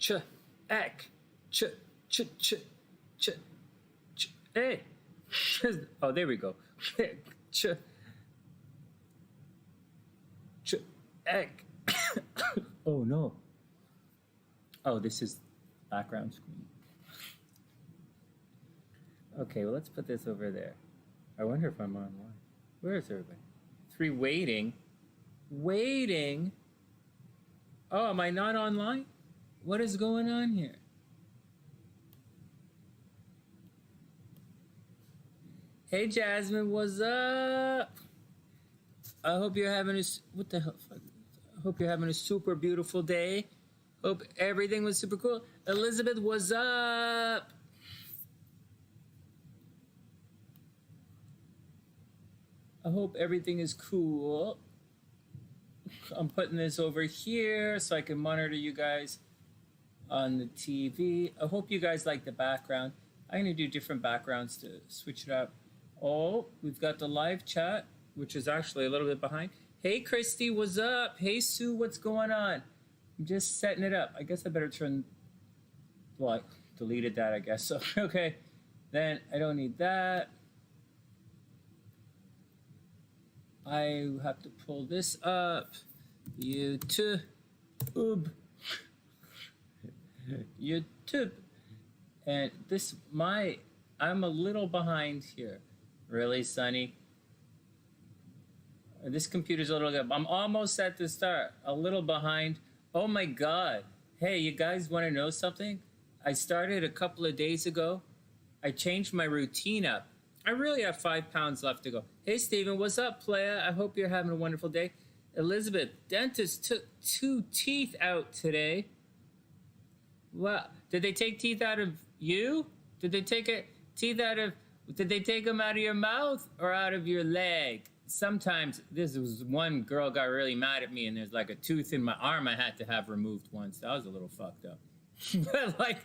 ch, ek, ch, ch, ch, ch, ch, hey. Oh, there we go. Ch, ch, ek. Oh no. Oh, this is background screen. Okay, well, let's put this over there. I wonder if I'm online. Where is everybody? 3 waiting. Waiting? Oh, am I not online? What is going on here? Hey, Jasmine, what's up? I hope you're having a... What the hell? I hope you're having a super beautiful day. Hope everything was super cool. Elizabeth, what's up? I hope everything is cool. I'm putting this over here so I can monitor you guys on the TV. I hope you guys like the background. I'm going to do different backgrounds to switch it up. Oh, we've got the live chat, which is actually a little bit behind. Hey, Kristi, what's up? Hey, Sue, what's going on? I'm just setting it up. I guess I better turn... Well, I deleted that, I guess. So, okay. Then I don't need that. I have to pull this up. YouTube. YouTube. And this, I'm a little behind here. Really, Sonny? This computer's a little good. I'm almost at the start. A little behind. Oh my God. Hey, you guys want to know something? I started a couple of days ago. I changed my routine up. I really have 5 pounds left to go. Hey, Steven, what's up, playa? I hope you're having a wonderful day. Elizabeth, dentist took 2 teeth out today. Wow. Did they take teeth out of you? Did they take teeth out of... Did they take them out of your mouth or out of your leg? Sometimes, this was one girl got really mad at me and there's like a tooth in my arm I had to have removed once. That was a little fucked up. But like,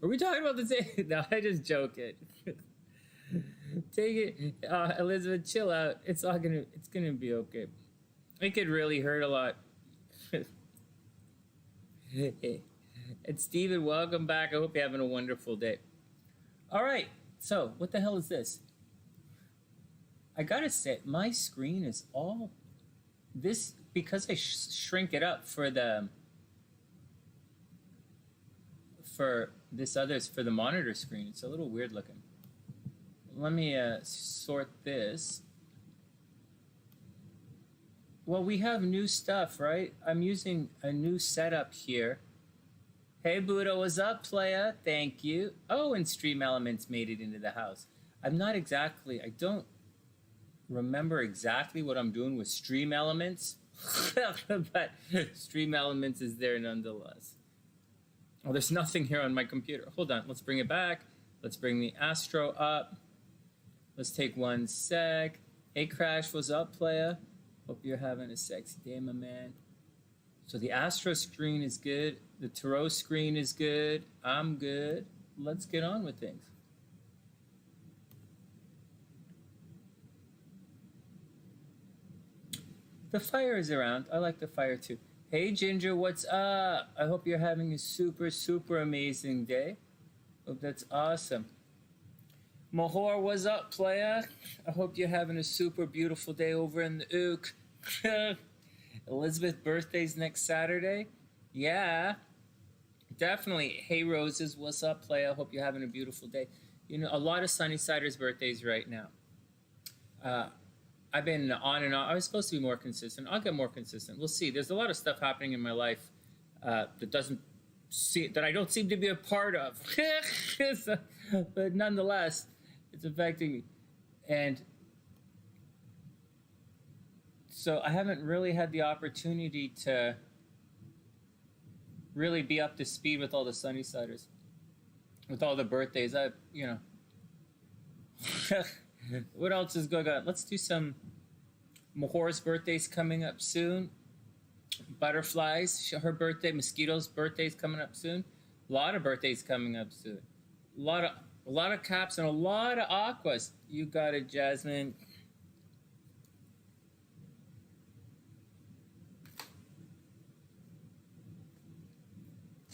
are we talking about the same? No, I just joke it. Take it, Elizabeth, chill out. It's gonna be okay. It could really hurt a lot. And Steven, welcome back. I hope you're having a wonderful day. All right, so what the hell is this? I gotta say, my screen is all this because I shrink it up for the for the monitor screen. It's a little weird looking. Let me sort this. Well, we have new stuff, right? I'm using a new setup here. Hey, Buddha, what's up, playa? Thank you. Oh, and Stream Elements made it into the house. I don't remember exactly what I'm doing with Stream Elements, but Stream Elements is there nonetheless. Oh, there's nothing here on my computer. Hold on, let's bring it back. Let's bring the Astro up. Let's take 1 sec. Hey, Crash, what's up, playa? Hope you're having a sexy day, my man. So the Astro screen is good. The Tarot screen is good. I'm good. Let's get on with things. The fire is around. I like the fire too. Hey, Ginger, what's up? I hope you're having a super, super amazing day. Hope that's awesome. Mahor, what's up, playa? I hope you're having a super beautiful day over in the Ook. Elizabeth's birthday's next Saturday. Yeah, definitely. Hey, Roses, what's up, playa? I hope you're having a beautiful day. You know, a lot of SunnySiders' birthdays right now. I've been on and on. I was supposed to be more consistent. I'll get more consistent. We'll see. There's a lot of stuff happening in my life that I don't seem to be a part of. So, but nonetheless, it's affecting me. And so I haven't really had the opportunity to really be up to speed with all the SunnySiders, with all the birthdays. What else is going on? Let's do some... Mahor's birthday's coming up soon. Butterflies, her birthday. Mosquito's birthday's coming up soon. A lot of birthdays coming up soon. A lot of caps and a lot of aquas. You got it, Jasmine.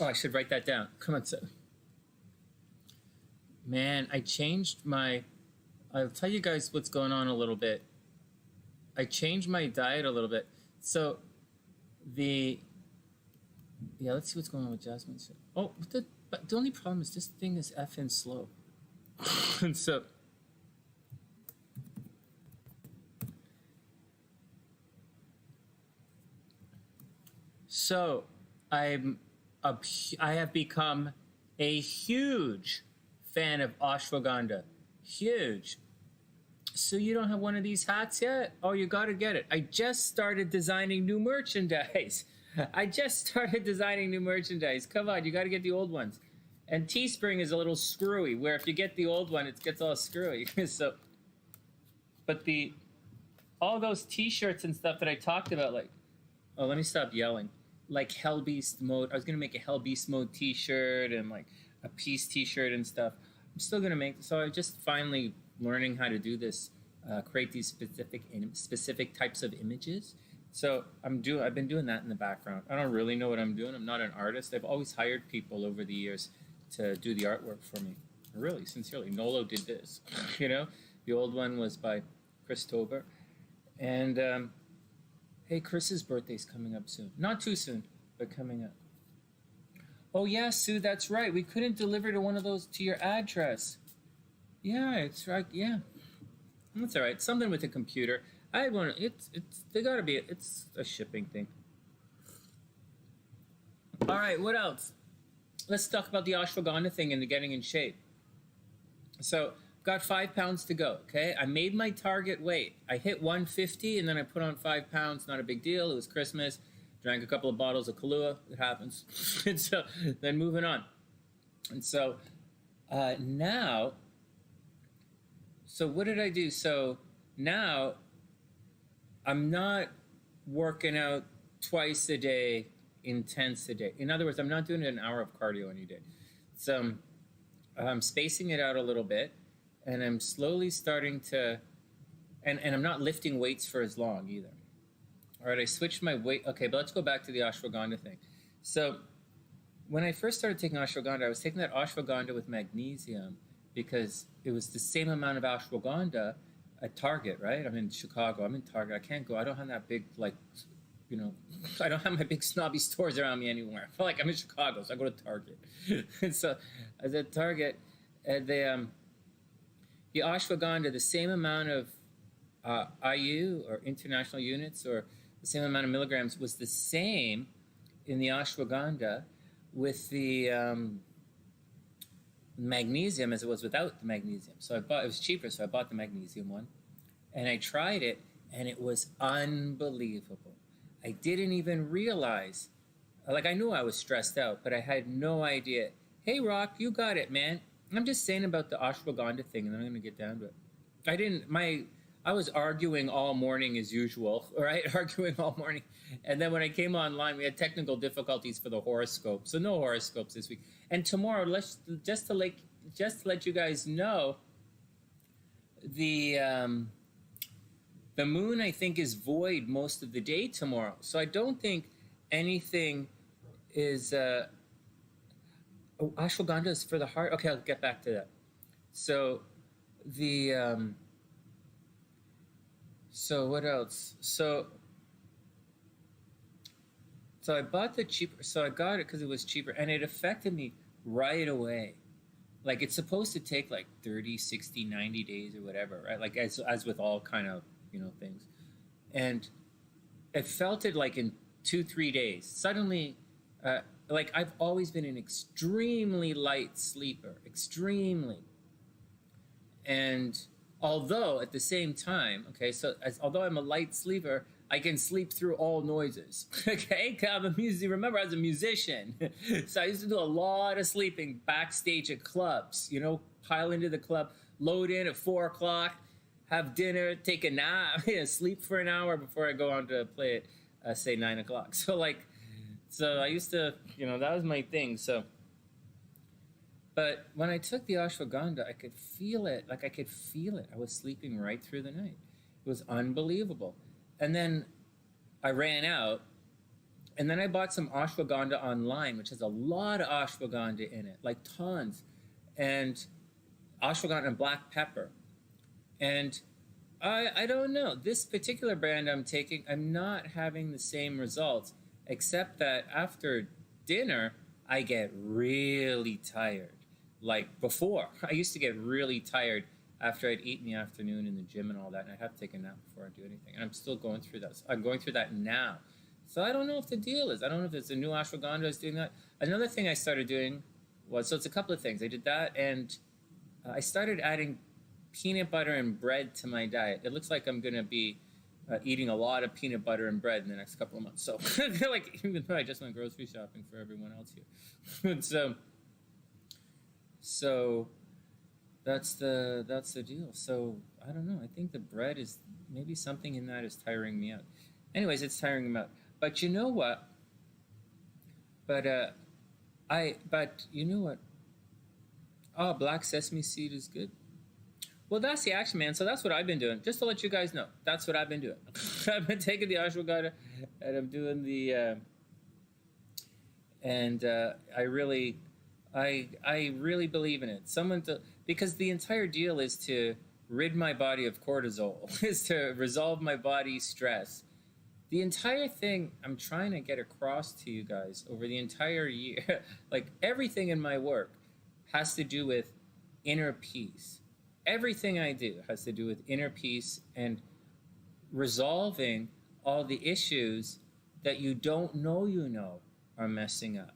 Oh, I should write that down. Come on, so. Man, I changed my... I'll tell you guys what's going on a little bit. I changed my diet a little bit. So, the... Yeah, let's see what's going on with Jasmine. Oh, but the only problem is this thing is effing slow. And so... So, I have become a huge fan of ashwagandha. Huge. So you don't have one of these hats yet? Oh, you got to get it. I just started designing new merchandise. Come on, you got to get the old ones. And Teespring is a little screwy, where if you get the old one, it gets all screwy. So, but all those T-shirts and stuff that I talked about, like, oh, let me stop yelling. Like Hell Beast mode. I was gonna make a Hell Beast mode T-shirt and like a peace T-shirt and stuff. I'm still gonna make. So I just finally learning how to do this, create these specific types of images. So I've been doing that in the background. I don't really know what I'm doing. I'm not an artist. I've always hired people over the years to do the artwork for me. Really, sincerely. Nolo did this. You know, the old one was by KristiO. And hey, Chris's birthday's coming up soon. Not too soon, but coming up. Oh yeah, Sue, that's right. We couldn't deliver to one of those to your address. Yeah, it's right. Yeah, that's all right. Something with the computer. I want to. They gotta be. It's a shipping thing. All right. What else? Let's talk about the ashwagandha thing and the getting in shape. So, got 5 pounds to go. Okay, I made my target weight. I hit 150, and then I put on 5 pounds. Not a big deal. It was Christmas. Drank a couple of bottles of Kahlua. It happens. And so then moving on. And so now. So what did I do? So now I'm not working out twice a day, intense a day. In other words, I'm not doing an hour of cardio any day. So I'm spacing it out a little bit, and I'm slowly starting to, and I'm not lifting weights for as long either. All right, I switched my weight. Okay, but let's go back to the ashwagandha thing. So when I first started taking ashwagandha, I was taking that ashwagandha with magnesium because it was the same amount of ashwagandha at Target, right? I'm in Chicago. I'm in Target. I can't go. I don't have that big, like, you know, I don't have my big snobby stores around me anymore. I feel like I'm in Chicago, so I go to Target. And so I was at Target, and the ashwagandha, the same amount of IU or international units or the same amount of milligrams was the same in the ashwagandha with the magnesium as it was without the magnesium. So it was cheaper, so I bought the magnesium one. And I tried it, and it was unbelievable. I didn't even realize, like I knew I was stressed out, but I had no idea. Hey, Rock, you got it, man. I'm just saying about the ashwagandha thing, and then I'm going to get down to it. I was arguing all morning as usual, right? Arguing all morning. And then when I came online, we had technical difficulties for the horoscope. So no horoscopes this week. And tomorrow, just to let you guys know, the moon, I think, is void most of the day tomorrow. So I don't think anything is... ashwagandha is for the heart? Okay, I'll get back to that. So the... So what else? So I bought the cheaper, so I got it because it was cheaper, and it affected me right away. Like, it's supposed to take like 30, 60, 90 days or whatever, right? Like as with all kind of, you know, things. And I felt it like in 2-3 days. Suddenly, like I've always been an extremely light sleeper, extremely. And although at the same time, okay, so although I'm a light sleeper, I can sleep through all noises. Okay, I'm a remember I was a musician, so I used to do a lot of sleeping backstage at clubs. You know, pile into the club, load in at 4 o'clock, have dinner, take a nap, sleep for an hour before I go on to play at say 9 o'clock. So I used to, you know, that was my thing. So. But when I took the ashwagandha, I could feel it. Like I could feel it. I was sleeping right through the night. It was unbelievable. And then I ran out, And then I bought some ashwagandha online, which has a lot of ashwagandha in it, like tons. And ashwagandha and black pepper. And I don't know. This particular brand I'm taking, I'm not having the same results, except that after dinner, I get really tired. Like before, I used to get really tired after I'd eat in the afternoon in the gym and all that, and I'd have to take a nap before I do anything. And I'm still going through that. I'm going through that now. So I don't know if the deal is. I don't know if it's a new ashwagandha is doing that. Another thing I started doing was, so it's a couple of things. I did that, and I started adding peanut butter and bread to my diet. It looks like I'm going to be eating a lot of peanut butter and bread in the next couple of months. So, like, even though I just went grocery shopping for everyone else here. So that's the deal. So I don't know. I think the bread is, maybe something in that is tiring me out. Anyways, it's tiring me out. But you know what? But you know what? Oh, black sesame seed is good. Well, that's the action, man. So that's what I've been doing. Just to let you guys know, that's what I've been doing. I've been taking the ashwagandha, and I'm doing the, I really believe in it. Because the entire deal is to rid my body of cortisol, is to resolve my body's stress. The entire thing I'm trying to get across to you guys over the entire year, like everything in my work has to do with inner peace. Everything I do has to do with inner peace and resolving all the issues that you don't know are messing up.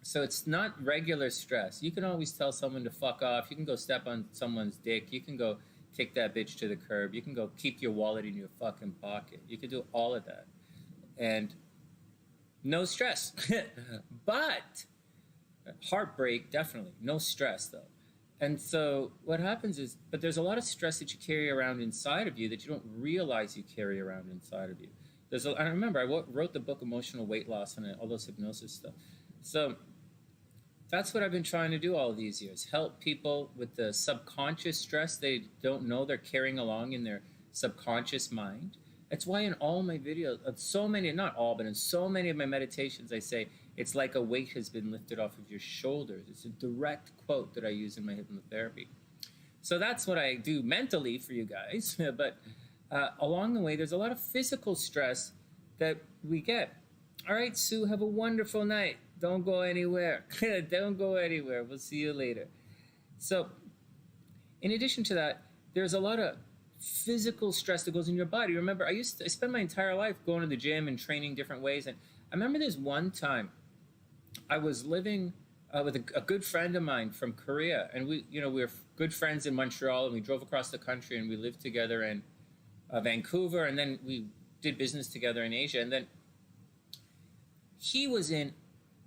So it's not regular stress. You can always tell someone to fuck off. You can go step on someone's dick. You can go kick that bitch to the curb. You can go keep your wallet in your fucking pocket. You can do all of that. And no stress. But heartbreak, definitely. No stress, though. And so what happens is, but there's a lot of stress that you carry around inside of you that you don't realize you carry around inside of you. I remember I wrote the book Emotional Weight Loss and all those hypnosis stuff. So that's what I've been trying to do all these years. Help people with the subconscious stress they don't know they're carrying along in their subconscious mind. That's why in all my videos, so many, not all, but in so many of my meditations, I say, it's like a weight has been lifted off of your shoulders. It's a direct quote that I use in my hypnotherapy. So that's what I do mentally for you guys. But along the way, there's a lot of physical stress that we get. All right, Sue, have a wonderful night. Don't go anywhere. Don't go anywhere. We'll see you later. So in addition to that, there's a lot of physical stress that goes in your body. Remember, I spent my entire life going to the gym and training different ways. And I remember this one time I was living with a good friend of mine from Korea. And we were good friends in Montreal, and we drove across the country, and we lived together in Vancouver. And then we did business together in Asia. And then he was in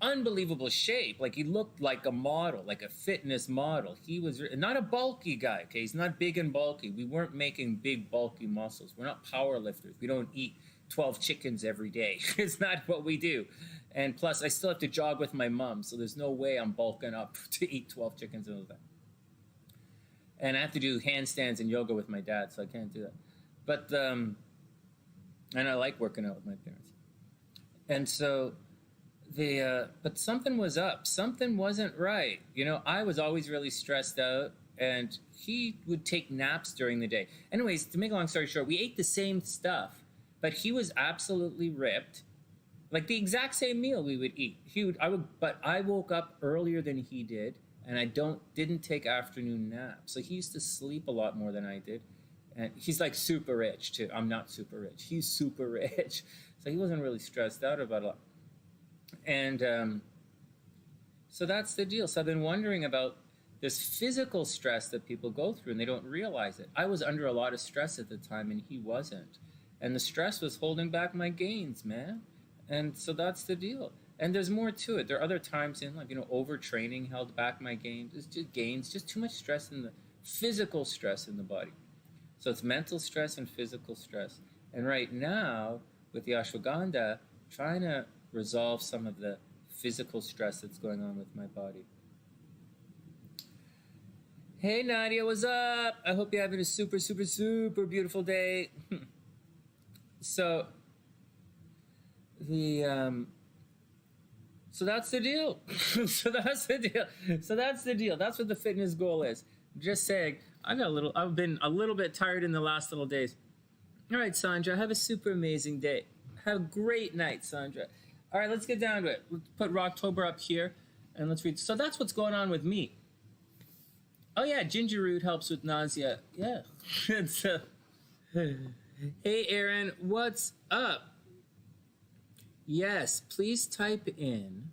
unbelievable shape. Like, he looked like a model, like a fitness model. He was not a bulky guy, okay? He's not big and bulky. We weren't making big, bulky muscles. We're not power lifters. We don't eat 12 chickens every day. It's not what we do. And plus, I still have to jog with my mom, so there's no way I'm bulking up to eat 12 chickens all the time. And I have to do handstands and yoga with my dad, so I can't do that. But, and I like working out with my parents. And so, but something was up. Something wasn't right. I was always really stressed out, and he would take naps during the day. Anyways, to make a long story short, we ate the same stuff, but he was absolutely ripped. Like the exact same meal we would eat. But I woke up earlier than he did, and I didn't take afternoon naps. So he used to sleep a lot more than I did. And he's like super rich too. I'm not super rich. He's super rich. So he wasn't really stressed out about a lot. And so that's the deal. So I've been wondering about this physical stress that people go through, and they don't realize it. I was under a lot of stress at the time, and he wasn't. And the stress was holding back my gains, man. And so that's the deal. And there's more to it. There are other times in life, overtraining held back my gains. It's just too much stress in the physical stress in the body. So it's mental stress and physical stress. And right now, with the ashwagandha, trying to resolve some of the physical stress that's going on with my body. Hey, Nadia, what's up? I hope you're having a super, super, super beautiful day. So So that's the deal. So that's the deal. So that's the deal. That's what the fitness goal is. Just saying, I've been a little bit tired in the last little days. All right, Sandra, have a super amazing day. Have a great night, Sandra. All right, let's get down to it. Let's put Rocktober up here and let's read. So that's what's going on with me. Oh yeah, ginger root helps with nausea. Yeah. So, hey, Erin, what's up? Yes, please type in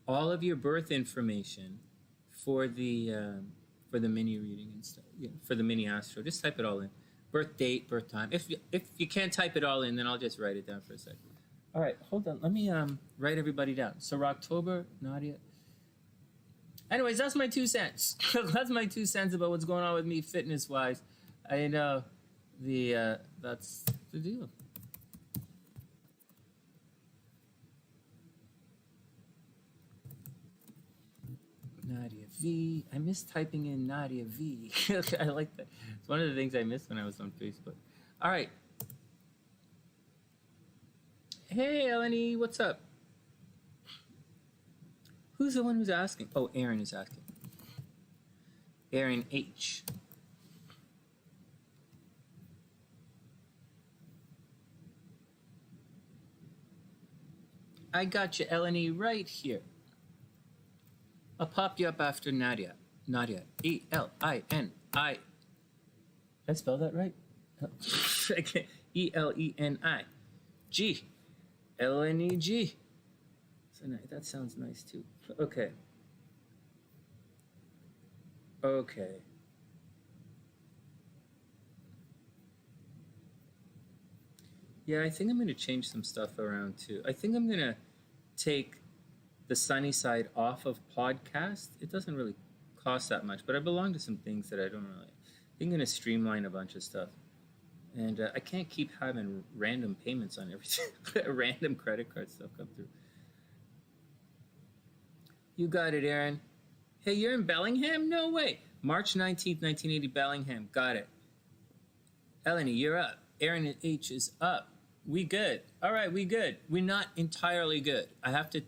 all of your birth information for the mini reading and stuff. Yeah, for the MiniAstro. Just type it all in. Birth date, birth time. If you can't type it all in, then I'll just write it down for a second. All right, hold on. Let me write everybody down. So October, Nadia. Anyways, that's my 2 cents. That's my 2 cents about what's going on with me fitness-wise. I know that's the deal. Nadia V. I miss typing in Nadia V. I like that. It's one of the things I missed when I was on Facebook. All right. Hey, Eleni, what's up? Who's the one who's asking? Oh, Erin is asking. ErinH. I got you, Eleni, right here. I'll pop you up after Nadia. Nadia. E-L-I-N-I. Did I spell that right? I can't. E-L-E-N-I. G. L-N-E-G. So that sounds nice too. Okay. Okay. Yeah, I think I'm going to change some stuff around too. I think I'm going to take the SunnySide off of podcast. It doesn't really cost that much, but I belong to some things that I don't really. I think I'm going to streamline a bunch of stuff. And I can't keep having random payments on everything. Random credit card stuff come through. You got it, Erin. Hey, you're in Bellingham? No way. March 19th, 1980, Bellingham. Got it. Eleni, you're up. ErinH is up. We good. All right, we good. We're not entirely good. I have to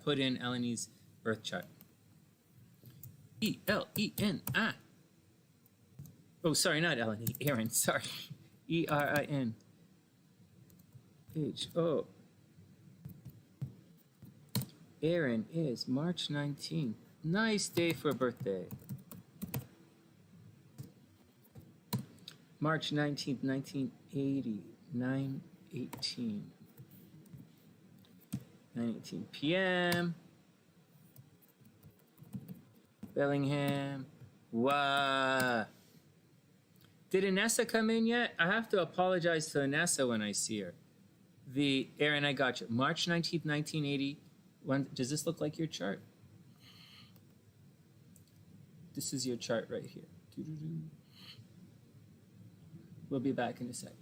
put in Eleni's birth chart. E-L-E-N-I. Oh, sorry, not Eleni. Erin, sorry. E-R-I-N-H-O. Erin is March 19th. Nice day for a birthday. March 19th, 1980. 9:18 p.m. Bellingham. Wow. Did Anessa come in yet? I have to apologize to Anessa when I see her. Erin, I got you. March 19th, 1980. Does this look like your chart? This is your chart right here. We'll be back in a sec.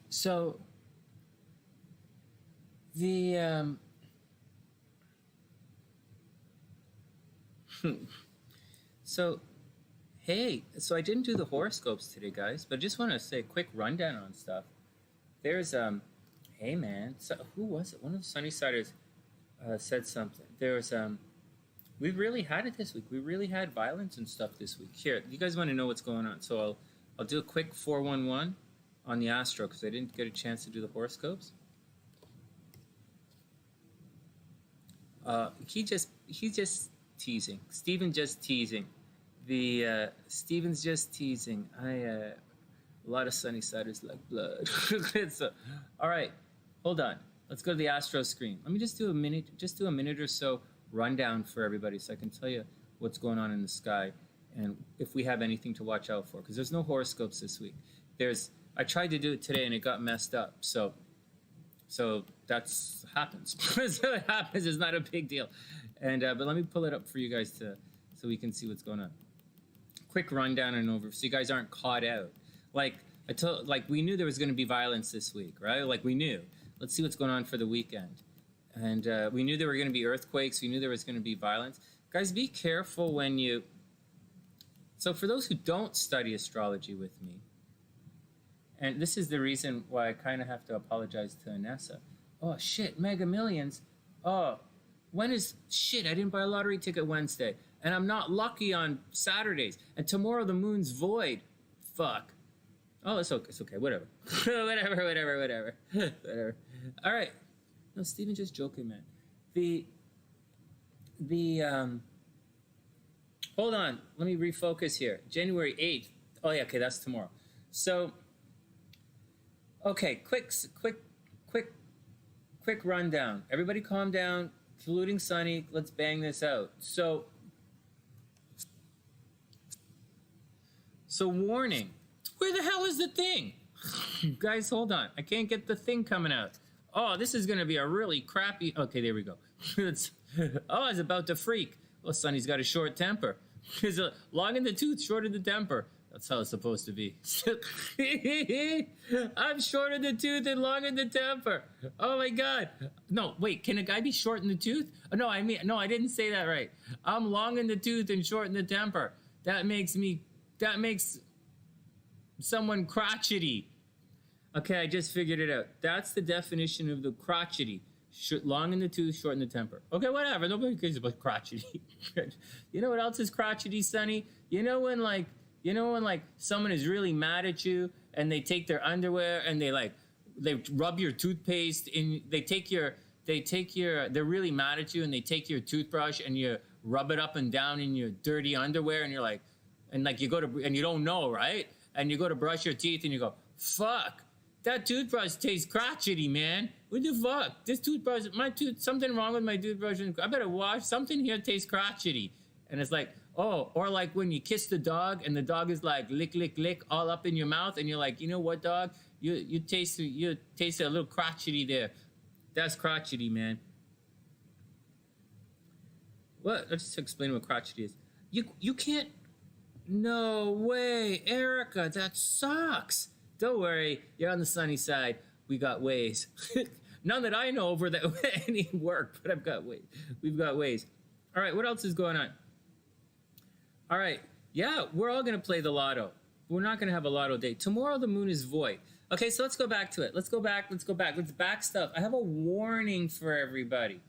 So, so, hey, so I didn't do the horoscopes today, guys, but I just want to say a quick rundown on stuff. There's, hey, man, so who was it? One of the SunnySiders said something. There's, we've really had it this week. We really had violence and stuff this week. Here, you guys want to know what's going on, so I'll do a quick 411 on the Astro because I didn't get a chance to do the horoscopes. He's just teasing. Steven just teasing. Steven's just teasing. A lot of SunnySiders like blood. So, all right, hold on. Let's go to the Astro screen. Let me just do a minute or so rundown for everybody so I can tell you what's going on in the sky and if we have anything to watch out for, because there's no horoscopes this week. I tried to do it today and it got messed up. So that's happens. So it happens. It's not a big deal. And but let me pull it up for you guys so we can see what's going on. Quick rundown and over so you guys aren't caught out. Like we knew there was going to be violence this week, right? Like we knew. Let's see what's going on for the weekend. And we knew there were going to be earthquakes. We knew there was going to be violence. Guys, be careful when you. So for those who don't study astrology with me, And this is the reason why I kind of have to apologize to Anessa. Oh, shit, Mega Millions. Oh, when is... Shit, I didn't buy a lottery ticket Wednesday. And I'm not lucky on Saturdays. And tomorrow the moon's void. Fuck. Oh, it's okay. It's okay. Whatever. whatever. All right. No, Steven just joking, man. Hold on. Let me refocus here. January 8th. Oh, yeah. Okay, that's tomorrow. So, okay, quick rundown. Everybody calm down, including Sonny. Let's bang this out. So warning. Where the hell is the thing? Guys, hold on. I can't get the thing coming out. Oh, this is going to be a really crappy... Okay, there we go. I was about to freak. Well, Sonny's got a short temper. He's long in the tooth, short in the temper. That's how it's supposed to be. I'm short in the tooth and long in the temper. Oh, my God. No, wait. Can a guy be short in the tooth? Oh, no, I didn't say that right. I'm long in the tooth and short in the temper. That makes someone crotchety. Okay, I just figured it out. That's the definition of the crotchety. Long in the tooth, short in the temper. Okay, whatever. Nobody cares about crotchety. You know what else is crotchety, Sonny? You know when someone is really mad at you and they take their underwear and they rub your toothpaste in, they're really mad at you and they take your toothbrush and you rub it up and down in your dirty underwear and you're like, and like you go to, and you don't know, right? And you go to brush your teeth and you go, fuck, that toothbrush tastes crotchety, man. What the fuck? This toothbrush, something wrong with my toothbrush. I better wash. Something here tastes crotchety. And it's like, oh, or like when you kiss the dog and the dog is like lick, lick, lick all up in your mouth. And you're like, you know what, dog? You taste a little crotchety there. That's crotchety, man. What? Let's just explain what crotchety is. You can't. No way, Erica, that sucks. Don't worry, you're on the sunny side. We got ways. None that I know over that any work, but I've got ways. We've got ways. All right, what else is going on? All right, yeah, we're all going to play the lotto. We're not going to have a lotto day. Tomorrow the moon is void. Okay, so let's go back to it. Let's go back. Let's back stuff. I have a warning for everybody.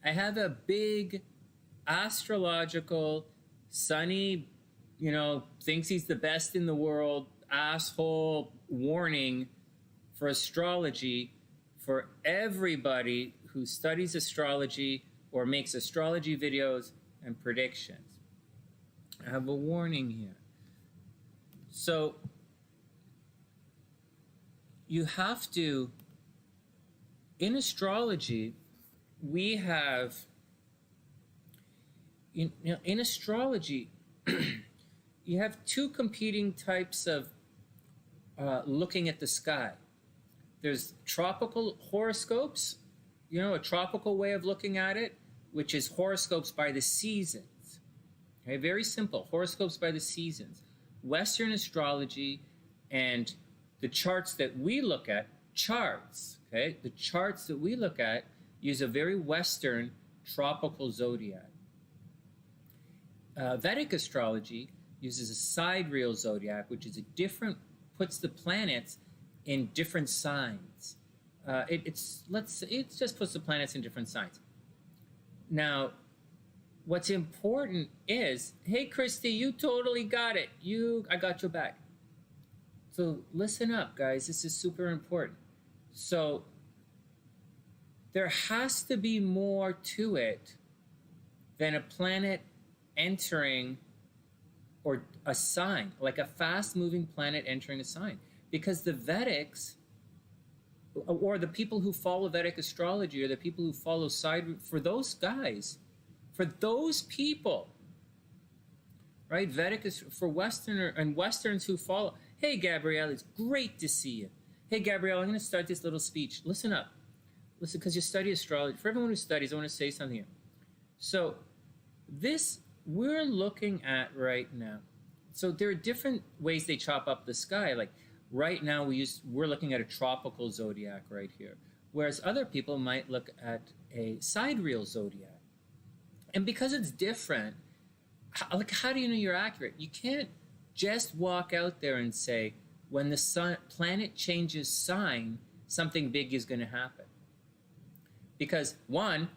I have a big astrological... Sonny, thinks he's the best in the world, asshole warning for astrology for everybody who studies astrology or makes astrology videos and predictions. I have a warning here. So, you have to, in astrology, we have... In astrology, you have two competing types of looking at the sky. There's tropical horoscopes, a tropical way of looking at it, which is horoscopes by the seasons. Okay, very simple, horoscopes by the seasons. Western astrology and the charts that we look at, okay? The charts that we look at use a very Western tropical zodiac. Vedic astrology uses a sidereal zodiac, which is puts the planets in different signs. It just puts the planets in different signs. Now, what's important is, hey, Kristi, you totally got it. I got your back. So listen up, guys. This is super important. So there has to be more to it than a planet entering or a sign, like a fast-moving planet entering a sign. Because the Vedics, or the people who follow Vedic astrology, or the people who follow for those guys, for those people, right? Vedic is for Westerner and Westerns who follow. Hey, Gabrielle, it's great to see you. Hey, Gabrielle, I'm going to start this little speech. Listen up. Listen, because you study astrology. For everyone who studies, I want to say something here. So this we're looking at right now. So there are different ways they chop up the sky. Like right now we're looking at a tropical zodiac right here, whereas other people might look at a sidereal zodiac. And because it's different, how do you know you're accurate? You can't just walk out there and say, when the planet changes sign, something big is going to happen. Because one,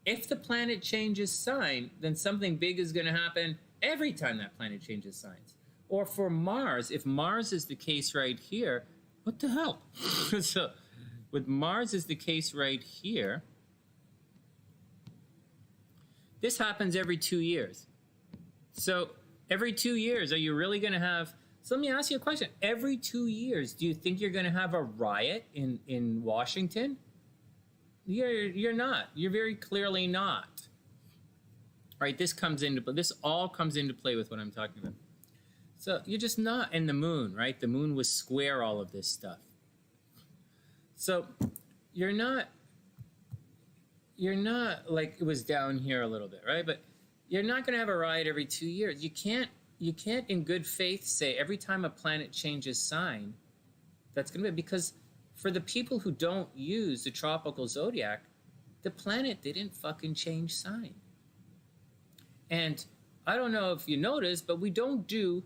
if the planet changes sign, then something big is going to happen every time that planet changes signs. Or for Mars, if Mars is the case right here, what the hell? So with Mars is the case right here, this happens every 2 years. So every 2 years, are you really going to have... So let me ask you a question. Every 2 years, do you think you're going to have a riot in Washington? You're not. You're very clearly not. Right? This all comes into play with what I'm talking about. So you're just not. And the moon, right? The moon was square all of this stuff. So you're not like it was down here a little bit, right? But you're not going to have a riot every 2 years. You can't in good faith say every time a planet changes sign, that's going to be, because for the people who don't use the tropical zodiac, the planet didn't fucking change sign. And I don't know if you noticed, but we don't do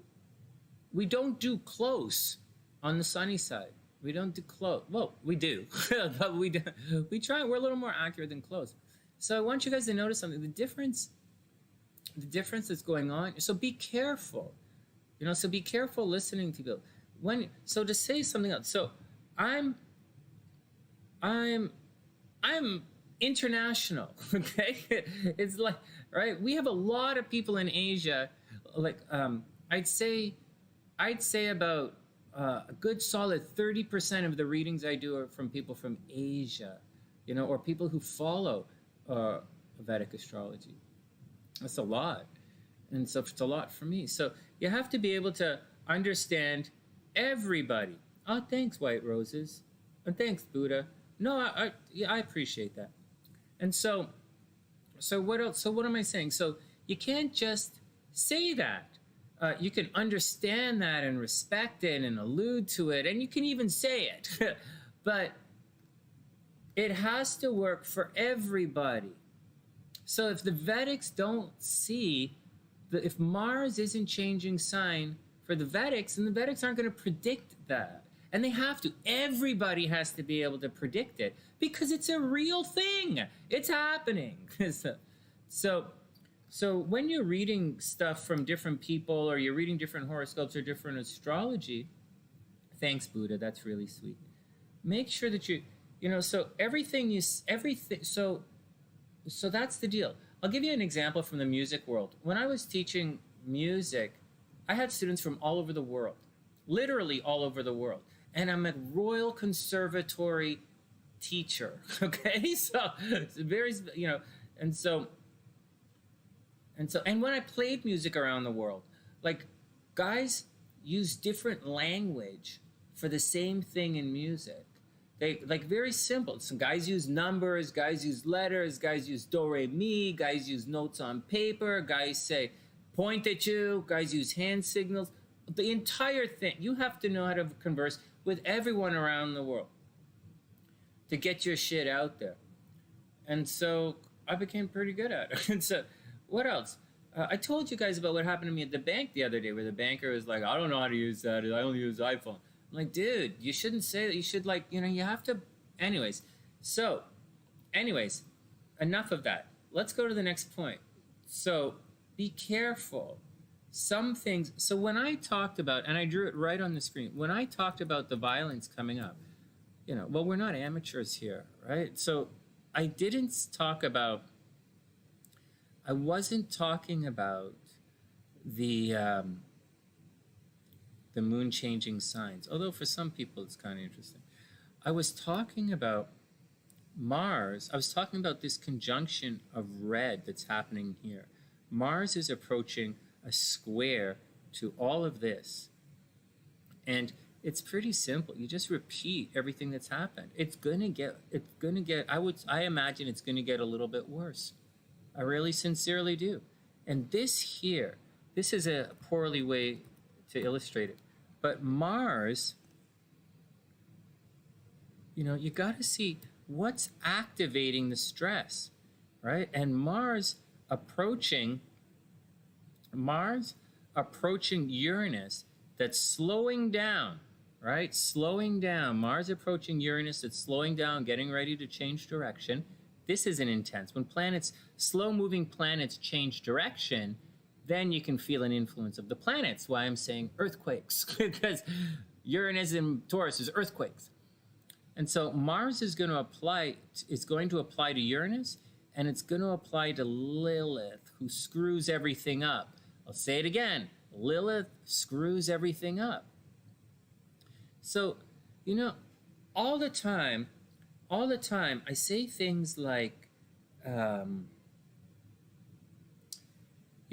close on the sunny side. We don't do close. Well, we do, but we try. We're a little more accurate than close. So I want you guys to notice something. The difference that's going on. So be careful. So be careful listening to people. So to say something else. So I'm international, okay? It's like, right? We have a lot of people in Asia. Like, I'd say about a good solid 30% of the readings I do are from people from Asia, or people who follow Vedic astrology. That's a lot. And so it's a lot for me. So you have to be able to understand everybody. Oh, thanks, White Roses. And thanks, Buddha. No, I appreciate that. And so what else? So what am I saying? So you can't just say that. You can understand that and respect it and allude to it, and you can even say it. But it has to work for everybody. So if the Vedics don't see, if Mars isn't changing sign for the Vedics, then the Vedics aren't going to predict that. And they have to. Everybody has to be able to predict it because it's a real thing. It's happening. So when you're reading stuff from different people, or you're reading different horoscopes or different astrology, thanks, Buddha, that's really sweet. Make sure that so so that's the deal. I'll give you an example from the music world. When I was teaching music, I had students from all over the world, literally all over the world. And I'm a Royal Conservatory teacher, okay? So it's very, and when I played music around the world, like, guys use different language for the same thing in music. They, like, very simple. Some guys use numbers, guys use letters, guys use do, re, mi, guys use notes on paper, guys say, point at you, guys use hand signals. The entire thing, you have to know how to converse with everyone around the world to get your shit out there. And so I became pretty good at it. And so what else? I told you guys about what happened to me at the bank the other day, where the banker was like, I don't know how to use that. I only use iPhone. I'm like, dude, you shouldn't say that. You should, like, you have to. Anyways, enough of that. Let's go to the next point. So be careful. Some things. So when I talked about, and I drew it right on the screen, when I talked about the violence coming up, well, we're not amateurs here, right? So I wasn't talking about the moon changing signs, although for some people it's kind of interesting. I was talking about Mars. I was talking about this conjunction of red that's happening here. Mars is approaching a square to all of this. And it's pretty simple. You just repeat everything that's happened. I imagine it's gonna get a little bit worse. I really sincerely do. And this is a poorly way to illustrate it. But Mars, you gotta see what's activating the stress, right? And Mars approaching Uranus, that's slowing down, right? Slowing down. Mars approaching Uranus, it's slowing down, getting ready to change direction. This is an intense. When planets, slow-moving planets change direction, then you can feel an influence of the planets. Why I'm saying earthquakes, because Uranus in Taurus is earthquakes. And so Mars is going to apply to Uranus, and it's going to apply to Lilith, who screws everything up. I'll say it again. Lilith screws everything up. So, you know, all the time, I say things like, you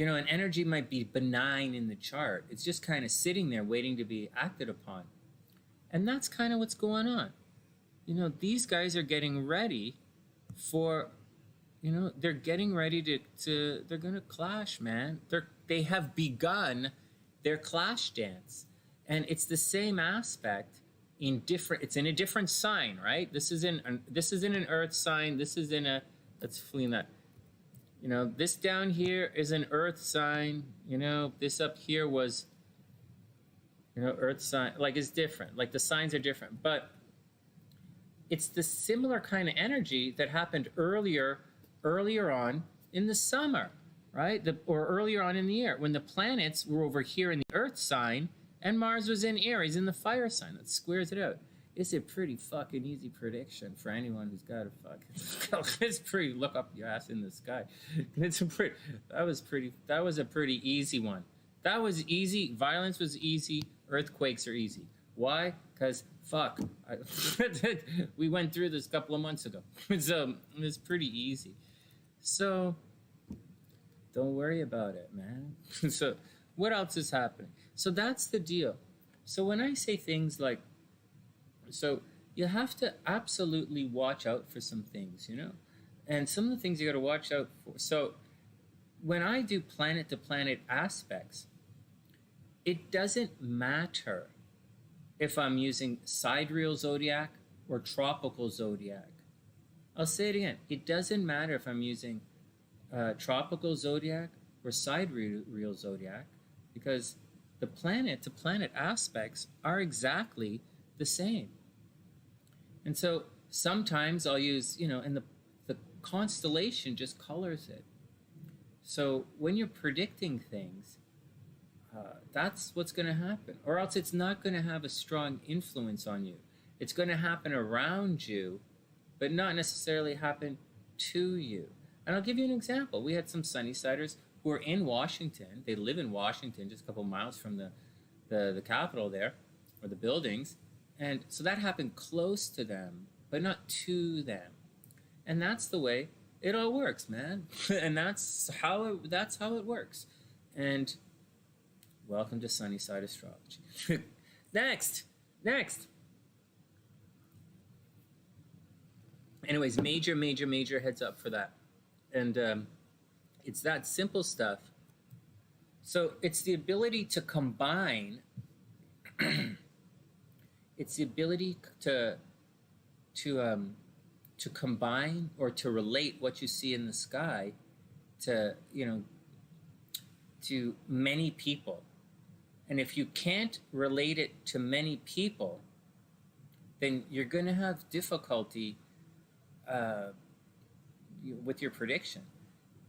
know, an energy might be benign in the chart. It's just kind of sitting there waiting to be acted upon. And that's kind of what's going on. You know, these guys are getting ready for, you know, they're getting ready to they're going to clash, man. They have begun their clash dance. And it's the same aspect it's in a different sign, right? This is in an earth sign. This is in a, let's flee that. You know, this down here is an earth sign. You know, this up here was, you know, earth sign. Like, it's different. Like, the signs are different. But it's the similar kind of energy that happened earlier on in the summer, right? Or earlier on in the year, when the planets were over here in the earth sign, and Mars was in Aries in the fire sign. That squares it out. It's a pretty fucking easy prediction for anyone who's got a fucking... It's pretty... Look up your ass in the sky. That was a pretty easy one. That was easy. Violence was easy. Earthquakes are easy. Why? Because, fuck. We went through this a couple of months ago. So, it's pretty easy. So, don't worry about it, man. So, what else is happening? So that's the deal. So when I say things like, so you have to absolutely watch out for some things, you know? And some of the things you got to watch out for. So when I do planet-to-planet aspects, it doesn't matter if I'm using sidereal zodiac or tropical zodiac. I'll say it again. It doesn't matter if I'm using tropical zodiac or sidereal zodiac, because the planet-to-planet aspects are exactly the same. And so sometimes I'll use, you know, and the constellation just colors it. So when you're predicting things, that's what's going to happen. Or else it's not going to have a strong influence on you. It's going to happen around you, but not necessarily happen to you. And I'll give you an example. We had some SunnySiders who are in Washington. They live in Washington, just a couple miles from the capital there, or the buildings. And so that happened close to them, but not to them. And that's the way it all works, man. And that's how it works. And welcome to SunnySide Astrology. Next. Anyways, major heads up for that. And it's that simple stuff. So it's the ability to combine. It's the ability to combine or to relate what you see in the sky to, you know, to many people. And if you can't relate it to many people, then you're going to have difficulty with your prediction,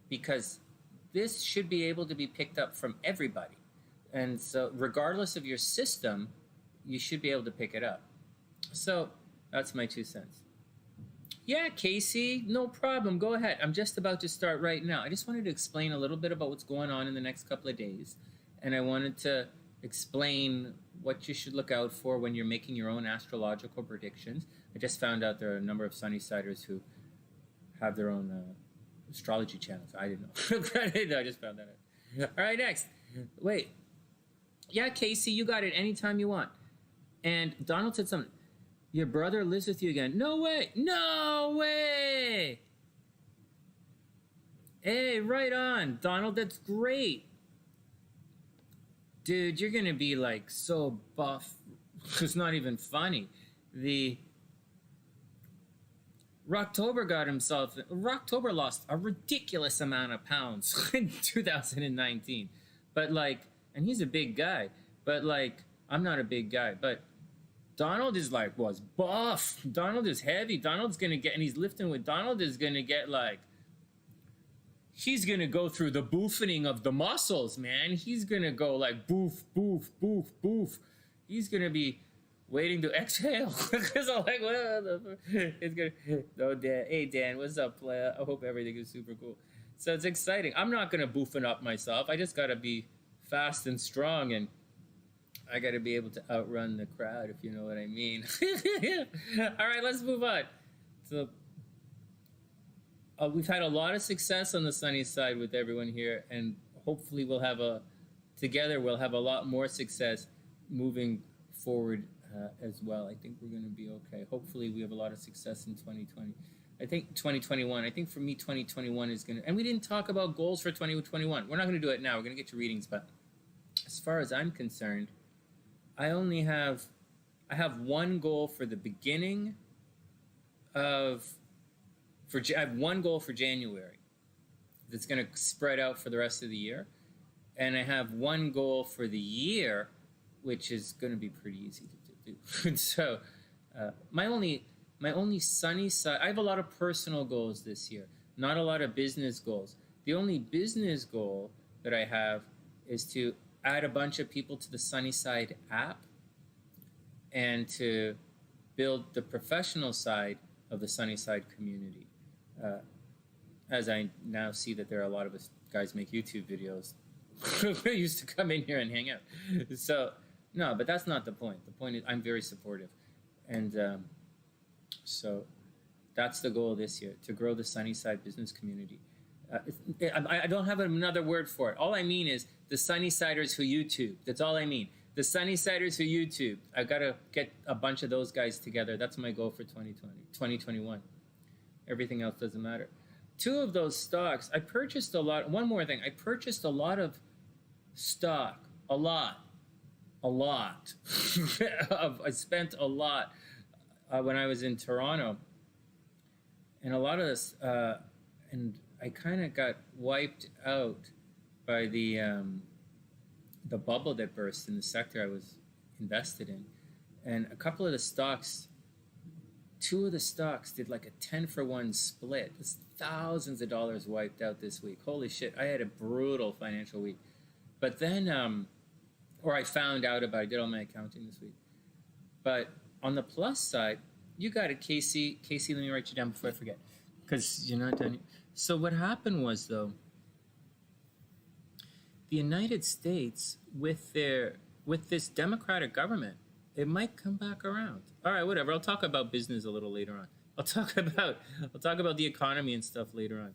because this should be able to be picked up from everybody. And so regardless of your system, you should be able to pick it up. So that's my 2 cents. Yeah, Casey, no problem. Go ahead. I'm just about to start right now. I just wanted to explain a little bit about what's going on in the next couple of days. And I wanted to explain what you should look out for when you're making your own astrological predictions. I just found out there are a number of SunnySiders who have their own astrology channels. I didn't know. I just found that out. All right, next. Wait. Yeah, Casey, you got it anytime you want. And Donald said something. Your brother lives with you again. No way. No way. Hey, right on, Donald. That's great. Dude, you're going to be like so buff. It's not even funny. Rocktober lost a ridiculous amount of pounds in 2019. But like, and he's a big guy, but like, I'm not a big guy, but Donald is like, was buff. Donald is heavy. Donald's going to get, and he's lifting with Donald is going to get like, he's going to go through the boofening of the muscles, man. He's going to go like boof, boof, boof, boof. He's going to be waiting to exhale. Because I'm like, what the fuck? It's going to, oh, Dan. Hey, Dan, what's up, player? I hope everything is super cool. So it's exciting. I'm not going to boofing up myself. I just got to be fast and strong, and I got to be able to outrun the crowd, if you know what I mean. All right, let's move on. So we've had a lot of success on the sunny side with everyone here, and hopefully we'll have together we'll have a lot more success moving forward as well. I think we're going to be okay. Hopefully we have a lot of success in 2020. I think 2021. I think for me 2021 is going to, and we didn't talk about goals for 2021. We're not going to do it now. We're going to get to readings, but as far as I'm concerned, I have one goal for the beginning of, I have one goal for January that's going to spread out for the rest of the year. And I have one goal for the year, which is going to be pretty easy to do. So my only sunny side, I have a lot of personal goals this year, not a lot of business goals. The only business goal that I have is to add a bunch of people to the SunnySide app and to build the professional side of the SunnySide community. As I now see that there are a lot of us guys make YouTube videos who used to come in here and hang out. So, no, but that's not the point. The point is I'm very supportive. And so that's the goal this year, to grow the SunnySide business community. I don't have another word for it. All I mean is the SunnySiders who YouTube. That's all I mean. The SunnySiders who YouTube. I got to get a bunch of those guys together. That's my goal for 2021. Everything else doesn't matter. Two of those stocks, I purchased a lot. One more thing. I purchased a lot of stock. A lot. I spent a lot when I was in Toronto. And a lot of this, and I kind of got wiped out by the bubble that burst in the sector I was invested in. And a couple of the stocks, two of the stocks did like a 10-for-1 split. It's thousands of dollars wiped out this week. Holy shit, I had a brutal financial week. But then, or I found out about it, I did all my accounting this week. But on the plus side, you got it, Casey. Casey, let me write you down before I forget, because you're not done. So what happened was, though, the United States, with this Democratic government, it might come back around. All right, whatever. I'll talk about business a little later on. I'll talk about the economy and stuff later on.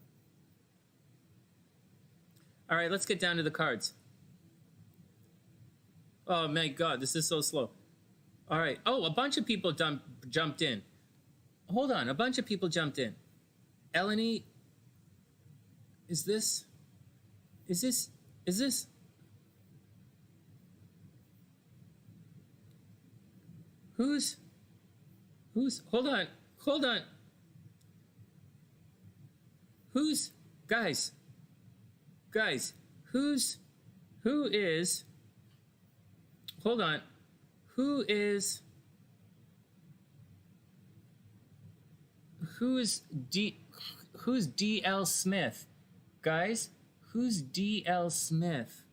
All right, let's get down to the cards. Oh my God, this is so slow. All right. Oh, a bunch of people jumped in. Hold on, a bunch of people jumped in. Eleni, is this? Who's, hold on. Who's, guys, who is, hold on, who's DL Smith? Guys, who's DL Smith?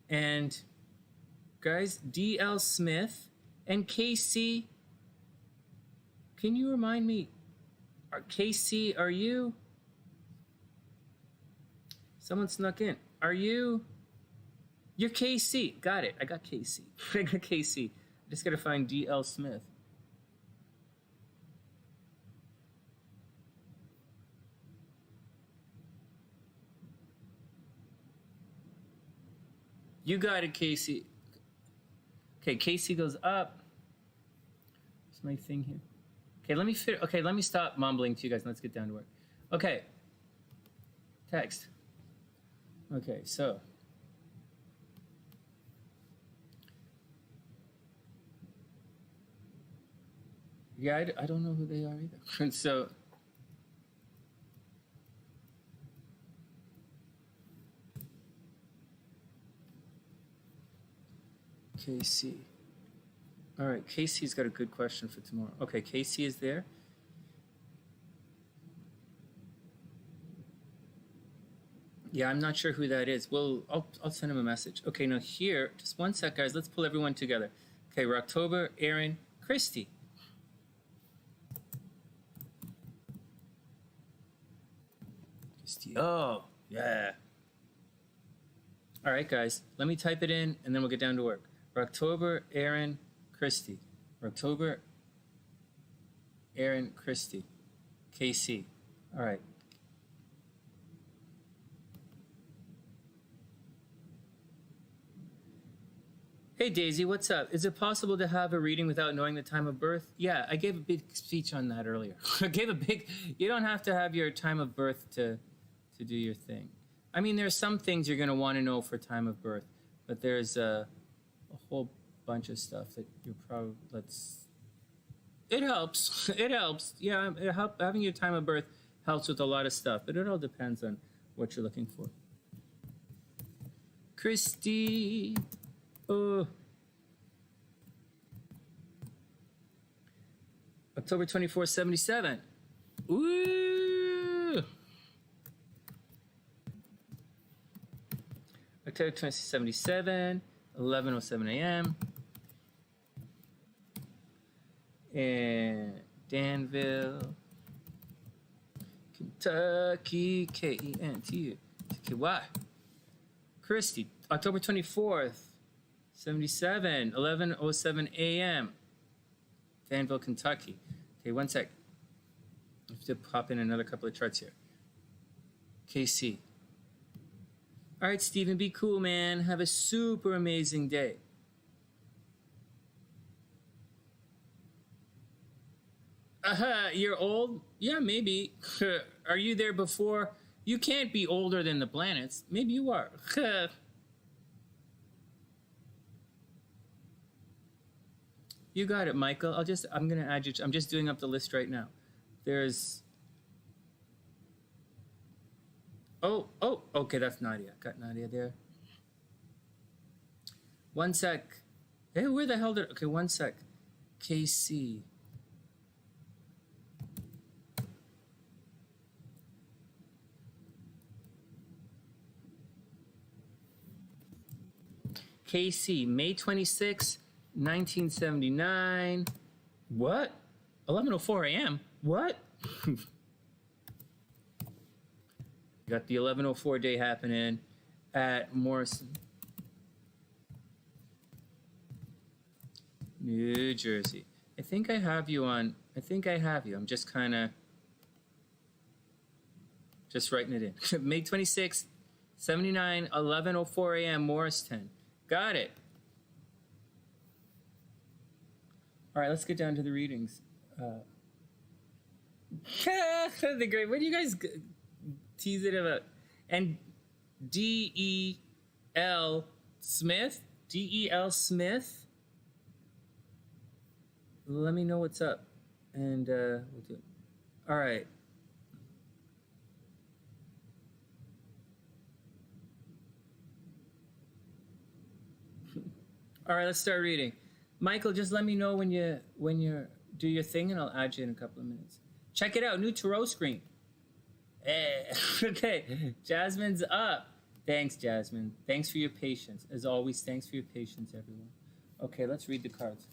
And guys, DL Smith and KC, can you remind me, KC, are you? Someone snuck in. Are you? You're KC. Got it. I got KC. I got KC. I just got to find DL Smith. You got it, Casey. Okay, Casey goes up. What's my thing here? Okay, let me stop mumbling to you guys and let's get down to work. Okay. Text. Okay, so. Yeah, I don't know who they are either. So. KC. All right, Casey's got a good question for tomorrow. Okay, Casey is there. Yeah, I'm not sure who that is. Well, I'll send him a message. Okay, now here, just one sec, guys. Let's pull everyone together. Okay, Rocktober, Erin, Kristi. KristiO, yeah. All right, guys, let me type it in, and then we'll get down to work. Rocktober, Erin, Kristi. Rocktober, Erin, Kristi. KC. All right. Hey Daisy, what's up? Is it possible to have a reading without knowing the time of birth? Yeah, I gave a big speech on that earlier. You don't have to have your time of birth to do your thing. I mean, there's some things you're going to want to know for time of birth, but there's a whole bunch of stuff that you're probably, it helps. It helps. Yeah, having your time of birth helps with a lot of stuff, but it all depends on what you're looking for. Kristi. Oh. October 24, 77. Ooh. October 24, 77, 11:07 a.m. And Danville, Kentucky, K-E-N-T-K-Y. Kristi, October 24th. 77, 11:07 a.m. Danville, Kentucky. Okay, one sec. I have to pop in another couple of charts here. KC. All right, Stephen, be cool, man. Have a super amazing day. You're old? Yeah, maybe. Are you there before? You can't be older than the planets. Maybe you are. You got it, Michael. I'm gonna add you. I'm just doing up the list right now. There's. Oh, okay, that's Nadia. Got Nadia there. One sec. Hey, where the hell did? Okay, one sec. KC. KC, May 26th. 1979. What? 11:04 a.m. What? Got the 11:04 day happening at Morrison, New Jersey. I think I have you on. I think I have you. I'm just kind of just writing it in. May 26th, 79, 11:04 a.m. Morristown. Got it. All right, let's get down to the readings. The great. What do you guys tease it about? And D.E.L. Smith? D.E.L. Smith? Let me know what's up. And we'll do it. All right. All right, let's start reading. Michael, just let me know when you do your thing, and I'll add you in a couple of minutes. Check it out, new tarot screen. Okay, Jasmine's up. Thanks, Jasmine. Thanks for your patience. As always, thanks for your patience, everyone. Okay, let's read the cards.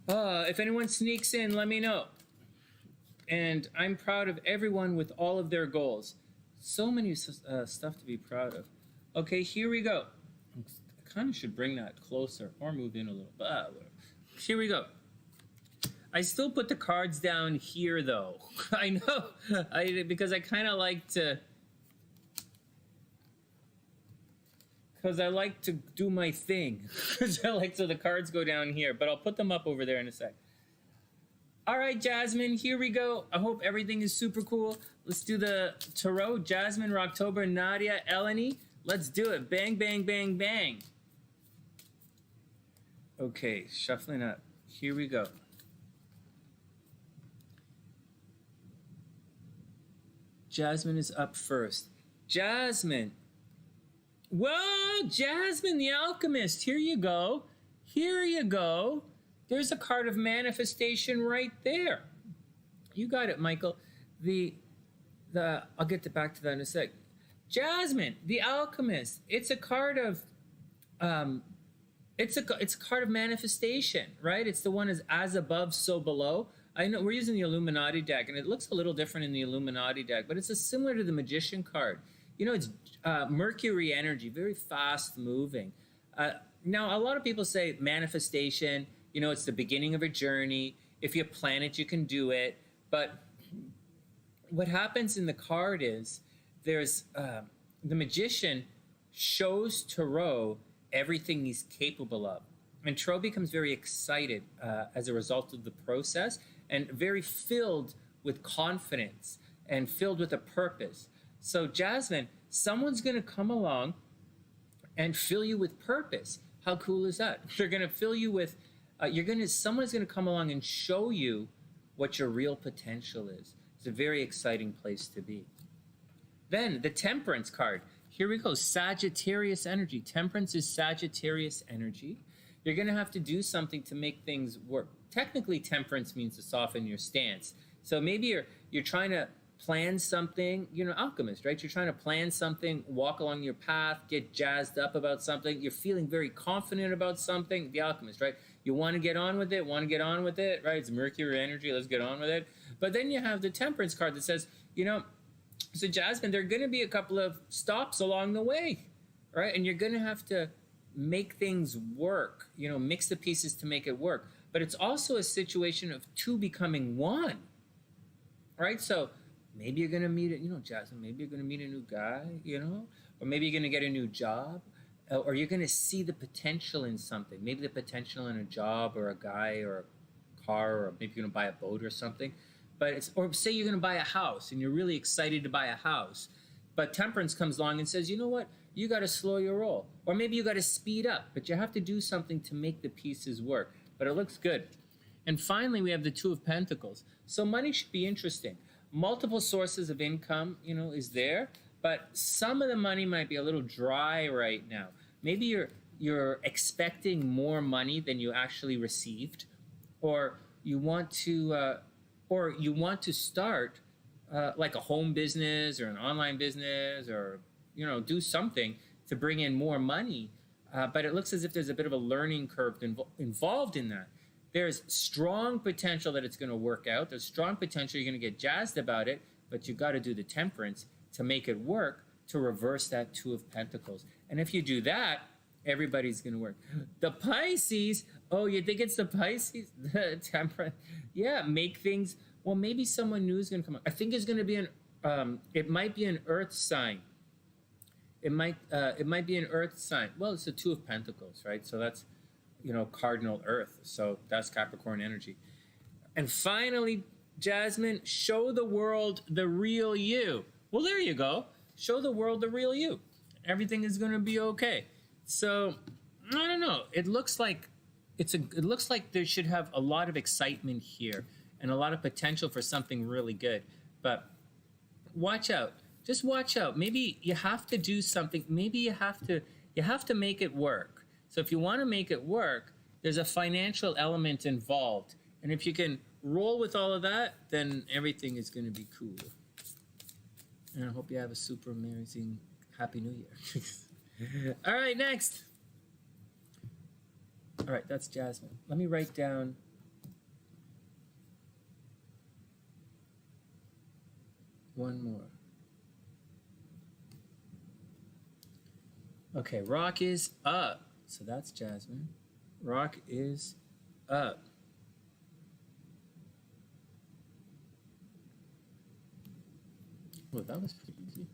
If anyone sneaks in, let me know. And I'm proud of everyone with all of their goals. So many stuff to be proud of. Okay, here we go. I kind of should bring that closer or move in a little. But here we go. I still put the cards down here, though. I know, because I kind of like to, because I like to do my thing. I like so the cards go down here, but I'll put them up over there in a sec. All right, Jasmine, here we go. I hope everything is super cool. Let's do the tarot. Jasmine, Rocktober, Nadia, Eleni. Let's do it. Bang, bang, bang, bang. Okay, shuffling up. Here we go. Jasmine is up first. Jasmine, Well, Jasmine the Alchemist, here you go. Here you go. There's a card of manifestation right there. You got it, Michael. I'll get back to that in a sec. Jasmine, the Alchemist. It's a card of it's a card of manifestation, right? It's the one as above, so below. I know we're using the Illuminati deck, and it looks a little different in the Illuminati deck, but it's similar to the Magician card. You know, it's Mercury energy, very fast moving. Now, a lot of people say manifestation, you know, it's the beginning of a journey. If you plan it, you can do it. But what happens in the card is there's the Magician shows Tarot everything he's capable of. And Tarot becomes very excited as a result of the process and very filled with confidence and filled with a purpose. So Jasmine, someone's going to come along and fill you with purpose. How cool is that? They're going to fill you with, someone's going to come along and show you what your real potential is. It's a very exciting place to be. Then the Temperance card. Here we go, Sagittarius energy. Temperance is Sagittarius energy. You're going to have to do something to make things work. Technically, temperance means to soften your stance. So maybe you're trying to plan something, you know, alchemist, right? You're trying to plan something, walk along your path, get jazzed up about something. You're feeling very confident about something, the alchemist, right? You want to get on with it, right? It's Mercury energy, let's get on with it. But then you have the Temperance card that says, you know, so Jasmine, there are going to be a couple of stops along the way, right? And you're going to have to make things work, you know, mix the pieces to make it work. But it's also a situation of two becoming one, right? So maybe you're going to meet, you know, Jasmine, maybe you're going to meet a new guy, you know, or maybe you're going to get a new job, or you're going to see the potential in something, maybe the potential in a job or a guy or a car, or maybe you're going to buy a boat or something. But or say you're going to buy a house and you're really excited to buy a house, but Temperance comes along and says, you know what, you got to slow your roll, or maybe you got to speed up, but you have to do something to make the pieces work. But it looks good. And finally, we have the Two of Pentacles. So money should be interesting. Multiple sources of income, you know, is there, but some of the money might be a little dry right now. Maybe you're expecting more money than you actually received, or you want to start like a home business or an online business, or, you know, do something to bring in more money. But it looks as if there's a bit of a learning curve involved in that. There's strong potential that it's going to work out. There's strong potential you're going to get jazzed about it, but you got to do the Temperance to make it work, to reverse that Two of Pentacles. And if you do that, everybody's going to work. The Pisces, oh, you think it's the Pisces? The Temperance, yeah, make things, well, maybe someone new is going to come up. I think it's going to be it might be an Earth sign. It might be an Earth sign. Well, it's the Two of Pentacles, right? So that's, you know, cardinal Earth. So that's Capricorn energy. And finally, Jasmine, show the world the real you. Well, there you go. Show the world the real you. Everything is going to be okay. So I don't know. It looks like there should have a lot of excitement here and a lot of potential for something really good. But watch out. Just watch out. Maybe you have to do something. Maybe you have to make it work. So if you want to make it work, there's a financial element involved. And if you can roll with all of that, then everything is going to be cool. And I hope you have a super amazing Happy New Year. All right, next. All right, that's Jasmine. Let me write down one more. Okay, rock is up. So that's Jasmine. Rock is up. Oh, that was pretty easy.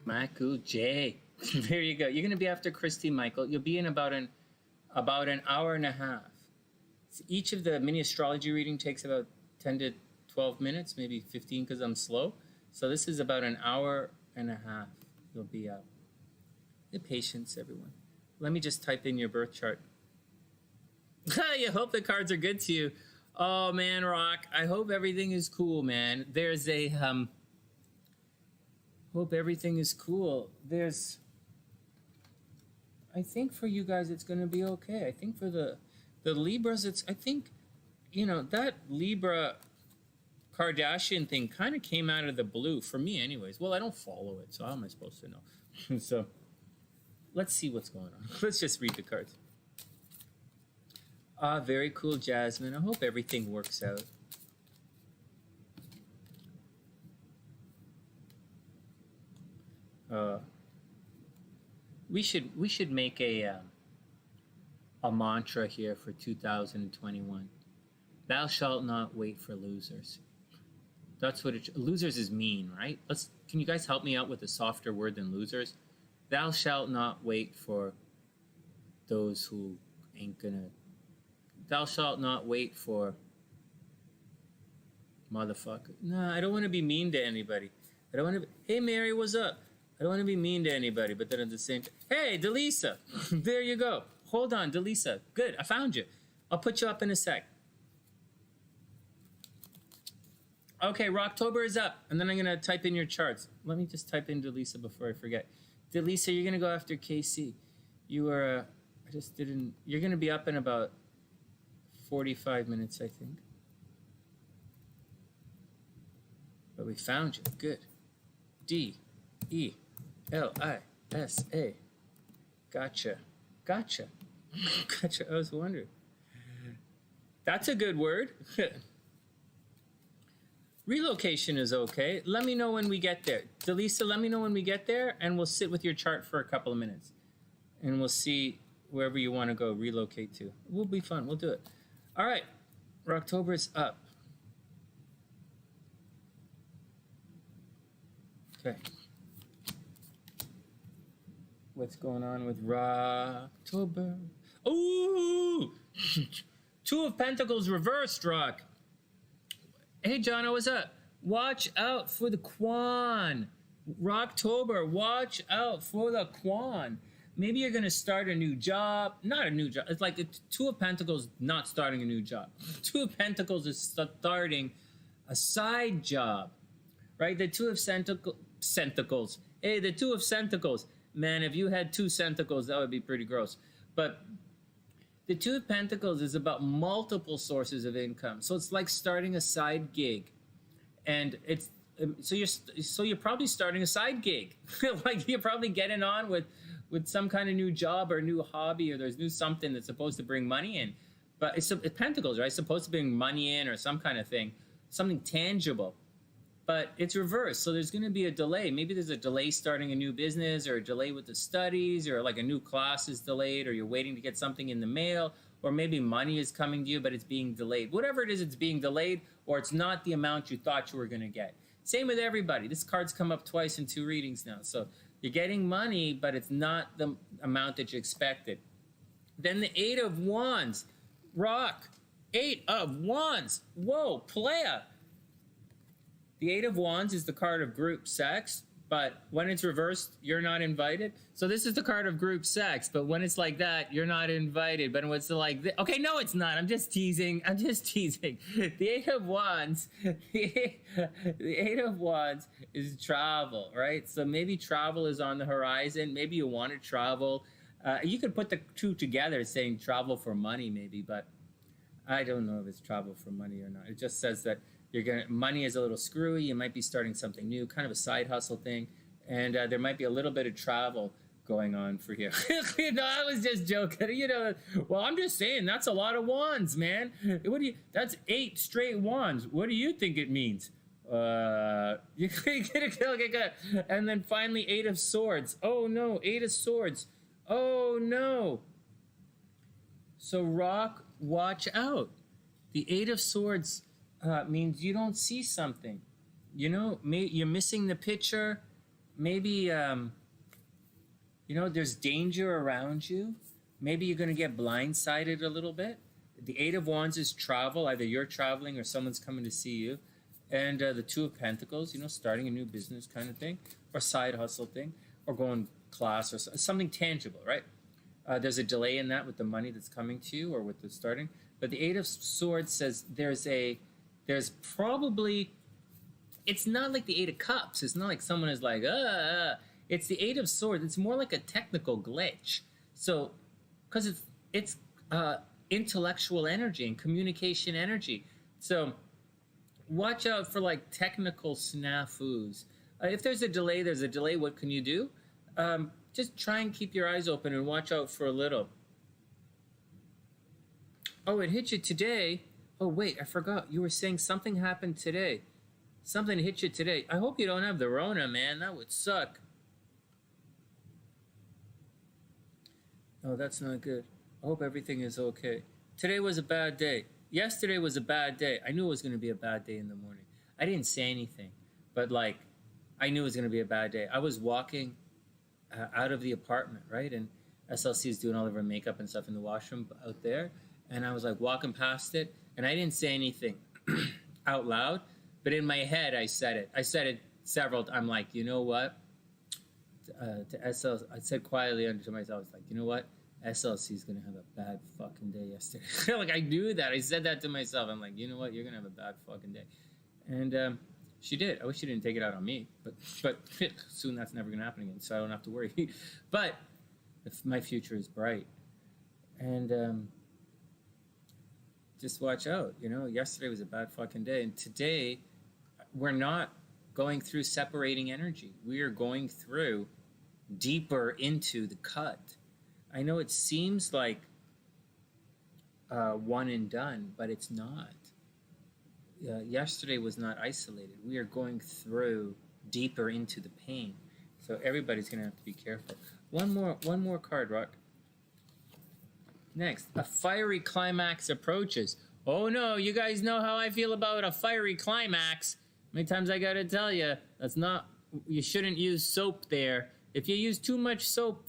MichaelJ. There you go. You're going to be after Kristi, Michael. You'll be in about an hour and a half. So each of the mini astrology reading takes about 10 to 12 minutes, maybe 15 because I'm slow. So this is about an hour and a half, you'll be up. The patience, everyone. Let me just type in your birth chart. You hope the cards are good to you. Oh man, Rock, I hope everything is cool, man. There's a hope everything is cool. I think for you guys it's gonna be okay. I think for the Libras, I think, you know, that Libra Kardashian thing kind of came out of the blue for me anyways. Well, I don't follow it, so how am I supposed to know? So let's see what's going on. Let's just read the cards. Ah, very cool, Jasmine. I hope everything works out. We should make a mantra here for 2021. Thou shalt not wait for losers. That's what losers is mean, right? Can you guys help me out with a softer word than losers? Thou shalt not wait for those who ain't gonna. Thou shalt not wait for motherfucker. No, I don't want to be mean to anybody. I don't want to. Hey, Mary, what's up? I don't want to be mean to anybody, but then at the same time, hey, DeLisaS, there you go. Hold on, DeLisaS. Good, I found you. I'll put you up in a sec. Okay, Rocktober is up, and then I'm gonna type in your charts. Let me just type in DeLisaS before I forget. DeLisaS, you're gonna go after KC. You are. I just didn't. You're gonna be up in about 45 minutes, I think. But we found you. Good. DeLisaS. Gotcha. Gotcha. Gotcha. I was wondering. That's a good word. Relocation is okay. Let me know when we get there. DeLisaS, let me know when we get there, and we'll sit with your chart for a couple of minutes. And we'll see wherever you want to go relocate to. We'll be fun. We'll do it. All right. October is up. Okay. What's going on with Rocktober? Ooh! Two of Pentacles reversed, Rock. Hey, Jono, what's up? Watch out for the Quan. Rocktober, watch out for the Quan. Maybe you're going to start a new job. Not a new job. It's like the Two of Pentacles not starting a new job. Two of Pentacles is starting a side job, right? The Two of Centacles. Hey, the Two of Centacles. Man, if you had two Centacles, that would be pretty gross. But the Two of Pentacles is about multiple sources of income. So it's like starting a side gig. And it's so you're probably starting a side gig. Like you're probably getting on with some kind of new job or new hobby, or there's new something that's supposed to bring money in. But it's Pentacles, right? It's supposed to bring money in or some kind of thing, something tangible. But it's reversed, so there's going to be a delay. Maybe there's a delay starting a new business, or a delay with the studies, or like a new class is delayed, or you're waiting to get something in the mail, or maybe money is coming to you, but it's being delayed. Whatever it is, it's being delayed, or it's not the amount you thought you were going to get. Same with everybody. This card's come up twice in 2 readings now. So you're getting money, but it's not the amount that you expected. Then the 8 of Wands. Rock. 8 of Wands. Whoa, playa. The 8 of Wands is the card of group sex, but when it's reversed, you're not invited. So this is the card of group sex, but when it's like that, you're not invited. But when it's like this, okay, no, it's not. I'm just teasing. I'm just teasing. The 8 of Wands, the 8 of Wands is travel, right? So maybe travel is on the horizon. Maybe you want to travel. You could put the two together, saying travel for money, maybe, but I don't know if it's travel for money or not. It just says that money is a little screwy. You might be starting something new, kind of a side hustle thing, and there might be a little bit of travel going on for you. No, I was just joking. Well, I'm just saying that's a lot of wands, man. That's 8 straight wands. What do you think it means? And then finally 8 of Swords. Oh no, 8 of Swords. Oh no. So Rock, watch out. The 8 of Swords means you don't see something. You're missing the picture. Maybe, there's danger around you. Maybe you're going to get blindsided a little bit. The 8 of Wands is travel. Either you're traveling or someone's coming to see you. And the Two of Pentacles, you know, starting a new business kind of thing, or side hustle thing, or going class, or something tangible, right? There's a delay in that with the money that's coming to you, or with the starting. But the Eight of Swords says there's probably, it's not like the Eight of Cups. It's not like someone is like, It's the Eight of Swords. It's more like a technical glitch. So, because it's intellectual energy and communication energy. So, watch out for like technical snafus. If there's a delay, there's a delay. What can you do? Just try and keep your eyes open and watch out for a little. Oh, it hit you today. Oh, wait, I forgot. You were saying something happened today. Something hit you today. I hope you don't have the Rona, man. That would suck. Oh, that's not good. I hope everything is okay. Today was a bad day. Yesterday was a bad day. I knew it was going to be a bad day in the morning. I didn't say anything, but like, I knew it was going to be a bad day. I was walking out of the apartment, right? And SLC is doing all of her makeup and stuff in the washroom out there. And I was like walking past it, and I didn't say anything out loud, but in my head, I said it. I said it several times. I'm like, you know what? To SL, I said quietly to myself, I was like, you know what? SLC is going to have a bad fucking day yesterday. Like, I knew that. I said that to myself. I'm like, you know what? You're going to have a bad fucking day. And she did. I wish she didn't take it out on me. But soon that's never going to happen again, so I don't have to worry. But my future is bright. And just watch out. You know, yesterday was a bad fucking day. And today, we're not going through separating energy. We are going through deeper into the cut. I know it seems like one and done, but it's not. Yesterday was not isolated. We are going through deeper into the pain. So everybody's going to have to be careful. One more card, Rock. Next, a fiery climax approaches. Oh no, you guys know how I feel about a fiery climax. How many times I got to tell you, you shouldn't use soap there. If you use too much soap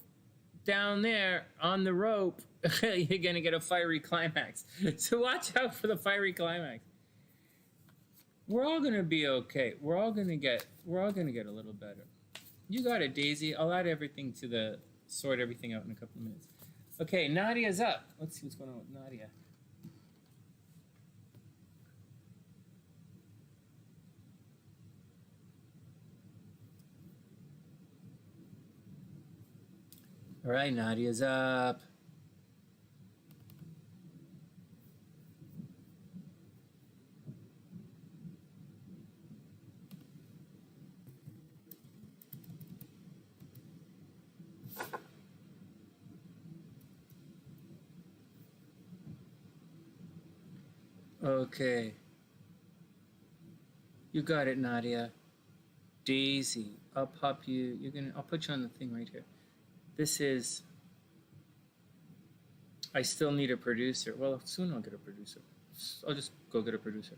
down there on the rope, you're gonna get a fiery climax. So watch out for the fiery climax. We're all gonna be okay. We're all gonna get a little better. You got it, Daisy. I'll add everything to sort everything out in a couple of minutes. Okay, Nadia's up. Let's see what's going on with Nadia. All right, Nadia's up. Okay. You got it, Nadia. Daisy, I'll pop you. I'll put you on the thing right here. This is, I still need a producer. Well, soon I'll get a producer. I'll just go get a producer.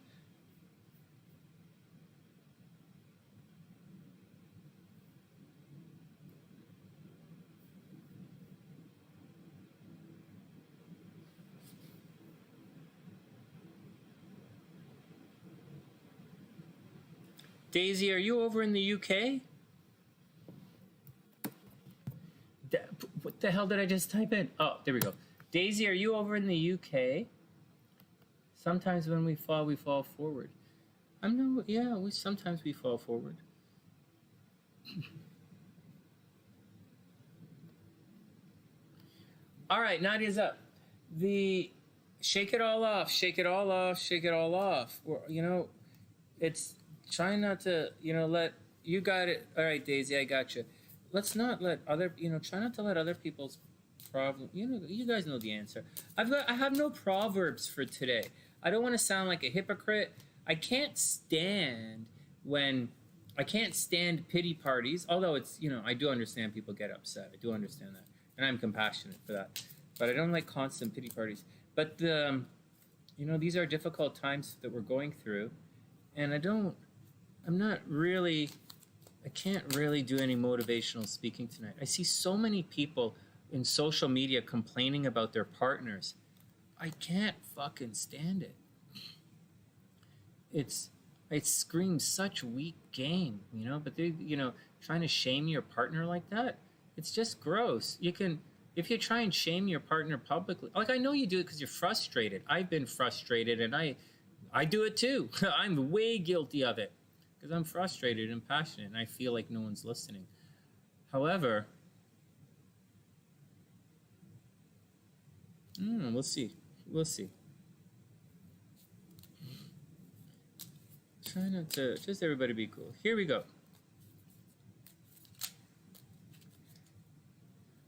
Daisy, are you over in the UK? What the hell did I just type in? Oh, there we go. Daisy, are you over in the UK? Sometimes when we fall forward. Sometimes we fall forward. All right, Nadia's up. Shake it all off, shake it all off, shake it all off. You know, it's trying not to, you got it. All right, Daisy, I got you. Let's not let try not to let other people's problems, you guys know the answer. I have no proverbs for today. I don't want to sound like a hypocrite. I can't stand pity parties, although it's, I do understand people get upset. I do understand that. And I'm compassionate for that. But I don't like constant pity parties. But, these are difficult times that we're going through. And I can't really do any motivational speaking tonight. I see so many people in social media complaining about their partners. I can't fucking stand it. It screams such weak game, you know, but they, you know, trying to shame your partner like that, it's just gross. You can, if you try and shame your partner publicly, like I know you do it because you're frustrated. I've been frustrated and I do it too. I'm way guilty of it because I'm frustrated and passionate and I feel like no one's listening. However, we'll see. We'll see. Try not to, just everybody be cool. Here we go.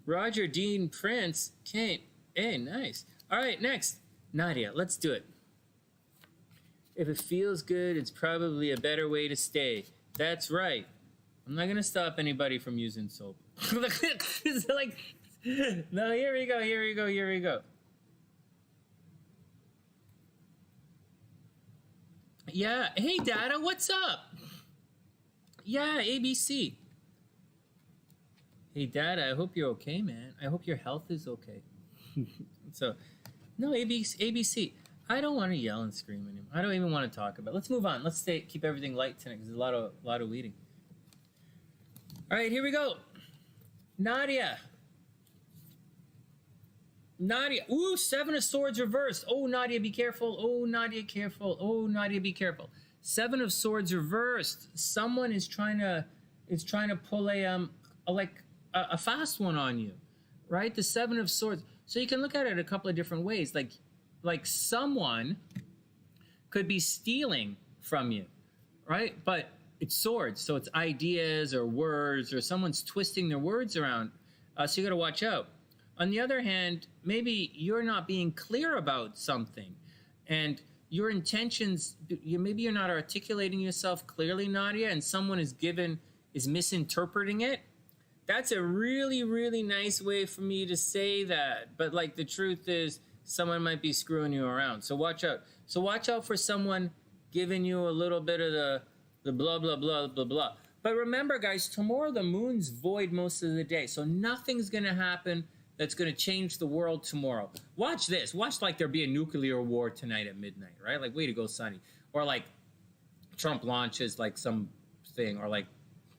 Roger, Dean, Prince, Kate. Hey, nice. All right, next. Nadia, let's do it. If it feels good, it's probably a better way to stay. That's right. I'm not going to stop anybody from using soap. It's like, no, here we go, here we go, here we go. Yeah, hey, Dada, what's up? Yeah, ABC. Hey, Dada, I hope you're okay, man. I hope your health is okay. So, no, ABC. I don't want to yell and scream anymore. I don't even want to talk about it. Let's move on. Let's keep everything light tonight because there's a lot of weeding. All right, here we go. Nadia. Nadia. Ooh, 7 of Swords reversed. Oh, Nadia, be careful. Oh, Nadia, careful. Oh, Nadia, be careful. 7 of Swords reversed. Someone is trying to pull a fast one on you, right? The 7 of Swords. So you can look at it a couple of different ways. Like someone could be stealing from you, right? But it's swords, so it's ideas or words, or someone's twisting their words around. So you got to watch out. On the other hand, maybe you're not being clear about something, and your intentions, maybe you're not articulating yourself clearly, Nadia, and someone is misinterpreting it. That's a really, really nice way for me to say that. But like the truth is, someone might be screwing you around. So watch out. So watch out for someone giving you a little bit of the blah, blah, blah, blah, blah. But remember, guys, tomorrow the moon's void most of the day. So nothing's going to happen that's going to change the world tomorrow. Watch this. Watch like there be a nuclear war tonight at midnight, right? Like, way to go, Sonny. Or like Trump launches like some thing, or like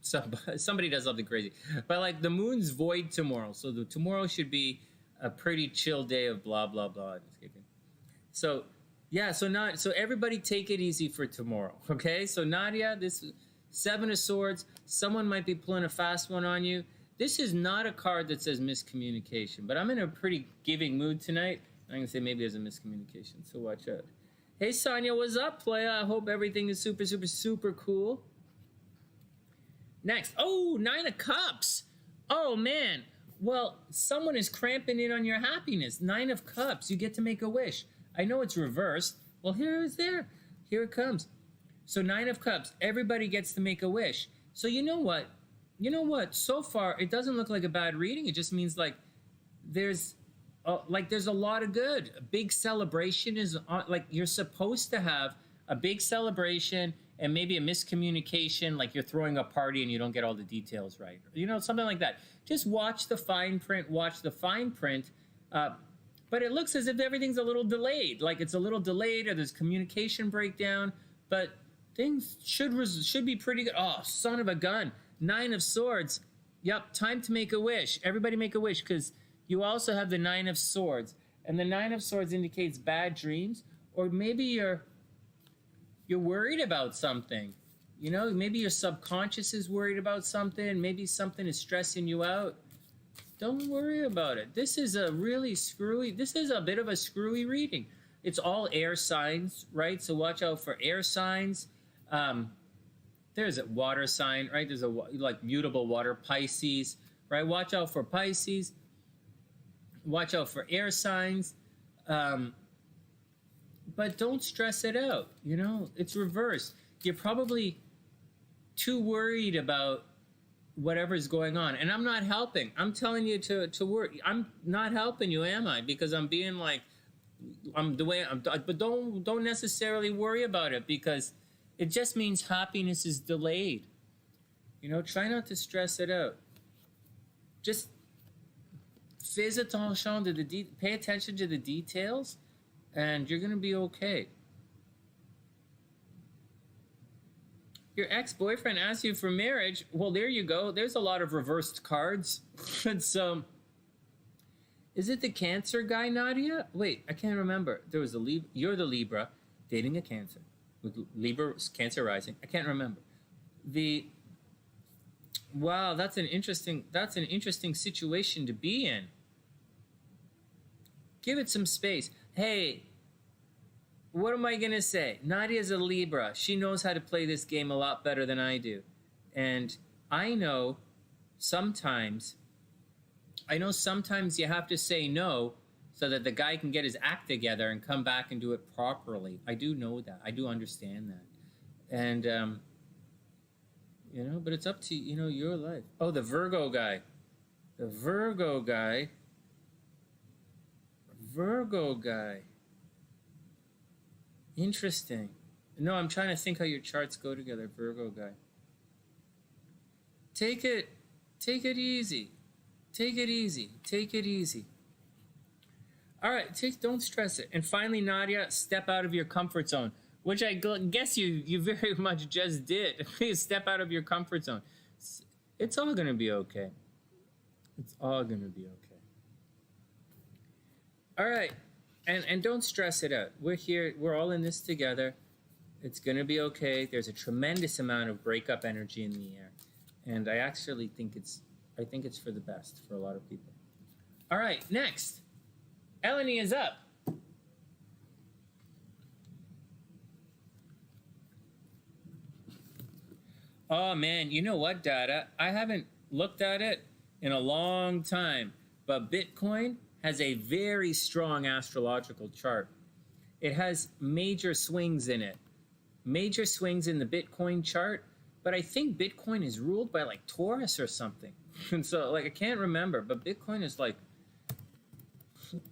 somebody does something crazy. But like the moon's void tomorrow. So tomorrow should be a pretty chill day of blah, blah, blah. Just kidding. So, yeah, so everybody take it easy for tomorrow, okay? So Nadia, this 7 of Swords, someone might be pulling a fast one on you. This is not a card that says miscommunication, but I'm in a pretty giving mood tonight. I'm going to say maybe there's a miscommunication, so watch out. Hey, Sonia, what's up, playa? I hope everything is super, super, super cool. Next. Oh, 9 of Cups. Oh, man. Well, someone is cramping in on your happiness. 9 of Cups. You get to make a wish. I know it's reversed. Well, here it comes. So 9 of Cups. Everybody gets to make a wish. So you know what? So far, it doesn't look like a bad reading. It just means like there's a lot of good. A big celebration is on, like you're supposed to have a big celebration and maybe a miscommunication, like you're throwing a party and you don't get all the details right. You know, something like that. Just watch the fine print. But it looks as if everything's a little delayed. Like it's a little delayed or there's communication breakdown. But things should be pretty good. Oh, son of a gun. 9 of Swords. Yep, time to make a wish. Everybody make a wish because you also have the 9 of Swords. And the 9 of Swords indicates bad dreams. Or maybe you're worried about something. You know, maybe your subconscious is worried about something. Maybe something is stressing you out. Don't worry about it. This is a bit of a screwy reading. It's all air signs, right? So watch out for air signs. There's a water sign, right? There's a like mutable water, Pisces, right? Watch out for Pisces. Watch out for air signs. But don't stress it out. You know, it's reversed. You're probably too worried about whatever's going on. And I'm not helping. I'm telling you to worry. I'm not helping you, am I? Because I'm being like, I'm the way I'm, but don't necessarily worry about it because it just means happiness is delayed. You know, try not to stress it out. Just pay attention to the details and you're going to be okay. Your ex-boyfriend asked you for marriage. Well, there you go. There's a lot of reversed cards. It's is it the Cancer guy, Nadia? Wait, I can't remember. There was a Libra. You're the Libra dating a Cancer with Libra Cancer rising. I can't remember. Wow, that's an interesting situation to be in. Give it some space. Hey, what am I going to say? Nadia's a Libra. She knows how to play this game a lot better than I do. And I know sometimes you have to say no so that the guy can get his act together and come back and do it properly. I do know that. I do understand that. And, you know, but it's up to, you know, your life. Oh, the Virgo guy. The Virgo guy. Virgo guy. Interesting. No, I'm trying to think how your charts go together, Virgo guy. Take it easy. Take it easy. Take it easy. All right, don't stress it. And finally, Nadia, step out of your comfort zone, which I guess you very much just did. Step out of your comfort zone. It's all going to be okay. It's all going to be okay. All right. And don't stress it out. We're here. We're all in this together. It's going to be okay. There's a tremendous amount of breakup energy in the air. And I actually think it's for the best for a lot of people. All right, next. Eleni is up. Oh, man, you know what, Dada? I haven't looked at it in a long time, but Bitcoin has a very strong astrological chart. It has major swings in it. Major swings in the Bitcoin chart, but I think Bitcoin is ruled by like Taurus or something. And so like I can't remember, but Bitcoin is like,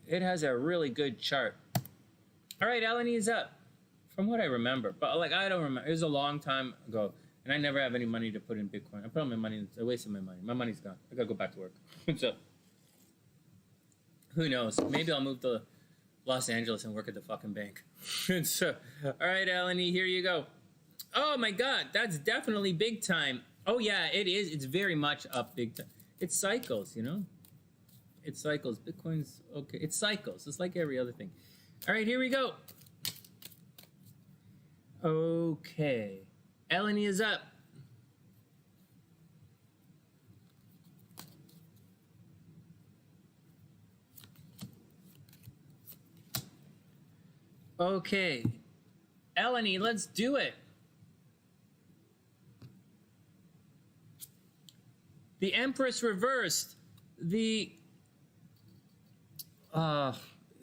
it has a really good chart. All right, Eleni is up. From what I remember, but like I don't remember. It was a long time ago, and I never have any money to put in Bitcoin. I put all my money, I wasted my money. My money's gone. I gotta go back to work. So who knows? Maybe I'll move to Los Angeles and work at the fucking bank. So, all right, Eleni, here you go. Oh my God, that's definitely big time. Oh yeah, it is. It's very much up big time. It cycles, you know? It cycles. Bitcoin's okay. It cycles. It's like every other thing. All right, here we go. Okay. Eleni is up. Okay. Eleni, let's do it. The Empress reversed.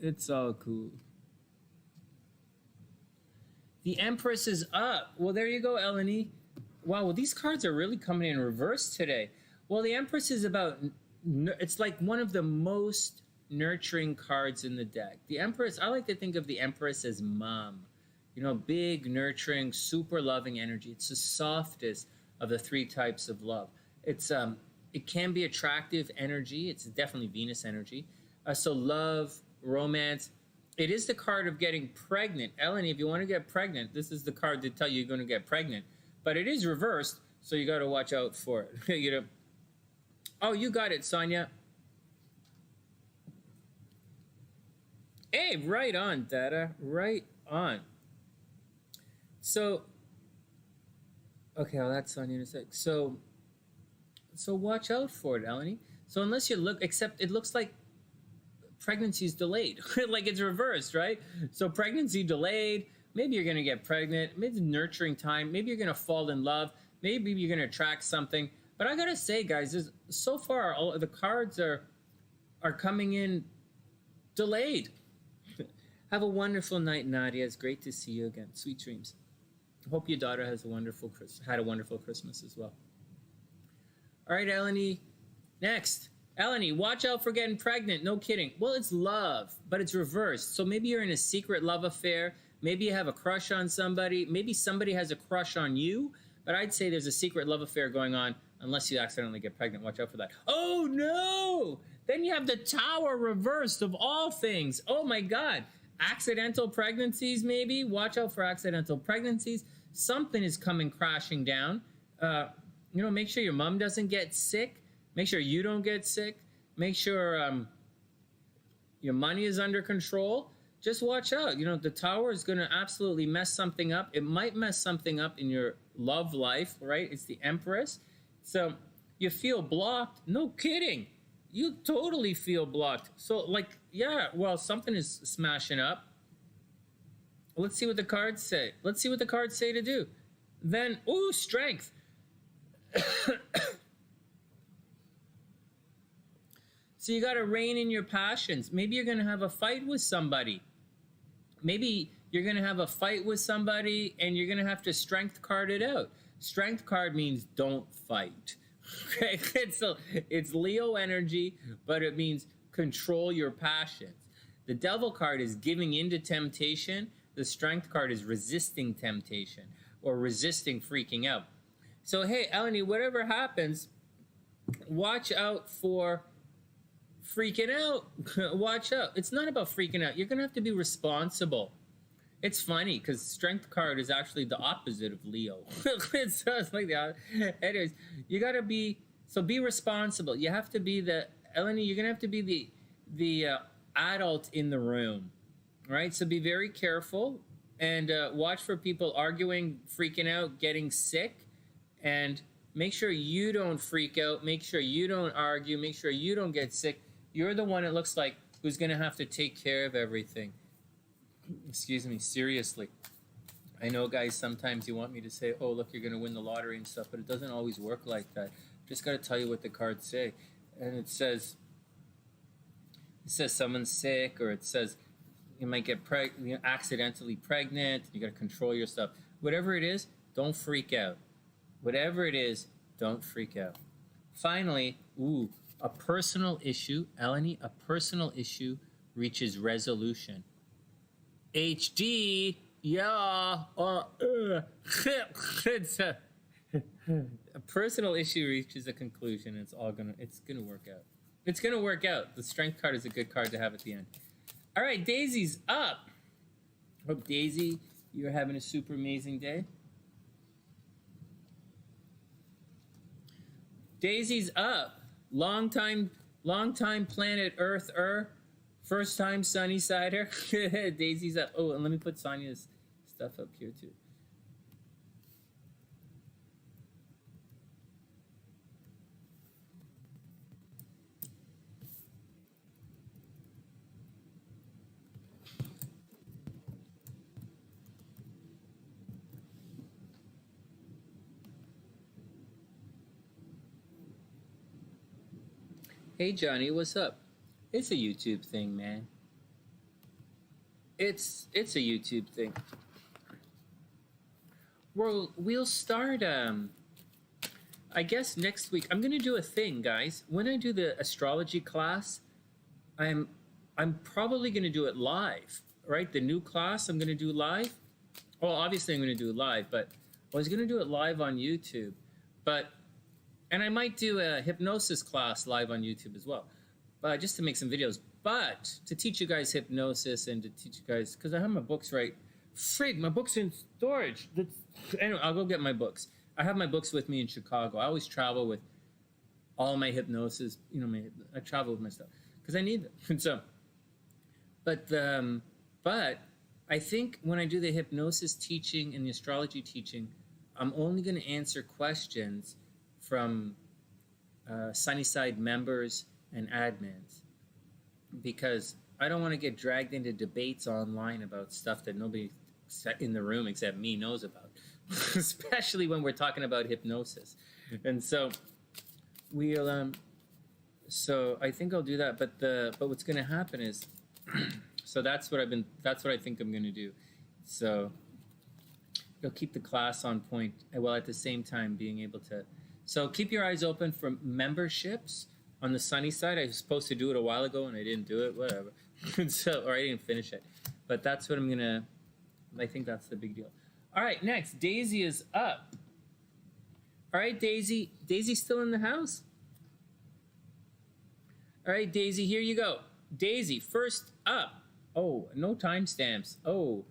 It's all cool. The Empress is up. Well, there you go, Eleni. Wow, well, these cards are really coming in reverse today. Well, the Empress is about, it's like one of the most nurturing cards in the deck. The Empress, I like to think of the Empress as mom. You know, big, nurturing, super loving energy. It's the softest of the three types of love. It's it can be attractive energy. It's definitely Venus energy. So love, romance. It is the card of getting pregnant. Eleni, if you want to get pregnant, this is the card to tell you you're going to get pregnant. But it is reversed, so you got to watch out for it. You know. Oh, you got it, Sonia. Hey, right on, Dada. Right on. So, okay, well, that's Sonia in a sec. So watch out for it, Eleni. So unless you look, except it looks like pregnancy is delayed. Like it's reversed, right? So pregnancy delayed. Maybe you're going to get pregnant. Maybe it's nurturing time. Maybe you're going to fall in love. Maybe you're going to attract something. But I got to say, guys, so far, all the cards are coming in delayed. Have a wonderful night, Nadia. It's great to see you again. Sweet dreams. Hope your daughter has had a wonderful Christmas as well. All right, Eleni. Next. Eleni, watch out for getting pregnant. No kidding. Well, it's love, but it's reversed. So maybe you're in a secret love affair. Maybe you have a crush on somebody. Maybe somebody has a crush on you. But I'd say there's a secret love affair going on unless you accidentally get pregnant. Watch out for that. Oh, no. Then you have the Tower reversed of all things. Oh, my God. Accidental pregnancies, maybe. Watch out for accidental pregnancies. Something is coming crashing down. You know, make sure your mom doesn't get sick. Make sure you don't get sick. Make sure your money is under control. Just watch out. You know, the tower is going to absolutely mess something up. It might mess something up in your love life, right? It's the Empress. So you feel blocked. No kidding. You totally feel blocked. So, like, yeah, well, something is smashing up. Let's see what the cards say. Let's see what the cards say to do. Then, ooh, strength. So you got to rein in your passions. Maybe you're going to have a fight with somebody. Maybe you're going to have a fight with somebody and you're going to have to strength card it out. Strength card means don't fight. Okay? It's Leo energy, but it means control your passions. The Devil card is giving into temptation. The Strength card is resisting temptation or resisting freaking out. So, hey, Eleni, whatever happens, watch out for freaking out. Watch out. It's not about freaking out. You're going to have to be responsible. It's funny because Strength card is actually the opposite of Leo. It's like the anyways, you got to be, so be responsible. You have to be Eleni, you're going to have to be the adult in the room, right? So be very careful and watch for people arguing, freaking out, getting sick, and make sure you don't freak out. Make sure you don't argue. Make sure you don't get sick. You're the one, it looks like, who's going to have to take care of everything. Excuse me, seriously. I know, guys, sometimes you want me to say, oh, look, you're going to win the lottery and stuff, but it doesn't always work like that. Just got to tell you what the cards say. And it says someone's sick, or it says you might get accidentally pregnant. You got to control your stuff. Whatever it is, don't freak out. Whatever it is, don't freak out. Finally, ooh, a personal issue. Eleni, a personal issue reaches resolution. HD, yeah, it's a personal issue reaches a conclusion. It's gonna work out. It's gonna work out. The Strength card is a good card to have at the end. All right, Daisy's up. Hope, Daisy, you're having a super amazing day. Daisy's up. Long time planet Earth-er. First time Sunny-sider. Daisy's up. Oh, and let me put Sonia's stuff up here too. Hey Johnny, what's up? It's a YouTube thing, man. It's a YouTube thing. We'll start I guess next week. I'm gonna do a thing, guys. When I do the astrology class, I'm probably gonna do it live, right? The new class I'm gonna do live. Well, obviously I'm gonna do it live, but I was gonna do it live on YouTube, and I might do a hypnosis class live on YouTube as well, just to make some videos. But to teach you guys hypnosis and to teach you guys, because I have my books right. Frig, my books in storage. Anyway, I'll go get my books. I have my books with me in Chicago. I always travel with all my hypnosis. You know, I travel with my stuff because I need them. And so, but I think when I do the hypnosis teaching and the astrology teaching, I'm only going to answer questions from SunnySide members and admins, because I don't want to get dragged into debates online about stuff that nobody in the room except me knows about, especially when we're talking about hypnosis. And so so I think I'll do that. But what's going to happen is, so that's what I think I'm going to do. So it'll keep the class on point while at the same time being able to. So keep your eyes open for memberships on the SunnySide. I was supposed to do it a while ago and I didn't do it, whatever. Or I didn't finish it. But that's what I think that's the big deal. All right, next, Daisy is up. All right, Daisy. Daisy's still in the house? All right, Daisy, here you go. Daisy, first up. Oh, no timestamps. Oh,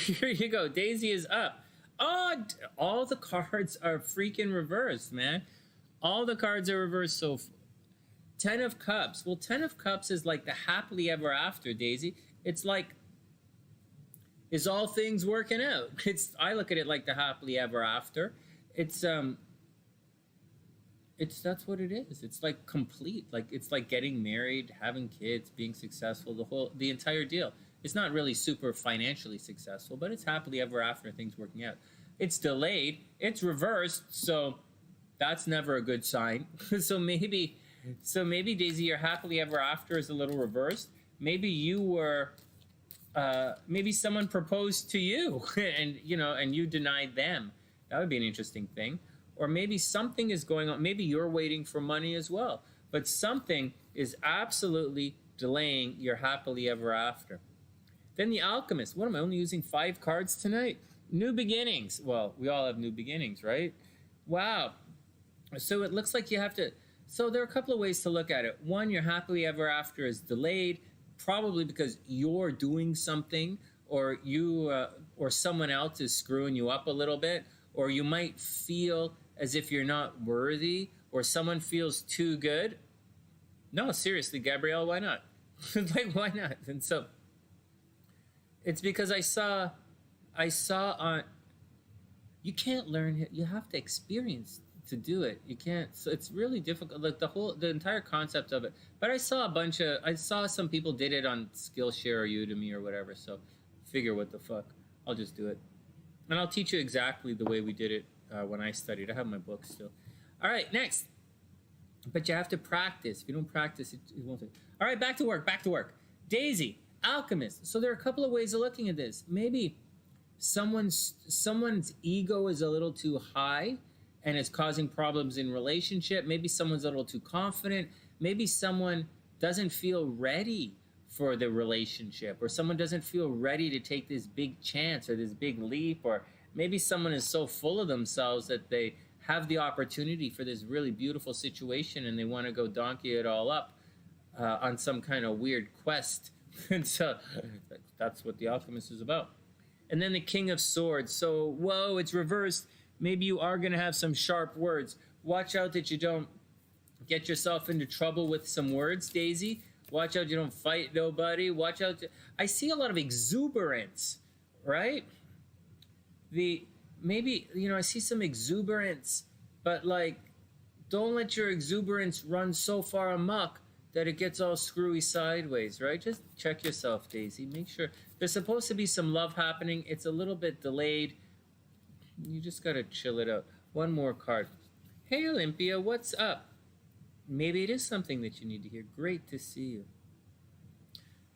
here you go. Daisy is up. Oh, all the cards are freaking reversed, man. All the cards are reversed. So, 10 of Cups. Well, 10 of Cups is like the happily ever after, Daisy. It's like, is all things working out? I look at it like the happily ever after. It's that's what it is. It's like complete. Like it's like getting married, having kids, being successful, the entire deal. It's not really super financially successful, but it's happily ever after, things working out. It's delayed, it's reversed, so that's never a good sign. so maybe Daisy, your happily ever after is a little reversed. Maybe you were maybe someone proposed to you and you denied them. That would be an interesting thing. Or maybe something is going on. Maybe you're waiting for money as well. But something is absolutely delaying your happily ever after. Then the Alchemist. What am I only using 5 cards tonight? New beginnings. Well, we all have new beginnings, right? Wow. So it looks like you have to... So there are a couple of ways to look at it. One, your happily ever after is delayed, probably because you're doing something, or or someone else is screwing you up a little bit, or you might feel as if you're not worthy, or someone feels too good. No, seriously, Gabrielle, why not? Like, why not? And so it's because I saw on, you can't learn it. You have to experience to do it. You can't. So it's really difficult. Like the entire concept of it. But I saw some people did it on Skillshare or Udemy or whatever. So figure what the fuck. I'll just do it. And I'll teach you exactly the way we did it when I studied. I have my book still. All right, next. But you have to practice. If you don't practice, it won't. All right, back to work. Daisy, Alchemist. So there are a couple of ways of looking at this. Maybe someone's ego is a little too high and it's causing problems in relationship. Maybe someone's a little too confident. Maybe someone doesn't feel ready for the relationship, or someone doesn't feel ready to take this big chance or this big leap, or maybe someone is so full of themselves that they have the opportunity for this really beautiful situation and they want to go donkey it all up on some kind of weird quest. And so that's what the Alchemist is about. And then the King of Swords. So, whoa, it's reversed. Maybe you are going to have some sharp words. Watch out that you don't get yourself into trouble with some words, Daisy. Watch out you don't fight nobody. Watch out. I see a lot of exuberance, right? Maybe, I see some exuberance, but like, don't let your exuberance run so far amok that it gets all screwy sideways, right? Just check yourself, Daisy. Make sure. There's supposed to be some love happening. It's a little bit delayed. You just got to chill it out. One more card. Hey, Olympia, what's up? Maybe it is something that you need to hear. Great to see you.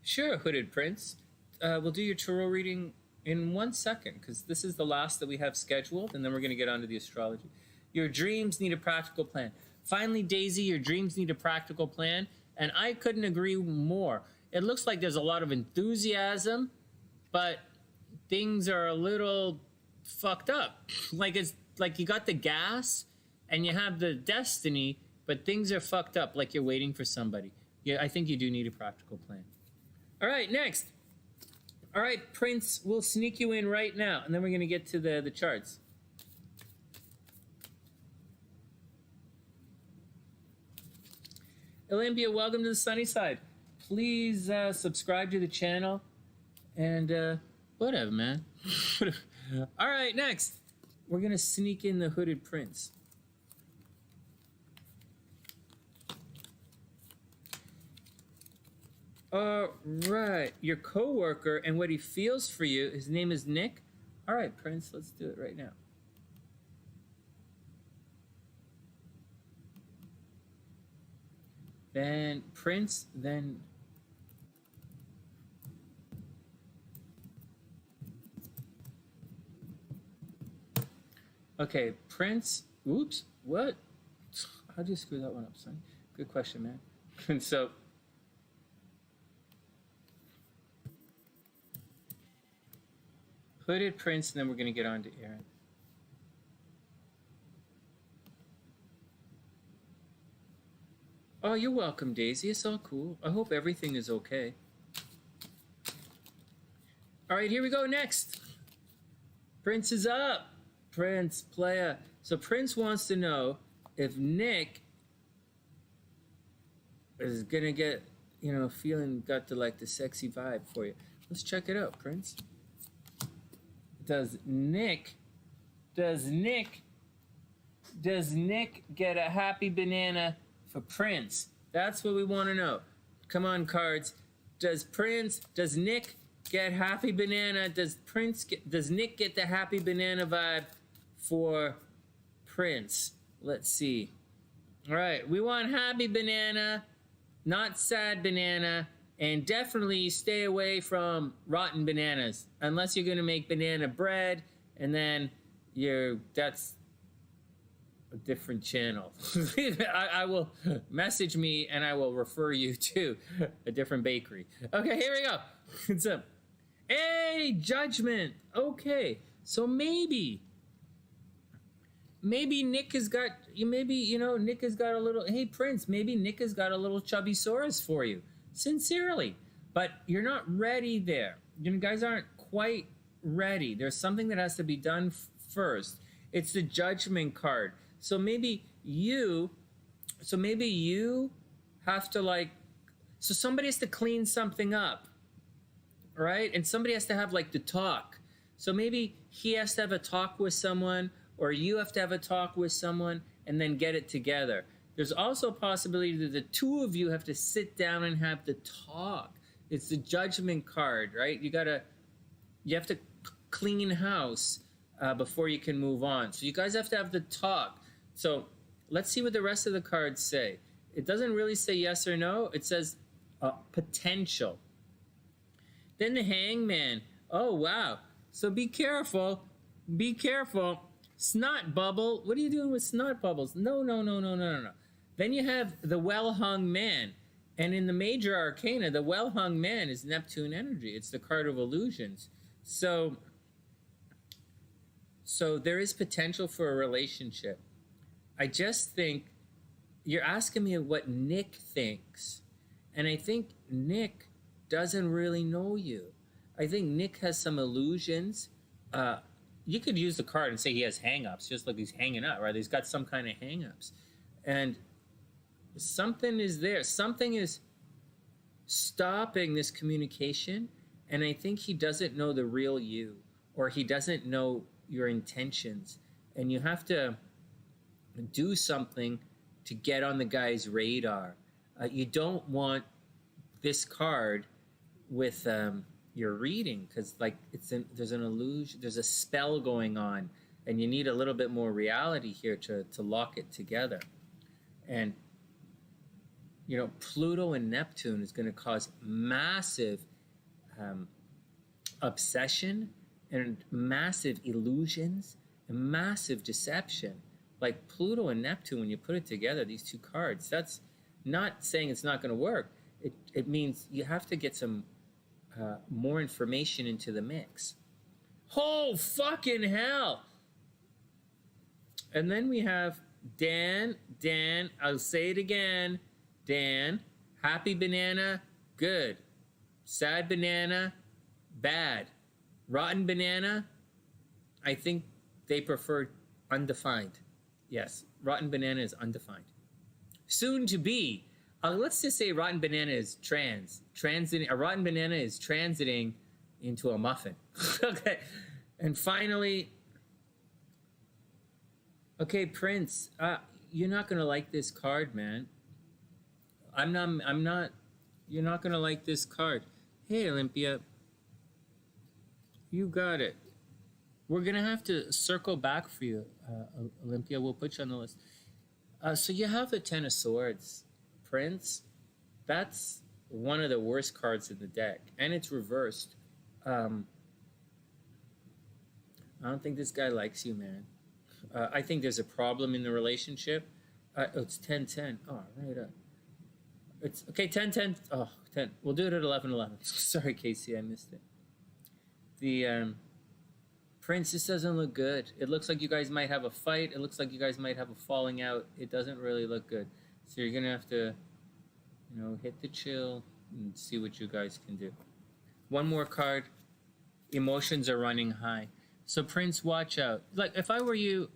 Sure, Hooded Prince. We'll do your tarot reading in 1 second, because this is the last that we have scheduled, and then we're going to get on to the astrology. Your dreams need a practical plan. Finally, Daisy, your dreams need a practical plan, and I couldn't agree more. It looks like there's a lot of enthusiasm, but things are a little fucked up. Like it's like you got the gas and you have the destiny, but things are fucked up, like you're waiting for somebody. Yeah, I think you do need a practical plan. All right, next. All right, Prince, we'll sneak you in right now, and then we're going to get to the charts. Olympia, welcome to the sunny side. Please subscribe to the channel, and whatever, man. All right, next. We're going to sneak in the Hooded Prince. All right, your coworker and what he feels for you. His name is Nick. All right, Prince, let's do it right now. Then Prince, then okay, Prince. Oops, what? How'd you screw that one up, son? Good question, man. And so. Hooded Prince, and then we're going to get on to Erin. Oh, you're welcome, Daisy. It's all cool. I hope everything is okay. All right, here we go next. Prince is up. Prince, playa. So Prince wants to know if Nick is gonna get, you know, got the sexy vibe for you. Let's check it out, Prince. Does Nick get a happy banana for Prince? That's what we want to know. Come on, cards. Does Nick get happy banana? Does Nick get the happy banana vibe for Prince? Let's see. All right, we want happy banana, not sad banana, and definitely stay away from rotten bananas unless you're gonna make banana bread, and then that's a different channel. I will message me and I will refer you to a different bakery. Okay, here we go. What's up? Hey, judgment. Okay, so maybe Nick has got Nick has got a little. Hey, Prince, maybe Nick has got a little chubby saurus for you. Sincerely, but you're not ready there. You guys aren't quite ready. There's something that has to be done first. It's the judgment card. So maybe you have to so somebody has to clean something up, right? And somebody has to have the talk. So maybe he has to have a talk with someone, or you have to have a talk with someone and then get it together. There's also a possibility that the two of you have to sit down and have the talk. It's the judgment card, right? You have to clean house before you can move on. So you guys have to have the talk. So let's see what the rest of the cards say. It doesn't really say yes or no. It says potential. Then the hangman. Oh, wow. So be careful. Be careful. Snot bubble. What are you doing with snot bubbles? No. Then you have the well-hung man. And in the major arcana, the well-hung man is Neptune energy. It's the card of illusions. So there is potential for a relationship. I just think you're asking me what Nick thinks. And I think Nick doesn't really know you. I think Nick has some illusions. You could use the card and say he has hang-ups, just like he's hanging up, right? He's got some kind of hang-ups. And something is there. Something is stopping this communication. And I think he doesn't know the real you, or he doesn't know your intentions. And you have to do something to get on the guy's radar. You don't want this card with your reading, because there's an illusion, there's a spell going on, and you need a little bit more reality here to lock it together. And Pluto and Neptune is going to cause massive obsession and massive illusions and massive deception. Like Pluto and Neptune, when you put it together, these two cards, that's not saying it's not going to work. It means you have to get some more information into the mix. Oh, fucking hell. And then we have Dan, I'll say it again. Dan, happy banana, good. Sad banana, bad. Rotten banana, I think they prefer undefined. Yes, rotten banana is undefined. Soon to be. Let's just say rotten banana is transiting. A rotten banana is transiting into a muffin. Okay. And finally, okay, Prince, you're not going to like this card, man. I'm not, you're not going to like this card. Hey, Olympia, you got it. We're going to have to circle back for you, Olympia. We'll put you on the list. So you have the Ten of Swords, Prince. That's one of the worst cards in the deck, and it's reversed. I don't think this guy likes you, man. I think there's a problem in the relationship. It's 10-10. Oh, right up. It's okay, 10-10. Oh, 10. We'll do it at 11-11. Sorry, Casey, I missed it. The Prince, this doesn't look good. It looks like you guys might have a fight. It looks like you guys might have a falling out. It doesn't really look good. So you're gonna have to, hit the chill and see what you guys can do. One more card. Emotions are running high. So Prince, watch out. Like if I were you,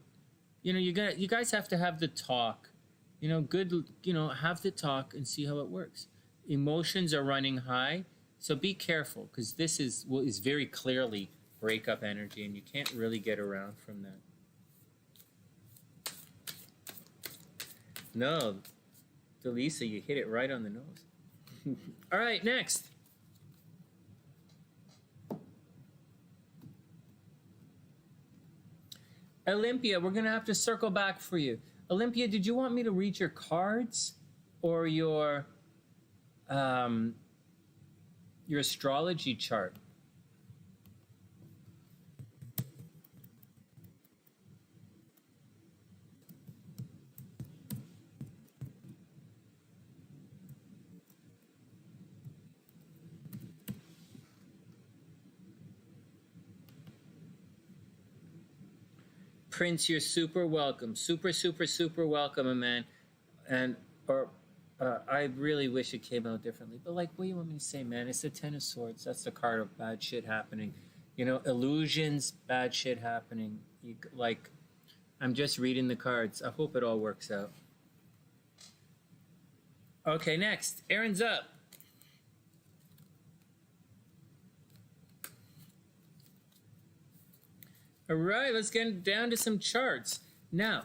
you know, you guys have to have the talk. You know, have the talk and see how it works. Emotions are running high, so be careful because this is very clearly breakup energy, and you can't really get around from that. No, DeLisaS, you hit it right on the nose. All right, next. Olympia, we're gonna have to circle back for you. Olympia, did you want me to read your cards or your astrology chart? Prince, you're super welcome. Super, super, super welcome, man. And I really wish it came out differently. But like, what do you want me to say, man? It's the Ten of Swords. That's the card of bad shit happening. You know, illusions, bad shit happening. Like, I'm just reading the cards. I hope it all works out. Okay, next. Erin's up. All right, let's get down to some charts. Now,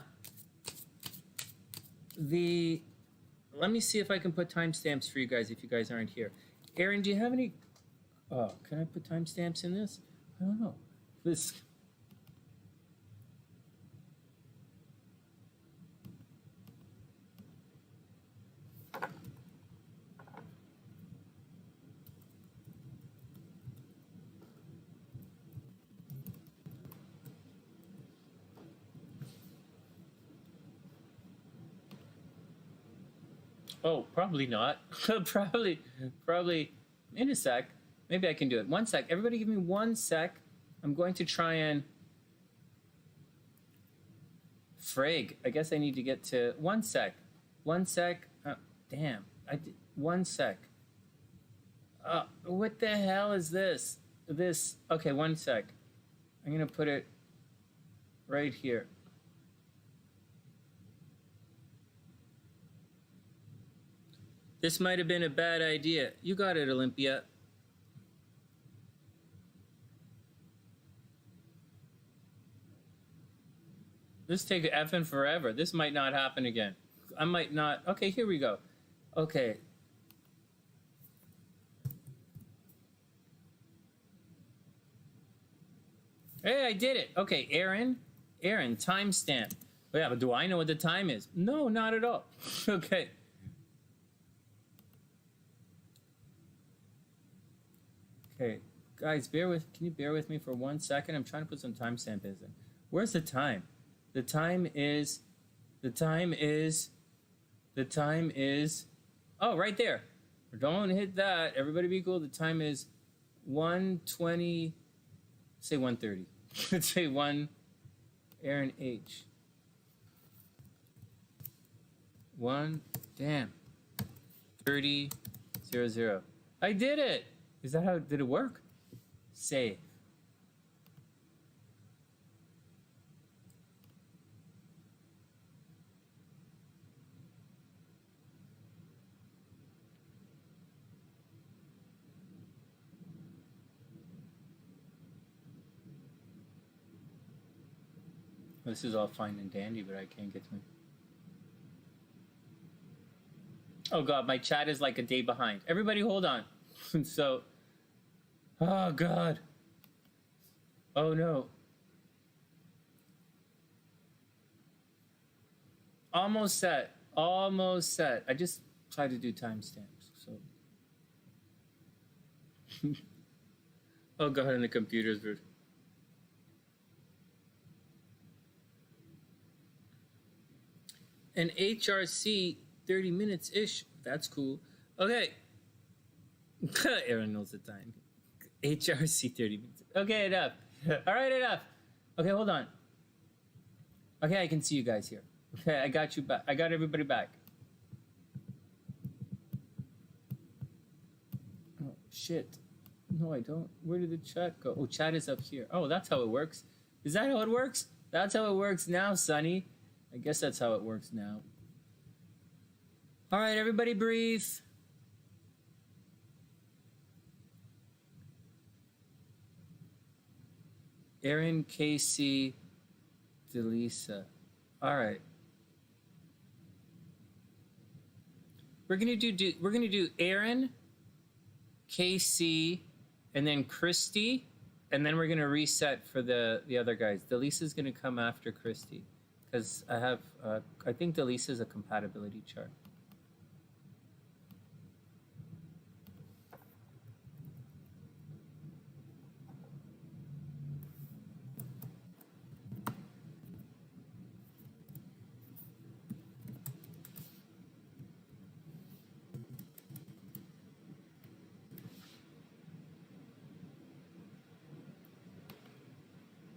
let me see if I can put timestamps for you guys if you guys aren't here. Erin, do you have any? Oh, can I put timestamps in this? I don't know. This. Oh, probably not. probably in a sec. Maybe I can do it. 1 sec. Everybody give me 1 sec. I'm going to try and... Frig. I guess I need to get to... 1 sec. 1 sec. Damn. 1 sec. What the hell is this? Okay, 1 sec. I'm going to put it right here. This might have been a bad idea. You got it, Olympia. This takes effing forever. This might not happen again. I might not. Okay, here we go. Okay. Hey, I did it. Okay, Erin, timestamp. Oh, yeah, but do I know what the time is? No, not at all. Okay. Okay, guys, can you bear with me for 1 second? I'm trying to put some timestamp in. Where's the time? The time is, oh, right there. Don't hit that. Everybody be cool. The time is 1:20, say 1:30. Let's say ErinH. 30:00. I did it. Is that how, did it work? Save. This is all fine and dandy, but I can't get to it. Oh God, my chat is like a day behind. Everybody hold on. So, oh God. Oh no. Almost set. I just tried to do timestamps, so. Oh God, and the computer's weird. An HRC 30 minutes-ish. That's cool. Okay. Erin knows the time. HRC 30 minutes. Okay, enough. All right, enough. Okay, hold on. Okay, I can see you guys here. Okay, I got you back. I got everybody back. Oh, shit. No, I don't. Where did the chat go? Oh, chat is up here. Oh, that's how it works. Is that how it works? That's how it works now, Sonny. I guess that's how it works now. All right, everybody breathe. Erin, KC, DeLisaS. All right. We're gonna do Erin, KC, and then Kristi, and then we're gonna reset for the other guys. DeLisaS is gonna come after Kristi, because I have I think DeLisaS is a compatibility chart.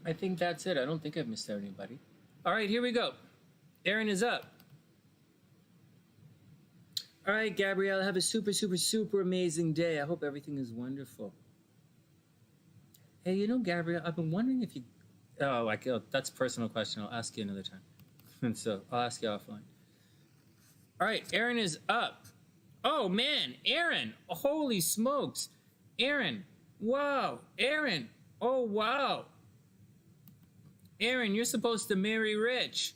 I think that's it. I don't think I've missed out anybody. All right, here we go. Erin is up. All right, Gabrielle, have a super, super, super amazing day. I hope everything is wonderful. Hey, you know, Gabrielle, I've been wondering if you... Oh, that's a personal question. I'll ask you another time. And so I'll ask you offline. All right, Erin is up. Oh, man, Erin. Holy smokes. Erin. Wow. Erin. Oh, wow. Erin, you're supposed to marry Rich.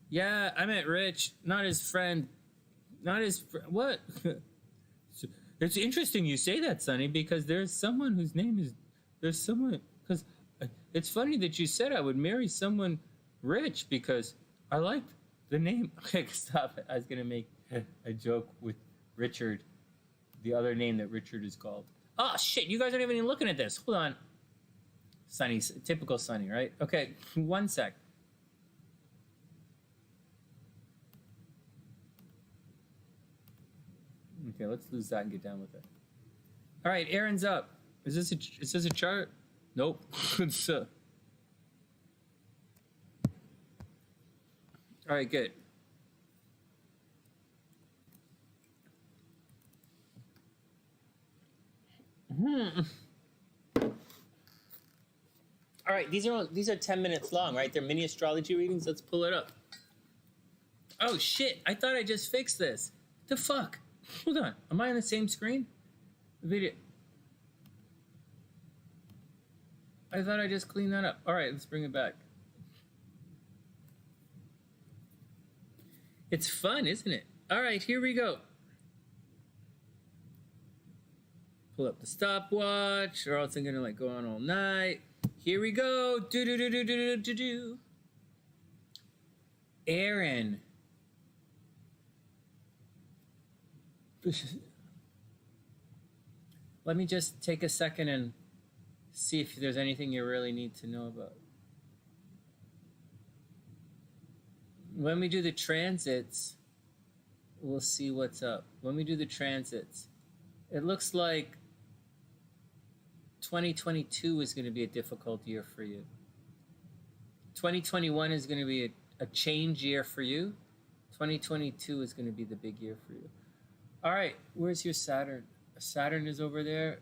Yeah, I met Rich, not his friend. Not his what? It's interesting you say that, Sonny, because there's someone whose name is... There's someone... Because it's funny that you said I would marry someone rich, because I liked the name. Okay, stop it. I was going to make a joke with Richard, the other name that Richard is called. Oh, shit, you guys aren't even looking at this. Hold on. Sonny, typical Sonny, right? Okay, 1 sec. Okay, let's lose that and get down with it. All right, Erin's up. Is this a chart? Nope. It's all right, good. All right, these are 10 minutes long, right? They're mini astrology readings. Let's pull it up. Oh shit! I thought I just fixed this. The fuck? Hold on. Am I on the same screen? Video. I thought I just cleaned that up. All right, let's bring it back. It's fun, isn't it? All right, here we go. Pull up the stopwatch, or else I'm gonna like go on all night. Here we go. Do do do do do do do. Erin. Let me just take a second and see if there's anything you really need to know about. When we do the transits, we'll see what's up. When we do the transits, it looks like 2022 is going to be a difficult year for you. 2021 is going to be a change year for you. 2022 is going to be the big year for you. All right, where's your Saturn? Saturn is over there.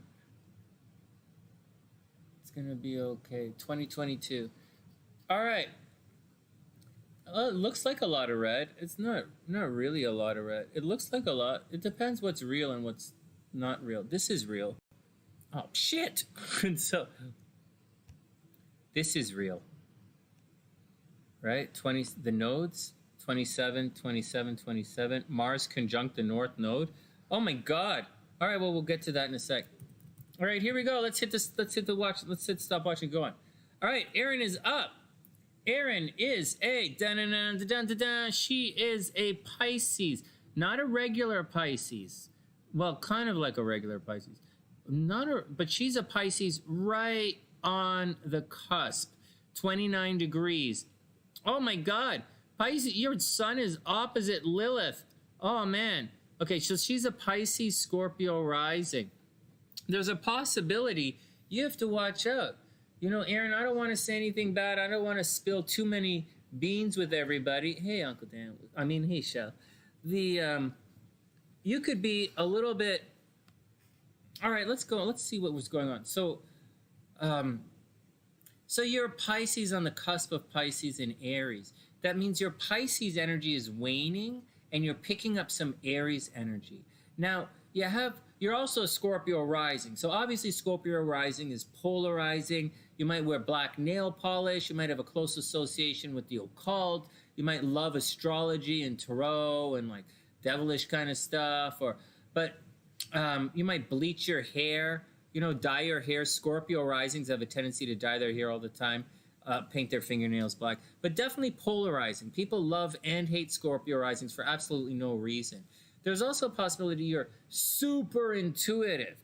It's going to be okay. 2022. All right. It looks like a lot of red. It's not really a lot of red. It looks like a lot. It depends what's real and what's not real. This is real. Oh, shit. And so, this is real. Right? The nodes, 27, 27, 27. Mars conjunct the north node. Oh my God. All right, well, we'll get to that in a sec. All right, here we go. Let's hit the watch. Let's hit stopwatch and go on. All right, Erin is up. Erin is a she is a Pisces, not a regular Pisces. Well, kind of like a regular Pisces. But she's a Pisces right on the cusp. 29 degrees. Oh my God. Pisces, your sun is opposite Lilith. Oh man. Okay, so she's a Pisces Scorpio rising. There's a possibility you have to watch out. You know, Erin, I don't want to say anything bad. I don't want to spill too many beans with everybody. Hey, Uncle Dan. Hey, Shell. You could be a little bit All right, let's go. Let's see what was going on. Um, so you're Pisces on the cusp of Pisces and Aries. That means your Pisces energy is waning and you're picking up some Aries energy. Now, you're also a Scorpio rising. So obviously Scorpio rising is polarizing. You might wear black nail polish. You might have a close association with the occult. You might love astrology and tarot and like devilish kind of stuff. But you might bleach your hair, dye your hair. Scorpio risings have a tendency to dye their hair all the time, paint their fingernails black. But definitely polarizing. People love and hate Scorpio risings for absolutely no reason. There's also a possibility you're super intuitive,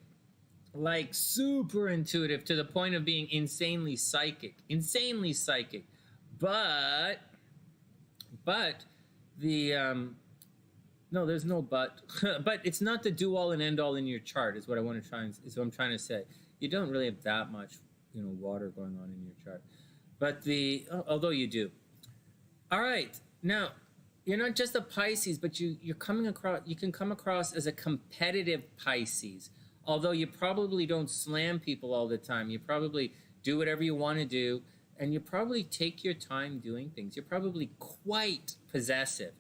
like super intuitive to the point of being insanely psychic. But the no, there's no but. But it's not the do all and end all in your chart. Is what I'm trying to say. You don't really have that much, water going on in your chart. But although you do. All right, now. You're not just a Pisces, but you can come across as a competitive Pisces. Although you probably don't slam people all the time. You probably do whatever you want to do, and you probably take your time doing things. You're probably quite possessive,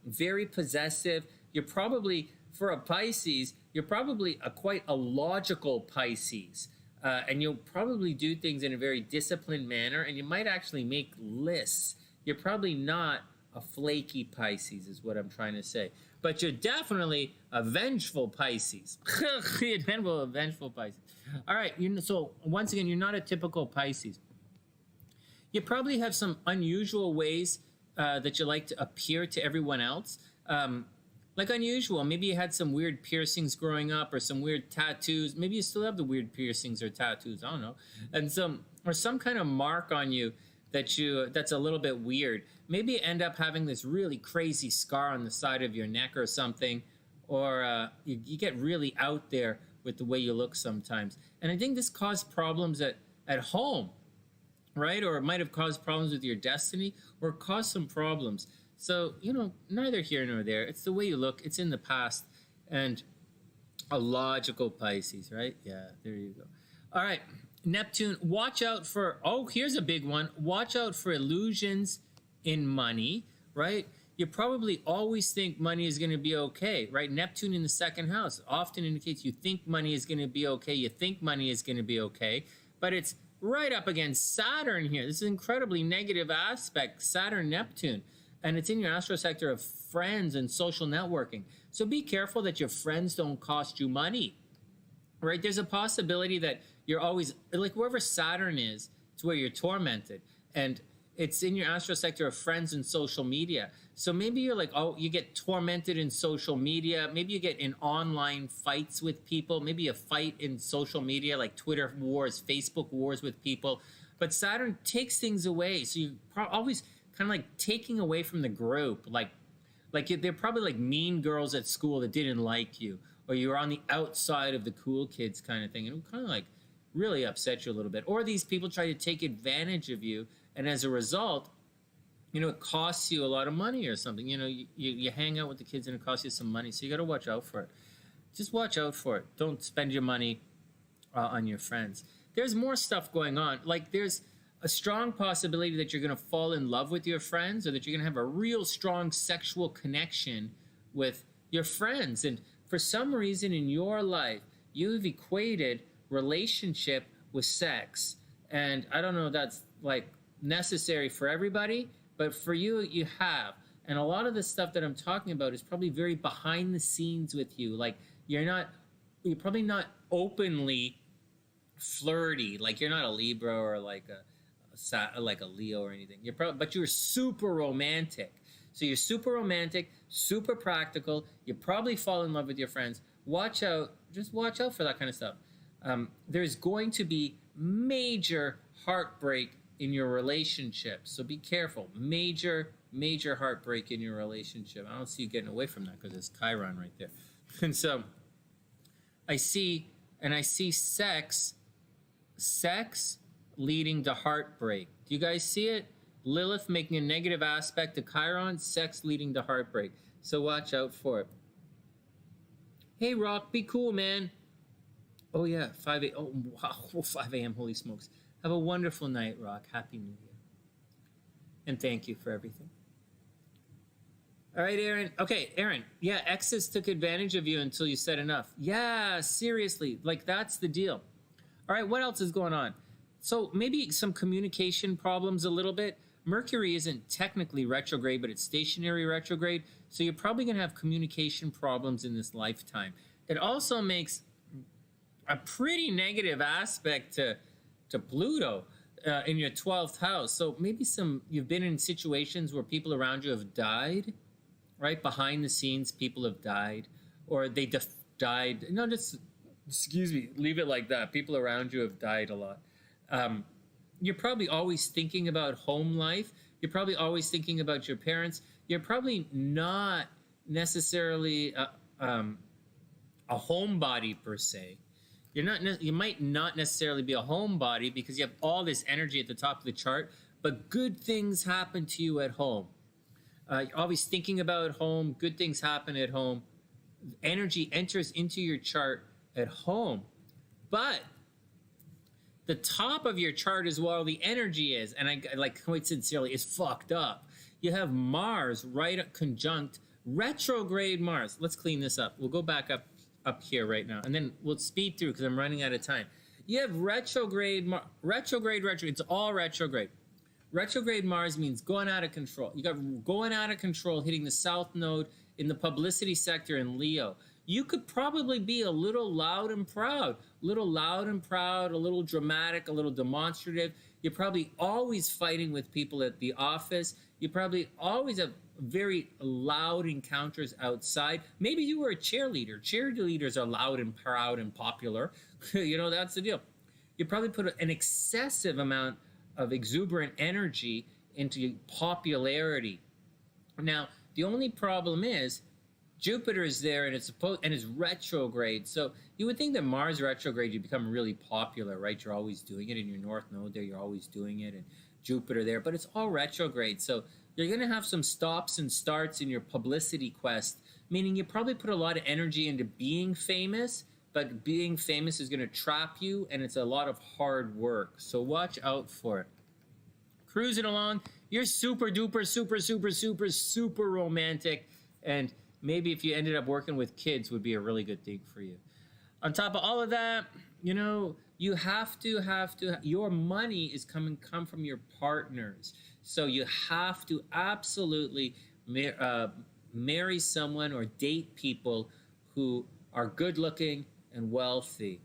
very possessive. You're probably, for a Pisces, you're probably quite a logical Pisces. And you'll probably do things in a very disciplined manner, and you might actually make lists. You're probably not a flaky Pisces is what I'm trying to say. But you're definitely a vengeful Pisces. A vengeful Pisces. All right, so once again, you're not a typical Pisces. You probably have some unusual ways that you like to appear to everyone else. Like unusual, maybe you had some weird piercings growing up or some weird tattoos. Maybe you still have the weird piercings or tattoos, I don't know. And some kind of mark on you that's a little bit weird. Maybe you end up having this really crazy scar on the side of your neck or something, or you get really out there with the way you look sometimes. And I think this caused problems at home, right? Or it might have caused problems with your destiny, or caused some problems. So, neither here nor there. It's the way you look. It's in the past. And a logical Pisces, right? Yeah, there you go. All right. Neptune, watch out for, here's a big one. Watch out for illusions in money, right? You probably always think money is going to be okay, right? Neptune in the second house often indicates you think money is going to be okay. You think money is going to be okay, but it's right up against Saturn here. This is an incredibly negative aspect, Saturn-Neptune, and it's in your astro sector of friends and social networking. So be careful that your friends don't cost you money, right? There's a possibility that you're always, like wherever Saturn is, it's where you're tormented. And it's in your astro sector of friends and social media. So maybe you're like, you get tormented in social media. Maybe you get in online fights with people. Maybe a fight in social media, like Twitter wars, Facebook wars with people. But Saturn takes things away. So you're always kind of like taking away from the group. Like they're probably like mean girls at school that didn't like you. Or you're on the outside of the cool kids kind of thing. And it kind of like really upset you a little bit. Or these people try to take advantage of you. And as a result, it costs you a lot of money or something. You hang out with the kids and it costs you some money. So you got to watch out for it. Just watch out for it. Don't spend your money on your friends. There's more stuff going on. Like there's a strong possibility that you're going to fall in love with your friends, or that you're going to have a real strong sexual connection with your friends. And for some reason in your life, you've equated relationship with sex. And I don't know if that's like necessary for everybody, but for you, you have. And a lot of the stuff that I'm talking about is probably very behind the scenes with you. Like you're probably not openly flirty. Like you're not a Libra or like a Leo or anything. But you're super romantic. So you're super romantic, super practical. You probably fall in love with your friends. Watch out. Just watch out for that kind of stuff. There's going to be major heartbreak in your relationship. So be careful. Major heartbreak in your relationship. I don't see you getting away from that because it's Chiron right there. And so I see sex leading to heartbreak. Do you guys see it? Lilith making a negative aspect to Chiron, sex leading to heartbreak. So watch out for it. Hey, Rock, be cool, man. Oh yeah, 5 a. Oh wow, 5 a.m. Holy smokes! Have a wonderful night, Rock. Happy New Year, and thank you for everything. All right, Erin. Okay, Erin. Yeah, exes took advantage of you until you said enough. Yeah, seriously, like that's the deal. All right, what else is going on? So maybe some communication problems a little bit. Mercury isn't technically retrograde, but it's stationary retrograde. So you're probably going to have communication problems in this lifetime. It also makes a pretty negative aspect to Pluto in your 12th house. So maybe you've been in situations where people around you have died, right? Behind the scenes, people have died, or they died. No, just excuse me, leave it like that. People around you have died a lot. You're probably always thinking about home life. You're probably always thinking about your parents. You're probably not necessarily a homebody per se. You might not necessarily be a homebody because you have all this energy at the top of the chart, but good things happen to you at home. You're always thinking about home. Good things happen at home. Energy enters into your chart at home, but the top of your chart is where all the energy is, and I like quite sincerely, is fucked up. You have Mars right conjunct retrograde Mars. Let's clean this up. We'll go back up here right now, and then we'll speed through because I'm running out of time. You have retrograde. It's all retrograde. Retrograde Mars means going out of control. You got going out of control, hitting the south node in the publicity sector in Leo. You could probably be a little loud and proud, a little dramatic, a little demonstrative. You're probably always fighting with people at the office. You probably always have very loud encounters outside. Maybe you were a cheerleader. Cheerleaders are loud and proud and popular. You know, that's the deal. You probably put an excessive amount of exuberant energy into popularity. Now, the only problem is Jupiter is there and it's retrograde. So you would think that Mars retrograde, you become really popular, right? You're always doing it in your north node there. You're always doing it, and Jupiter there, but it's all retrograde. So you're going to have some stops and starts in your publicity quest, meaning you probably put a lot of energy into being famous, but being famous is going to trap you, and it's a lot of hard work. So watch out for it. Cruising along, you're super duper, super romantic, and maybe if you ended up working with kids would be a really good thing for you. On top of all of that, you know, you have to, your money is come from your partners. So you have to absolutely marry someone or date people who are good looking and wealthy,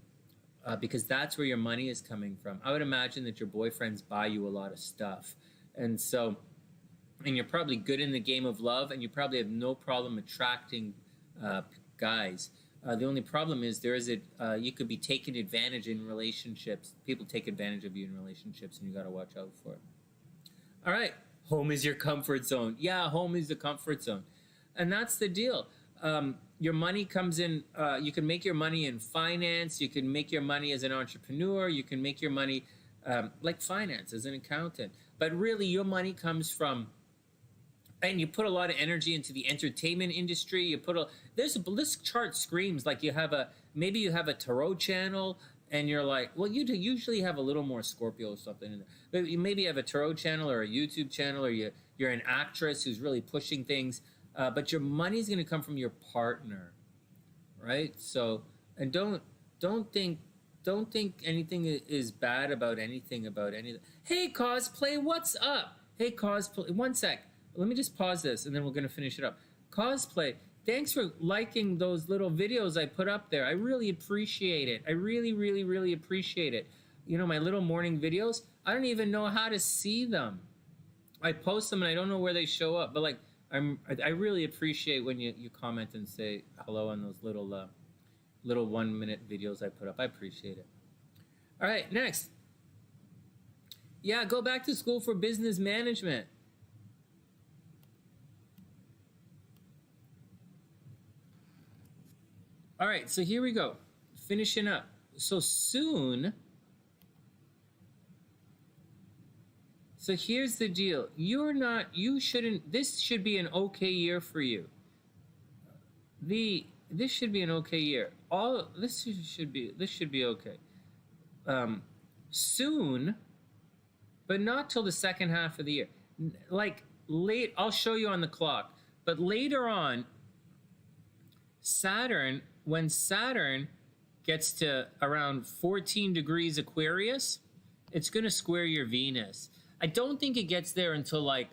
because that's where your money is coming from. I would imagine that your boyfriends buy you a lot of stuff. And so, and you're probably good in the game of love, and you probably have no problem attracting guys. The only problem is you could be taken advantage in relationships. People take advantage of you in relationships, and you got to watch out for it. All right, home is your comfort zone. Yeah, home is the comfort zone, and that's the deal. Your money comes in. You can make your money in finance. You can make your money as an entrepreneur. You can make your money like finance as an accountant. But really, your money comes from. And you put a lot of energy into the entertainment industry. This chart screams like maybe you have a tarot channel, and you're like, well, you usually have a little more Scorpio or something in there. But you maybe have a tarot channel or a YouTube channel, or you're an actress who's really pushing things. But your money's going to come from your partner, right? So, and don't think anything is bad about anything. Hey, cosplay, what's up? Hey, cosplay, one sec. Let me just pause this, and then we're going to finish it up. Cosplay, thanks for liking those little videos I put up there. I really appreciate it. I really appreciate it. You know, my little morning videos, I don't even know how to see them. I post them, and I don't know where they show up. But, like, I really appreciate when you comment and say hello on those little 1-minute videos I put up. I appreciate it. All right, next. Yeah, go back to school for business management. All right, so here we go. Finishing up. So soon. So here's the deal. This should be an okay year for you. this should be an okay year. All this should be okay. Soon, but not till the second half of the year. Like late, I'll show you on the clock. But later on, Saturn, when Saturn gets to around 14 degrees Aquarius, it's going to square your Venus. I don't think it gets there until like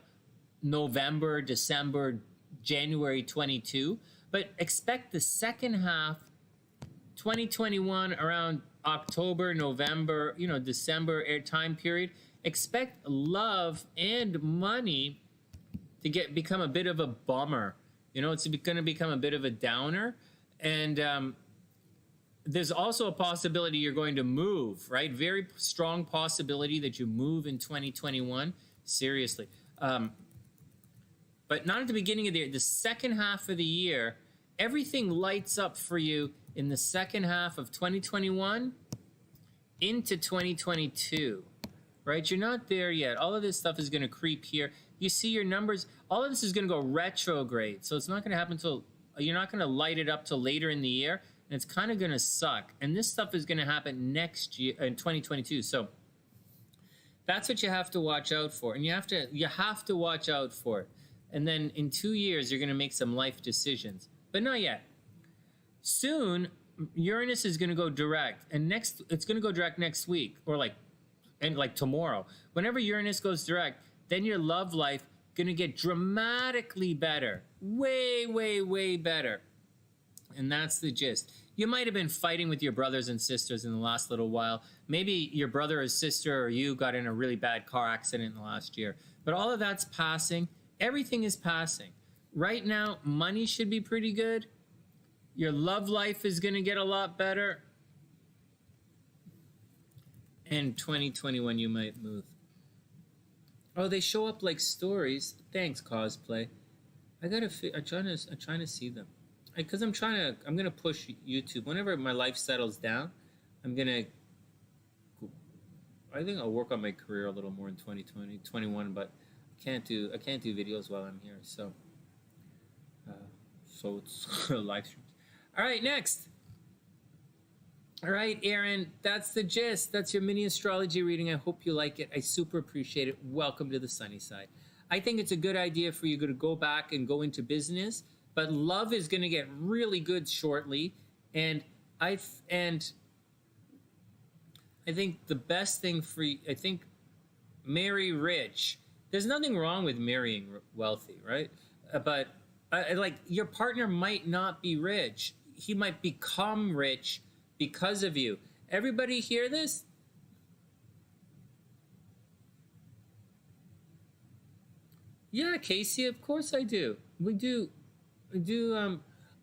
November, December, January 22, but expect the second half 2021 around October, November, December time period. Expect love and money to become a bit of a bummer. It's going to become a bit of a downer. And there's also a possibility you're going to move, right? Very strong possibility that you move in 2021. Seriously. But not at the beginning of the year. The second half of the year, everything lights up for you in the second half of 2021 into 2022, right? You're not there yet. All of this stuff is going to creep here. You see your numbers. All of this is going to go retrograde. So it's not going to happen till, you're not going to light it up till later in the year. And it's kind of going to suck. And this stuff is going to happen next year in 2022. So that's what you have to watch out for. And you have to watch out for it. And then in 2 years, you're going to make some life decisions. But not yet. Soon, Uranus is going to go direct. And it's going to go direct next week. Or like tomorrow. Whenever Uranus goes direct, then your love life going to get dramatically better. Way, way, way better. And that's the gist. You might have been fighting with your brothers and sisters in the last little while. Maybe your brother or sister or you got in a really bad car accident in the last year. But all of that's passing. Everything is passing. Right now, money should be pretty good. Your love life is going to get a lot better. And 2021, you might move. Oh, they show up like stories. Thanks, cosplay. I'm trying to see them. Because I'm going to push YouTube. Whenever my life settles down, I think I'll work on my career a little more in 2020, 21, but I can't do videos while I'm here. So it's live streams. All right, next. All right, Erin, that's the gist. That's your mini astrology reading. I hope you like it. I super appreciate it. Welcome to the sunny side. I think it's a good idea for you to go back and go into business. But love is going to get really good shortly, and I think the best thing for you, I think, marry rich. There's nothing wrong with marrying wealthy, right? But like your partner might not be rich. He might become rich because of you. Everybody hear this? Yeah, Casey, of course I do. We do.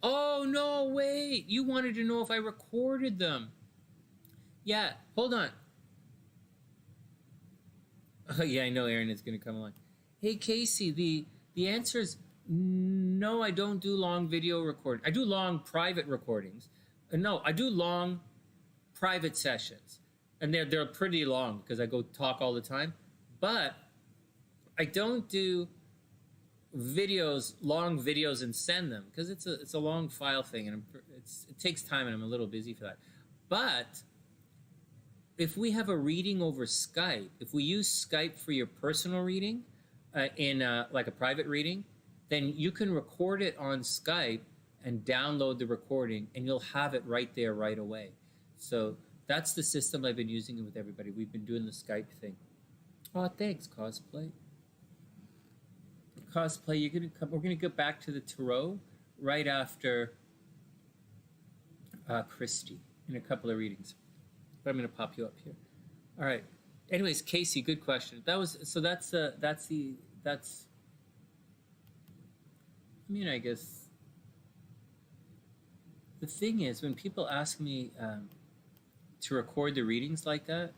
Oh, no, wait. You wanted to know if I recorded them. Yeah, hold on. Oh, yeah, I know Erin is going to come along. Hey, Casey, the answer is no, I don't do long video recording. I do long private recordings. No, I do long private sessions. And they're pretty long because I go talk all the time. But I don't do long videos and send them because it's a long file thing and it takes time and I'm a little busy for that. But if we have a reading over Skype, if we use Skype for your personal reading in like a private reading, then you can record it on Skype and download the recording and you'll have it right there right away. So that's the system I've been using with everybody. We've been doing the Skype thing. Oh, thanks, cosplay. Cosplay, you're gonna come. We're gonna go back to the tarot right after KristiO in a couple of readings. But I'm gonna pop you up here. All right. Anyways, Casey, good question. That's. I mean, I guess the thing is when people ask me to record the readings like that,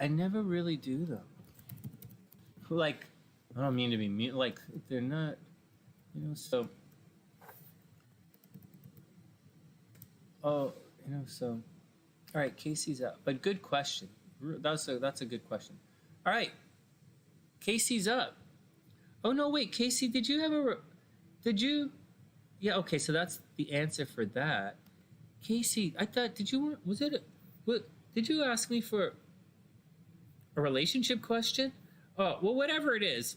I never really do them. Like. I don't mean to be mean, like, they're not, so, all right, Casey's up, but good question. That's a good question. All right, Casey's up. Oh, no, wait, Casey, did you have Yeah, okay, so that's the answer for that. Casey, I thought, did you ask me for a relationship question? Oh, well, whatever it is.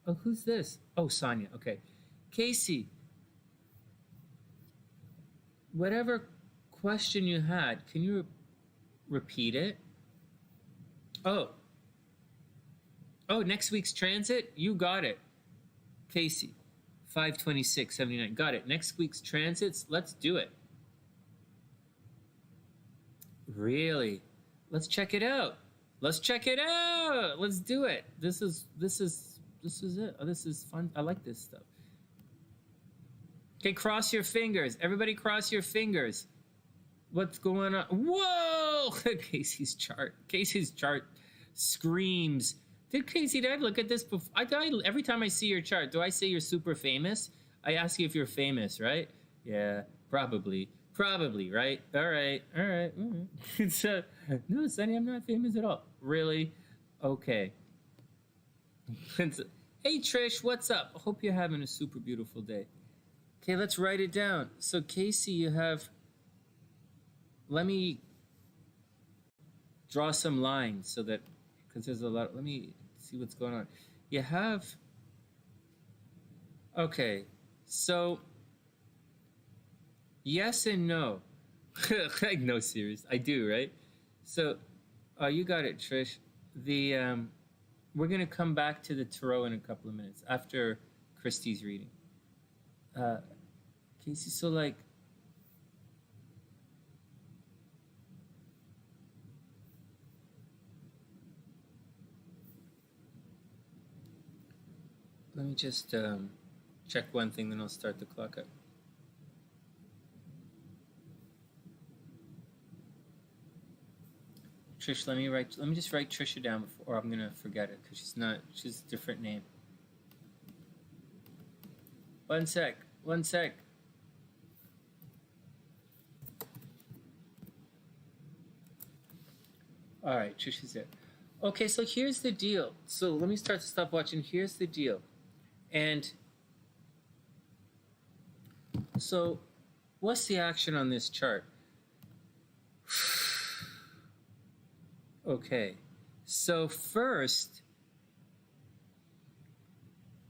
Oh, who's this? Oh, Sonia, okay. Casey, whatever question you had, can you repeat it? Oh, next week's transit? You got it. Casey, 5/26/79. Got it. Next week's transits, let's do it. Really? Let's check it out. Let's check it out. Let's do it. This is it. Oh, this is fun. I like this stuff. Okay, cross your fingers. Everybody cross your fingers. What's going on? Whoa! Casey's chart screams. Did I look at this before? Every time I see your chart, do I say you're super famous? I ask you if you're famous, right? Yeah, probably, right? All right. No, Sonny, I'm not famous at all. Really? Okay. Hey, Trish, what's up? I hope you're having a super beautiful day. Okay, let's write it down. So, Casey, you have... Let me draw some lines so that... Because there's a lot... Let me see what's going on. You have... Okay, so... Yes and no. Like, no, serious. I do, right? So, you got it, Trish. We're going to come back to the tarot in a couple of minutes after Kristi's reading. Casey, so like... Let me just check one thing, then I'll start the clock up. Trish, let me just write Trisha down before, or I'm gonna forget it because she's a different name. One sec. All right, Trisha's there. Okay, so here's the deal. So let me start to stop watching. Here's the deal. And so what's the action on this chart? Okay, so first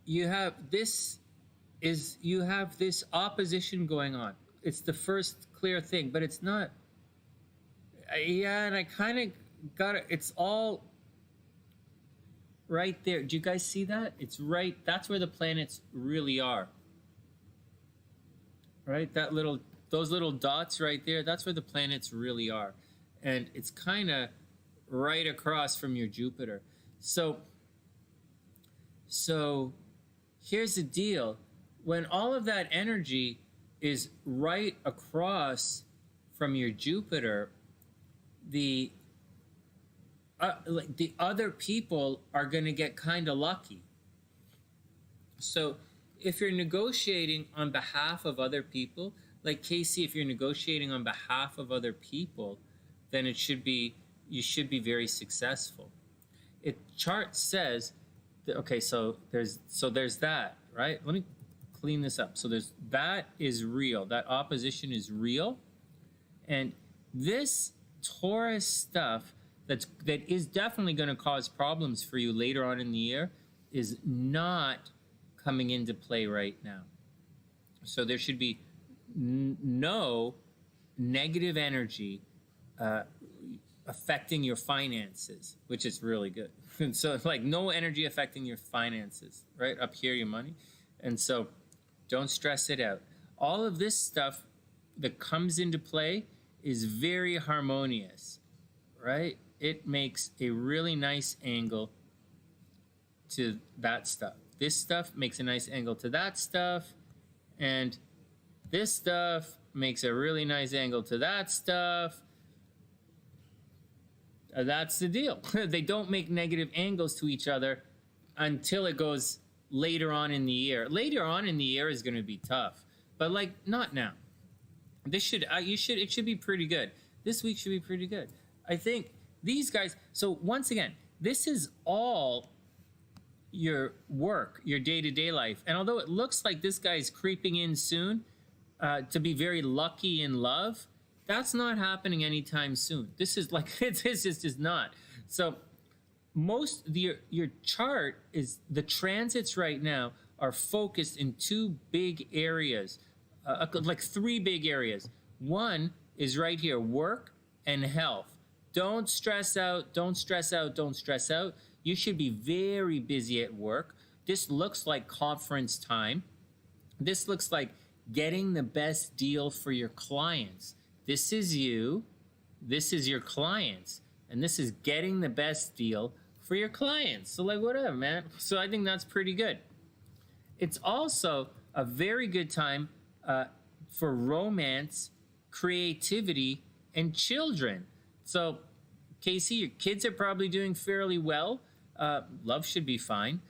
you have this opposition going on. It's the first clear thing, but it's not. Yeah, and I kind of got it. It's all right there. Do you guys see that? It's right. That's where the planets really are. Right? Those little dots right there. That's where the planets really are, and it's kind of right across from your Jupiter. So here's the deal. When all of that energy is right across from your Jupiter, the other people are going to get kind of lucky. So if you're negotiating on behalf of other people, like Casey, if you're negotiating on behalf of other people, then you should be very successful. Chart says that, okay, so there's that, right? Let me clean this up. So that is real. That opposition is real. And this Taurus stuff that is definitely going to cause problems for you later on in the year is not coming into play right now. So there should be no negative energy affecting your finances, which is really good. And so like no energy affecting your finances, right? Up here, your money. And so don't stress it out. All of this stuff that comes into play is very harmonious, right? It makes a really nice angle to that stuff. This stuff makes a nice angle to that stuff. And this stuff makes a really nice angle to that stuff. That's the deal. They don't make negative angles to each other until it goes later on in the year. Later on in the year is going to be tough, but like not now. It should be pretty good. This week should be pretty good. I think these guys, so once again, this is all your work, your day-to-day life. And although it looks like this guy is creeping in soon, to be very lucky in love, that's not happening anytime soon. This is like, this is just not. So most of your chart is, the transits right now are focused in two big areas, like three big areas. One is right here, work and health. Don't stress out, don't stress out, don't stress out. You should be very busy at work. This looks like conference time. This looks like getting the best deal for your clients. This is you, this is your clients, and this is getting the best deal for your clients. So like, whatever, man. So I think that's pretty good. It's also a very good time for romance, creativity, and children. So Casey, your kids are probably doing fairly well. Love should be fine.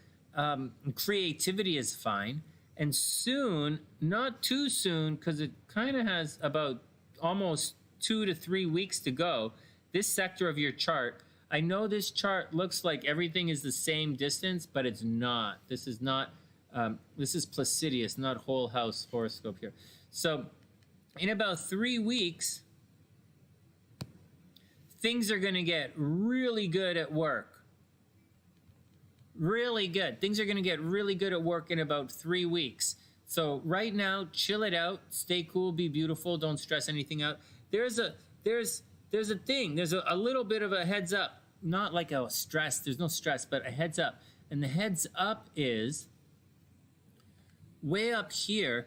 Creativity is fine. And soon, not too soon, because it kind of has about almost 2 to 3 weeks to go, this sector of your chart, I know this chart looks like everything is the same distance, but it's not. This is not, this is Placidius, not whole house horoscope here. So in about 3 weeks, things are going to get really good at work. Really good. Things are going to get really good at work in about 3 weeks. So right now, chill it out, stay cool, be beautiful, don't stress anything out. There's a thing, there's a little bit of a heads up, not like a stress, there's no stress, but a heads up. And the heads up is way up here,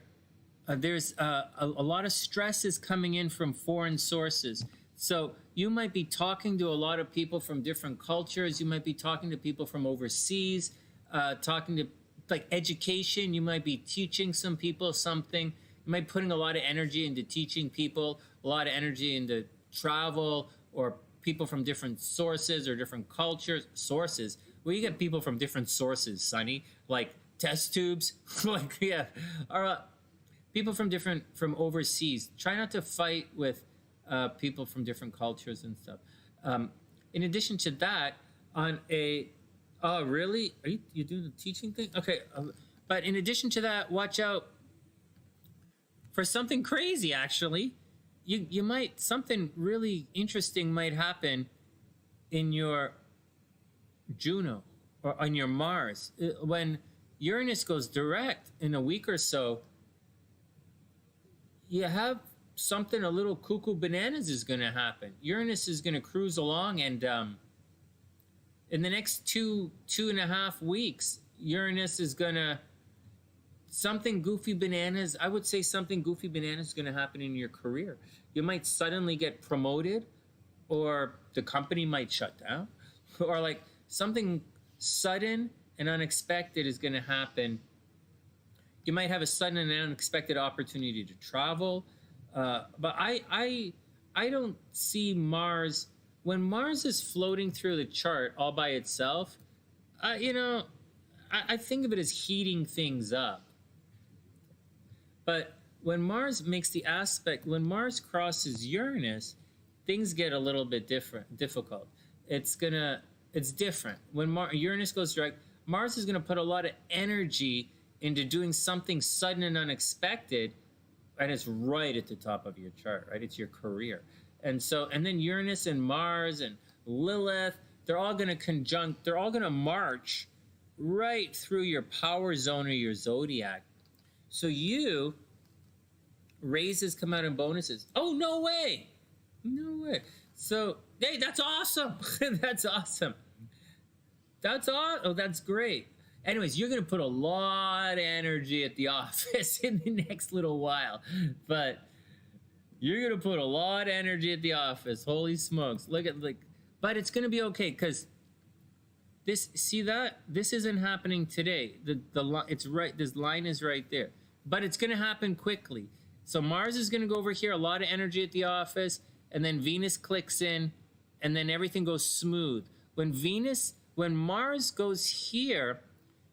there's a lot of stress is coming in from foreign sources. So you might be talking to a lot of people from different cultures. You might be talking to people from overseas, talking to like education. You might be teaching some people something. You might be putting a lot of energy into teaching people, a lot of energy into travel, or people from different sources or different cultures. Sources. Well, you get people from different sources, Sonny, like test tubes, like, yeah, or people from overseas. Try not to fight with people from different cultures and stuff. In addition to that, on a, oh really? Are you doing the teaching thing? Okay, but in addition to that, watch out for something crazy. Actually, you might, something really interesting might happen in your Juno or on your Mars when Uranus goes direct in a week or so. You have something a little cuckoo bananas is going to happen. Uranus is going to cruise along, and in the next two and a half weeks, Uranus is going to, something goofy bananas, I would say something goofy bananas is going to happen in your career. You might suddenly get promoted, or the company might shut down, or like something sudden and unexpected is going to happen. You might have a sudden and unexpected opportunity to travel. But I don't see Mars, when Mars is floating through the chart all by itself, you know, I think of it as heating things up. But when Mars makes the aspect, when Mars crosses Uranus, things get a little bit difficult. It's different. When Uranus goes direct, Mars is gonna put a lot of energy into doing something sudden and unexpected, and it's right at the top of your chart, right? It's your career. And so, and then Uranus and Mars and Lilith, they're all going to conjunct, they're all going to march right through your power zone or your zodiac. So you, raises come out in bonuses. Oh, no way. No way. So, hey, that's awesome. That's awesome. That's awesome. Oh, that's great. Anyways, you're going to put a lot of energy at the office in the next little while. But you're going to put a lot of energy at the office. Holy smokes. Look at, like, but it's going to be okay, because this, see that? This isn't happening today. It's right, this line is right there. But it's going to happen quickly. So Mars is going to go over here, a lot of energy at the office, and then Venus clicks in, and then everything goes smooth. When Mars goes here,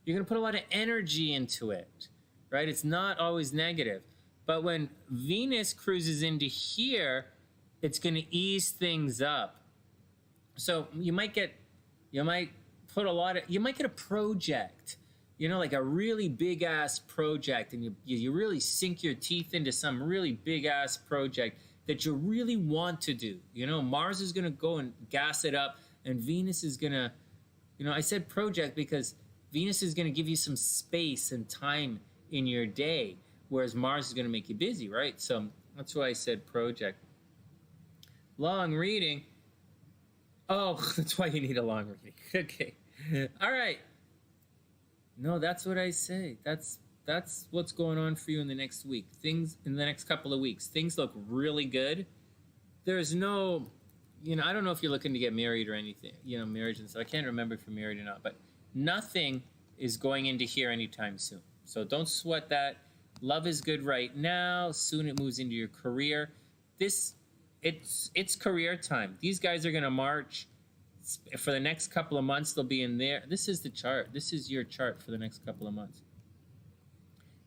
you're going to put a lot of energy into it, right? It's not always negative. But when Venus cruises into here, it's going to ease things up. So you might get a project. you know, like a really big ass project, and you really sink your teeth into some really big ass project that you really want to do. You know, Mars is going to go and gas it up, and Venus is going to, you know, I said project because Venus is going to give you some space and time in your day, whereas Mars is going to make you busy, right? So that's why I said project. Long reading. Oh, that's why you need a long reading. Okay. All right. No, that's what I say. That's what's going on for you in the next week. Things in the next couple of weeks. Things look really good. There's no, you know, I don't know if you're looking to get married or anything, you know, marriage and stuff. I can't remember if you're married or not, but nothing is going into here anytime soon. So don't sweat that. Love is good right now. Soon it moves into your career. It's career time. These guys are going to march. For the next couple of months, they'll be in there. This is the chart. This is your chart for the next couple of months.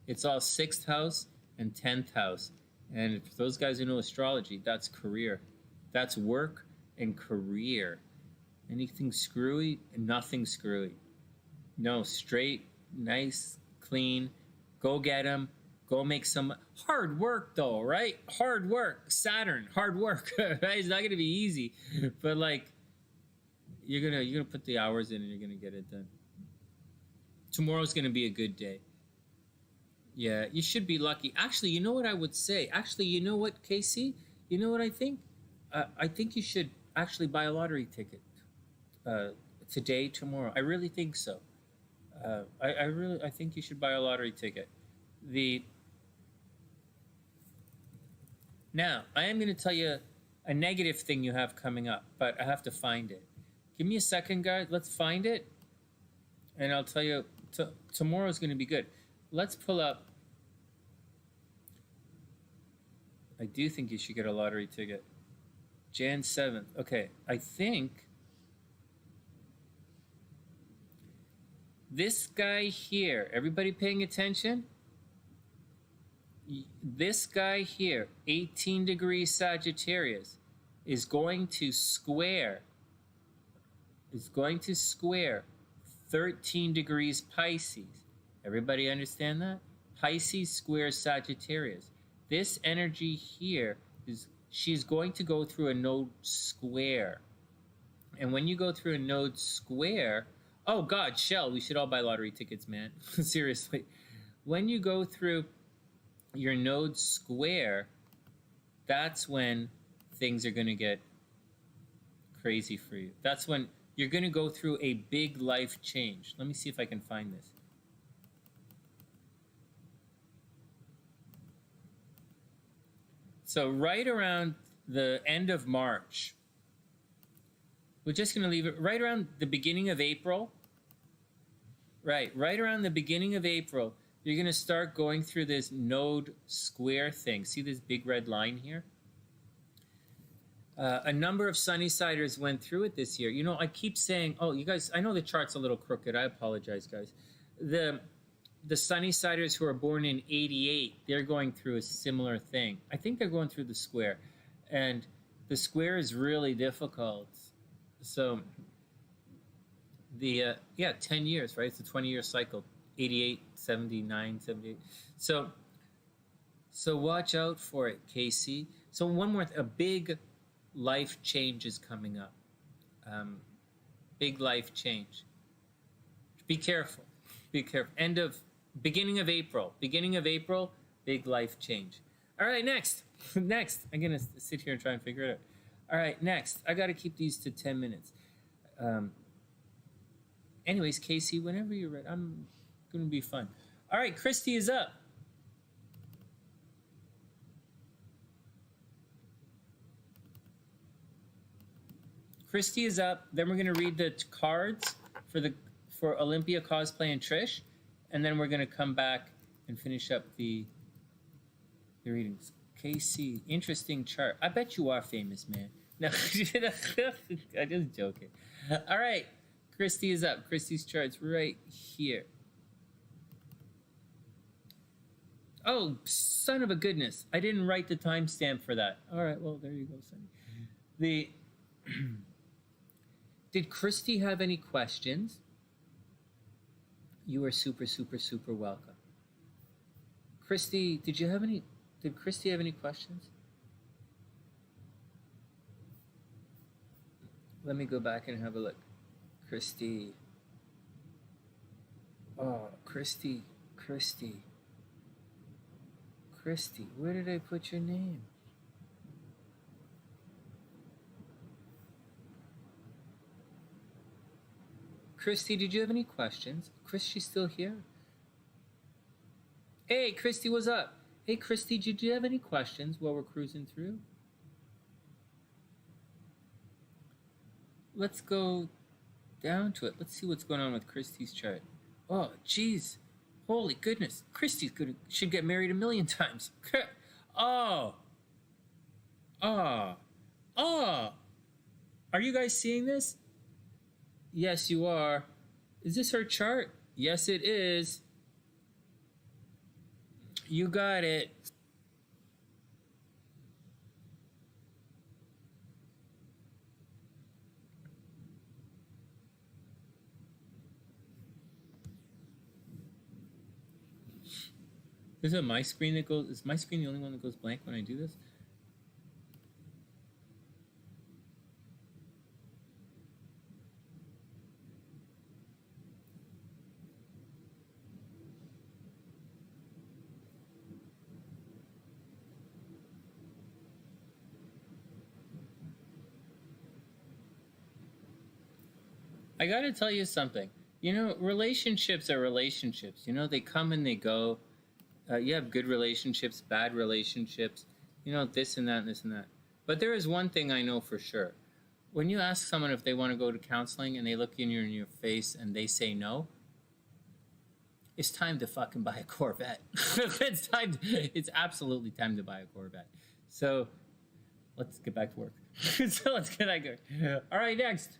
It's all 6th house and 10th house. And for those guys who know astrology, that's career. That's work and career. Anything screwy? Nothing screwy. No, straight, nice, clean. Go get them. Go make some hard work, though, right? Hard work. Saturn, hard work. Right? It's not going to be easy. But, like, you're gonna put the hours in and you're gonna get it done. Tomorrow's gonna be a good day. Yeah, you should be lucky. Actually, you know what I would say? Actually, you know what, Casey? You know what I think? I think you should actually buy a lottery ticket today, tomorrow. I really think so. I think you should buy a lottery ticket. Now, I am gonna tell you a negative thing you have coming up, but I have to find it. Give me a second, guys. Let's find it. And I'll tell you, tomorrow's going to be good. Let's pull up. I do think you should get a lottery ticket. Jan 7th. Okay, I think this guy here, everybody paying attention? This guy here, 18 degrees Sagittarius, is going to square 13 degrees Pisces. Everybody understand that? Pisces squares Sagittarius. This energy here she's going to go through a node square. And when you go through a node square, oh God, Shell, we should all buy lottery tickets, man. Seriously. When you go through your node square, that's when things are going to get crazy for you. That's when you're going to go through a big life change. Let me see if I can find this. So right around the end of March, we're just going to leave it right around the beginning of April. Right around the beginning of April, you're going to start going through this node square thing. See this big red line here? A number of SunnySiders went through it this year. You know, I keep saying, oh, you guys, I know the chart's a little crooked. I apologize, guys. The SunnySiders who are born in 88, they're going through a similar thing. I think they're going through the square. And the square is really difficult. So, 10 years, right? It's a 20-year cycle. 88, 79, 78. So watch out for it, Casey. So one more, a big life change is coming up. Big life change. Be careful. Be careful. Beginning of April, big life change. All right, next. I'm going to sit here and try and figure it out. All right, next. I got to keep these to 10 minutes. Anyways, Casey, whenever you're ready, I'm going to be fun. All right, Kristi is up. Kristi is up. Then we're going to read the cards for Olympia, Cosplay, and Trish. And then we're going to come back and finish up the readings. KC, interesting chart. I bet you are famous, man. No, I'm just joking. All right, Kristi is up. Kristi's chart's right here. Oh, son of a goodness. I didn't write the timestamp for that. All right, well, there you go, Sonny. Did Kristi have any questions? You are super, super, super welcome. Kristi, did Kristi have any questions? Let me go back and have a look. Kristi. Oh, Kristi. Where did I put your name? Kristi, did you have any questions? Kristi's still here? Hey, Kristi, what's up? Hey, Kristi, did you have any questions while we're cruising through? Let's go down to it. Let's see what's going on with Kristi's chart. Oh, geez. Holy goodness. Kristi should get married 1,000,000 times. Oh. Are you guys seeing this? Yes, you are. Is this her chart? Yes, it is. You got it. Is it my screen that goes? Is my screen the only one that goes blank when I do this? I gotta tell you something. You know, relationships are relationships. You know, they come and they go. You have good relationships, bad relationships, you know, this and that and this and that. But there is one thing I know for sure. When you ask someone if they want to go to counseling and they look in your face and they say no, it's time to fucking buy a Corvette. It's absolutely time to buy a Corvette. So let's get back to work. So let's get back to work. All right, next.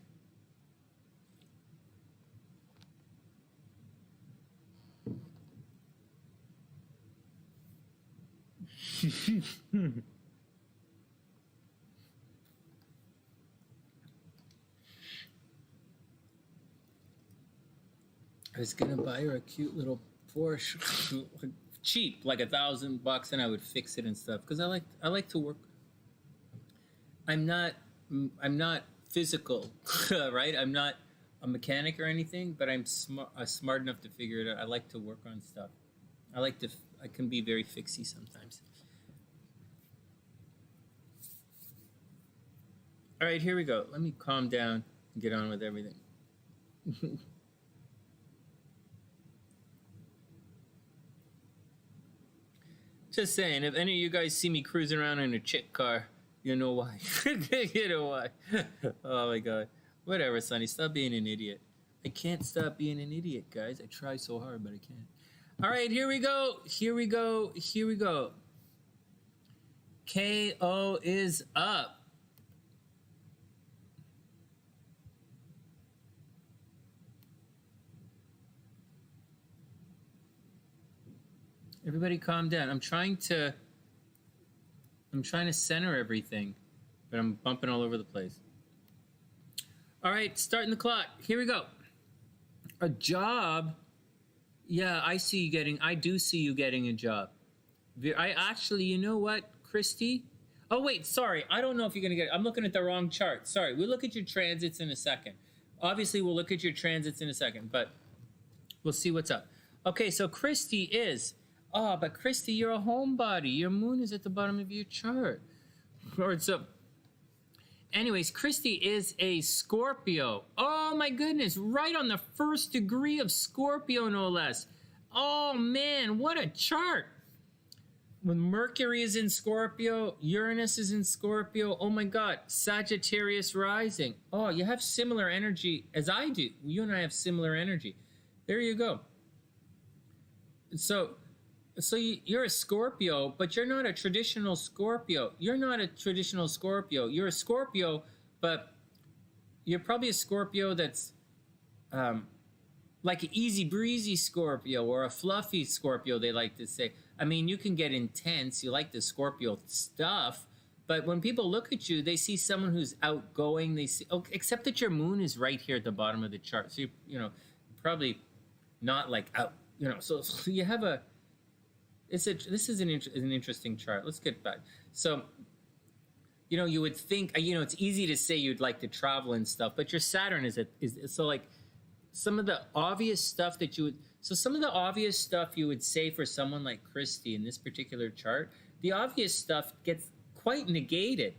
I was gonna buy her a cute little Porsche, cheap, like $1,000, and I would fix it and stuff. Cause I like to work. I'm not physical, right? I'm not a mechanic or anything, but I'm smart enough to figure it out. I like to work on stuff. I can be very fixy sometimes. All right, here we go. Let me calm down and get on with everything. Just saying, if any of you guys see me cruising around in a chick car, you know why. You know why. Oh my God. Whatever, Sonny, stop being an idiot. I can't stop being an idiot, guys. I try so hard, but I can't. All right, here we go. KO is up. Everybody calm down. I'm trying to center everything, but I'm bumping all over the place. All right, starting the clock. Here we go. A job. Yeah, I do see you getting a job. I actually, you know what, Kristi? Oh, wait, sorry. I don't know if you're going to get it. I'm looking at the wrong chart. Sorry. We'll look at your transits in a second. Obviously, we'll look at your transits in a second, but we'll see what's up. Okay, so Kristi is... Oh, but Kristi, you're a homebody. Your moon is at the bottom of your chart. Or so. Anyways, Kristi is a Scorpio. Oh my goodness, right on the first degree of Scorpio, no less. Oh man, what a chart. When Mercury is in Scorpio, Uranus is in Scorpio. Oh my God, Sagittarius rising. Oh, you have similar energy as I do. You and I have similar energy. There you go. So you're a Scorpio, but you're not a traditional Scorpio. You're a Scorpio, but you're probably a Scorpio that's like an easy breezy Scorpio or a fluffy Scorpio, they like to say. I mean, you can get intense. You like the Scorpio stuff, but when people look at you, they see someone who's outgoing. They see, except that your moon is right here at the bottom of the chart. So you know, probably not like out, you know. So you have a, this is an interesting chart. Let's get back. So, you know, you would think, you know, it's easy to say you'd like to travel and stuff, but your Saturn is so like some of the obvious stuff that you would, so some of the obvious stuff you would say for someone like Kristi in this particular chart, the obvious stuff gets quite negated.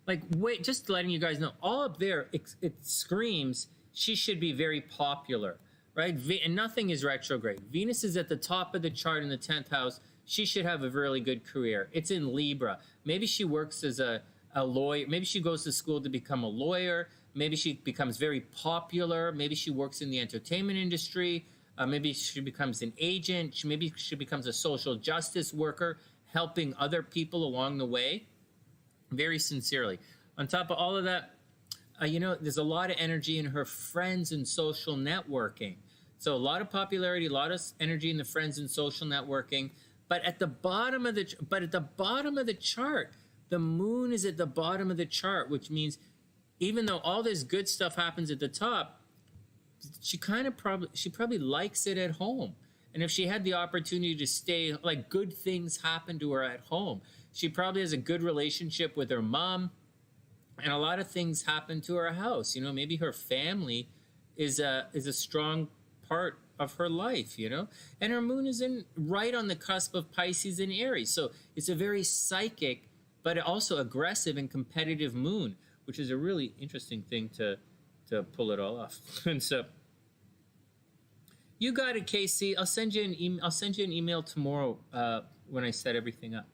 Like, wait, just letting you guys know, all up there, it screams she should be very popular, right? And nothing is retrograde. Venus is at the top of the chart in the 10th house. She should have a really good career. It's in Libra. Maybe she works as a lawyer. Maybe she goes to school to become a lawyer. Maybe she becomes very popular. Maybe she works in the entertainment industry. Maybe she becomes an agent. Maybe she becomes a social justice worker, helping other people along the way. Very sincerely. On top of all of that, you know, there's a lot of energy in her friends and social networking. So a lot of popularity, a lot of energy in the friends and social networking. But at the bottom of the chart, the moon is at the bottom of the chart, which means even though all this good stuff happens at the top, she probably likes it at home. And if she had the opportunity to stay, like, good things happen to her at home. She probably has a good relationship with her mom, and a lot of things happen to her house. You know, maybe her family is a strong part of her life, you know? And her moon is right on the cusp of Pisces and Aries. So it's a very psychic, but also aggressive and competitive moon, which is a really interesting thing to pull it all off. And so you got it, Casey. I'll send you an email tomorrow when I set everything up.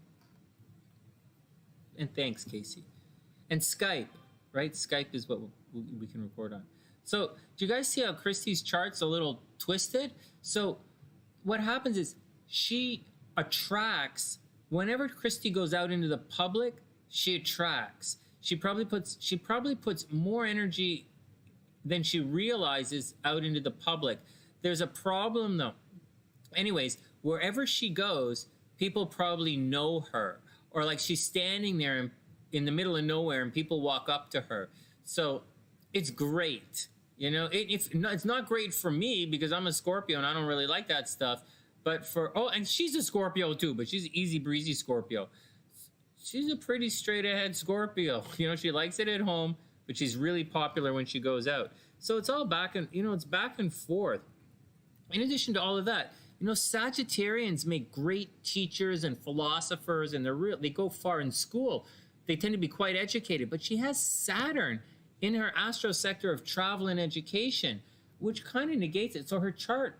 And thanks, Casey. And Skype, right? Skype is what we can record on. So do you guys see how Kristi's chart's a little twisted? So what happens is she attracts, whenever Kristi goes out into the public, she attracts. She probably puts more energy than she realizes out into the public. There's a problem though. Anyways, wherever she goes, people probably know her. Or like she's standing there in the middle of nowhere and people walk up to her. So it's great. You know, it's not great for me because I'm a Scorpio and I don't really like that stuff. But and she's a Scorpio too, but she's an easy breezy Scorpio. She's a pretty straight ahead Scorpio. You know, she likes it at home, but she's really popular when she goes out. So it's all it's back and forth. In addition to all of that, you know, Sagittarians make great teachers and philosophers, and they go far in school. They tend to be quite educated, but she has Saturn in her astro sector of travel and education, which kind of negates it. So her chart,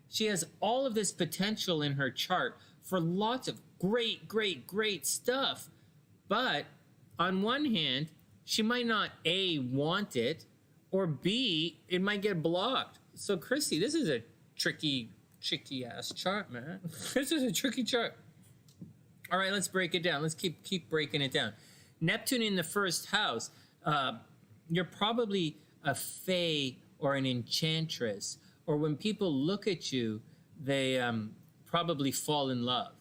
she has all of this potential in her chart for lots of great stuff. But on one hand, she might not A, want it, or B, it might get blocked. So Kristi, this is a tricky ass chart, man. This is a tricky chart. All right, let's break it down. Let's keep breaking it down. Neptune in the first house. You're probably a fae or an enchantress, or when people look at you, they probably fall in love,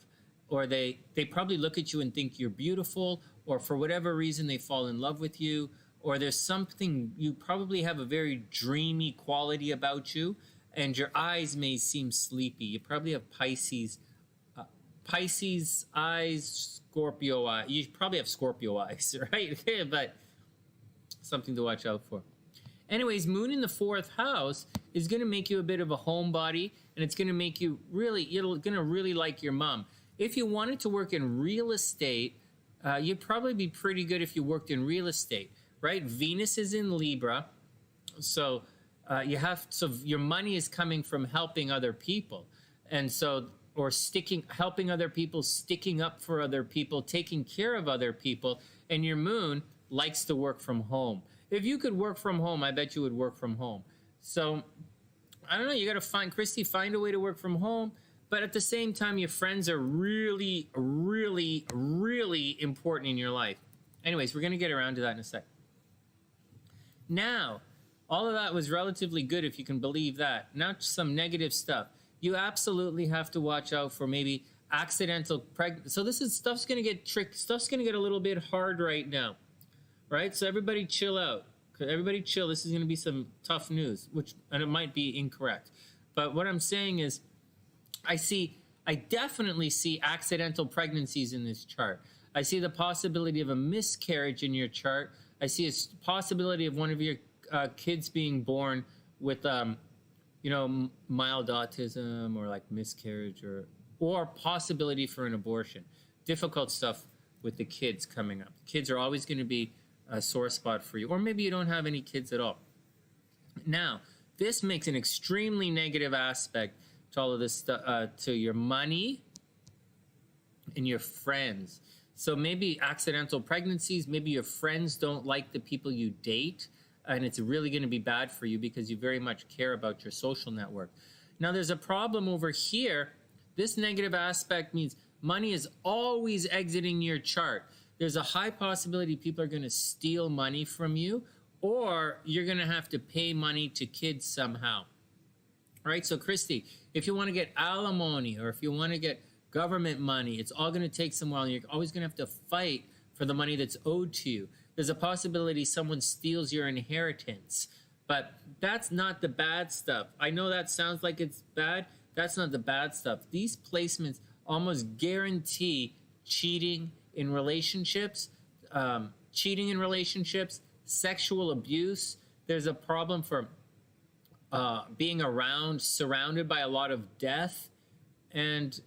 or they probably look at you and think you're beautiful, or for whatever reason they fall in love with you, or there's something, you probably have a very dreamy quality about you, and your eyes may seem sleepy. You probably have Pisces eyes, Scorpio eyes. You probably have Scorpio eyes, right? But something to watch out for. Anyways, Moon in the fourth house is going to make you a bit of a homebody, and it's going to make you going to really like your mom. If you wanted to work in real estate, you'd probably be pretty good if you worked in real estate, right? Venus is in Libra, so your money is coming from helping other people, and so helping other people, sticking up for other people, taking care of other people, and your moon likes to work from home. If you could work from home, I bet you would work from home. So I don't know, you got to find a way to work from home, but at the same time, your friends are really important in your life. Anyways, we're going to get around to that in a sec. Now, all of that was relatively good, if you can believe that. Now some negative stuff. You absolutely have to watch out for maybe accidental pregnancy. So stuff's going to get tricky. Stuff's going to get a little bit hard right now, right? So everybody chill out. Everybody chill. This is going to be some tough news, and it might be incorrect. But what I'm saying is, I definitely see accidental pregnancies in this chart. I see the possibility of a miscarriage in your chart. I see a possibility of one of your kids being born with, mild autism or like miscarriage or possibility for an abortion. Difficult stuff with the kids coming up. Kids are always going to be a sore spot for you, or maybe you don't have any kids at all. Now, this makes an extremely negative aspect to all of this stuff, to your money and your friends. So maybe accidental pregnancies, maybe your friends don't like the people you date, and it's really going to be bad for you because you very much care about your social network. Now, there's a problem over here. This negative aspect means money is always exiting your chart. There's a high possibility people are going to steal money from you, or you're going to have to pay money to kids somehow. All right, so Kristi, if you want to get alimony or if you want to get government money, it's all going to take some while. You're always going to have to fight for the money that's owed to you. There's a possibility someone steals your inheritance, but that's not the bad stuff. I know that sounds like it's bad. That's not the bad stuff. These placements almost guarantee cheating in relationships, sexual abuse. There's a problem for being surrounded by a lot of death, and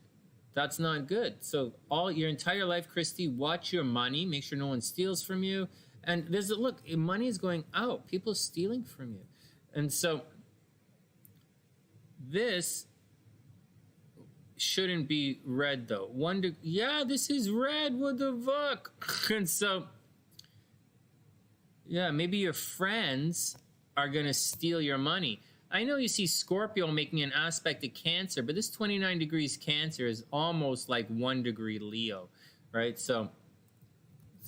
that's not good. So all your entire life, Kristi, watch your money, make sure no one steals from you. And look, money is going out. People are stealing from you. And so this shouldn't be red, though. Yeah, this is red. What the fuck? And so, yeah, maybe your friends are going to steal your money. I know you see Scorpio making an aspect to Cancer, but this 29 degrees Cancer is almost like 1 degree Leo, right? So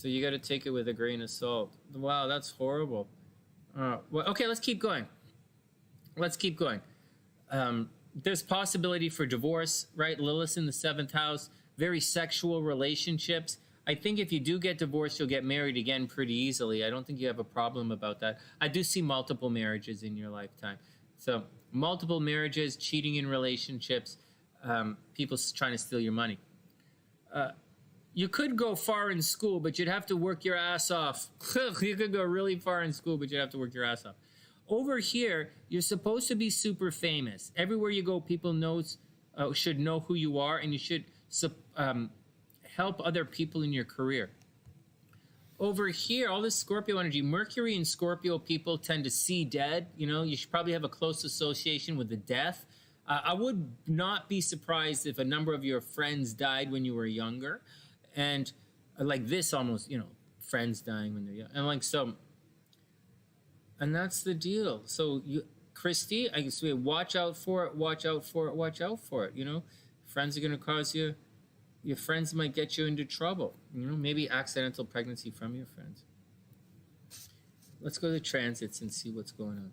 you got to take it with a grain of salt. Wow, that's horrible. Well, okay, let's keep going. There's possibility for divorce, right? Lilith in the 7th house, very sexual relationships. I think if you do get divorced, you'll get married again pretty easily. I don't think you have a problem about that. I do see multiple marriages in your lifetime. So multiple marriages, cheating in relationships, people trying to steal your money. You could go far in school, but you'd have to work your ass off. You could go really far in school, but you'd have to work your ass off. Over here, you're supposed to be super famous. Everywhere you go, people should know who you are, and you should help other people in your career. Over here, all this Scorpio energy, Mercury and Scorpio people tend to see dead. You should probably have a close association with the death. I would not be surprised if a number of your friends died when you were younger. And like this almost, friends dying when they're young. And that's the deal. So Kristi, I guess watch out for it, watch out for it. Friends are going to cause you. Your friends might get you into trouble. Maybe accidental pregnancy from your friends. Let's go to transits and see what's going on.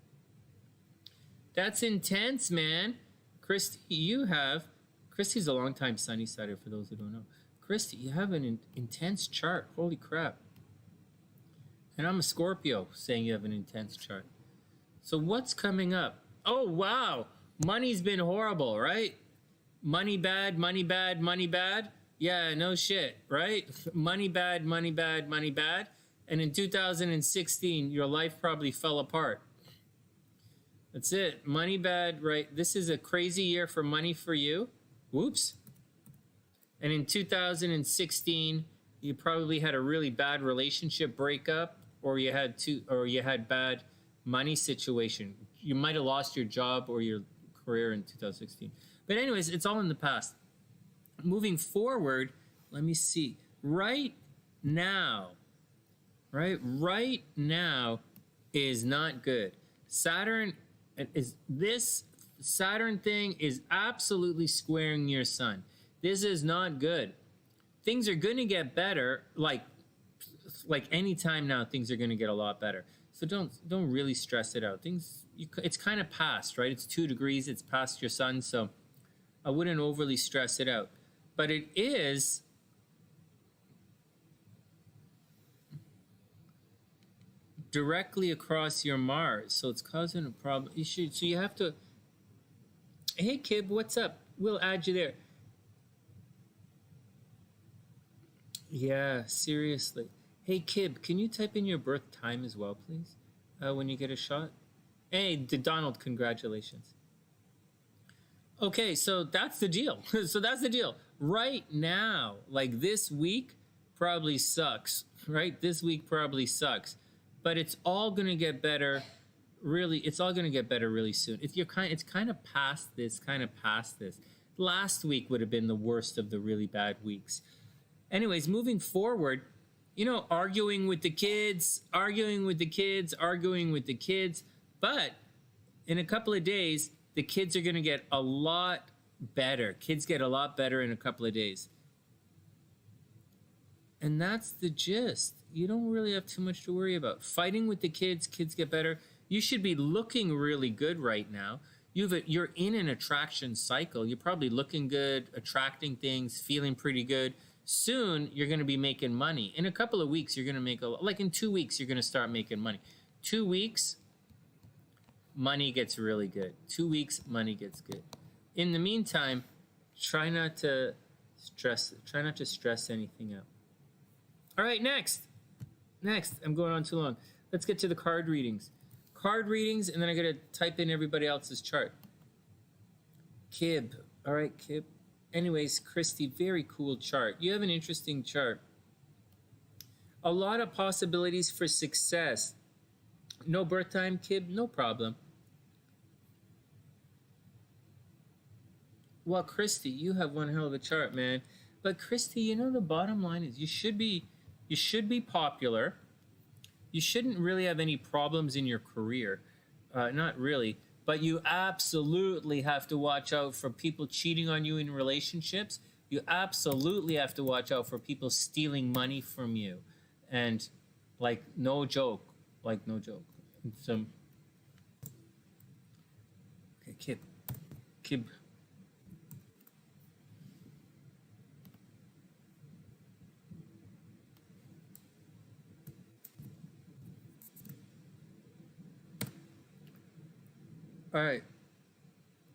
That's intense, man. Kristi, Kristi's a long-time SunnySider for those who don't know. Kristi, you have an intense chart. Holy crap. And I'm a Scorpio saying you have an intense chart. So what's coming up? Oh, wow. Money's been horrible, right? Money bad, money bad, money bad. Yeah, no shit, right? Money bad, money bad, money bad. And in 2016, your life probably fell apart. That's it. Money bad, right? This is a crazy year for money for you. Whoops. And in 2016, you probably had a really bad relationship breakup, or you had bad money situation. You might have lost your job or your career in 2016. But anyways, it's all in the past. Moving forward, let me see. Right now is not good. Saturn thing is absolutely squaring your sun. This is not good. Things are going to get better, like any time now, things are going to get a lot better. So don't really stress it out. It's kind of past, right? It's 2 degrees. It's past your sun, so I wouldn't overly stress it out. But it is directly across your Mars, so it's causing a problem. So you have to Hey, Kib, what's up? We'll add you there. Yeah, seriously. Hey, Kib, can you type in your birth time as well, please, when you get a shot? Hey, Donald, congratulations. Okay, so that's the deal. So that's the deal. Right now, like this week probably sucks, right? This week probably sucks. But it's all going to get better. Really, it's all going to get better really soon. It's kind of past this, Last week would have been the worst of the really bad weeks. Anyways, moving forward, you know, arguing with the kids. But in a couple of days, the kids are going to get a lot better. Kids get a lot better in a couple of days. And that's the gist. You don't really have too much to worry about. Fighting with the kids get better. You should be looking really good right now. You're in an attraction cycle. You're probably looking good, attracting things, feeling pretty good. Soon, you're going to be making money. In a couple of weeks, you're going to make like in 2 weeks, you're going to start making money. 2 weeks, money gets really good. 2 weeks, money gets good. In the meantime, try not to stress anything out. All right, next, I'm going on too long. Let's get to the card readings. And then I got to type in everybody else's chart. Kib. All right, Kib. Anyways, Kristi, very cool chart. You have an interesting chart. A lot of possibilities for success. No birth time, Kib? No problem. Well, Kristi, you have one hell of a chart, man. But Kristi, you know, the bottom line is you should be popular. You shouldn't really have any problems in your career. Not really. But you absolutely have to watch out for people cheating on you in relationships. You absolutely have to watch out for people stealing money from you. And like, no joke. Some. Okay, Kib. All right.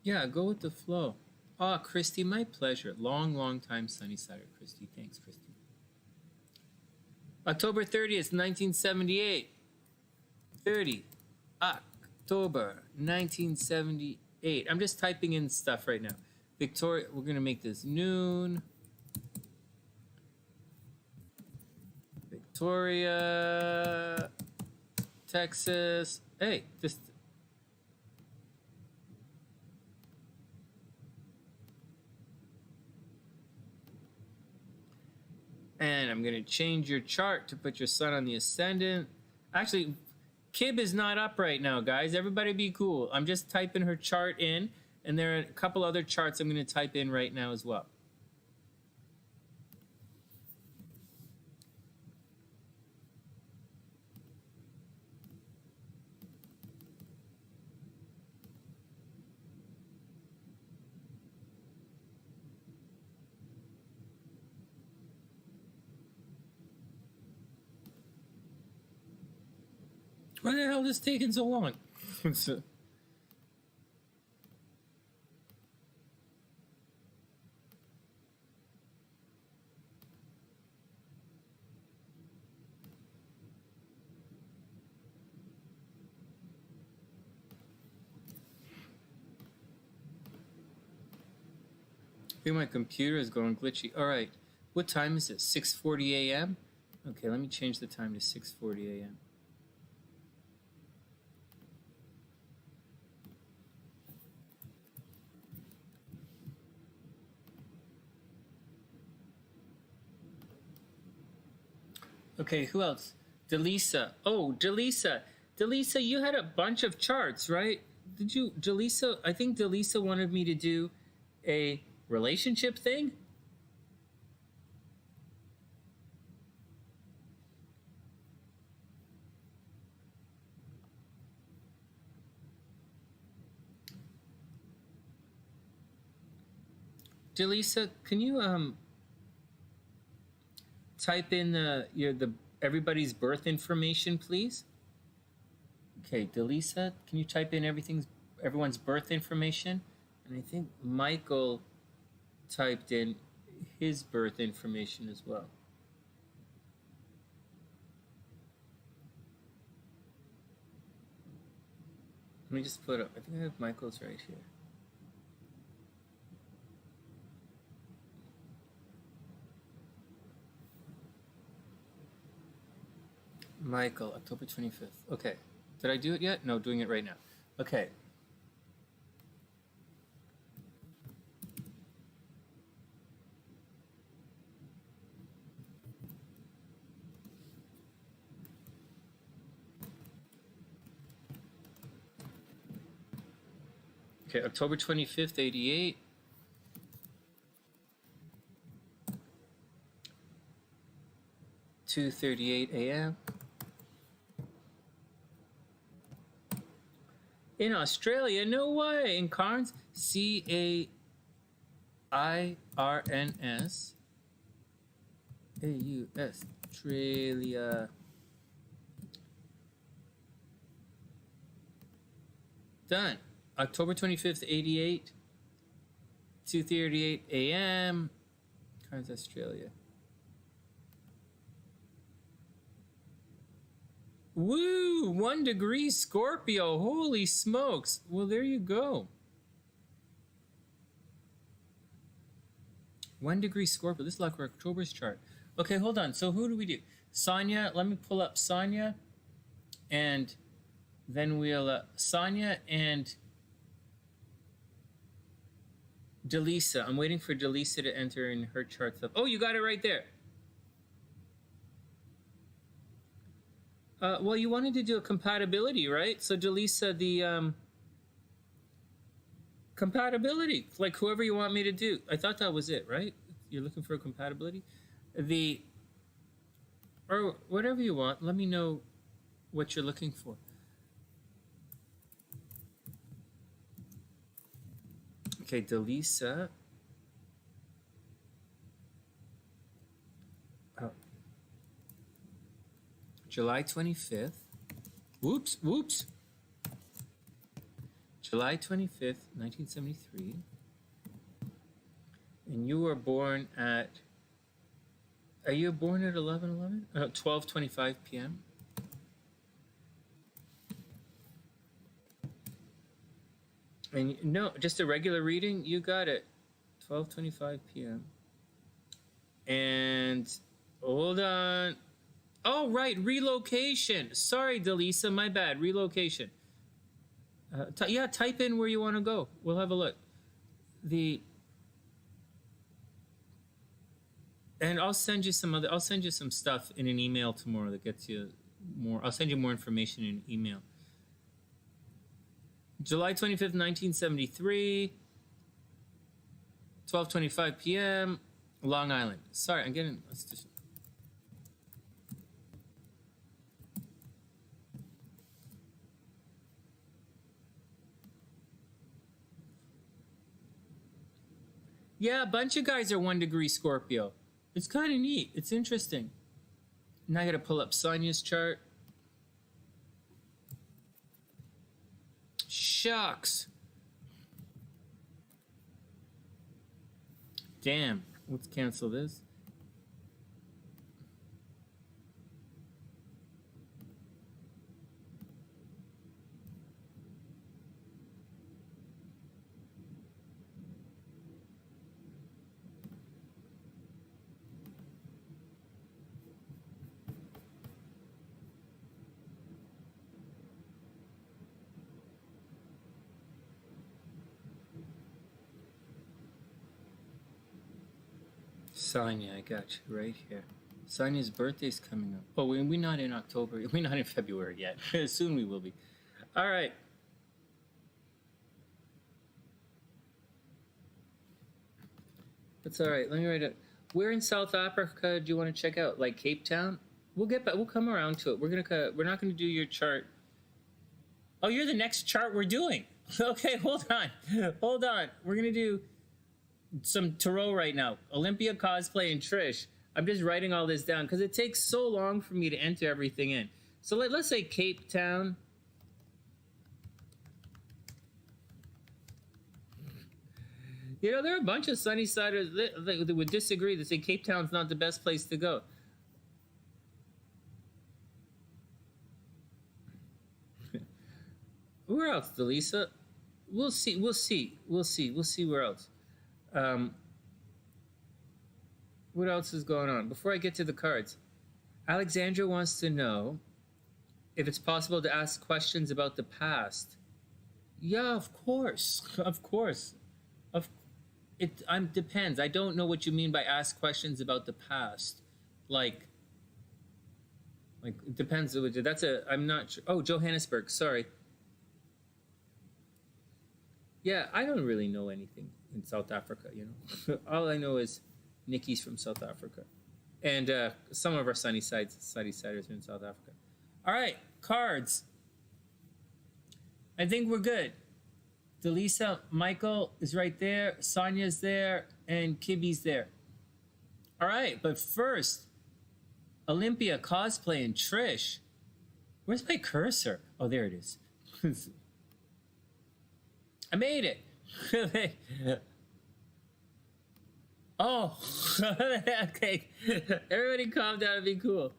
Yeah, go with the flow. Ah, Kristi, my pleasure. Long time SunnySider, Kristi. Thanks, Kristi. October 30th, 1978. 30. October 1978. I'm just typing in stuff right now. Victoria, we're going to make this noon. Victoria, Texas. Hey, just... And I'm going to change your chart to put your sun on the ascendant. Actually, Kib is not up right now, guys. Everybody be cool. I'm just typing her chart in, and there are a couple other charts I'm going to type in right now as well. Why the hell is this taking so long? I think my computer is going glitchy. All right. What time is it? 6:40 a.m.? Okay, let me change the time to 6:40 a.m. Okay, who else? DeLisa. Oh, DeLisa. DeLisa, you had a bunch of charts, right? Did you, DeLisa? I think DeLisa wanted me to do a relationship thing. DeLisa, can you type in the everybody's birth information, please? Okay, DeLisa, can you type in everyone's birth information? And I think Michael typed in his birth information as well. Let me just put up, I think I have Michael's right here. Michael, October 25th. Okay. Did I do it yet? No, doing it right now. Okay. Okay, October 25th, 88. $2:38 a.m. In Australia, no way. In Cairns, CAIRNS, AUS, Australia. Done. October 25th, 88, 2:38 a.m. Cairns, Australia. Woo! 1 degree Scorpio. Holy smokes. Well, there you go. 1 degree Scorpio. This is like our October's chart. Okay, hold on. So who do we do? Sonia. Let me pull up Sonia. And then we'll... Sonia and... DeLisaS. I'm waiting for DeLisaS to enter in her chart stuff. Oh, you got it right there. Well, you wanted to do a compatibility, right? So DeLisaS, the compatibility, like whoever you want me to do. I thought that was it, right? You're looking for a compatibility? Or whatever you want. Let me know what you're looking for. Okay, DeLisaS. Oh. July 25th. Whoops. July 25th, 1973. And you were born at... Are you born at 11:11? 12:25 p.m.? And no, just a regular reading, you got it. 12:25 p.m. And hold on. Oh, right, relocation. Sorry, DeLisaS, my bad. Relocation. Yeah, type in where you want to go. We'll have a look. And I'll send you some stuff in an email tomorrow that gets you more. I'll send you more information in an email. July 25th, 1973, 12:25 p.m., Long Island. Sorry, I'm getting... Let's just... Yeah, a bunch of guys are 1 degree Scorpio. It's kind of neat. It's interesting. Now I got to pull up Sonia's chart. Shucks. Damn. Let's cancel this. Sonia, I got you right here. Sonia's birthday's coming up. Oh, we're not in October. We're not in February yet. Soon we will be. All right. That's all right. Let me write it. Where in South Africa do you want to check out? Like Cape Town? We'll get back. We'll come around to it. We're not gonna do your chart. Oh, you're the next chart we're doing. Okay, hold on. Hold on. We're gonna do some tarot right now. Olympia cosplay and Trish. I'm just writing all this down because it takes so long for me to enter everything in. So let's say Cape Town. You know, there are a bunch of Sunnysiders that would disagree. That say Cape Town's not the best place to go. Where else, DeLisaS? We'll see. We'll see. We'll see. We'll see where else. What else is going on? Before I get to the cards, Alexandra wants to know if it's possible to ask questions about the past. Yeah, of course. Of course. It depends. I don't know what you mean by ask questions about the past. Like it depends. I'm not sure. Oh, Johannesburg. Sorry. Yeah, I don't really know anything in South Africa, you know. All I know is Nikki's from South Africa. And some of our Sunnysiders are in South Africa. All right, cards. I think we're good. DeLisaS, Michael is right there, Sonia's there, and Kibby's there. All right, but first, Olympia cosplay and Trish. Where's my cursor? Oh, there it is. I made it. Oh, okay. Everybody calm down and be cool.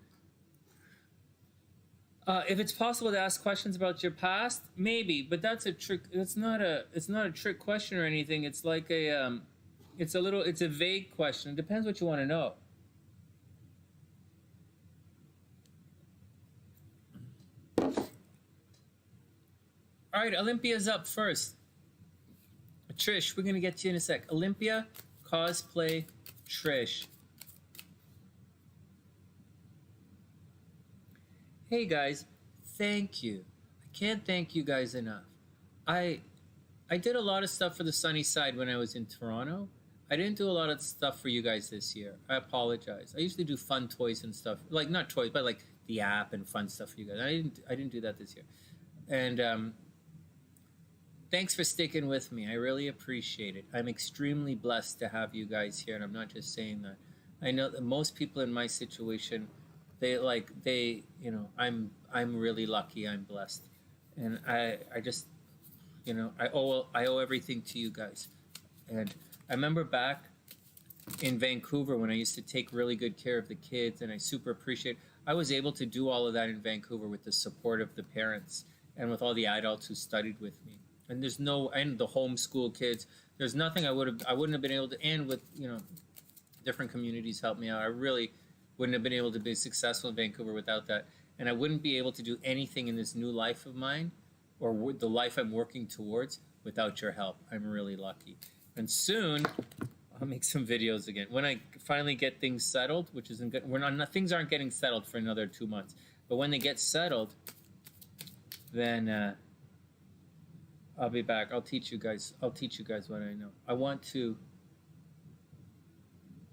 If it's possible to ask questions about your past, maybe, but that's a trick. It's not a trick question or anything. It's like it's a vague question. It depends what you want to know. All right, Olympia's up first. Trish, we're gonna get to you in a sec. Olympia, cosplay, Trish. Hey guys, thank you. I can't thank you guys enough. I did a lot of stuff for the SunnySide when I was in Toronto. I didn't do a lot of stuff for you guys this year. I apologize. I usually do fun toys and stuff, like not toys, but like the app and fun stuff for you guys. I didn't do that this year. And thanks for sticking with me. I really appreciate it. I'm extremely blessed to have you guys here, and I'm not just saying that. I know that most people in my situation, you know, I'm really lucky. I'm blessed, and I just, you know, I owe everything to you guys. And I remember back in Vancouver when I used to take really good care of the kids, and I super appreciate. I was able to do all of that in Vancouver with the support of the parents and with all the adults who studied with me. And and the homeschool kids. There's nothing I wouldn't have been able to. And with, you know, different communities helped me out. I really wouldn't have been able to be successful in Vancouver without that. And I wouldn't be able to do anything in this new life of mine, or the life I'm working towards, without your help. I'm really lucky. And soon, I'll make some videos again when I finally get things settled, which isn't good. Things aren't getting settled for another 2 months. But when they get settled, then I'll be back. I'll teach you guys what I know.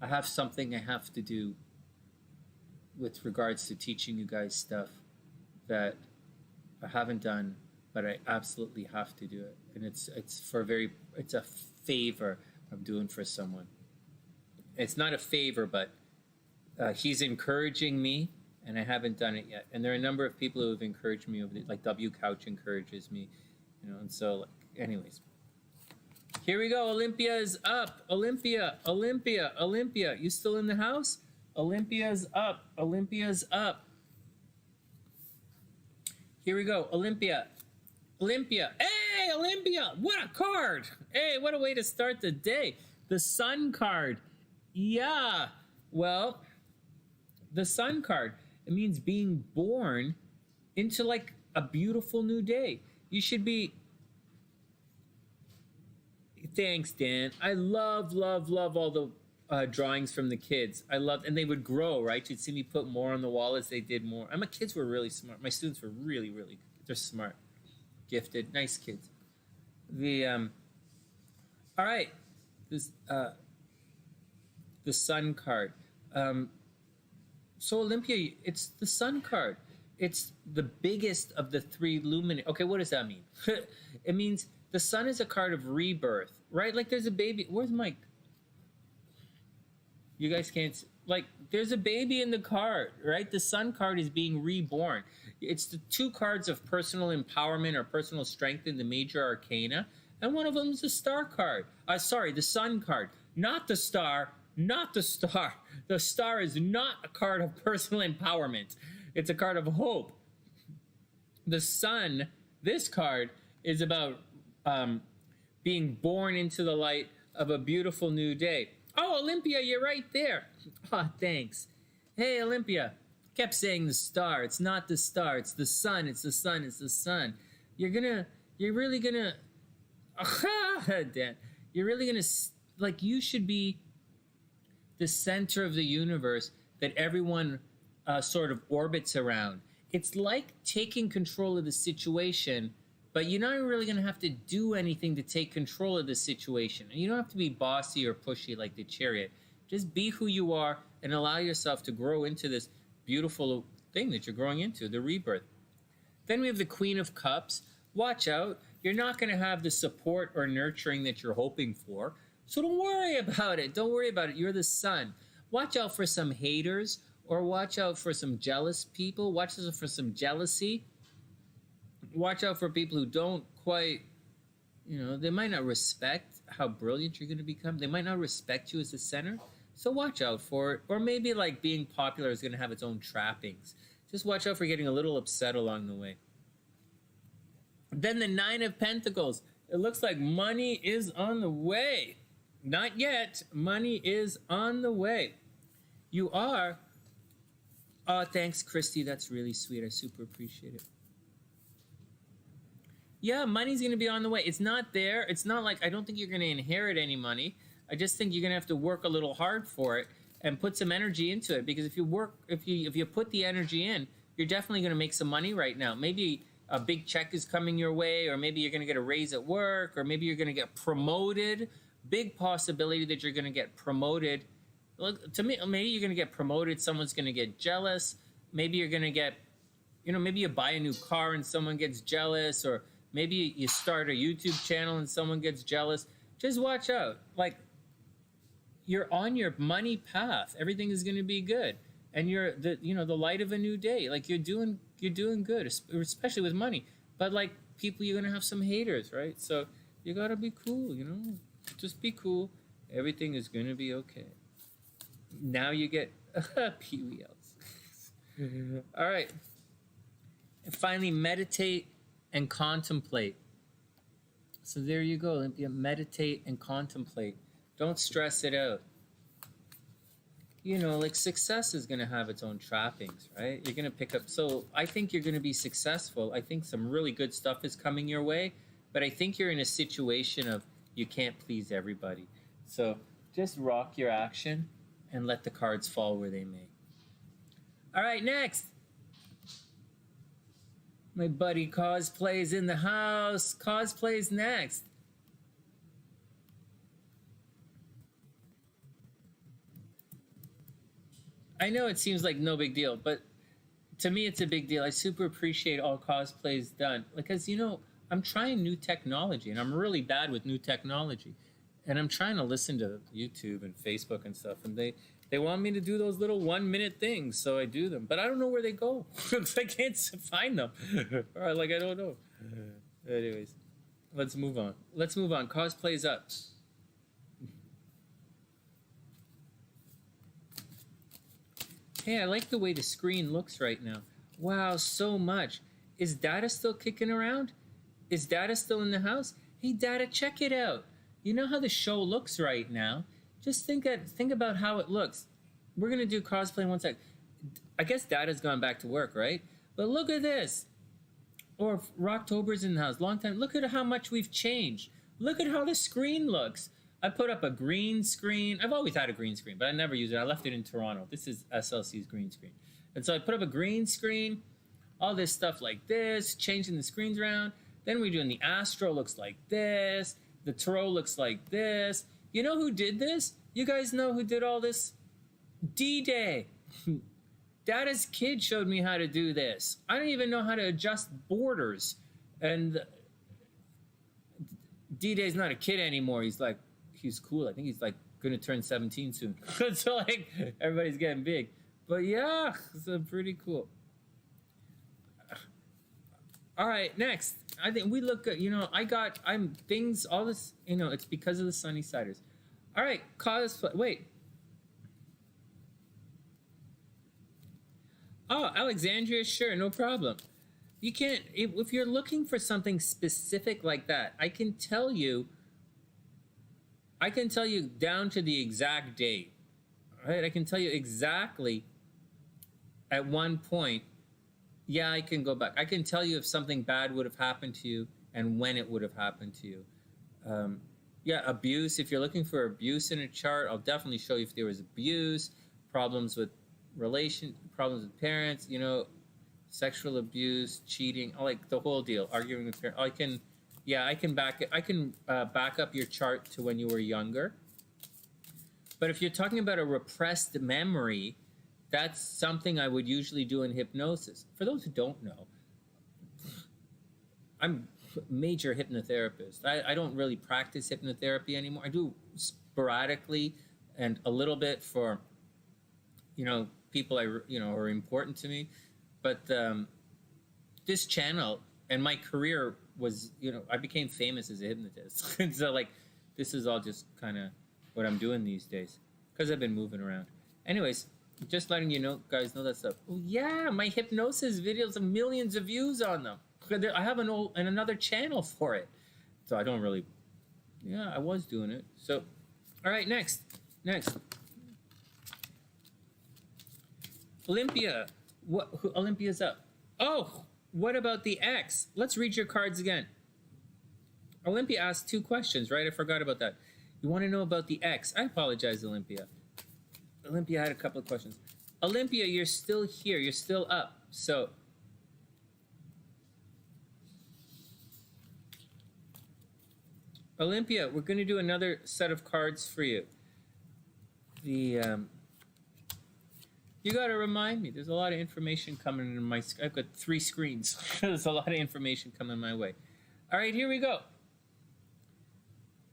I have something I have to do with regards to teaching you guys stuff that I haven't done, but I absolutely have to do it. And it's a favor I'm doing for someone. It's not a favor, but he's encouraging me, and I haven't done it yet. And there are a number of people who have encouraged me over like W Couch encourages me, you know. And so, like, anyways, here we go. Olympia is up. Olympia. You still in the house? Olympia's up. Olympia's up. Here we go. Olympia. Hey, Olympia. What a card. Hey, what a way to start the day. The Sun card. Yeah. Well, the Sun card. It means being born into like a beautiful new day. You should be. Thanks, Dan. I love all the drawings from the kids. And they would grow, right? You'd see me put more on the wall as they did more. And my kids were really smart. My students were really, really good. They're smart, gifted, nice kids. All right, this the Sun card. So Olympia, it's the Sun card. It's the biggest of the three luminaries. Okay, what does that mean? It means the Sun is a card of rebirth, right? Like there's a baby. Where's Mike? You guys can't, like, there's a baby in the card, right? The Sun card is being reborn. It's the two cards of personal empowerment or personal strength in the major arcana. and one of them is the star card. Sorry, the sun card, not the star, not the star. The star is not a card of personal empowerment. It's a card of hope. The sun, this card, is about being born into the light of a beautiful new day. Oh, Olympia, you're right there. Oh, thanks. Hey, Olympia. Kept saying the star. It's not the star. It's the sun. It's the sun. It's the sun. You're really gonna, Dan. You're really gonna, like, you should be the center of the universe that everyone sort of orbits around. It's like taking control of the situation, but you're not really going to have to do anything to take control of the situation. And you don't have to be bossy or pushy like the Chariot. Just be who you are and allow yourself to grow into this beautiful thing that you're growing into, the rebirth. Then we have the Queen of Cups. Watch out. You're not going to have the support or nurturing that you're hoping for. So don't worry about it. Don't worry about it. You're the sun. Watch out for some haters, or watch out for some jealous people. Watch out for some jealousy. Watch out for people who don't quite, they might not respect how brilliant you're going to become. They might not respect you as the center. So watch out for it. Or maybe like being popular is going to have its own trappings. Just watch out for getting a little upset along the way. Then the Nine of Pentacles. It looks like money is on the way. Not yet. Money is on the way. You are. Oh, thanks, Kristi. That's really sweet. I super appreciate it. Yeah, money's going to be on the way. It's not there. It's not like, I don't think you're going to inherit any money. I just think you're going to have to work a little hard for it and put some energy into it. Because if you put the energy in, you're definitely going to make some money right now. Maybe a big check is coming your way, or maybe you're going to get a raise at work, or maybe you're going to get promoted. Big possibility that you're going to get promoted. Look, to me, maybe you're going to get promoted. Someone's going to get jealous. Maybe you're going to get, maybe you buy a new car and someone gets jealous, or maybe you start a YouTube channel and someone gets jealous. Just watch out. Like, you're on your money path. Everything is going to be good. And you're the light of a new day. Like, you're doing good, especially with money. But like, people, you're going to have some haters, right? So you got to be cool, Just be cool. Everything is going to be okay. Now you get Pee-wee else. All right. And finally, meditate and contemplate. So there you go, Olympia. Meditate and contemplate. Don't stress it out. Like, success is going to have its own trappings, right? You're going to pick up. So I think you're going to be successful. I think some really good stuff is coming your way. But I think you're in a situation of you can't please everybody. So just rock your action and let the cards fall where they may. All right, next. My buddy Cosplay's in the house. Cosplay's next. I know it seems like no big deal, but to me it's a big deal. I super appreciate all cosplays done. Because, I'm trying new technology, and I'm really bad with new technology. And I'm trying to listen to YouTube and Facebook and stuff, and they want me to do those little 1-minute things, so I do them. But I don't know where they go. I can't find them. Or I don't know. Anyways, let's move on. Cosplay's up. Hey, I like the way the screen looks right now. Wow, so much. Is Data still kicking around? Is Data still in the house? Hey, Data, check it out. You know how the show looks right now? Just think about how it looks. We're going to do cosplay in 1 sec. I guess Data's gone back to work, right? But look at this. Or Rocktober's in the house. Long time. Look at how much we've changed. Look at how the screen looks. I put up a green screen. I've always had a green screen, but I never use it. I left it in Toronto. This is SLC's green screen. And so I put up a green screen, all this stuff like this, changing the screens around. Then we're doing the Astro looks like this. The Tarot looks like this. You know who did this? You guys know who did all this? D-Day. Dada's kid showed me how to do this. I don't even know how to adjust borders. And D-Day's not a kid anymore. He's cool. I think he's going to turn 17 soon. So everybody's getting big. But yeah, it's pretty cool. All right, next. I think we look good. You know, I'm things, all this, you know, it's because of the SunnySiders. All right, cosplay. Wait. Oh, Alexandria, sure, no problem. You can't, if you're looking for something specific like that, I can tell you down to the exact date. All right, I can tell you exactly at one point. Yeah, I can go back. I can tell you if something bad would have happened to you and when it would have happened to you. Yeah, abuse. If you're looking for abuse in a chart, I'll definitely show you if there was abuse, problems with problems with parents, you know, sexual abuse, cheating, like the whole deal, arguing with parents. I can back up your chart to when you were younger. But if you're talking about a repressed memory, that's something I would usually do in hypnosis. For those who don't know, I'm a major hypnotherapist. I don't really practice hypnotherapy anymore. I do sporadically and a little bit for, you know, people are important to me. But this channel and my career was, you know, I became famous as a hypnotist. And so, like, this is all just kind of what I'm doing these days because I've been moving around. Anyways, just letting you know, guys, know that stuff. Oh, yeah, my hypnosis videos have millions of views on them. I have another channel for it. So I don't really, yeah, I was doing it. So, all right, next. Olympia. Olympia's up. Oh, what about the X? Let's read your cards again. Olympia asked 2 questions, right? I forgot about that. You want to know about the X? I apologize, Olympia. Olympia had a couple of questions. Olympia, you're still here. You're still up. So, Olympia, we're going to do another set of cards for you. You got to remind me. There's a lot of information coming in my... I've got 3 screens. There's a lot of information coming my way. All right, here we go.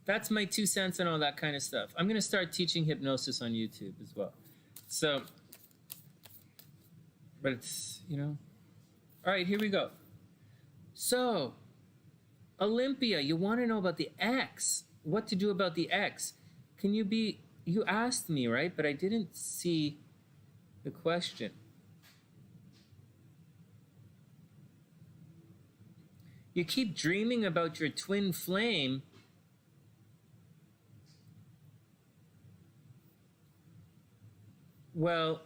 That's my 2 cents and all that kind of stuff. I'm going to start teaching hypnosis on YouTube as well. So, but it's, you know. All right, here we go. So, Olympia, you want to know about the X. What to do about the X. You asked me, right? But I didn't see the question. You keep dreaming about your twin flame. Well,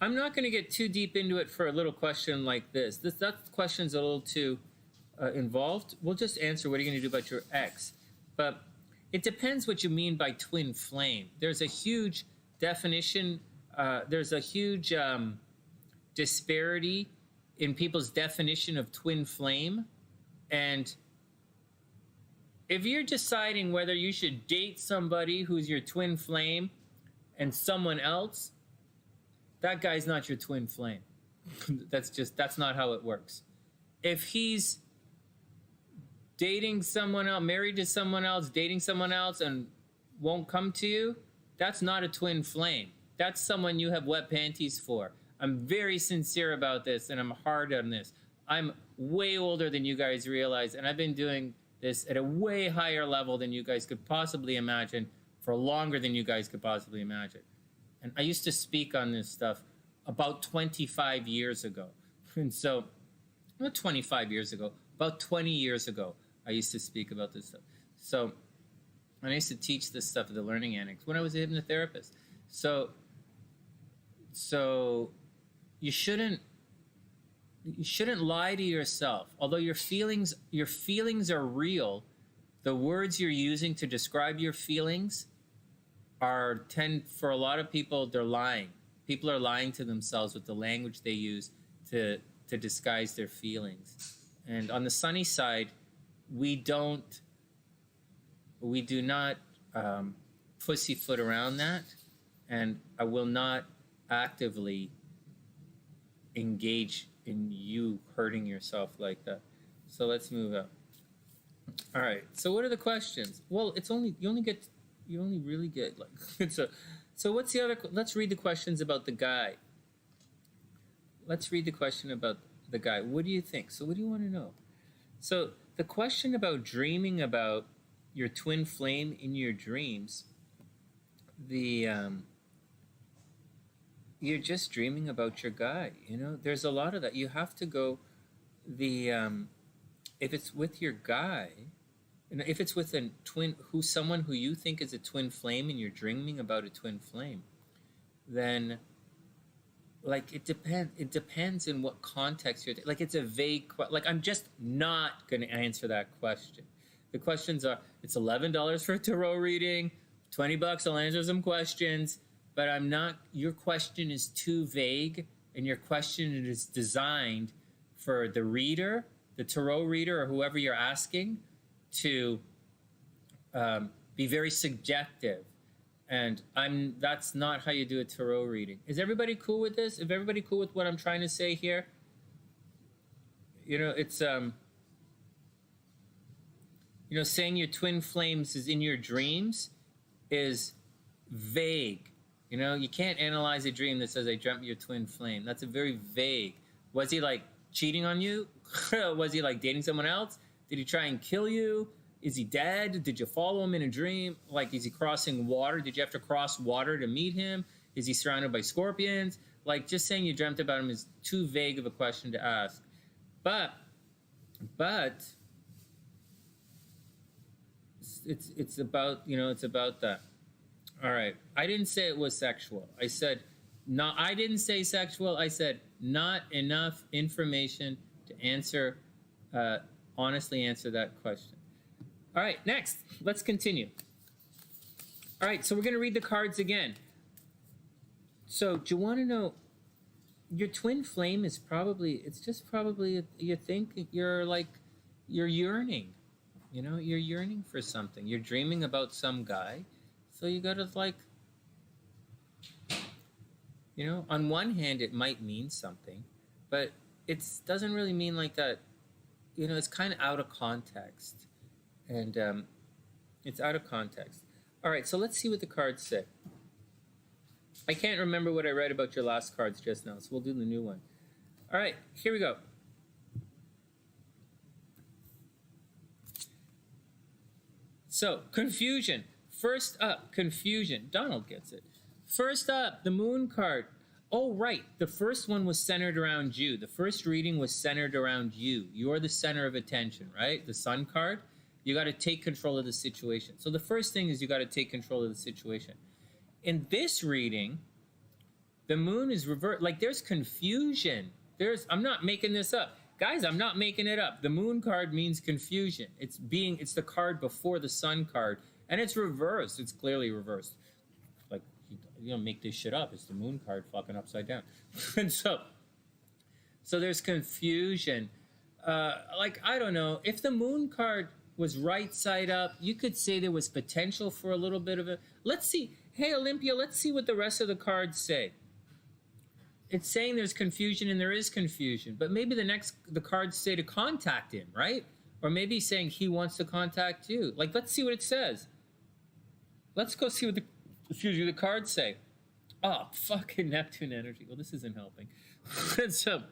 I'm not going to get too deep into it for a little question like this. That question's a little too involved. We'll just answer what are you going to do about your ex. But it depends what you mean by twin flame. There's a huge definition. There's a huge disparity in people's definition of twin flame. And if you're deciding whether you should date somebody who's your twin flame and someone else, that guy's not your twin flame. That's not how it works. If he's dating someone else, married to someone else, dating someone else, and won't come to you, that's not a twin flame. That's someone you have wet panties for. I'm very sincere about this, and I'm hard on this. I'm way older than you guys realize, and I've been doing this at a way higher level than you guys could possibly imagine for longer than you guys could possibly imagine. And I used to speak on this stuff about 25 years ago. And so, not 25 years ago, about 20 years ago, I used to speak about this stuff. So, and I used to teach this stuff at the Learning Annex when I was a hypnotherapist. So you shouldn't lie to yourself. Although your feelings are real, the words you're using to describe your feelings for a lot of people, they're lying. People are lying to themselves with the language they use to disguise their feelings. And on the sunny side, we do not pussyfoot around that, and I will not actively engage in you hurting yourself like that. So let's move up. All right. So what are the questions? Well, you only really get like so what's the other? Let's read the questions about the guy. Let's read the question about the guy. What do you think? So what do you want to know? So the question about dreaming about your twin flame in your dreams, you're just dreaming about your guy. You know, there's a lot of that. You have to go if it's with your guy, and if it's with a someone who you think is a twin flame and you're dreaming about a twin flame, then like it depends in what context you're like. It's a vague like I'm just not going to answer that question. The questions are, it's $11 for a tarot reading, $20 I'll answer some questions, but I'm not, your question is too vague, and your question is designed for the reader, the tarot reader, or whoever you're asking, to be very subjective. And that's not how you do a tarot reading. Is everybody cool with this? Is everybody cool with what I'm trying to say here? You know, it's you know, saying your twin flames is in your dreams is vague. You know, you can't analyze a dream that says I dreamt your twin flame. That's a very vague. Was he like cheating on you? Was he like dating someone else? Did he try and kill you? Is he dead? Did you follow him in a dream? Like, is he crossing water? Did you have to cross water to meet him? Is he surrounded by scorpions? Like, just saying you dreamt about him is too vague of a question to ask. But it's about, you know, it's about that. All right. I didn't say it was sexual. I said not. I didn't say sexual. I said not enough information to answer, honestly answer that question. All right, next, let's continue. All right, so we're going to read the cards again. So do you want to know, your twin flame is probably, it's just probably, you think you're like, you're yearning. You know, you're yearning for something. You're dreaming about some guy. So you got to like, you know, on one hand, it might mean something, but it doesn't really mean like that. You know, it's kind of out of context. And it's out of context. All right, so let's see what the cards say. I can't remember what I read about your last cards just now, so we'll do the new one. All right, here we go. So, confusion. First up, confusion. Donald gets it. First up, the moon card. Oh, right. The first one was centered around you. The first reading was centered around you. You're the center of attention, right? The sun card. You got to take control of the situation. So the first thing is you got to take control of the situation. In this reading, the moon is reversed. Like, there's confusion. I'm not making this up. Guys, I'm not making it up. The moon card means confusion. It's the card before the sun card, and it's reversed. It's clearly reversed. Like, you don't make this shit up. It's the moon card fucking upside down. And so there's confusion. Like, I don't know. If the moon card was right side up, you could say there was potential for a little bit of a... Let's see. Hey, Olympia, let's see what the rest of the cards say. It's saying there's confusion, and there is confusion. But maybe the cards say to contact him, right? Or maybe saying he wants to contact you. Like, let's see what it says. Let's go see what the cards say. Oh, fucking Neptune energy. Well, this isn't helping. So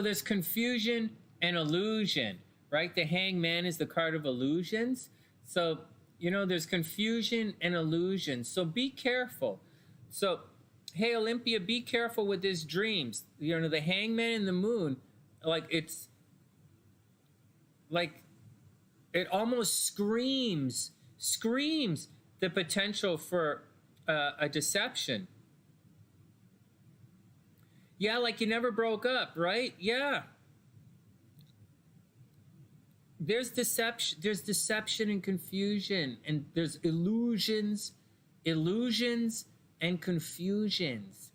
there's confusion and illusion. Right? The Hangman is the card of illusions. So, you know, there's confusion and illusion. So be careful. So, hey, Olympia, be careful with these dreams. You know, the Hangman and the moon, like, it's like, it almost screams the potential for a deception. Yeah, like you never broke up, right? Yeah. There's deception and confusion, and there's illusions and confusions.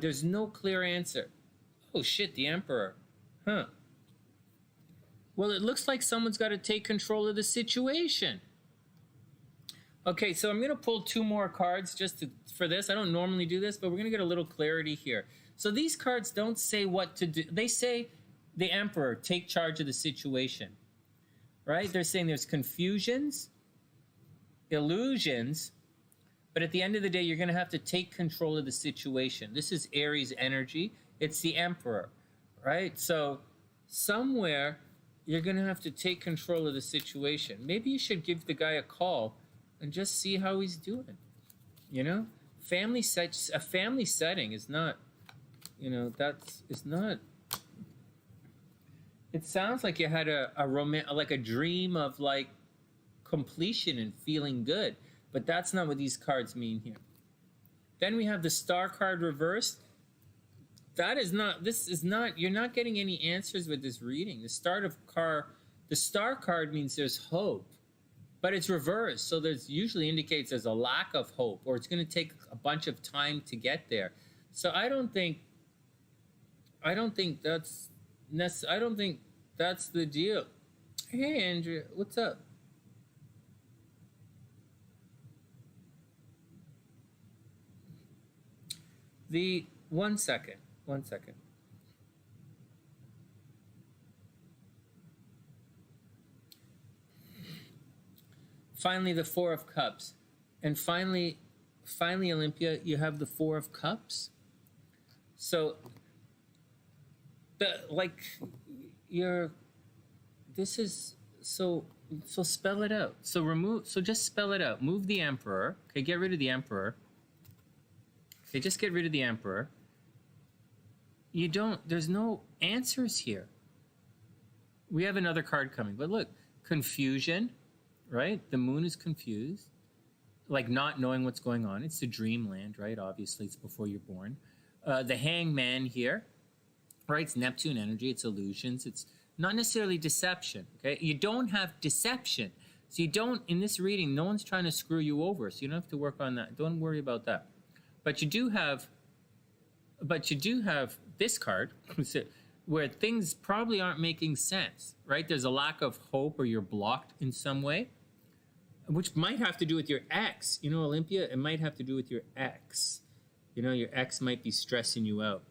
There's no clear answer. Oh shit, the Emperor. Huh. Well, it looks like someone's got to take control of the situation. Okay, so I'm going to pull two more cards for this. I don't normally do this, but we're going to get a little clarity here. So these cards don't say what to do. They say, the Emperor, take charge of the situation. Right? They're saying there's confusions, illusions, but at the end of the day, you're going to have to take control of the situation. This is Aries energy. It's the Emperor, right? So somewhere you're going to have to take control of the situation. Maybe you should give the guy a call and just see how he's doing. You know, a family setting is not, you know, it's not. It sounds like you had like a dream of like completion and feeling good, but that's not what these cards mean here. Then we have the Star card reversed. This is not, you're not getting any answers with this reading. The Star card means there's hope, but it's reversed. So there's usually indicates there's a lack of hope, or it's going to take a bunch of time to get there. So I don't think that's the deal. Hey, Andrea, what's up? One second. Finally, the Four of Cups. And finally, Olympia, you have the Four of Cups. So, so spell it out. So just spell it out. Move the Emperor. Okay, get rid of the Emperor. Okay, just get rid of the Emperor. There's no answers here. We have another card coming, but look, confusion, right? The moon is confused, like not knowing what's going on. It's the dreamland, right? Obviously, it's before you're born. The Hangman here, right? It's Neptune energy. It's illusions. It's not necessarily deception, okay? You don't have deception. So you don't, in this reading, no one's trying to screw you over, so you don't have to work on that. Don't worry about that. But you do have this card where things probably aren't making sense, right? There's a lack of hope, or you're blocked in some way, which might have to do with your ex. You know, Olympia, it might have to do with your ex. You know, your ex might be stressing you out.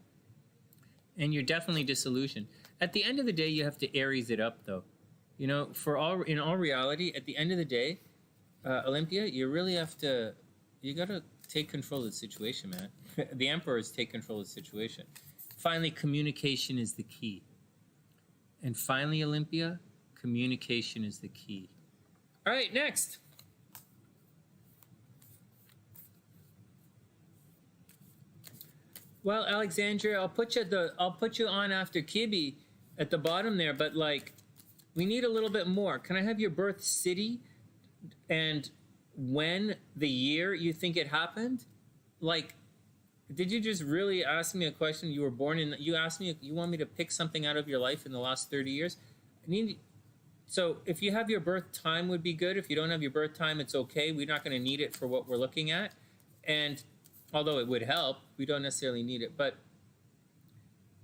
And you're definitely disillusioned. At the end of the day, you have to Aries it up, though. You know, in all reality, at the end of the day, Olympia, you really have to, you got to take control of the situation, man. The Emperors take control of the situation. Finally, communication is the key. And finally, Olympia, communication is the key. All right, next. Well, Alexandria, I'll put you on after Kibby at the bottom there, but like, we need a little bit more. Can I have your birth city and when the year you think it happened? Like, did you just really ask me a question? You were born in, you asked me, you want me to pick something out of your life in the last 30 years? So if you have your birth time would be good. If you don't have your birth time, it's okay. We're not going to need it for what we're looking at. And although it would help, we don't necessarily need it. But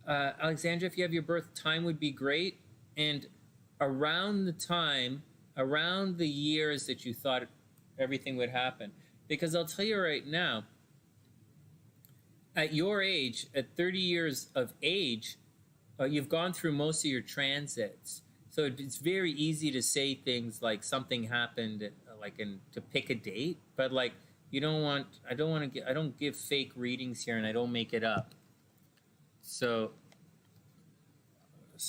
Alexandra, if you have your birth time would be great. And around the years that you thought everything would happen. Because I'll tell you right now, at your age, at 30 years of age, you've gone through most of your transits. So it's very easy to say things like something happened, to pick a date, but like I don't give fake readings here, and I don't make it up. So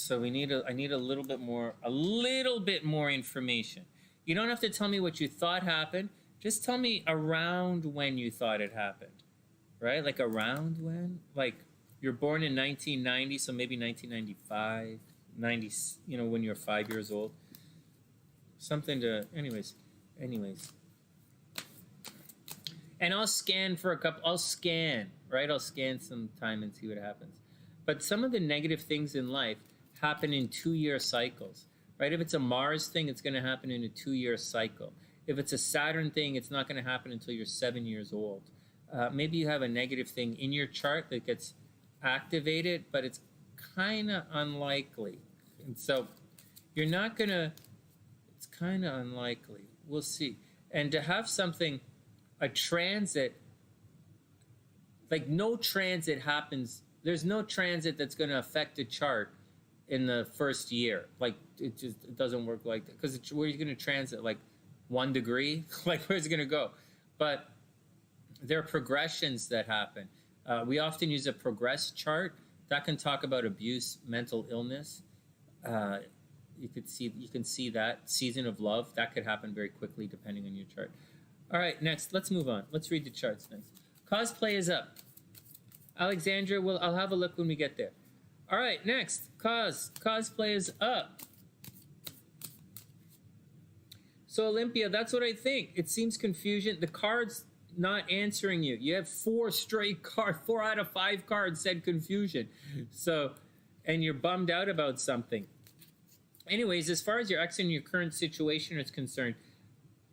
I need a little bit more information. You don't have to tell me what you thought happened. Just tell me around when you thought it happened, right? Like around when, like you're born in 1990, so maybe 1995. 90, when you're 5 years old, something to, anyways, and I'll scan I'll scan some time and see what happens. But some of the negative things in life happen in 2-year cycles, right? If it's a Mars thing, it's going to happen in a 2-year cycle. If it's a Saturn thing, it's not going to happen until you're 7 years old. Maybe you have a negative thing in your chart that gets activated, but it's kind of unlikely. And so you're not going to, it's kind of unlikely. We'll see. And to have something, a transit, like no transit happens, there's no transit that's going to affect the chart in the first year. Like it doesn't work like that. Because where are you going to transit? Like 1 degree? Like where's it going to go? But there are progressions that happen. We often use a progress chart. That can talk about abuse, mental illness. You can see that season of love that could happen very quickly depending on your chart. All right, next, let's move on. Let's read the charts next. Cosplay is up. Alexandra, I'll have a look when we get there. All right, next, cosplay is up. So Olympia, that's what I think. It seems confusion. The cards not answering you. You have 4 straight cards. 4 out of 5 cards said confusion. So, and you're bummed out about something. Anyways, as far as your ex and your current situation is concerned,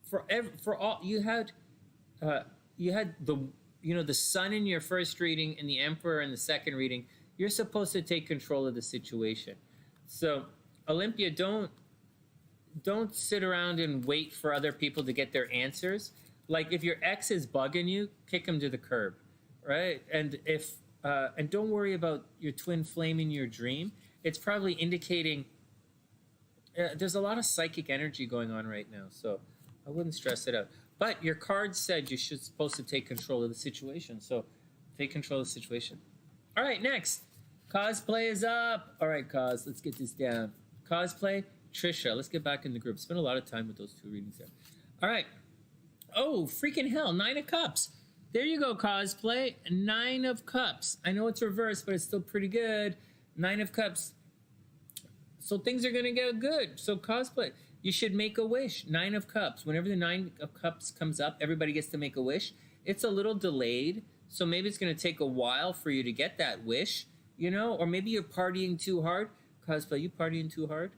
for all you had the Sun in your first reading and the Emperor in the second reading. You're supposed to take control of the situation. So Olympia, don't sit around and wait for other people to get their answers. Like if your ex is bugging you, kick him to the curb, right? And and don't worry about your twin flame in your dream. It's probably indicating there's a lot of psychic energy going on right now, so I wouldn't stress it out. But your card said you're supposed to take control of the situation, so take control of the situation. All right, next. Cosplay is up. All right, Cos, let's get this down. Cosplay, Trisha. Let's get back in the group. Spent a lot of time with those 2 readings there. All right. Oh, freaking hell, 9 of Cups. There you go, Cosplay. 9 of Cups. I know it's reversed, but it's still pretty good. 9 of Cups. So things are going to get good. So Cosplay, you should make a wish. 9 of Cups. Whenever the 9 of Cups comes up, everybody gets to make a wish. It's a little delayed, so maybe it's going to take a while for you to get that wish, you know? Or maybe you're partying too hard. Cosplay, you partying too hard?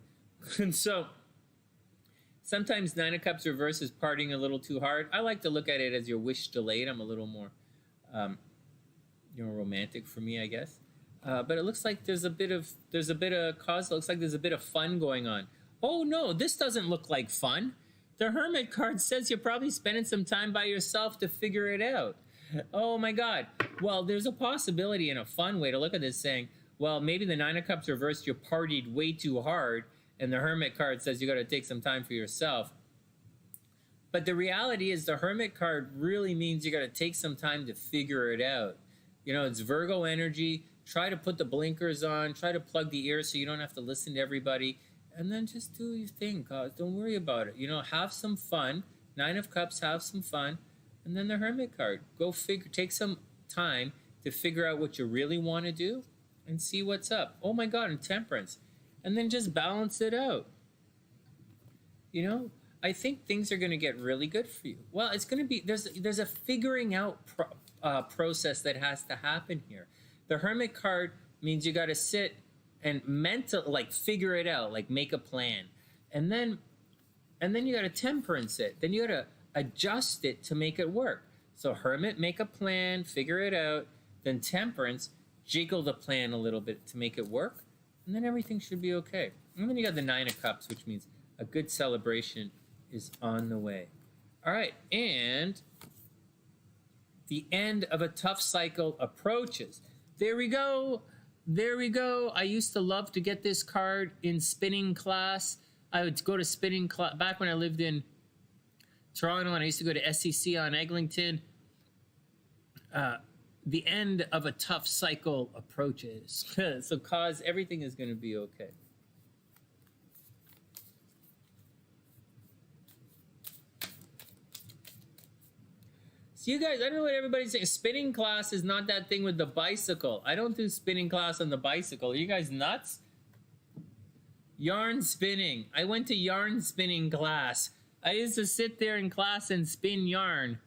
And so sometimes 9 of Cups reverse is partying a little too hard. I like to look at it as your wish delayed. I'm a little more, romantic for me, I guess. But it looks like there's a bit of cause. It looks like there's a bit of fun going on. Oh no, this doesn't look like fun. The Hermit card says you're probably spending some time by yourself to figure it out. Oh my God. Well, there's a possibility and a fun way to look at this saying, well, maybe the 9 of Cups reversed, you partied way too hard, and the Hermit card says you got to take some time for yourself. But the reality is the Hermit card really means you got to take some time to figure it out. You know, it's Virgo energy. Try to put the blinkers on. Try to plug the ears so you don't have to listen to everybody. And then just do your thing, guys. Don't worry about it. You know, have some fun. 9 of Cups, have some fun. And then the Hermit card. Take some time to figure out what you really want to do and see what's up. Oh my God, and Temperance. And then just balance it out. You know, I think things are going to get really good for you. Well, it's going to be, there's a figuring out process that has to happen here. The Hermit card means you got to sit and figure it out, like make a plan. And then you got to Temperance it. Then you got to adjust it to make it work. So Hermit, make a plan, figure it out. Then Temperance, jiggle the plan a little bit to make it work. And then everything should be okay. And then you got the 9 of Cups, which means a good celebration is on the way. All right, and the end of a tough cycle approaches. There we go. There we go. I used to love to get this card in spinning class. I would go to spinning class back when I lived in Toronto, and I used to go to SEC on Eglinton. The end of a tough cycle approaches. So cause everything is going to be okay. So you guys, I don't know what everybody's saying. Spinning class is not that thing with the bicycle. I don't do spinning class on the bicycle. Are you guys nuts? Yarn spinning. I went to yarn spinning class. I used to sit there in class and spin yarn.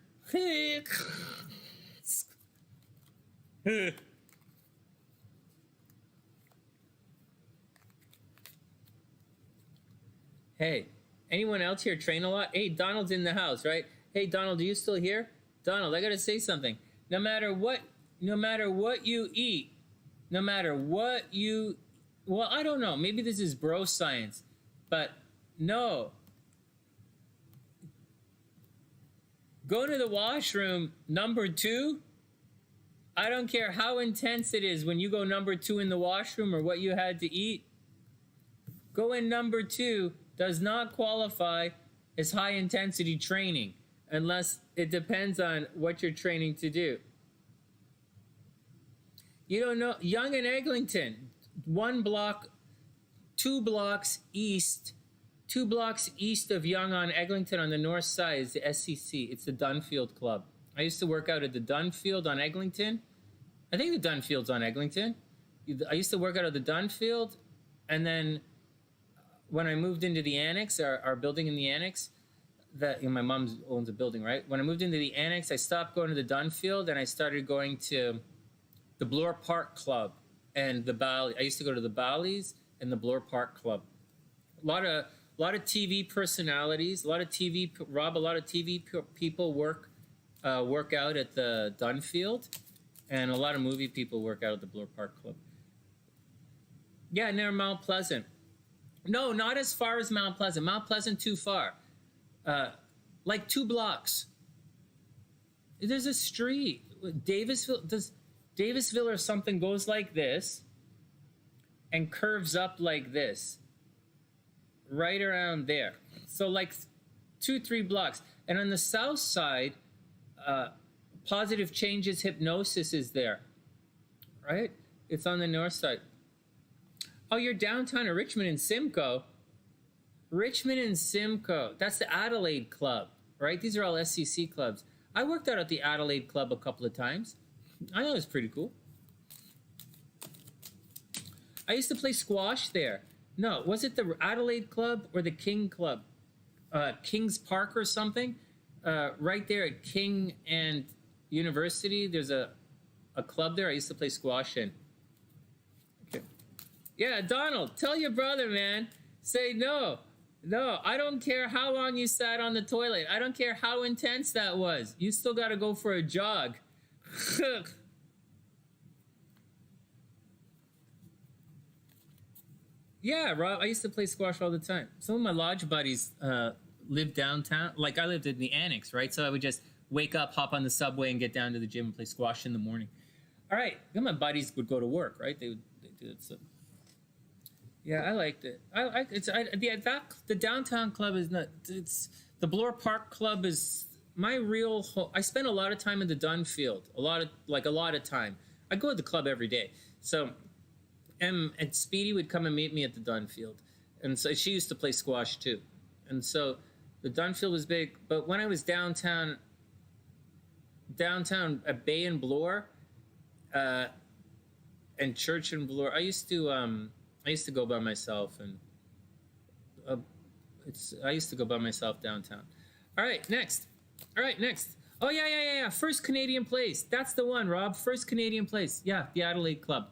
Hey, anyone else here train a lot? Hey, Donald's in the house, right? Hey, Donald, are you still here? Donald, I gotta say something. No matter what you eat, well, I don't know. Maybe this is bro science, but no. Go to the washroom number 2. I don't care how intense it is when you go number 2 in the washroom or what you had to eat. Go in number 2 does not qualify as high intensity training unless it depends on what you're training to do. You don't know, Young and Eglinton, 1 block 2 blocks east. 2 blocks east of Yonge on Eglinton on the north side is the SCC. It's the Dunfield Club. I used to work out at the Dunfield on Eglinton. I think the Dunfield's on Eglinton. I used to work out of the Dunfield, and then when I moved into the annex, our building in the annex, that my mom owns a building, right? When I moved into the annex, I stopped going to the Dunfield and I started going to the Bloor Park Club and the Bally. I used to go to the Bally's and the Bloor Park Club. A lot of TV personalities, a lot of TV people work out at the Dunfield, and a lot of movie people work out at the Bloor Park Club. Yeah, near Mount Pleasant. No, not as far as Mount Pleasant. Mount Pleasant too far. Like 2 blocks. There's a street. Davisville or something goes like this and curves up like this. Right around there. So like 2-3 blocks. And on the south side, Positive Changes Hypnosis is there. Right? It's on the north side. Oh, you're downtown at Richmond and Simcoe. Richmond and Simcoe. That's the Adelaide Club, right? These are all SCC clubs. I worked out at the Adelaide Club a couple of times. I know it was pretty cool. I used to play squash there. No, was it the Adelaide Club or the King Club? King's Park or something? Right there at King and University, there's a club there I used to play squash in. Okay. Yeah, Donald, tell your brother, man. Say no. No, I don't care how long you sat on the toilet. I don't care how intense that was. You still got to go for a jog. Yeah, Rob, I used to play squash all the time. Some of my lodge buddies lived downtown. Like, I lived in the annex, right? So I would just wake up, hop on the subway, and get down to the gym and play squash in the morning. All right, then my buddies would go to work, right? They do it. So. Yeah, I liked it. The downtown club is not. It's the Bloor Park Club is my real home. I spent a lot of time in the Dunfield. A lot of time. I go to the club every day. So, and Speedy would come and meet me at the Dunfield, and so she used to play squash too, and so the Dunfield was big. But when I was downtown at Bay and Bloor, and Church and Bloor, I used to go by myself, and I used to go by myself downtown. All right, next. Oh, yeah. First Canadian Place. That's the one, Rob. First Canadian Place. Yeah, the Adelaide Club.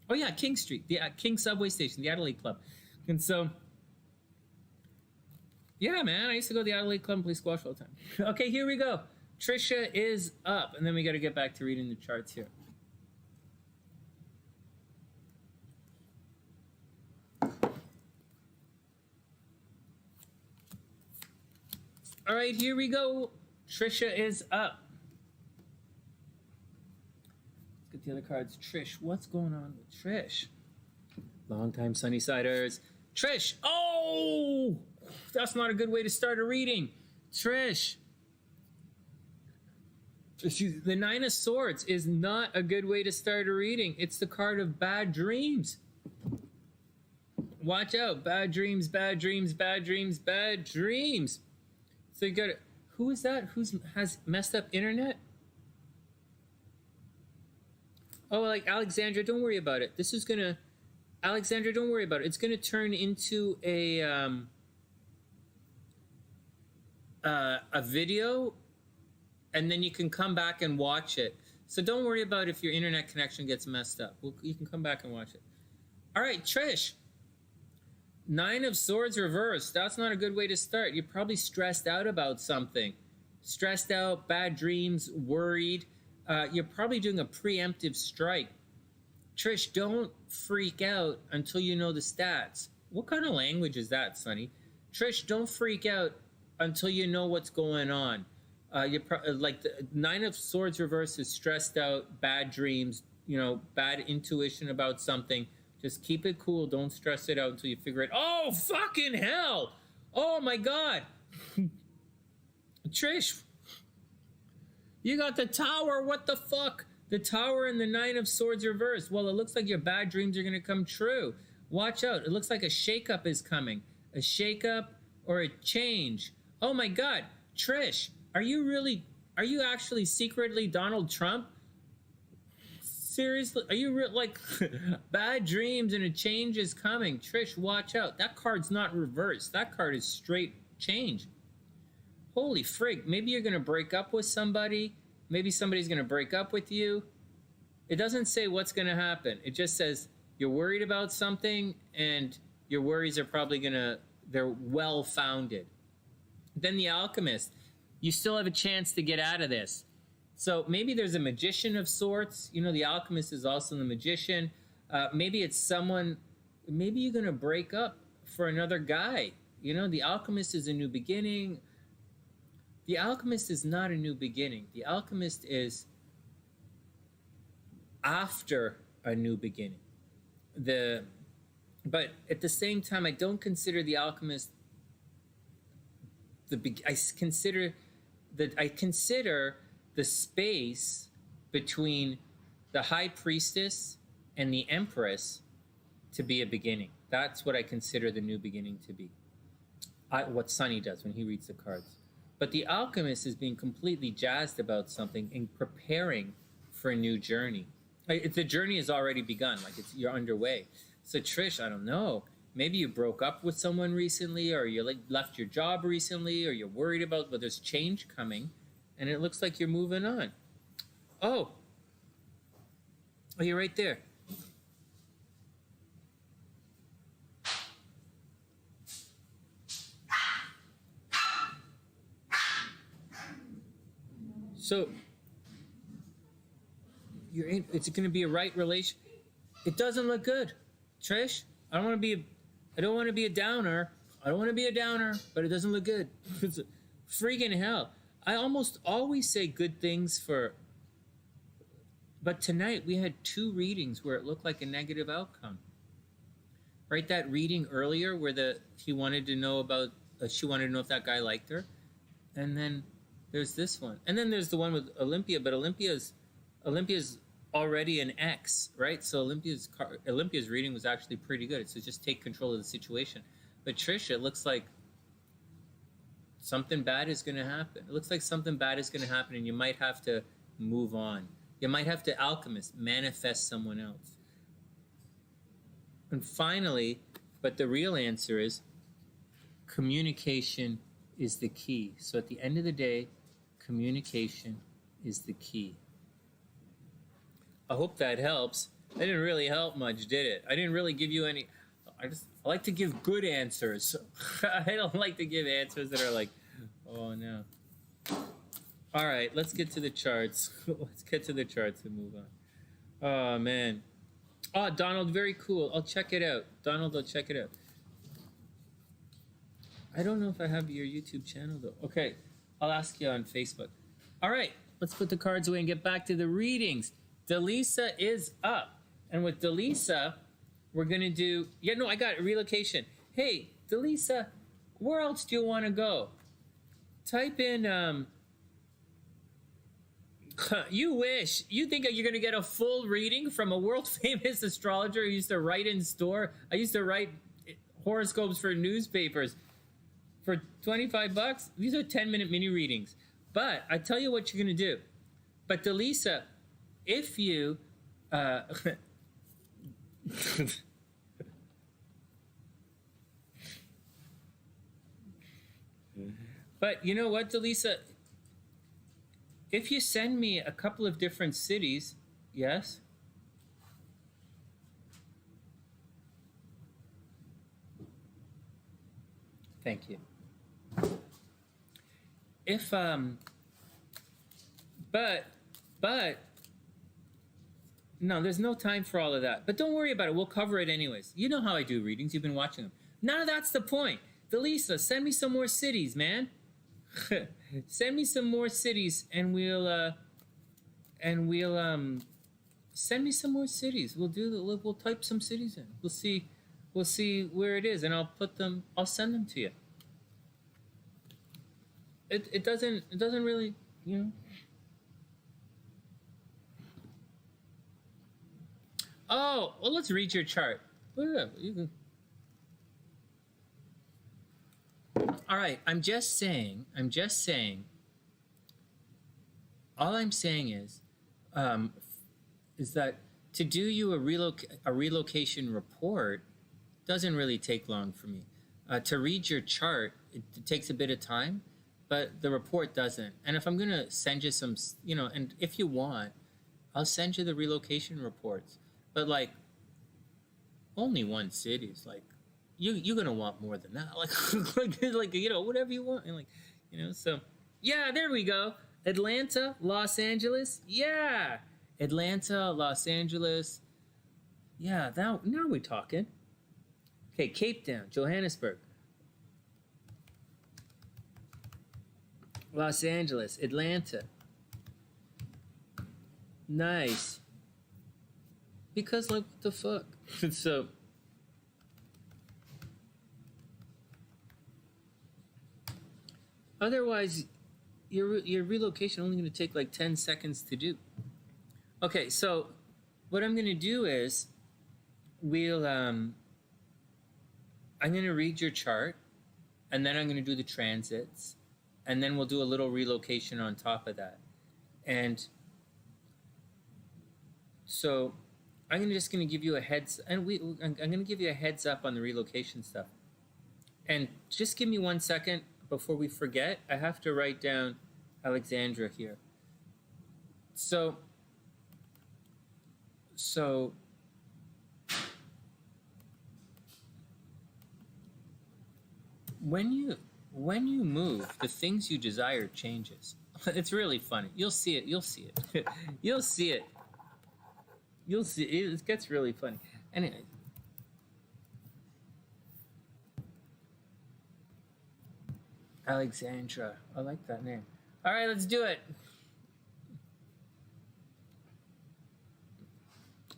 Oh, yeah, King Street. The King Subway Station, the Adelaide Club. And so, yeah, man, I used to go to the Adelaide Club and play squash all the time. Okay, here we go. Trisha is up. And then we got to get back to reading the charts here. All right, here we go. Trisha is up. Let's get the other cards. Trish, what's going on with Trish? Longtime Sunnysiders. Trish, oh! That's not a good way to start a reading. Trish. The Nine of Swords is not a good way to start a reading. It's the card of bad dreams. Watch out. Bad dreams, bad dreams, bad dreams, bad dreams. So you got it. Who is that? Has messed up internet? Oh, like Alexandra, don't worry about it. This is gonna, Alexandra, don't worry about it. It's gonna turn into a video, and then you can come back and watch it. So don't worry about if your internet connection gets messed up. You can come back and watch it. All right, Trish. Nine of Swords reversed. That's not a good way to start. You're probably stressed out about something. Stressed out, bad dreams, worried. You're probably doing a preemptive strike. Trish, don't freak out until you know the stats. What kind of language is that, Sonny? Trish, don't freak out until you know what's going on. Like the Nine of Swords reversed is stressed out, bad dreams, bad intuition about something. Just keep it cool. Don't stress it out until you figure it. Oh, fucking hell. Oh, my God. Trish, you got the Tower. What the fuck? The Tower and the Nine of Swords reversed. Well, it looks like your bad dreams are going to come true. Watch out. It looks like a shakeup is coming. A shakeup or a change. Oh my God. Trish, are you actually secretly Donald Trump? Seriously? Are you like bad dreams and a change is coming? Trish, watch out. That card's not reversed. That card is straight change. Holy frig. Maybe you're going to break up with somebody. Maybe somebody's going to break up with you. It doesn't say what's going to happen. It just says you're worried about something and your worries are probably they're well-founded. Then the Alchemist. You still have a chance to get out of this. So maybe there's a magician of sorts. You know, the Alchemist is also the magician. Maybe it's someone, maybe you're going to break up for another guy. You know, the Alchemist is a new beginning. The Alchemist is not a new beginning. The Alchemist is after a new beginning. But at the same time, I don't consider the Alchemist I consider the space between the High Priestess and the Empress to be a beginning. That's what I consider the new beginning to be. What Sonny does when he reads the cards. But the Alchemist is being completely jazzed about something and preparing for a new journey. The journey has already begun, like you're underway. So Trish, I don't know. Maybe you broke up with someone recently, or you left your job recently, or you're worried about, but there's change coming, and it looks like you're moving on. Oh, you're right there. So it's going to be a right relation. It doesn't look good, Trish. I don't want to be a downer. I don't want to be a downer, but it doesn't look good. It's freaking hell. I almost always say good things but tonight we had 2 readings where it looked like a negative outcome. Right, that reading earlier where she wanted to know if that guy liked her, and then there's this one, and then there's the one with Olympia. But Olympia's already an ex, right? So Olympia's reading was actually pretty good. So just take control of the situation. But Trisha, it looks like something bad is going to happen. It looks like something bad is going to happen, and you might have to move on. You might have to alchemist, manifest someone else. And finally, but the real answer is communication is the key. So at the end of the day, communication is the key. I hope that helps. That didn't really help much, did it? I didn't really give you any. I like to give good answers. I don't like to give answers that are like, oh no. All right, let's get to the charts. Let's get to the charts and move on. Oh man. Oh, Donald, very cool. I'll check it out. Donald, I'll check it out. I don't know if I have your YouTube channel though. Okay, I'll ask you on Facebook. All right, let's put the cards away and get back to the readings. DeLisaS is up. And with DeLisaS, we're going to do... Yeah, no, I got it. Relocation. Hey, DeLisaS, where else do you want to go? Type in... You wish. You think you're going to get a full reading from a world-famous astrologer who used to write in store? I used to write horoscopes for newspapers for $25. These are 10-minute mini readings. But I tell you what you're going to do. But DeLisaS... If you, but you know what, DeLisaS? If you send me a couple of different cities, yes? Thank you. If, but, no, there's no time for all of that. But don't worry about it. We'll cover it anyways. You know how I do readings. You've been watching them. None of that's the point. DeLisaS, send me some more cities, man. Send me some more cities, and we'll send me some more cities. We'll type some cities in. We'll see where it is, and I'll send them to you. It doesn't really, you know. Oh, well, let's read your chart. Yeah, you can. All right, I'm just saying. All I'm saying is that to do you a relocation report doesn't really take long for me. To read your chart, it takes a bit of time, but the report doesn't. And if I'm gonna send you some, and if you want, I'll send you the relocation reports. But like, only one city is like, you're gonna want more than that. Like, whatever you want, and so yeah, there we go. Atlanta, Los Angeles, yeah. Atlanta, Los Angeles, yeah. Now we're talking. Okay, Cape Town, Johannesburg, Los Angeles, Atlanta. Nice. Because like, what the fuck? So otherwise, your relocation only going to take like 10 seconds to do. Okay, so what I'm going to do is I'm going to read your chart, and then I'm going to do the transits, and then we'll do a little relocation on top of that. And so I'm just going to give you a heads, and I'm going to give you a heads up on the relocation stuff. And just give me 1 second before we forget. I have to write down Alexandra here. So when you move, the things you desire changes. It's really funny. You'll see it. You'll see it. You'll see it. You'll see it. It gets really funny. Anyway. Alexandra. I like that name. All right, let's do it.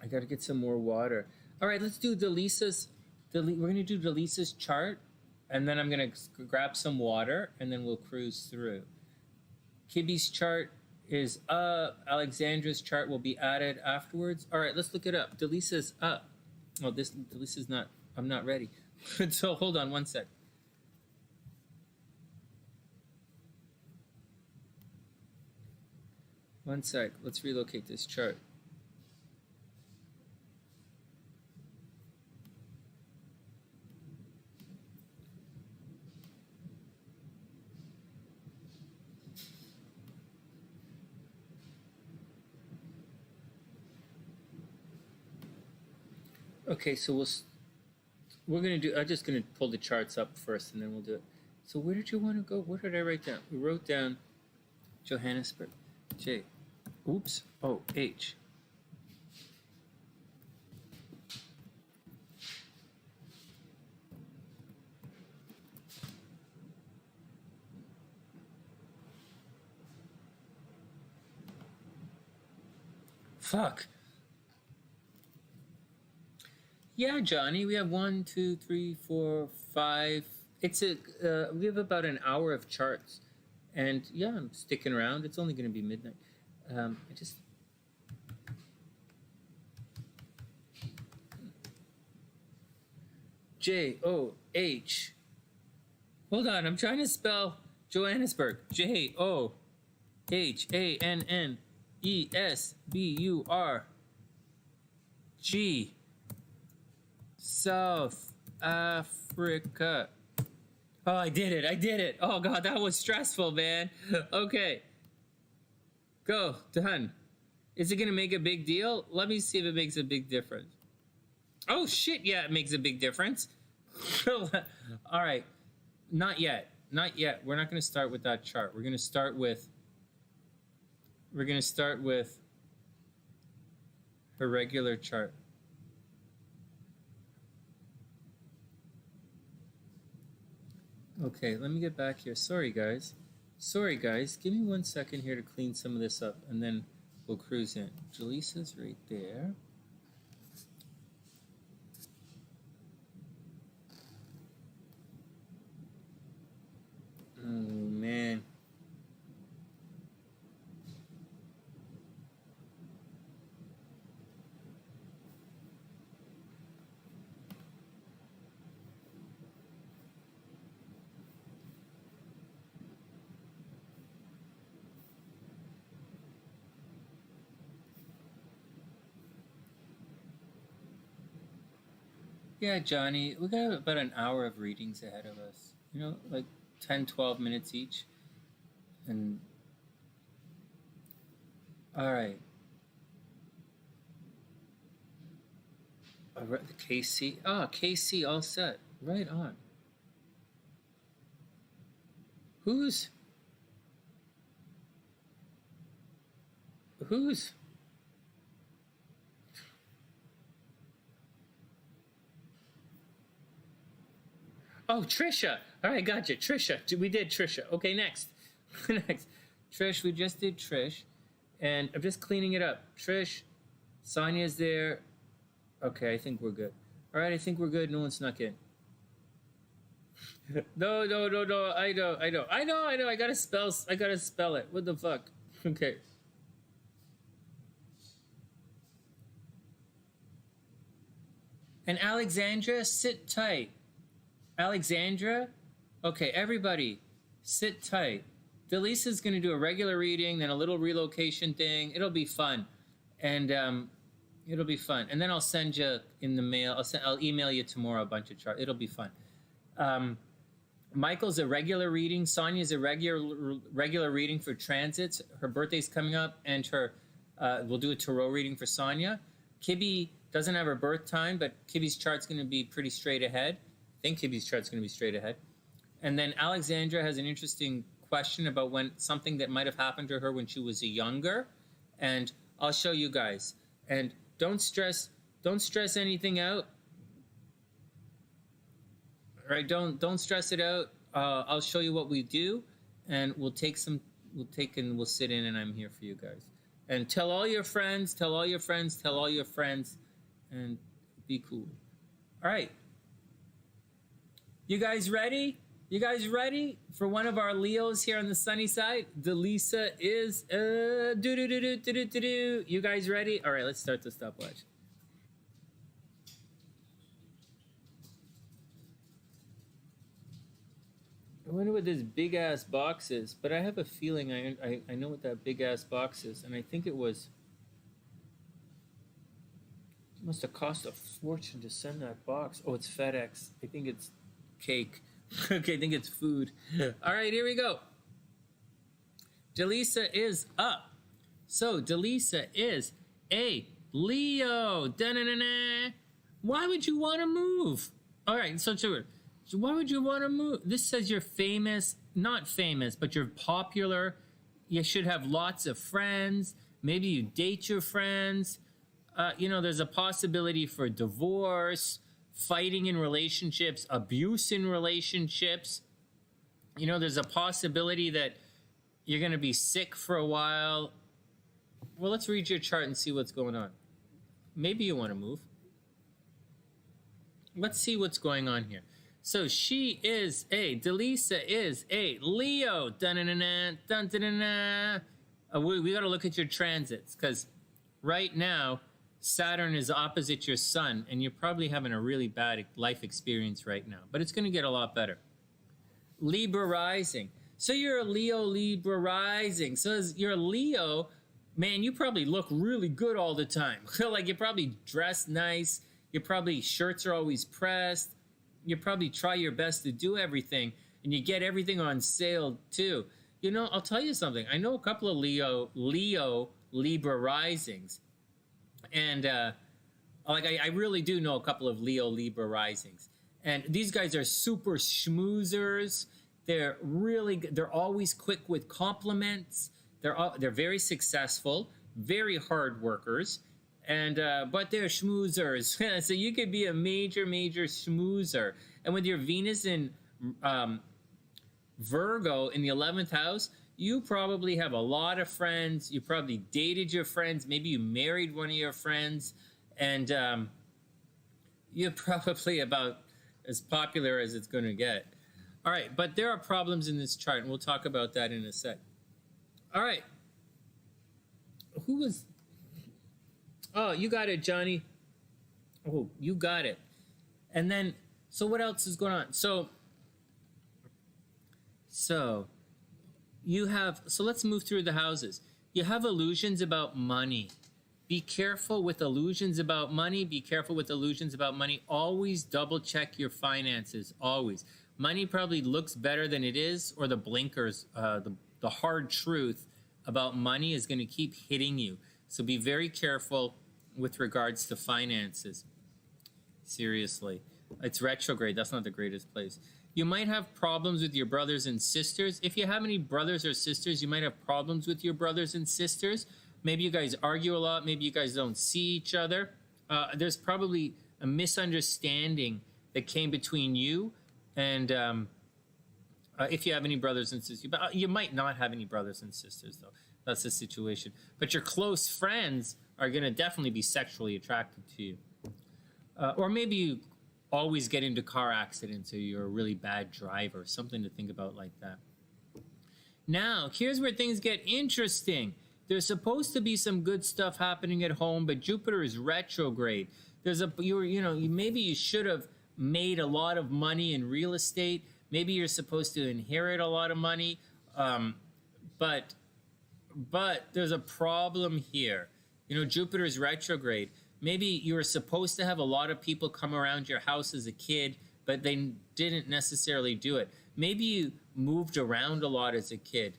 I got to get some more water. All right, let's do DeLisaS. We're going to do DeLisa's chart, and then I'm going to grab some water, and then we'll cruise through. Kibby's chart is up. Alexandra's chart will be added afterwards. All right, let's look it up. DeLisa's up. Oh, DeLisa's not. I'm not ready. So hold on 1 sec. One sec. Let's relocate this chart. Okay, so we're gonna do. I'm just gonna pull the charts up first, and then we'll do it. So where did you want to go? What did I write down? We wrote down Johannesburg, J. Oops. Oh, H. Fuck. Yeah, Johnny, we have 1, 2, 3, 4, 5. We have about an hour of charts, and yeah, I'm sticking around. It's only going to be midnight. J-O-H. Hold on, I'm trying to spell Johannesburg. Johannesburg. South Africa. Oh, I did it. Oh, God, that was stressful, man. Okay. Go. Done. Is it going to make a big deal? Let me see if it makes a big difference. Oh, shit, yeah, it makes a big difference. All right. Not yet. We're not going to start with that chart. We're going to start with her regular chart. Okay, let me get back here. Sorry, guys. Give me 1 second here to clean some of this up, and then we'll cruise in. Jaleesa's right there. Oh, man. Yeah, Johnny, we got about an hour of readings ahead of us. You know, like 10, 12 minutes each. And all right. All right, the KC. Ah, KC all set. Right on. Who's Oh, Trisha. All right, gotcha. Trisha. We did Trisha. Okay, next. Next. Trish, we just did Trish. And I'm just cleaning it up. Trish, Sonia's there. Okay, I think we're good. All right, I think we're good. No one snuck in. No. I know. I gotta spell it. What the fuck? Okay. And Alexandra, sit tight. Alexandra? Okay, everybody, sit tight. DeLisa's going to do a regular reading, then a little relocation thing. It'll be fun. And it'll be fun. And then I'll send you in the mail. I'll email you tomorrow a bunch of charts. It'll be fun. Michael's a regular reading. Sonia's a regular reading for transits. Her birthday's coming up, and we'll do a tarot reading for Sonia. Kibby doesn't have her birth time, but Kibby's chart's going to be pretty straight ahead. I think Kibby's chart's going to be straight ahead. And then Alexandra has an interesting question about something that might have happened to her when she was younger, and I'll show you guys. And don't stress anything out. All right, don't stress it out. I'll show you what we do, and we'll sit in, and I'm here for you guys. And tell all your friends, and be cool. All right. You guys ready? You guys ready for one of our Leos here on the sunny side? DeLisa is You guys ready? All right, let's start the stopwatch. I wonder what this big ass box is, but I have a feeling I know what that big ass box is, and I think it must have cost a fortune to send that box. Oh, it's FedEx. I think it's cake. Okay, I think it's food. All right, here we go. DeLisa is up. So DeLisa is a Leo. Da-na-na-na. Why would you want to move? All right, so why would you want to move? This says you're famous, not famous, but you're popular. You should have lots of friends. Maybe you date your friends. There's a possibility for divorce, fighting in relationships, abuse in relationships. There's a possibility that you're going to be sick for a while. Well, let's read your chart and see what's going on. Maybe you want to move. Let's see what's going on here. So DeLisa is a Leo. Dun-dun-dun-dun, dun-dun-dun-dun. We got to look at your transits, because right now, Saturn is opposite your sun, and you're probably having a really bad life experience right now, but it's going to get a lot better. Libra rising. So you're a Leo, Libra rising. So as you're a Leo, man, you probably look really good all the time. Like, you probably dress nice. Your probably shirts are always pressed. You probably try your best to do everything, and you get everything on sale too. I'll tell you something. I know a couple of Libra risings. And I really do know a couple of Libra risings, and these guys are super schmoozers. They're always quick with compliments. They're very successful, very hard workers, and but they're schmoozers. So you could be a major schmoozer. And with your Venus in Virgo in the 11th house, you probably have a lot of friends. You probably dated your friends. Maybe you married one of your friends. And you're probably about as popular as it's going to get. All right, but there are problems in this chart, and we'll talk about that in a sec. All right. Oh, you got it, Johnny. Oh, you got it. And then, so what else is going on? So let's move through the houses. You have illusions about money. Be careful with illusions about money. Be careful with illusions about money. Always double check your finances, always. Money probably looks better than it is, or the blinkers, the hard truth about money is going to keep hitting you. So be very careful with regards to finances. Seriously. It's retrograde. That's not the greatest place. You might have problems with your brothers and sisters. If you have any brothers or sisters, you might have problems with your brothers and sisters. Maybe you guys argue a lot. Maybe you guys don't see each other. There's probably a misunderstanding that came between you and if you have any brothers and sisters. But you might not have any brothers and sisters, though. That's the situation. But your close friends are going to definitely be sexually attracted to you. Or maybe you always get into car accidents, or you're a really bad driver. Something to think about like that. Now, here's where things get interesting. There's supposed to be some good stuff happening at home, but Jupiter is retrograde. There's maybe you should have made a lot of money in real estate. Maybe you're supposed to inherit a lot of money, but there's a problem here. Jupiter is retrograde. Maybe you were supposed to have a lot of people come around your house as a kid, but they didn't necessarily do it. Maybe you moved around a lot as a kid.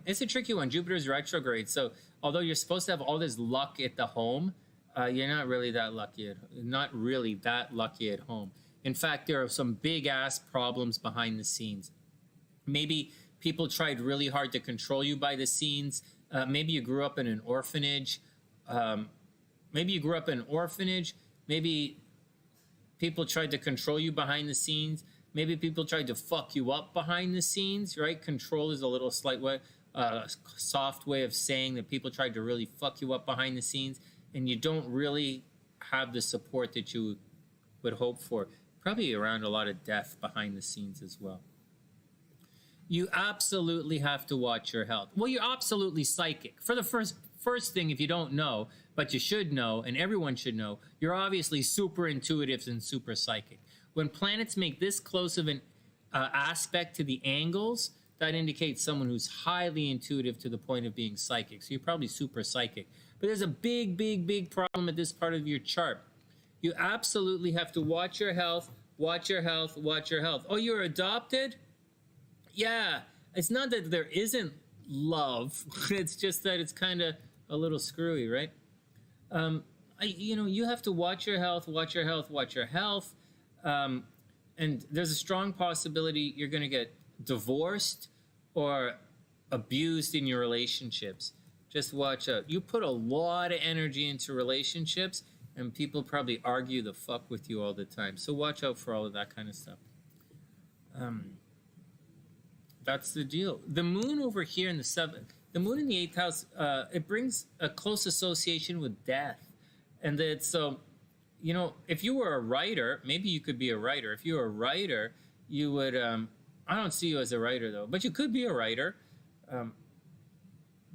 It's a tricky one. Jupiter's retrograde. So although you're supposed to have all this luck at the home, you're not really that lucky at home. In fact, there are some big ass problems behind the scenes. Maybe people tried really hard to control you by the scenes. Maybe you grew up in an orphanage. Maybe people tried to control you behind the scenes. Maybe people tried to fuck you up behind the scenes, right? Control is a little soft way of saying that people tried to really fuck you up behind the scenes, and you don't really have the support that you would hope for. Probably around a lot of death behind the scenes as well. You absolutely have to watch your health. Well, you're absolutely psychic. For the first thing, if you don't know, but you should know, and everyone should know, you're obviously super intuitive and super psychic. When planets make this close of an aspect to the angles, that indicates someone who's highly intuitive to the point of being psychic. So you're probably super psychic. But there's a big, big, big problem at this part of your chart. You absolutely have to watch your health, watch your health, watch your health. Oh, you're adopted? Yeah. It's not that there isn't love. It's just that it's kind of a little screwy, right? You have to watch your health, watch your health, watch your health. And there's a strong possibility you're going to get divorced or abused in your relationships. Just watch out. You put a lot of energy into relationships, and people probably argue the fuck with you all the time. So watch out for all of that kind of stuff. That's the deal. The moon over here in the 7th, the moon in the 8th house, it brings a close association with death. And it's so, if you were a writer, maybe you could be a writer. If you were a writer, you would, I don't see you as a writer though, but you could be a writer.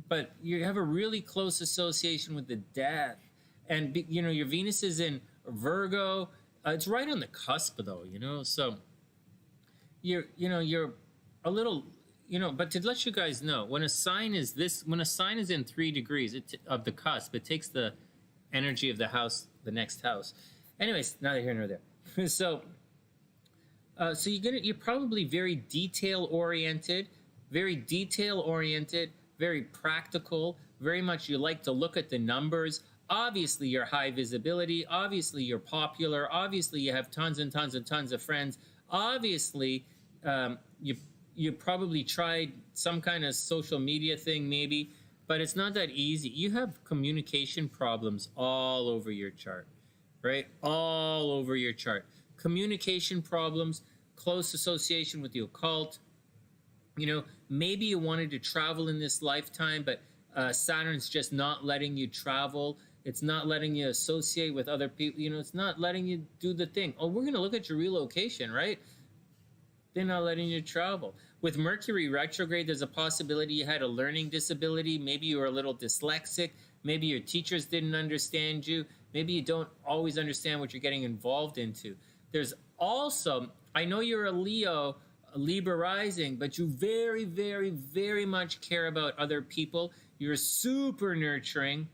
But you have a really close association with the death. And, your Venus is in Virgo. It's right on the cusp though, so you're a little, but to let you guys know, when a sign is in 3 degrees of the cusp, it takes the energy of the house, the next house. Anyways, neither here nor there. So you're probably very detail oriented, very practical, very much you like to look at the numbers. Obviously, you're high visibility. Obviously, you're popular. Obviously, you have tons and tons and tons of friends. Obviously, you probably tried some kind of social media thing maybe, but it's not that easy. You have communication problems all over your chart, right? All over your chart. Communication problems, close association with the occult. Maybe you wanted to travel in this lifetime, but Saturn's just not letting you travel. It's not letting you associate with other people. It's not letting you do the thing. Oh, we're going to look at your relocation, right? They're not letting you travel. With Mercury retrograde, there's a possibility you had a learning disability. Maybe you were a little dyslexic. Maybe your teachers didn't understand you. Maybe you don't always understand what you're getting involved into. There's also, I know you're a Leo, a Libra rising, but you very, very, very much care about other people. You're super nurturing.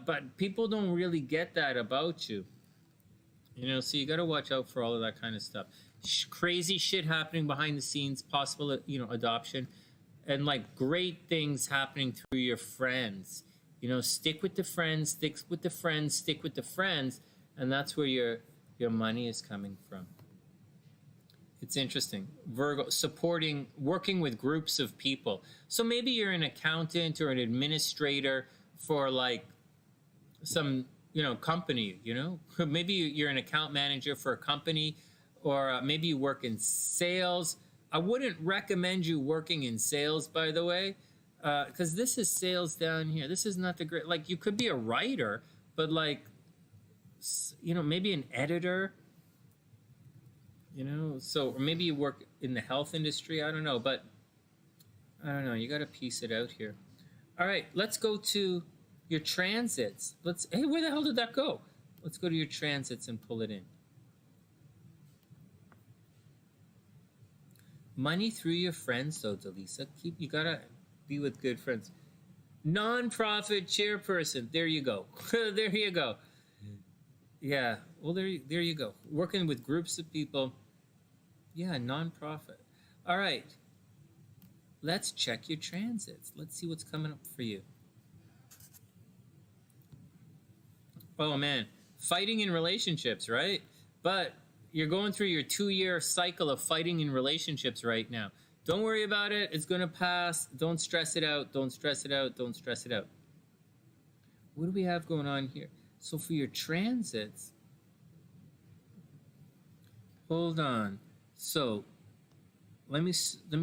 But people don't really get that about you. You know, so you got to watch out for all of that kind of stuff. Crazy shit happening behind the scenes, possible, you know, adoption, and like great things happening through your friends. You know, stick with the friends, stick with the friends, stick with the friends, and that's where your money is coming from. It's interesting. Virgo, supporting, working with groups of people. So maybe you're an accountant or an administrator for like some, you know, company, you know, maybe you're an account manager for a company, or maybe you work in sales. I wouldn't recommend you working in sales, by the way, because this is sales down here. This is not the great, like you could be a writer, but like, you know, maybe an editor, you know, so or maybe you work in the health industry. I don't know, but I don't know. You got to piece it out here. All right, let's go to your transits. Hey, where the hell did that go? Let's go to your transits and pull it in. Money through your friends, though, DeLisaS. You gotta be with good friends. Non-profit chairperson. There you go. There you go. Yeah. Well, there you go. Working with groups of people. Yeah, non-profit. All right. Let's check your transits. Let's see what's coming up for you. Oh man, fighting in relationships, right? But you're going through your 2-year cycle of fighting in relationships right now. Don't worry about it. It's going to pass. Don't stress it out. Don't stress it out. Don't stress it out. What do we have going on here? So for your transits, hold on. So let me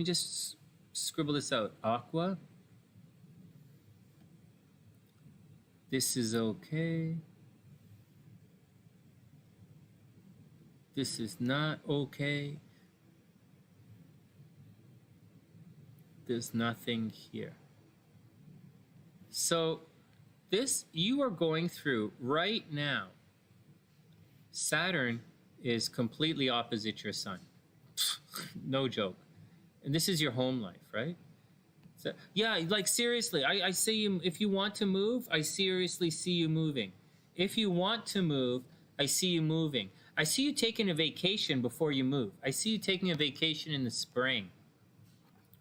just scribble this out. Aqua. This is okay. This is not okay. There's nothing here. So this you are going through right now. Saturn is completely opposite your sun. No joke. And this is your home life, right? So, yeah, like seriously, I see you. If you want to move, I seriously see you moving. If you want to move, I see you moving. I see you taking a vacation before you move. I see you taking a vacation in the spring.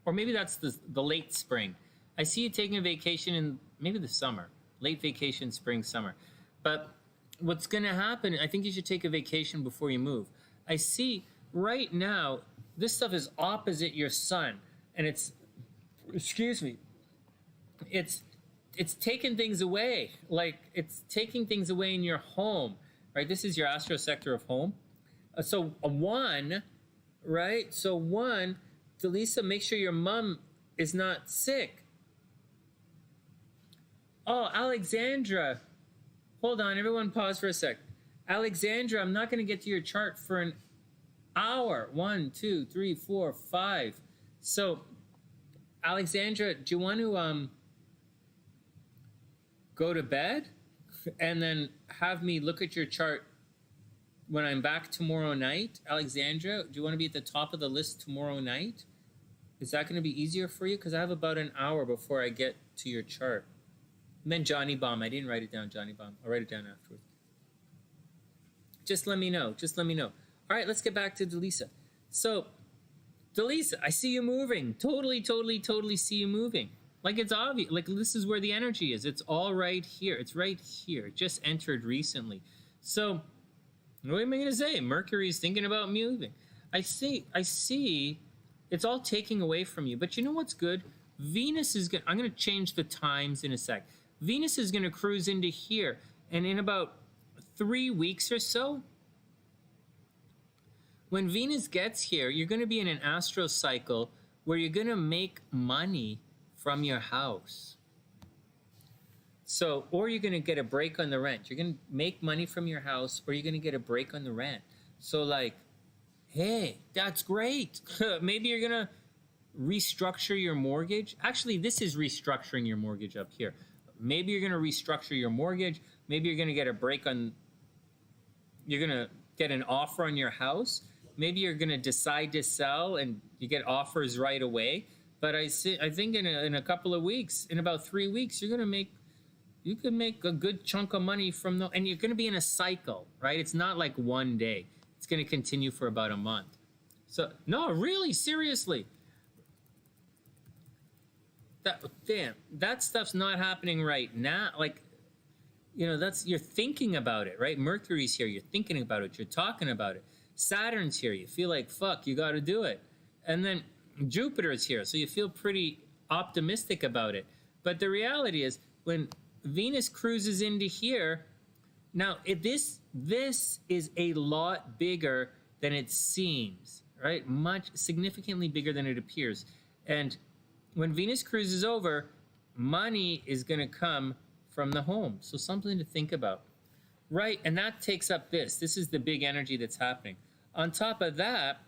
Or maybe that's the late spring. I see you taking a vacation in maybe the summer. Late vacation, spring, summer. But what's going to happen, I think you should take a vacation before you move. I see right now, this stuff is opposite your sun. And it's, excuse me, it's taking things away. Like, it's taking things away in your home. Right, this is your astro sector of home. So a 1, right? So 1, DeLisaS, make sure your mom is not sick. Oh, Alexandra. Hold on, everyone pause for a sec. Alexandra, I'm not going to get to your chart for an hour. 1, 2, 3, 4, 5. So, Alexandra, do you want to go to bed? And then have me look at your chart when I'm back tomorrow night. Alexandra, do you want to be at the top of the list tomorrow night? Is that going to be easier for you? Because I have about an hour before I get to your chart. And then Johnny Bomb. I didn't write it down, Johnny Bomb. I'll write it down afterwards. Just let me know. Just let me know. All right, let's get back to DeLisaS. So, DeLisaS, I see you moving. Totally see you moving. Like, it's obvious. Like, this is where the energy is. It's all right here. It's right here. It just entered recently. So, what am I going to say? Mercury's thinking about moving. I see it's all taking away from you. But you know what's good? Venus is going to... I'm going to change the times in a sec. Venus is going to cruise into here. And in about 3 weeks or so, when Venus gets here, you're going to be in an astro cycle where you're going to make money from your house. So, or you're going to get a break on the rent. You're going to make money from your house, or you're going to get a break on the rent. So like, hey, that's great. Maybe you're going to restructure your mortgage. Actually, this is restructuring your mortgage up here. Maybe you're going to restructure your mortgage. Maybe you're going to get a break on, you're going to get an offer on your house. Maybe you're going to decide to sell and you get offers right away. But I think in a couple of weeks, in about 3 weeks, you're You can make a good chunk of money from the, and you're going to be in a cycle, right? It's not like one day. It's going to continue for about a month. So, no, really, seriously. That stuff's not happening right now. Like, you know, that's, you're thinking about it, right? Mercury's here, you're thinking about it, you're talking about it. Saturn's here, you feel like, fuck, you got to do it. And then Jupiter's here, so you feel pretty optimistic about it. But the reality is, when Venus cruises into here, now this is a lot bigger than it seems, right? Much significantly bigger than it appears. And when Venus cruises over, money is going to come from the home. So something to think about, right? And that takes up this. This is the big energy that's happening. On top of that,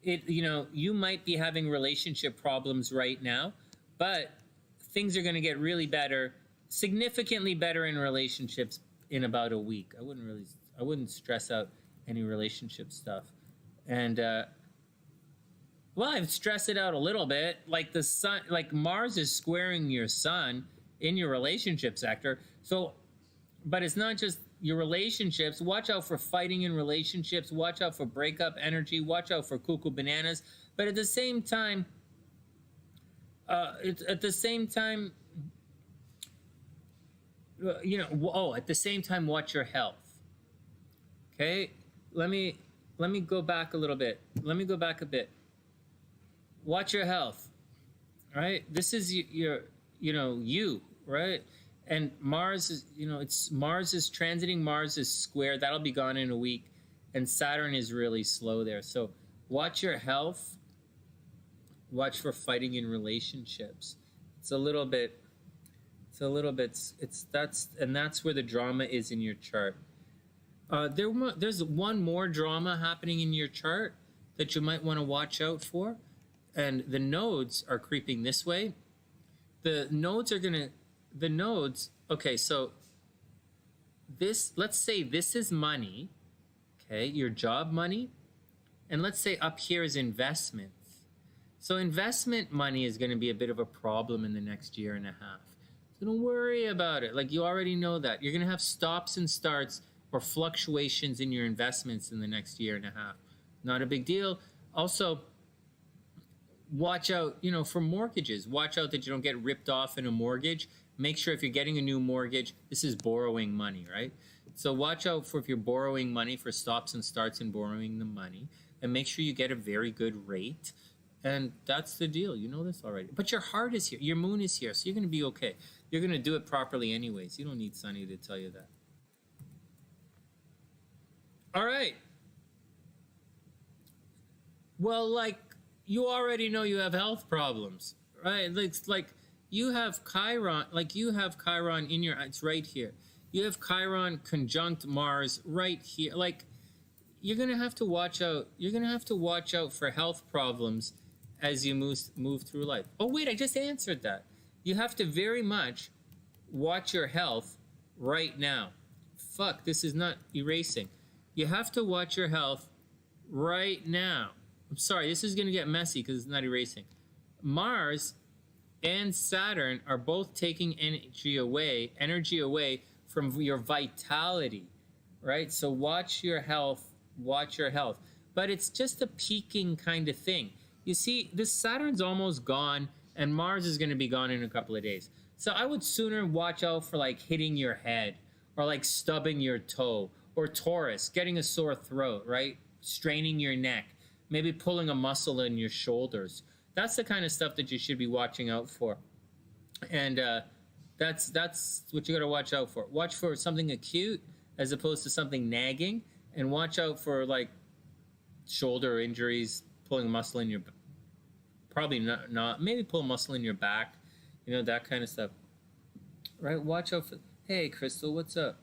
you know, you might be having relationship problems right now, but things are going to get really better, significantly better in relationships in about a week. I wouldn't stress out any relationship stuff. And well, I've stressed it out a little bit. Like the sun, like Mars is squaring your sun in your relationship sector. So, but it's not just your relationships. Watch out for fighting in relationships. Watch out for breakup energy. Watch out for cuckoo bananas. But at the same time, you know, at the same time, watch your health. Okay, let me go back a little bit. Let me go back a bit. Watch your health. Right, this is your you, right? And Mars is, you know, Mars is transiting, Mars is square. That'll be gone in a week, and Saturn is really slow there. So watch your health. Watch for fighting in relationships. That's where the drama is in your chart. There's one more drama happening in your chart that you might want to watch out for, and the nodes are creeping this way. Okay, so let's say this is money, okay, your job money, and let's say up here is investments. So investment money is going to be a bit of a problem in the next year and a half. So don't worry about it. Like, you already know that. You're going to have stops and starts or fluctuations in your investments in the next year and a half. Not a big deal. Also, watch out, you know, for mortgages. Watch out that you don't get ripped off in a mortgage. Make sure if you're getting a new mortgage, this is borrowing money, right? So watch out for if you're borrowing money, for stops and starts in borrowing the money, and make sure you get a very good rate. And that's the deal. You know this already. But your heart is here. Your moon is here. So you're going to be okay. You're going to do it properly anyways. You don't need Sonny to tell you that. All right. Well, like, you already know you have health problems, right? It's like you have Chiron, in your, it's right here. You have Chiron conjunct Mars right here. Like, you're going to have to watch out. You're going to have to watch out for health problems as you move through life. Oh, wait, I just answered that. You have to very much watch your health right now. Fuck, this is not erasing. You have to watch your health right now. I'm sorry, this is going to get messy because it's not erasing. Mars and Saturn are both taking energy away from your vitality, right? So watch your health. But it's just a peaking kind of thing. You see, this Saturn's almost gone, and Mars is going to be gone in a couple of days. So I would sooner watch out for, like, hitting your head, or like stubbing your toe, or Taurus, getting a sore throat, right? Straining your neck, maybe pulling a muscle in your shoulders. That's the kind of stuff that you should be watching out for. And that's what you got to watch out for. Watch for something acute as opposed to something nagging, and watch out for, like, shoulder injuries, pulling a muscle in your, probably not, maybe pull a muscle in your back, you know, that kind of stuff, right? Watch out for, hey, Crystal, what's up?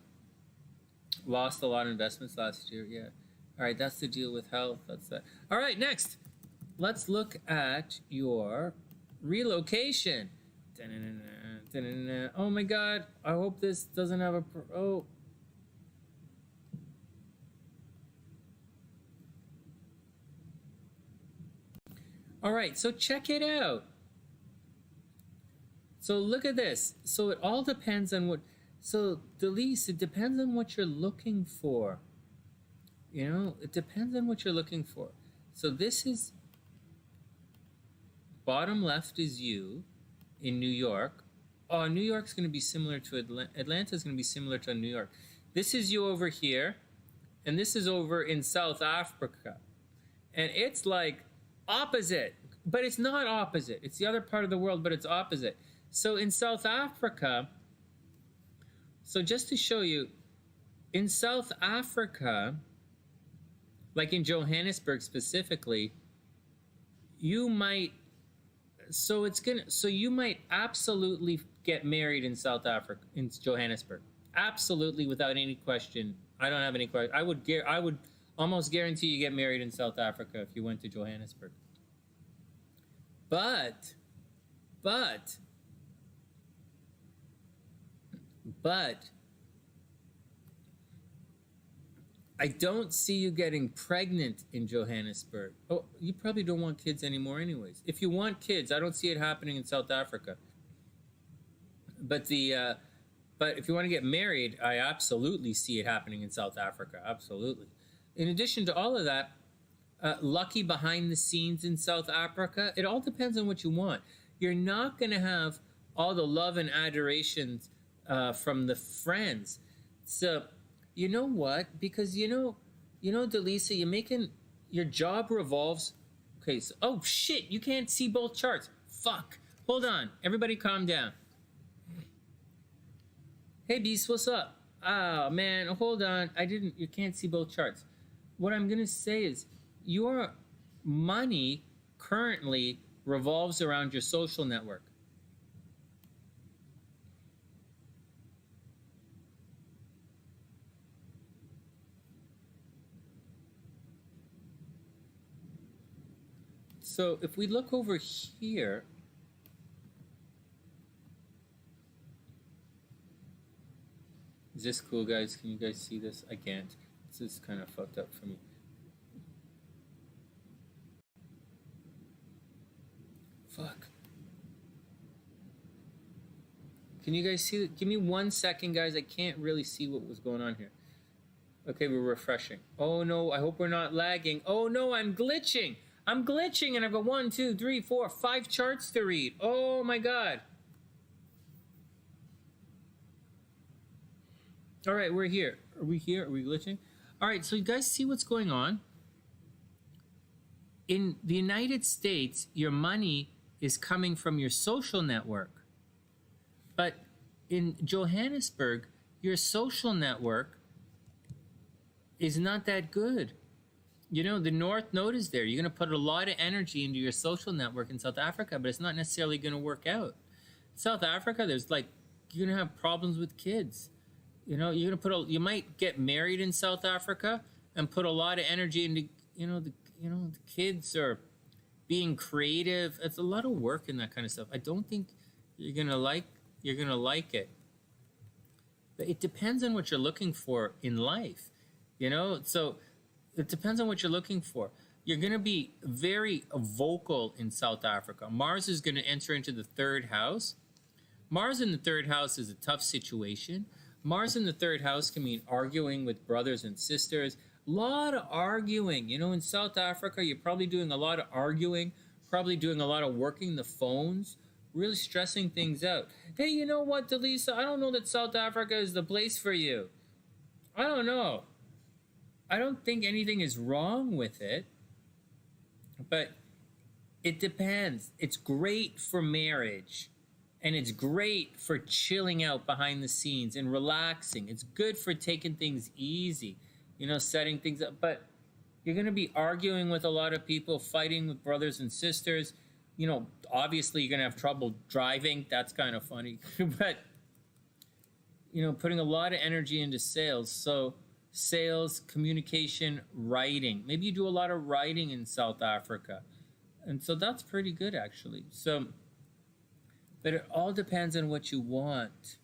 Lost a lot of investments last year, yeah. All right, that's the deal with health, that's that. All right, next, let's look at your relocation. Oh my God, I hope this doesn't have a, oh. All right, so check it out. So look at this. So it all depends on what, so DeLisaS, it depends on what you're looking for. You know, it depends on what you're looking for. So this is, bottom left is you in New York. Oh, New York's going to be similar to Atlanta. Atlanta's going to be similar to New York. This is you over here, and this is over in South Africa. And it's like opposite, but it's not opposite. It's the other part of the world, but it's opposite. So in South Africa, so just to show you, in South Africa, like in Johannesburg specifically, you might, so you might absolutely get married in South Africa, in Johannesburg. Absolutely, without any question. I don't have any question. I would almost guarantee you get married in South Africa if you went to Johannesburg. But I don't see you getting pregnant in Johannesburg. Oh, you probably don't want kids anymore anyways. If you want kids, I don't see it happening in South Africa. But if you want to get married, I absolutely see it happening in South Africa. Absolutely. In addition to all of that, lucky behind the scenes in South Africa, it all depends on what you want. You're not going to have all the love and adoration from the friends. So, you know what? Because you know, DeLisaS, you're making, your job revolves. Okay, so, oh shit, you can't see both charts. Fuck. Hold on. Everybody calm down. Hey, Beast, what's up? Oh, man, hold on. You can't see both charts. What I'm going to say is your money currently revolves around your social network. So if we look over here, is this cool, guys? Can you guys see this? I can't. This is kind of fucked up for me. Fuck. Can you guys see it? Give me 1 second, guys. I can't really see what was going on here. Okay, we're refreshing. Oh no, I hope we're not lagging. Oh no, I'm glitching. I'm glitching and I've got 1, 2, 3, 4, 5 charts to read. Oh my God. All right, we're here. Are we here? Are we glitching? All right, so you guys see what's going on? In the United States, your money is coming from your social network. But in Johannesburg, your social network is not that good. You know, the North Node is there. You're going to put a lot of energy into your social network in South Africa, but it's not necessarily going to work out. South Africa, there's like, you're going to have problems with kids. You know, you're going to you might get married in South Africa and put a lot of energy into, the kids are being creative. It's a lot of work in that kind of stuff. I don't think you're going to like it. But it depends on what you're looking for in life. So it depends on what you're looking for. You're going to be very vocal in South Africa. Mars is going to enter into the 3rd house. Mars in the 3rd house is a tough situation. Mars in the 3rd house can mean arguing with brothers and sisters. A lot of arguing. In South Africa, you're probably doing a lot of arguing, probably doing a lot of working the phones, really stressing things out. Hey, you know what, DeLisaS? I don't know that South Africa is the place for you. I don't know. I don't think anything is wrong with it, but it depends. It's great for marriage, and it's great for chilling out behind the scenes and relaxing. It's good for taking things easy, setting things up. But you're going to be arguing with a lot of people, fighting with brothers and sisters. Obviously you're going to have trouble driving. That's kind of funny. But, putting a lot of energy into sales. So sales, communication, writing. Maybe you do a lot of writing in South Africa. And so that's pretty good, actually. So, but it all depends on what you want.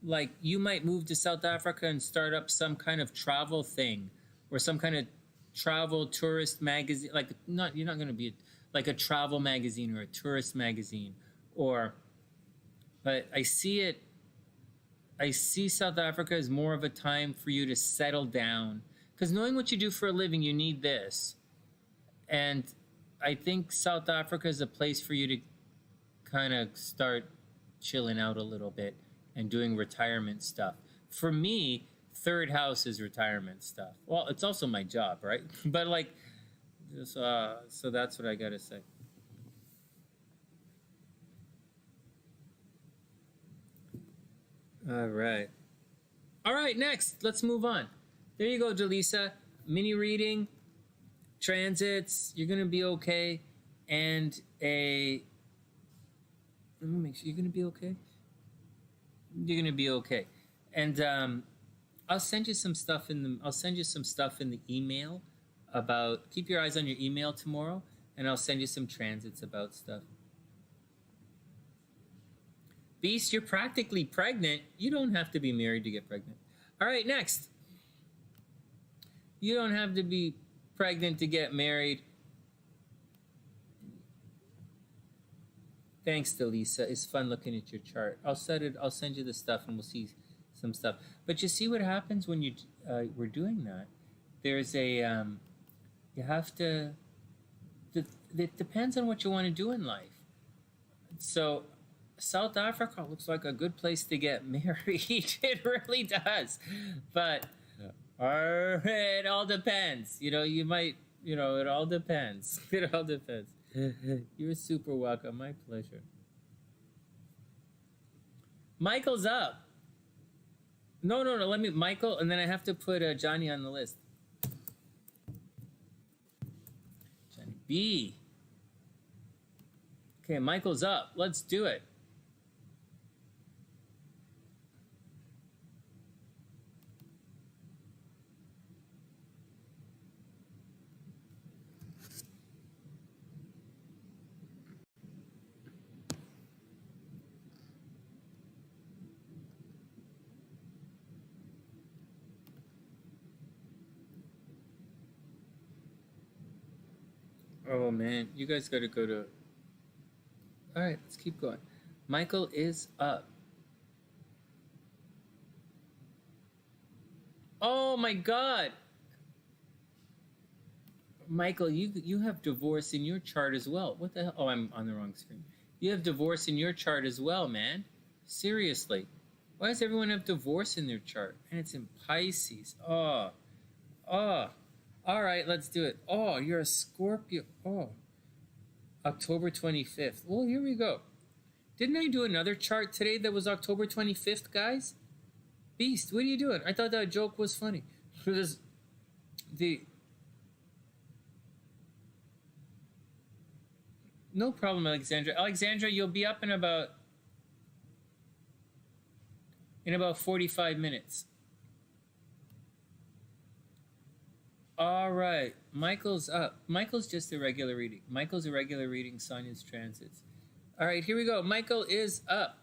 Like, you might move to South Africa and start up some kind of travel thing or some kind of travel tourist magazine. Like, you're not going to be like a travel magazine or a tourist magazine, or, but I see South Africa as more of a time for you to settle down, because knowing what you do for a living, you need this. And I think South Africa is a place for you to kind of start chilling out a little bit and doing retirement stuff. For me, third house is retirement stuff. Well, it's also my job, right? But like, so that's what I gotta say. All right. All right, next, let's move on. There you go, DeLisaS. Mini reading, transits, you're gonna be okay. And let me make sure you're gonna be okay. You're gonna be okay. And I'll send you some stuff in the email about, keep your eyes on your email tomorrow, and I'll send you some transits about stuff. Beast, you're practically pregnant. You don't have to be married to get pregnant. All right, next. You don't have to be pregnant to get married. Thanks, DeLisaS. It's fun looking at your chart. I'll send you the stuff and we'll see some stuff. But you see what happens when you we're doing that? There's a you have to. It depends on what you want to do in life. So South Africa looks like a good place to get married. It really does. But it all depends. You might. It all depends. It all depends. You're super welcome. My pleasure. Michael's up. No. Let me, Michael, and then I have to put Johnny on the list. Johnny B. Okay, Michael's up. Let's do it. Oh man, you guys gotta go to. All right, let's keep going. Michael is up. Oh my God, Michael, you have divorce in your chart as well. What the hell? Oh, I'm on the wrong screen. You have divorce in your chart as well, man. Seriously, why does everyone have divorce in their chart? And it's in Pisces. Oh. All right, let's do it. Oh, you're a Scorpio. Oh, October 25th. Well, here we go. Didn't I do another chart today that was October 25th, guys? Beast, what are you doing? I thought that joke was funny. No problem, Alexandra. Alexandra, you'll be up in about 45 minutes. All right, Michael's up. Michael's just a regular reading. Michael's a regular reading, Sonia's transits. All right, here we go. Michael is up.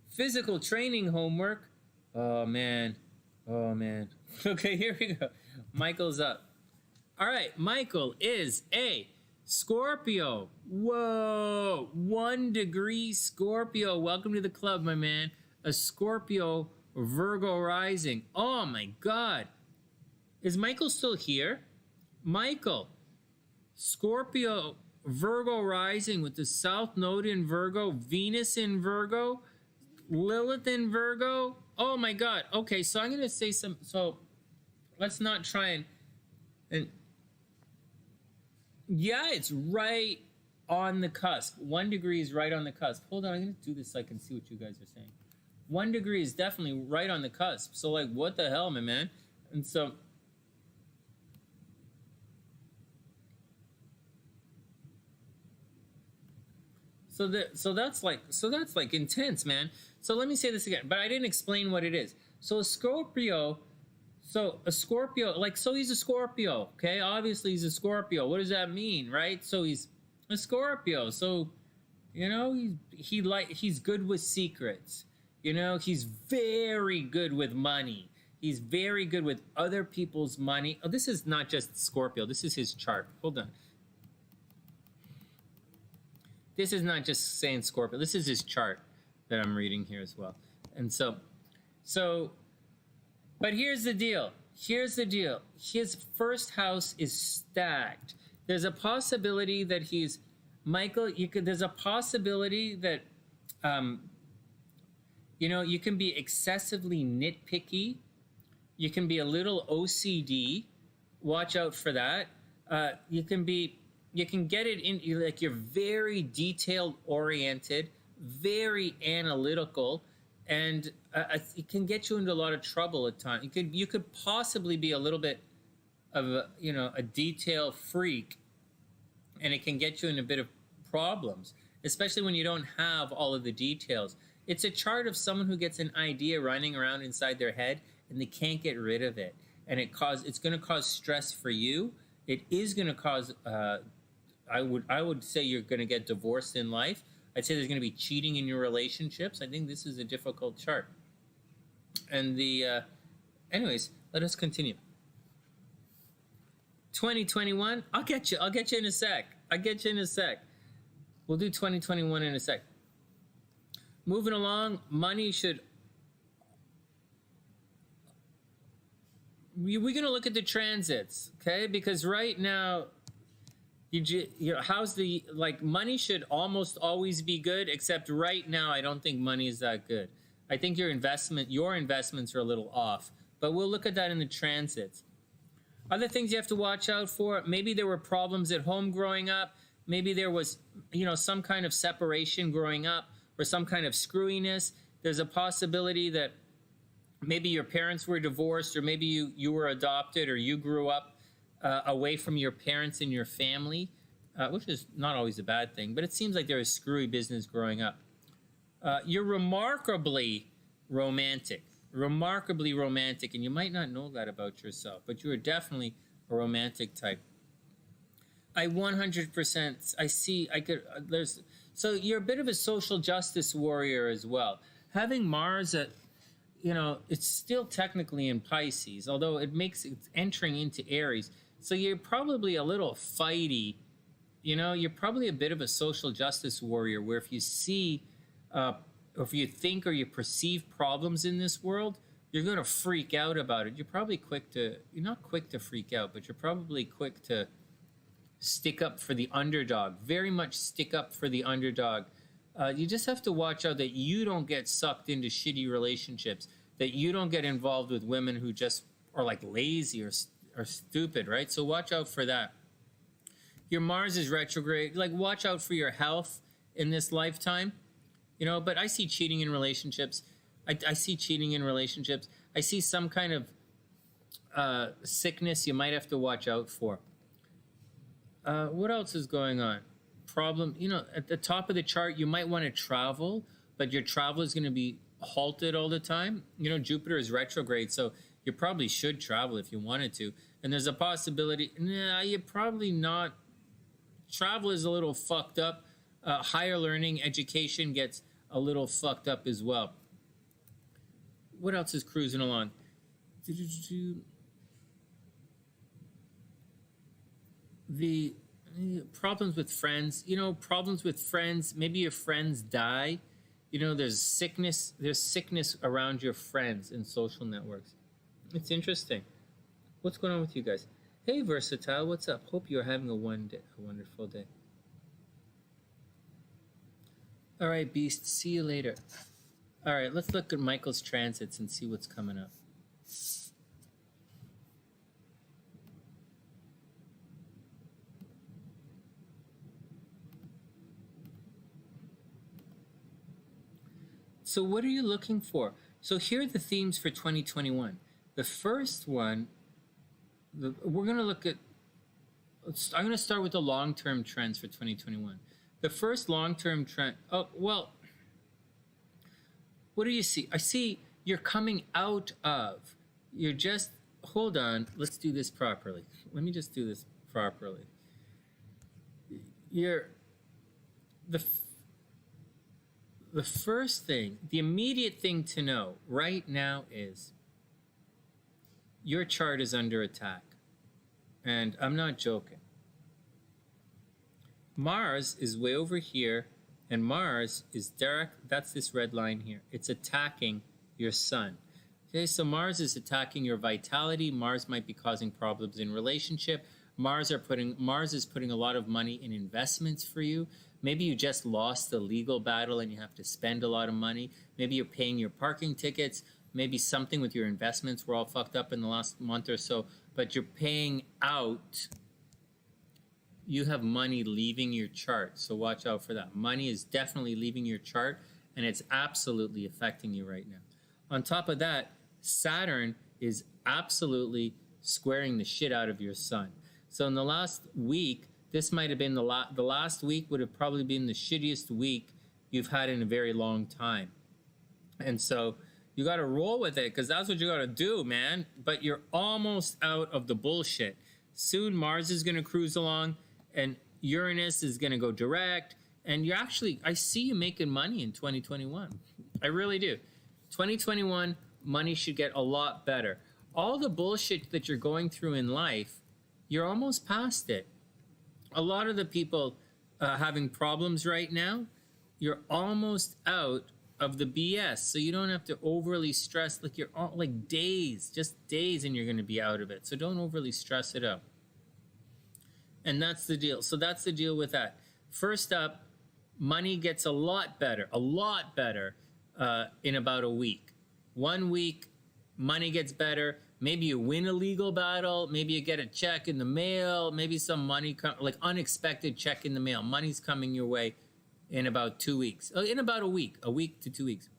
Physical training homework. Oh, man. Okay, here we go. Michael's up. All right, Michael is a Scorpio. Whoa, 1 degree Scorpio. Welcome to the club, my man. A Scorpio Virgo rising. Oh, my God. Is Michael still here? Michael, Scorpio, Virgo rising with the South Node in Virgo, Venus in Virgo, Lilith in Virgo. Oh my God. Okay, so I'm going to say so let's not try and yeah, it's right on the cusp. 1 degree is right on the cusp. Hold on, I'm going to do this so I can see what you guys are saying. 1 degree is definitely right on the cusp. So like, what the hell, my man? And so that's like intense, man. So let me say this again, but I didn't explain what it is. So a Scorpio, like, so he's a Scorpio, okay? Obviously he's a Scorpio. What does that mean, right? So he's a Scorpio. So, he's good with secrets. He's very good with money. He's very good with other people's money. Oh, this is not just Scorpio. This is his chart. Hold on. this is not just saying Scorpio. This is his chart that I'm reading here as well. And but here's the deal. Here's the deal. His first house is stacked. There's a possibility that he's, Michael, there's a possibility that, you can be excessively nitpicky. You can be a little OCD. Watch out for that. You can get it in, like you're very detail oriented, very analytical, and it can get you into a lot of trouble at times. You could possibly be a little bit of a detail freak, and it can get you in a bit of problems, especially when you don't have all of the details. It's a chart of someone who gets an idea running around inside their head and they can't get rid of it, and it's going to cause stress for you. It is going to cause I would say you're going to get divorced in life. I'd say there's going to be cheating in your relationships. I think this is a difficult chart. And anyways, let us continue. 2021, I'll get you in a sec. We'll do 2021 in a sec. Moving along, money should... We're going to look at the transits, okay? Because right now, money should almost always be good, except right now I don't think money is that good. I think your investments are a little off, but we'll look at that in the transits. Other things you have to watch out for, maybe there were problems at home growing up, maybe there was, some kind of separation growing up, or some kind of screwiness. There's a possibility that maybe your parents were divorced, or maybe you were adopted, or you grew up away from your parents and your family, which is not always a bad thing, but it seems like there was screwy business growing up. You're remarkably romantic, and you might not know that about yourself, but you are definitely a romantic type. I 100%, so you're a bit of a social justice warrior as well. Having Mars at, it's still technically in Pisces, although it's entering into Aries. So you're probably a little fighty, you're probably a bit of a social justice warrior, where if you see, or if you think or you perceive problems in this world, you're going to freak out about it. You're not quick to freak out, but you're probably quick to stick up for the underdog, very much stick up for the underdog. You just have to watch out that you don't get sucked into shitty relationships, that you don't get involved with women who just are like lazy or stupid, right? So watch out for that. Your Mars is retrograde. Like, watch out for your health in this lifetime, but I see cheating in relationships. I see cheating in relationships. I see some kind of sickness you might have to watch out for. What else is going on? Problem, at the top of the chart, you might want to travel, but your travel is going to be halted all the time. Jupiter is retrograde, so you probably should travel if you wanted to. And there's a possibility, you're probably not. Travel is a little fucked up. Higher learning, education gets a little fucked up as well. What else is cruising along? The problems with friends, maybe your friends die. There's sickness around your friends in social networks. It's interesting. What's going on with you guys? Hey, Versatile, what's up? Hope you're having a wonderful day. All right, Beast, see you later. All right, let's look at Michael's transits and see what's coming up. So what are you looking for? So here are the themes for 2021. The first one, we're going to look at, I'm going to start with the long-term trends for 2021. The first long-term trend, what do you see? I see you're coming out of, hold on, let's do this properly. Let me just do this properly. The first thing, the immediate thing to know right now is your chart is under attack. And I'm not joking. Mars is way over here, and Mars is direct. That's this red line here. It's attacking your sun. Okay, so Mars is attacking your vitality. Mars might be causing problems in relationship. Mars is putting a lot of money in investments for you. Maybe you just lost a legal battle and you have to spend a lot of money. Maybe you're paying your parking tickets. Maybe something with your investments were all fucked up in the last month or so, but you're paying out. You have money leaving your chart, so watch out for that. Money is definitely leaving your chart, and it's absolutely affecting you right now. On top of that, Saturn is absolutely squaring the shit out of your sun. So in the last week, this might have been the last week would have probably been the shittiest week you've had in a very long time. And so you got to roll with it, because that's what you got to do, man. But you're almost out of the bullshit. Soon Mars is going to cruise along, and Uranus is going to go direct. And you're actually, I see you making money in 2021. I really do. 2021, money should get a lot better. All the bullshit that you're going through in life, you're almost past it. A lot of the people having problems right now, you're almost out of the BS. So you don't have to overly stress, like you're all, like days, just days, and you're going to be out of it. So don't overly stress it out. And that's the deal. So that's the deal with that. First up, money gets a lot better in about a week. 1 week, money gets better. Maybe you win a legal battle. Maybe you get a check in the mail. Maybe some money, like unexpected check in the mail. Money's coming your way in about 2 weeks. In about a week to 2 weeks.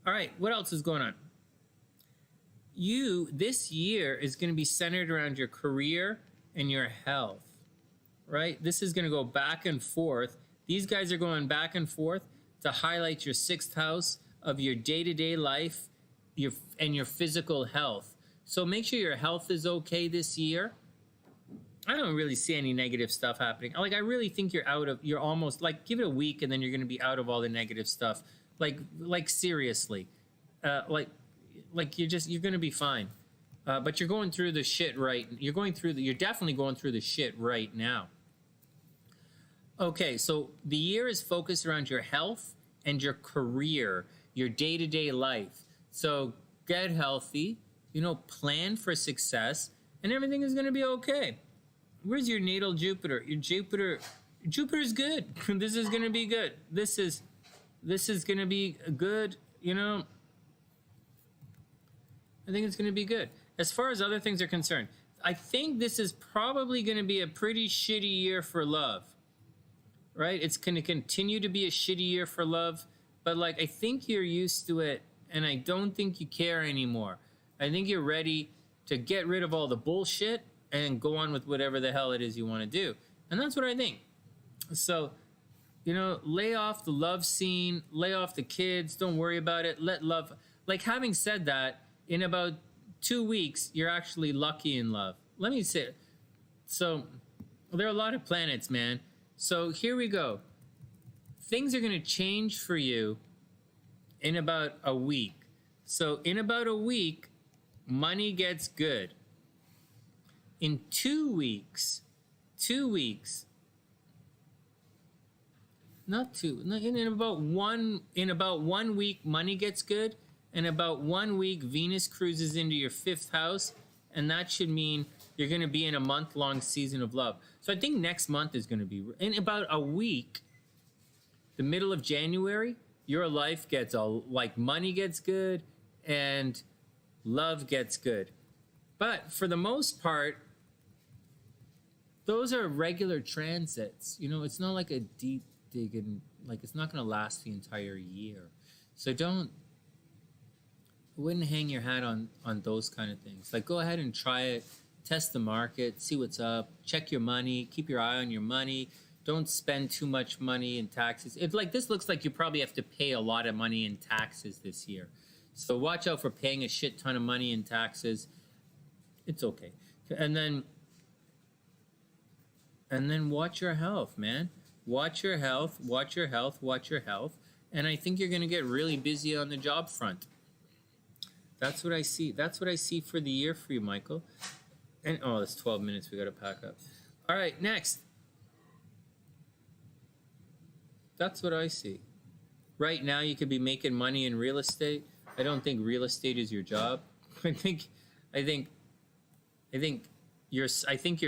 All right, what else is going on? This year is going to be centered around your career and your health, right? This is going to go back and forth. These guys are going back and forth to highlight your 6th house of your day-to-day life and your physical health. So make sure your health is okay this year. I don't really see any negative stuff happening. Like, I really think you're almost, like, give it a week and then you're going to be out of all the negative stuff. Like seriously. Like you're going to be fine. But you're going through the shit right. You're definitely going through the shit right now. Okay, so the year is focused around your health and your career, your day-to-day life. So get healthy, plan for success, and everything is going to be okay. Where's your natal Jupiter? Your Jupiter's good. This is going to be good. This is going to be good, I think it's going to be good. As far as other things are concerned, I think this is probably going to be a pretty shitty year for love, right? It's going to continue to be a shitty year for love, but I think you're used to it, and I don't think you care anymore. I think you're ready to get rid of all the bullshit and go on with whatever the hell it is you want to do. And that's what I think. So, lay off the love scene, lay off the kids, don't worry about it, let love... having said that, in about 2 weeks, you're actually lucky in love. Let me say it. So, there are a lot of planets, man. So, here we go. Things are going to change for you in about a week. So, in about a week, money gets good. In 2 weeks, in about 1 week, money gets good. In about 1 week, Venus cruises into your 5th house, and that should mean you're going to be in a month-long season of love. So I think next month is going to be, in about a week, the middle of January, your life gets money gets good and love gets good. But for the most part, those are regular transits. It's not like a deep dig, and it's not going to last the entire year. So wouldn't hang your hat on those kind of things. Go ahead and try it, test the market, see what's up, check your money, keep your eye on your money. Don't spend too much money in taxes. This looks like you probably have to pay a lot of money in taxes this year. So watch out for paying a shit ton of money in taxes. It's okay. And then watch your health, man. Watch your health. And I think you're going to get really busy on the job front. That's what I see. That's what I see for the year for you, Michael. And it's 12 minutes. We got to pack up. All right, next. That's what I see. Right now, you could be making money in real estate. I don't think real estate is your job. I think you're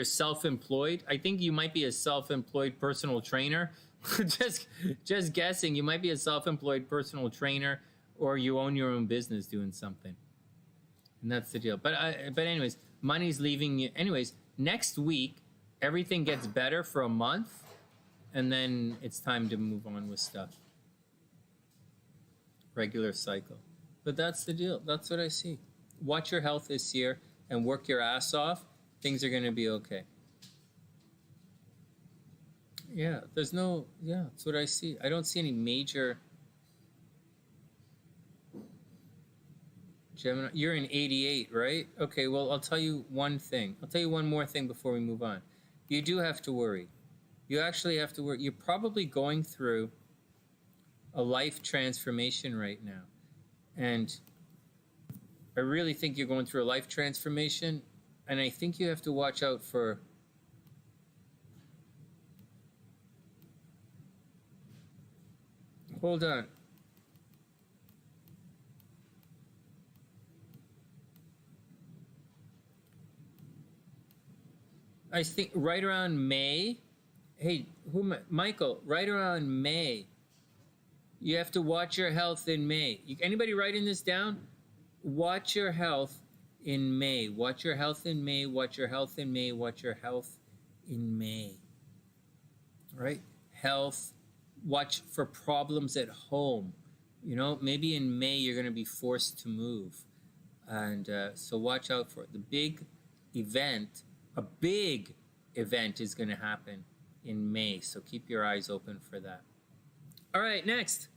self-employed. I think you might be a self-employed personal trainer. just guessing. You might be a self-employed personal trainer, or you own your own business doing something. And that's the deal. But anyways, money's leaving you. Anyways, next week everything gets better for a month, and then it's time to move on with stuff. Regular cycle. But that's the deal. That's what I see. Watch your health this year and work your ass off. Things are going to be okay. Yeah, that's what I see. I don't see any major. Gemini, you're in 88, right? Okay, well, I'll tell you one thing. I'll tell you one more thing before we move on. You do have to worry. You actually have to worry. You're probably going through a life transformation right now. And I really think you're going through a life transformation. And I think you have to watch out for hold on. I think right around May. Hey, Michael, right around May. You have to watch your health in May. Anybody writing this down? Watch your health in May. Watch your health in May. Watch your health in May. Watch your health in May. All right? Health. Watch for problems at home. You know, maybe in May you're going to be forced to move. And so watch out for it. The big event, a big event is going to happen in May. So keep your eyes open for that. All right, next.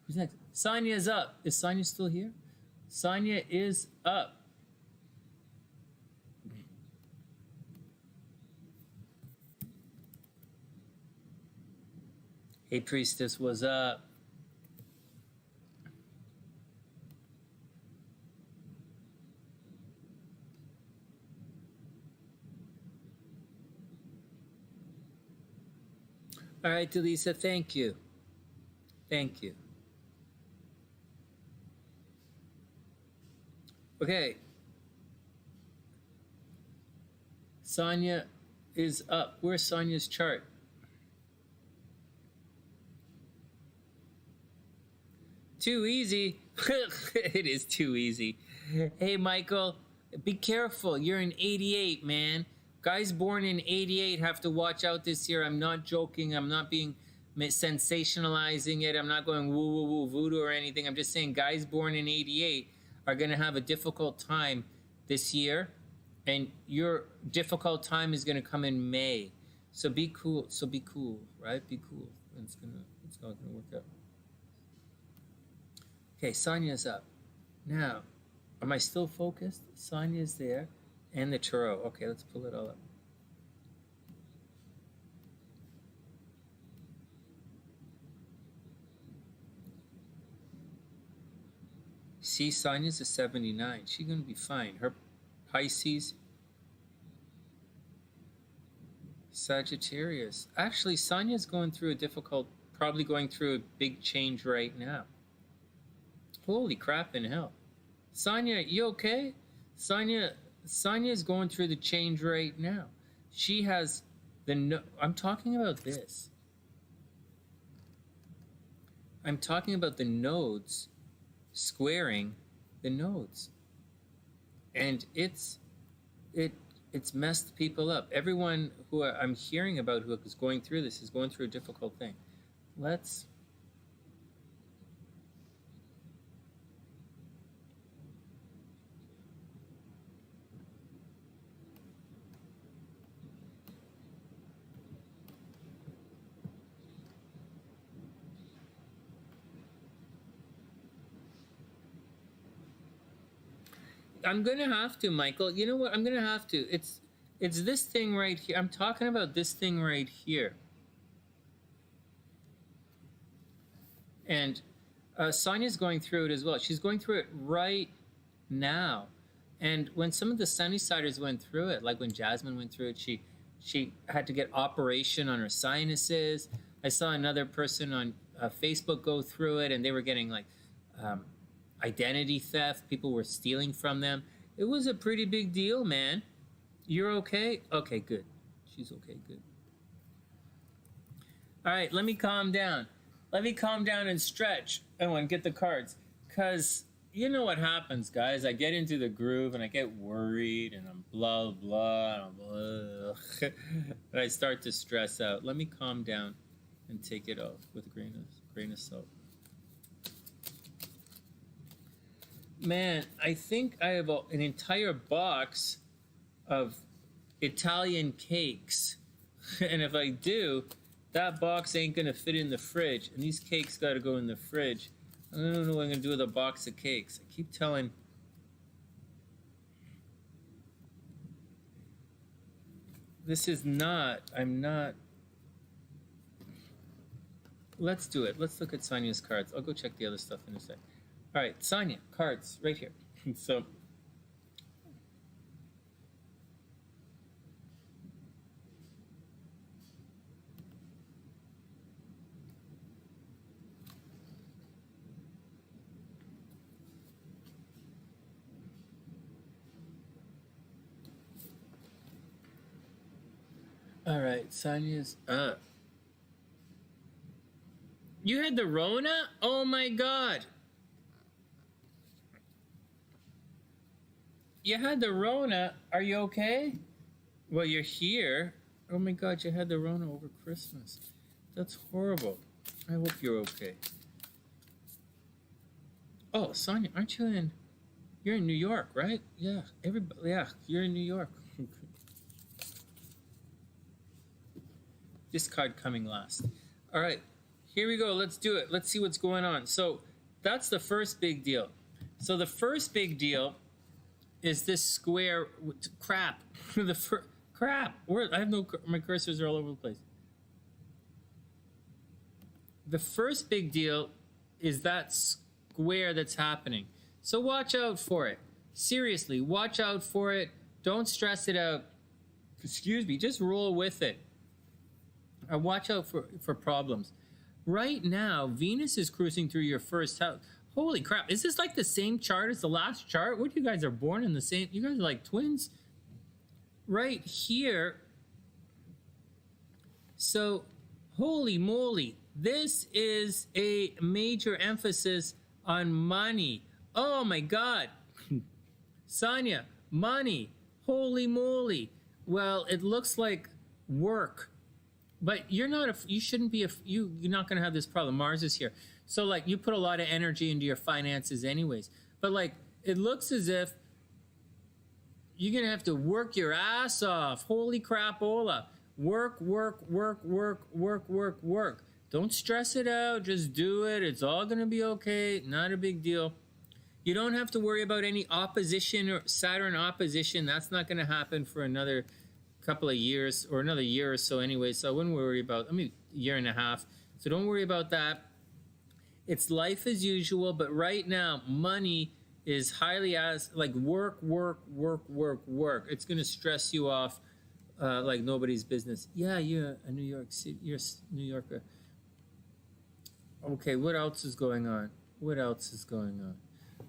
Who's next? Sonia's up. Is Sonia still here? Sonia is up. Hey, Priestess, what's up? All right, DeLisaS, thank you. Thank you. Okay. Sonia is up. Where's Sonia's chart? Too easy. It is too easy. Hey, Michael, be careful. You're in 88, man. Guys born in 88 have to watch out this year. I'm not joking. I'm not being sensationalizing it. I'm not going woo, woo, woo, voodoo or anything. I'm just saying guys born in 88 are going to have a difficult time this year. And your difficult time is going to come in May. So be cool. So be cool, right? Be cool. It's not going to work out. Okay, Sonia's up. Now, am I still focused? Sonia's there. And the tarot. Okay, let's pull it all up. See, Sonia's a 79. She's going to be fine. Her Pisces, Sagittarius. Actually, Sonia's going through probably going through a big change right now. Holy crap in hell. Sonia, you okay? Sonia's going through the change right now. She has I'm talking about this. I'm talking about the nodes squaring the nodes. And it's messed people up. Everyone who I'm hearing about who is going through this is going through a difficult thing. I'm gonna have to, Michael. You know what? I'm gonna have to. It's this thing right here. I'm talking about this thing right here. And Sonia's going through it as well. She's going through it right now. And when some of the Sunnysiders went through it, like when Jasmine went through it, She had to get operation on her sinuses. I saw another person on Facebook go through it, and they were getting like identity theft. People were stealing from them. It was a pretty big deal, man. You're okay? Okay, good. She's okay, good. All right, let me calm down. Let me calm down and stretch. Oh, and get the cards. Because you know what happens, guys. I get into the groove and I get worried and I'm blah, blah, and I'm blah. And I start to stress out. Let me calm down and take it off with a grain of salt. Man, I think I have an entire box of Italian cakes. And if I do, that box ain't gonna fit in the fridge. And these cakes gotta go in the fridge. I don't know what I'm gonna do with a box of cakes. I keep telling... This is not... I'm not... Let's do it. Let's look at Sonia's cards. I'll go check the other stuff in a sec. All right, Sonia, cards, right here. So... All right, Sonia's up. You had the Rona? Oh my God. You had the Rona. Are you okay? Well, you're here. Oh my God, you had the Rona over Christmas. That's horrible. I hope you're okay. Oh, Sonia, aren't you in... You're in New York, right? Yeah, everybody, yeah, you're in New York. This card coming last. All right, here we go. Let's do it. Let's see what's going on. So that's the first big deal. So the first big deal is this square crap. Crap. Where I have no. My cursors are all over the place. The first big deal is that square that's happening. So watch out for it. Seriously, watch out for it. Don't stress it out. Excuse me. Just roll with it. Watch out for problems. Right now, Venus is cruising through your first house. Holy crap. Is this like the same chart as the last chart? What, you guys are born in the same... You guys are like twins? Right here. So, holy moly. This is a major emphasis on money. Oh my God. Sonia, money. Holy moly. Well, it looks like work. But you're not you shouldn't be you're not going to have this problem. Mars is here. So like you put a lot of energy into your finances anyways. But like it looks as if you're going to have to work your ass off. Holy crapola. Work, work, work, work, work, work, work. Don't stress it out. Just do it. It's all going to be okay. Not a big deal. You don't have to worry about any opposition or Saturn opposition. That's not going to happen for another couple of years or another year or so anyway, so I wouldn't worry about, a year and a half, so don't worry about that. It's life as usual, but right now money is highly like work, work, work, work, work. It's going to stress you off like nobody's business. Yeah, you're a New York City, you're a New Yorker. Okay, what else is going on? What else is going on?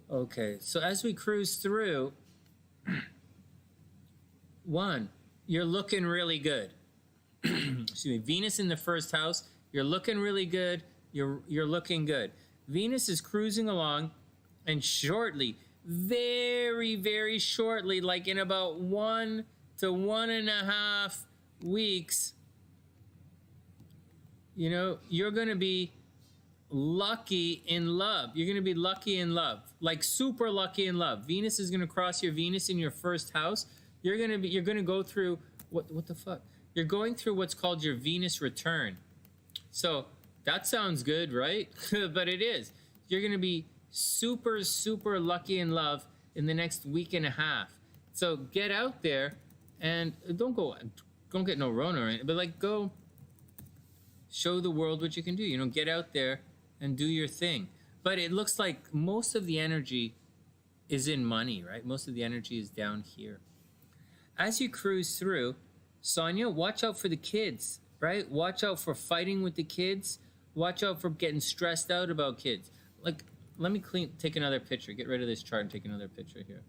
Okay, so as we cruise through, one, you're looking really good. Excuse me. Venus in the first house. You're looking really good. You're looking good. Venus is cruising along, and shortly, very, very shortly, like in about 1 to 1.5 weeks, you know, you're going to be lucky in love. You're going to be lucky in love, like super lucky in love. Venus is going to cross your Venus in your first house. You're gonna go through what the fuck? You're going through what's called your Venus return. So that sounds good, right? But it is. You're gonna be super, super lucky in love in the next week and a half. So get out there and don't get no Rona or anything, but like go show the world what you can do. You know, get out there and do your thing. But it looks like most of the energy is in money, right? Most of the energy is down here. As you cruise through, Sonia, watch out for the kids, right? Watch out for fighting with the kids. Watch out for getting stressed out about kids. Like, let me take another picture. Get rid of this chart and take another picture here.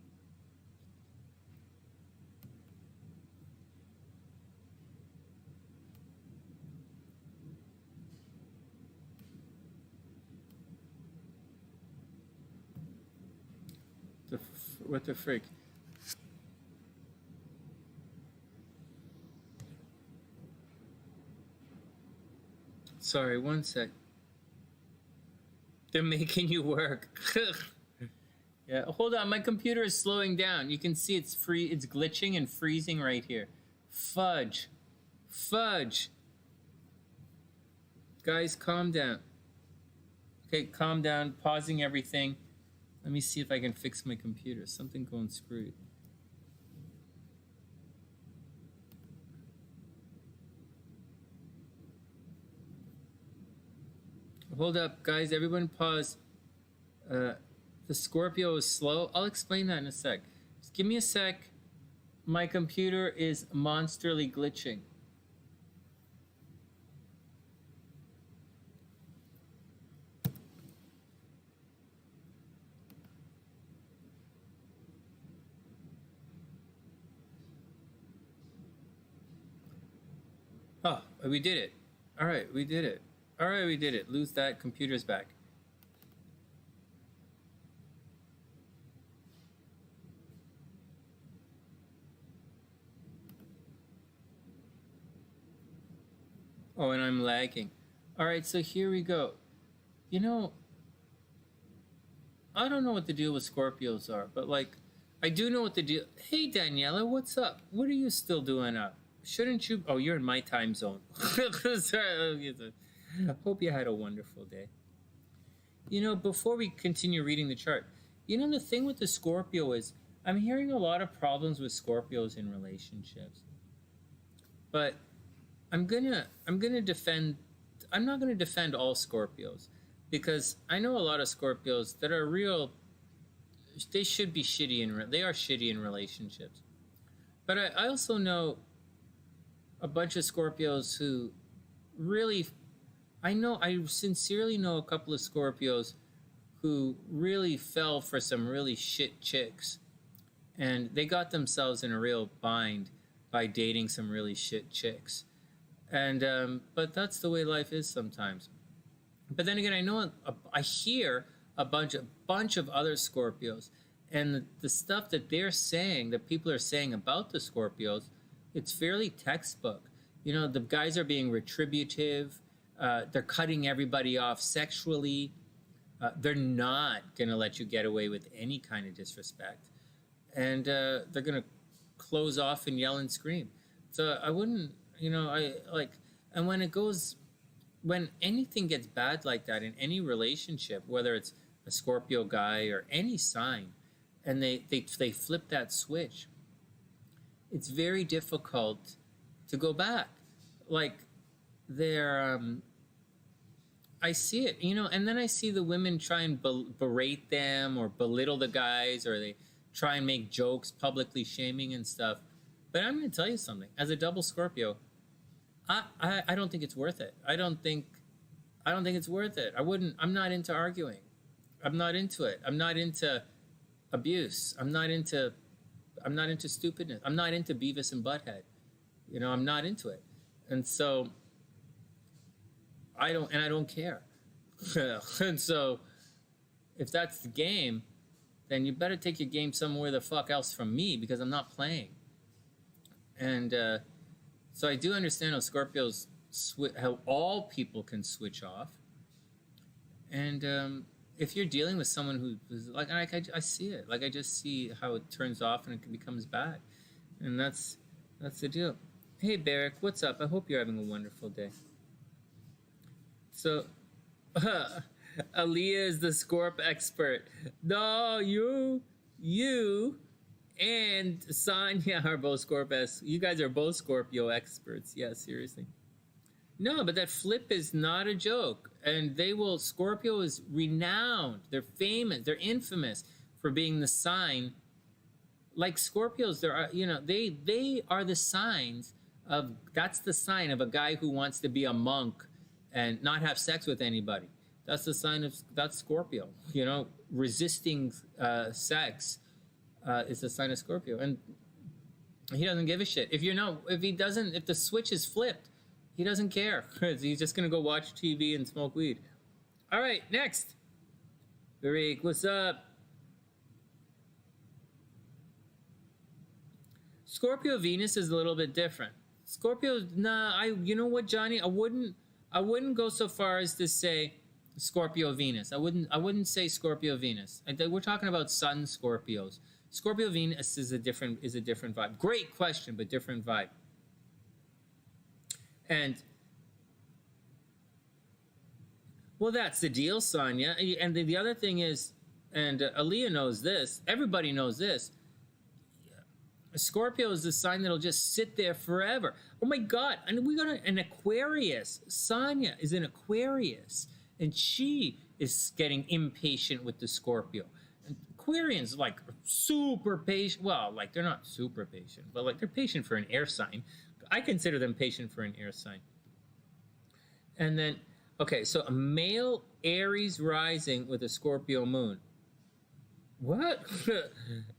What the frick? Sorry, one sec. They're making you work. Yeah, hold on. My computer is slowing down. You can see it's glitching and freezing right here. Fudge. Fudge. Guys, calm down. Okay, calm down. Pausing everything. Let me see if I can fix my computer. Something going screwed. Hold up, guys. Everyone pause. The Scorpio is slow. I'll explain that in a sec. Just give me a sec. My computer is monsterly glitching. Oh, we did it. All right, we did it. All right, we did it. Lose that. Computer's back. Oh, and I'm lagging. All right, so here we go. You know, I don't know what the deal with Scorpios are, but like, I do know what the deal. Hey, Daniela, what's up? What are you still doing up? Shouldn't you? Oh, you're in my time zone. Sorry. Hope you had a wonderful day. You know, before we continue reading the chart, you know, the thing with the Scorpio is I'm hearing a lot of problems with Scorpios in relationships. But I'm not gonna defend all Scorpios, because I know a lot of Scorpios that are real. They should be shitty they are shitty in relationships. But I also know a bunch of Scorpios who really, I sincerely know a couple of Scorpios who really fell for some really shit chicks, and they got themselves in a real bind by dating some really shit chicks. And but that's the way life is sometimes. But then again, I hear a bunch of other Scorpios, and the stuff that they're saying, that people are saying about the Scorpios, it's fairly textbook. You know, the guys are being retributive. They're cutting everybody off sexually. They're not going to let you get away with any kind of disrespect. And they're going to close off and yell and scream. So I wouldn't, you know, and when anything gets bad like that in any relationship, whether it's a Scorpio guy or any sign, and they flip that switch, it's very difficult to go back. Like, I see it, you know, and then I see the women try and berate them or belittle the guys, or they try and make jokes, publicly shaming and stuff. But I'm going to tell you something. As a double Scorpio, I don't think it's worth it. I don't think it's worth it. I'm not into arguing. I'm not into it. I'm not into abuse. I'm not into stupidness. I'm not into Beavis and Butthead. You know, I'm not into it. And so I don't care. And so if that's the game, then you better take your game somewhere the fuck else from me, because I'm not playing. And so I do understand how Scorpios, how all people can switch off. And if you're dealing with someone who's like I see it. Like, I just see how it turns off and it becomes bad. And that's the deal. Hey, Barrick, what's up? I hope you're having a wonderful day. So, Aaliyah is the Scorp expert. No, you and Sonia are both Scorp. You guys are both Scorpio experts. Yeah, seriously. No, but that flip is not a joke. And Scorpio is renowned. They're famous. They're infamous for being the sign. Like Scorpios, they are the signs That's the sign of a guy who wants to be a monk and not have sex with anybody. That's the sign of that's Scorpio. You know, resisting sex is the sign of Scorpio, and he doesn't give a shit. If if the switch is flipped, he doesn't care. He's just gonna go watch TV and smoke weed. All right, next. Rick, what's up? Scorpio Venus is a little bit different. Scorpio, you know what, Johnny? I wouldn't go so far as to say Scorpio Venus. I wouldn't say Scorpio Venus. We're talking about Sun Scorpios. Scorpio Venus is a different vibe. Great question, but different vibe. And well, that's the deal, Sonia. And the other thing is, and Aaliyah knows this, everybody knows this, Scorpio is the sign that'll just sit there forever. Oh my God, and we got an Aquarius. Sonia is an Aquarius, and she is getting impatient with the Scorpio. And Aquarians, like, super patient. Well, like, they're not super patient, but like, they're patient for an air sign. I consider them patient for an air sign. And then, okay, so a male Aries rising with a Scorpio moon. What?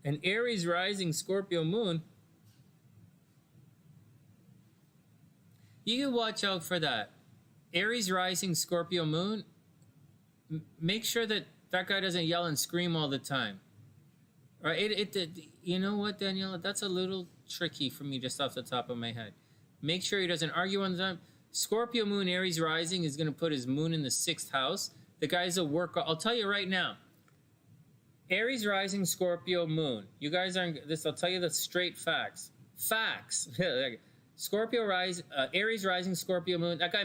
An Aries rising Scorpio moon? You can watch out for that. Aries rising Scorpio moon, make sure that guy doesn't yell and scream all the time. All right, you know what, Daniela? That's a little tricky for me just off the top of my head. Make sure he doesn't argue on the time. Scorpio moon, Aries rising is going to put his moon in the 6th house. The guy's a worker. I'll tell you right now. Aries rising Scorpio moon. You guys aren't this. I'll tell you the straight facts. Facts. Scorpio Aries rising Scorpio moon. That guy,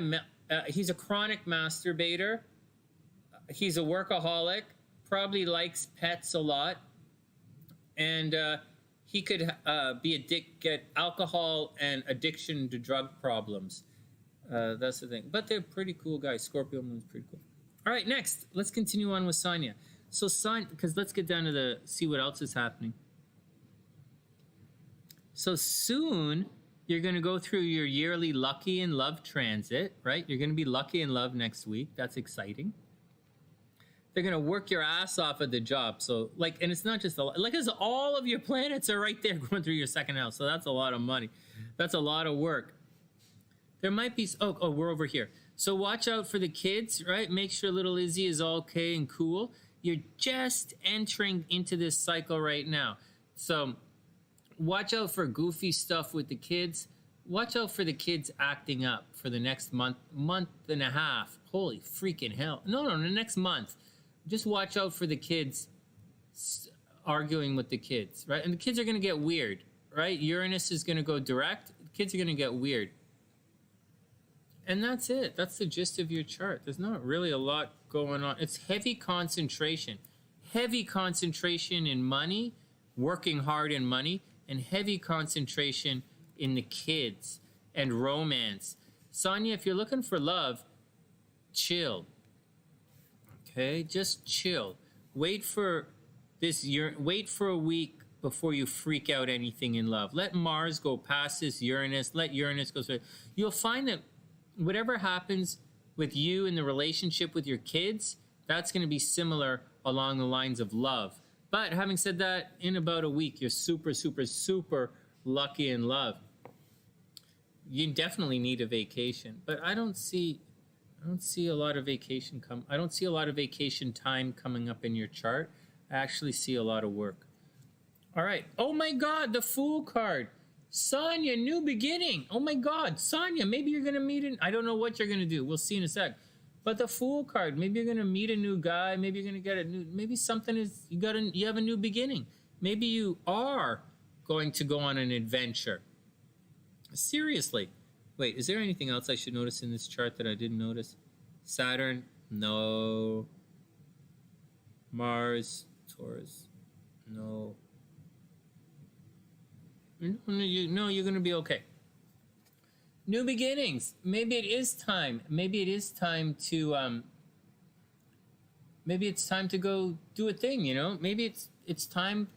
he's a chronic masturbator. He's a workaholic. Probably likes pets a lot, and he could get alcohol and addiction to drug problems. That's the thing. But they're pretty cool guys. Scorpio moon's pretty cool. All right, next. Let's continue on with Sonia. So because let's get down to see what else is happening. So soon, you're going to go through your yearly lucky in love transit, right? You're going to be lucky in love next week. That's exciting. They're going to work your ass off at the job. So, like, and it's not just because all of your planets are right there going through your 2nd house. So that's a lot of money. That's a lot of work. There might be, we're over here. So watch out for the kids, right? Make sure little Izzy is all okay and cool. You're just entering into this cycle right now. So watch out for goofy stuff with the kids. Watch out for the kids acting up for the next month and a half. Holy freaking hell. No, the next month. Just watch out for the kids arguing with the kids, right? And the kids are going to get weird, right? Uranus is going to go direct. The kids are going to get weird. And that's it. That's the gist of your chart. There's not really a lot going on. It's heavy concentration. Heavy concentration in money, working hard in money, and heavy concentration in the kids and romance. Sonia, if you're looking for love, chill. Okay? Just chill. Wait for a week before you freak out anything in love. Let Mars go past this Uranus. Let Uranus go through. You'll find that whatever happens with you in the relationship with your kids, that's going to be similar along the lines of love. But having said that, in about a week, you're super, super, super lucky in love. You definitely need a vacation, but I don't see a lot of vacation I don't see a lot of vacation time coming up in your chart. I actually see a lot of work. All right. Oh my God, the Fool card. Sonia, new beginning. Oh my God, Sonia, maybe you're going to meet I don't know what you're going to do. We'll see in a sec. But the Fool card, maybe you're going to meet a new guy. Maybe you're going to get maybe something is, you have a new beginning. Maybe you are going to go on an adventure. Seriously. Wait, is there anything else I should notice in this chart that I didn't notice? Saturn? No. Mars? Taurus? No. No, you're going to be okay. New beginnings. Maybe it is time. Maybe it is time to maybe it's time to go do a thing, you know? Maybe it's time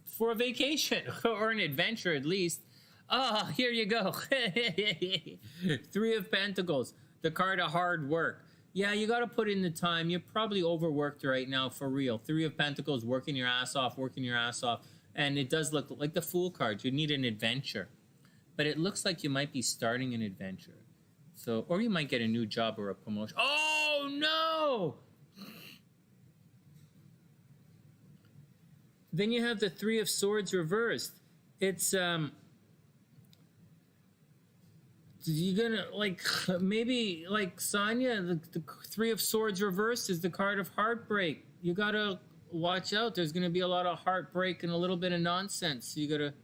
for a vacation or an adventure at least. Ah, here you go. Three of Pentacles, the card of hard work. Yeah, you got to put in the time. You're probably overworked right now, for real. Three of Pentacles, working your ass off, working your ass off. And it does look like the Fool card. You need an adventure. But it looks like you might be starting an adventure. So, or you might get a new job or a promotion. Oh, no! Then you have the Three of Swords reversed. It's, you're gonna, like, maybe, like, Sonia, the Three of Swords reversed is the card of heartbreak. You gotta watch out. There's gonna be a lot of heartbreak and a little bit of nonsense. So you gotta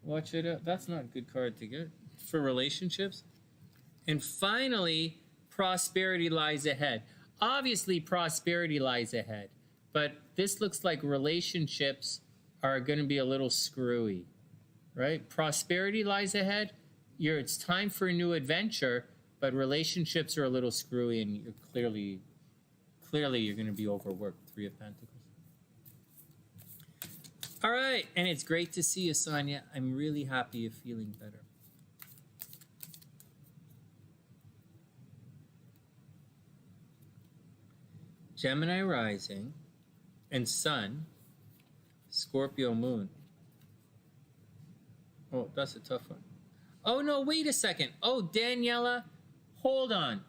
watch it out. That's not a good card to get for relationships. And finally, prosperity lies ahead. Obviously, prosperity lies ahead. But this looks like relationships are going to be a little screwy, right? Prosperity lies ahead. It's time for a new adventure, but relationships are a little screwy, and you're clearly you're going to be overworked. Three of Pentacles. All right, and it's great to see you, Sonia. I'm really happy you're feeling better. Gemini rising and sun, Scorpio moon. Oh, that's a tough one. Oh, no, wait a second. Oh, Daniela, hold on.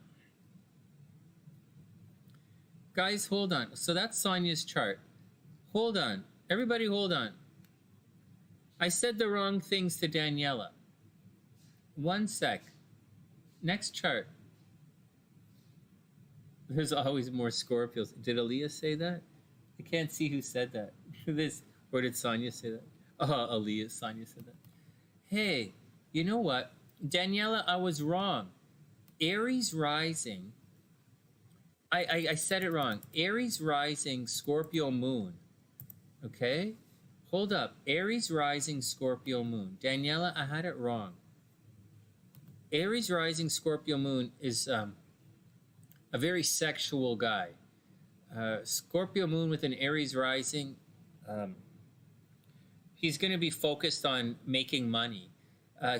Guys, hold on. So that's Sonia's chart. Hold on. Everybody hold on. I said the wrong things to Daniela. One sec. Next chart. There's always more Scorpios. Did Aaliyah say that? I can't see who said that. Or did Sonia say that? Oh, Aaliyah, Sonia said that. Hey, you know what? Daniela, I was wrong. Aries rising. I said it wrong. Aries rising, Scorpio moon. Okay? Hold up. Aries rising, Scorpio moon. Daniela, I had it wrong. Aries rising, Scorpio moon is a very sexual guy. Scorpio moon with an Aries rising, he's going to be focused on making money.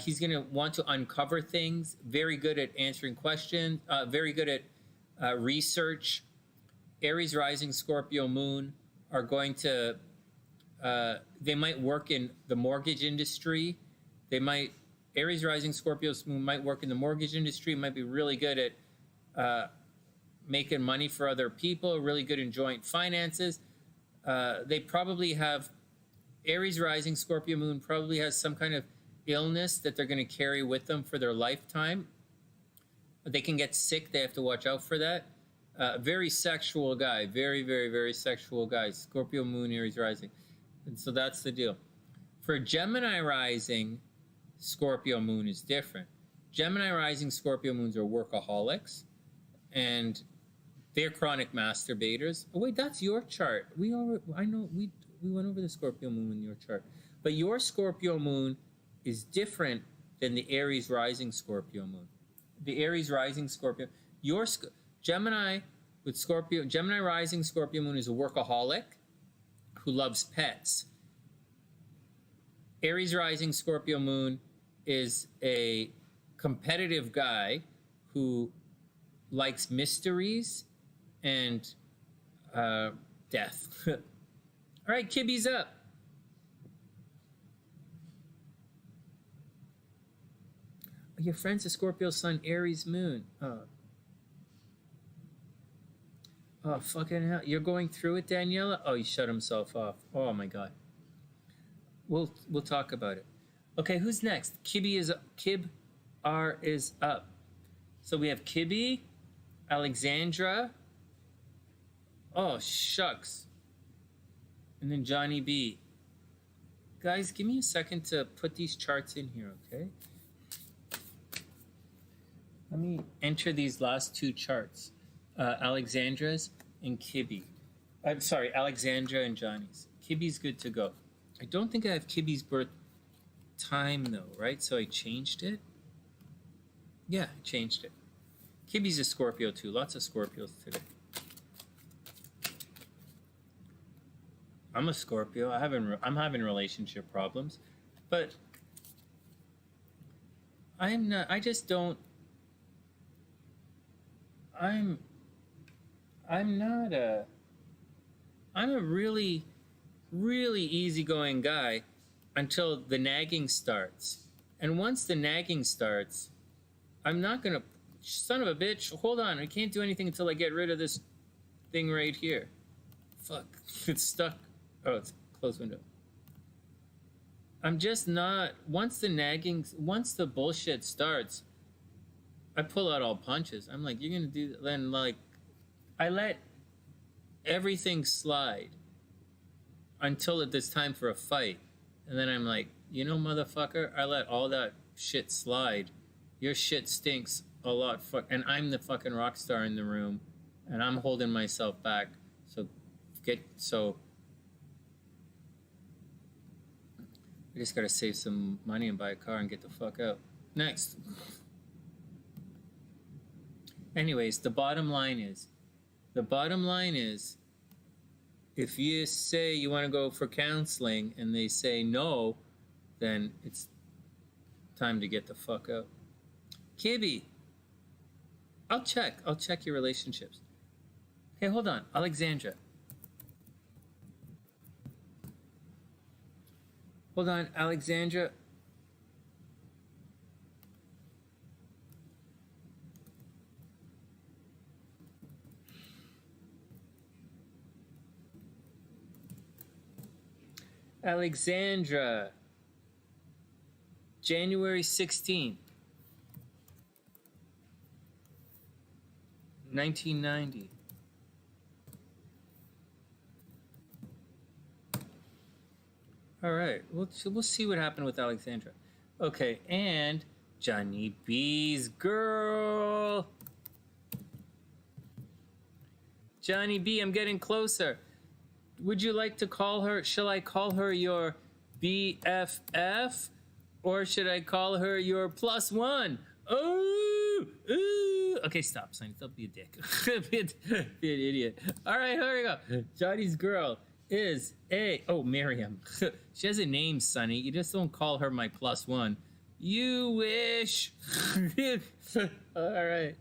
He's going to want to uncover things, very good at answering questions, very good at research. Aries rising, Scorpio moon are going to, they might work in the mortgage industry. Aries rising, Scorpio moon might work in the mortgage industry, might be really good at making money for other people, really good in joint finances. They probably have, Aries rising, Scorpio moon probably has some kind of illness that they're going to carry with them for their lifetime. They can get sick. They have to watch out for that. Very sexual guy. Very, very, very sexual guy. Scorpio moon, Aries rising. And so that's the deal. For Gemini rising, Scorpio moon is different. Gemini rising, Scorpio moons are workaholics. And they're chronic masturbators. Oh, wait, that's your chart. We went over the Scorpio moon in your chart. But your Scorpio moon is different than the Aries rising Scorpio moon. The Aries rising Scorpio, your Gemini with Scorpio, Gemini rising Scorpio moon is a workaholic who loves pets. Aries rising Scorpio moon is a competitive guy who likes mysteries and death. All right, Kibby's up. Your friend's a Scorpio sun, Aries moon. Oh, fucking hell. You're going through it, Daniela? Oh, he shut himself off. Oh, my God. We'll talk about it. Okay, who's next? Kib R is up. So we have Kibby, Alexandra. Oh, shucks. And then Johnny B. Guys, give me a second to put these charts in here, okay? Let me enter these last two charts. Alexandra's and Kibby. I'm sorry, Alexandra and Johnny's. Kibby's good to go. I don't think I have Kibby's birth time, though, right? So I changed it. Yeah, I changed it. Kibby's a Scorpio, too. Lots of Scorpios today. I'm a Scorpio. I'm having relationship problems. But I'm not. I just don't. I'm. I'm not a. I'm a really, really easygoing guy until the nagging starts. And once the nagging starts, I'm not gonna. Son of a bitch! Hold on. I can't do anything until I get rid of this thing right here. Fuck. It's stuck. Oh, it's closed window. I'm just not. Once the bullshit starts, I pull out all punches. I'm like, you're gonna do that. Then, like, I let everything slide until it's time for a fight. And then I'm like, you know, motherfucker, I let all that shit slide. Your shit stinks a lot. And I'm the fucking rock star in the room. And I'm holding myself back. So I just gotta save some money and buy a car and get the fuck out. Next. Anyways, the bottom line is, if you say you want to go for counseling and they say no, then it's time to get the fuck out. Kibby, I'll check your relationships. Okay, hold on, Alexandra. Hold on, Alexandra. Alexandra. January 16th, 1990. All right, we'll see what happened with Alexandra. Okay, and Johnny B's girl. Johnny B, I'm getting closer. Would you like to call her? Shall I call her your BFF? Or should I call her your +1? Oh, ooh. Okay, stop, Sonny. Don't be a dick. be an idiot. All right, here we go. Johnny's girl is Miriam. She has a name, Sonny. You just don't call her my +1. You wish. All right.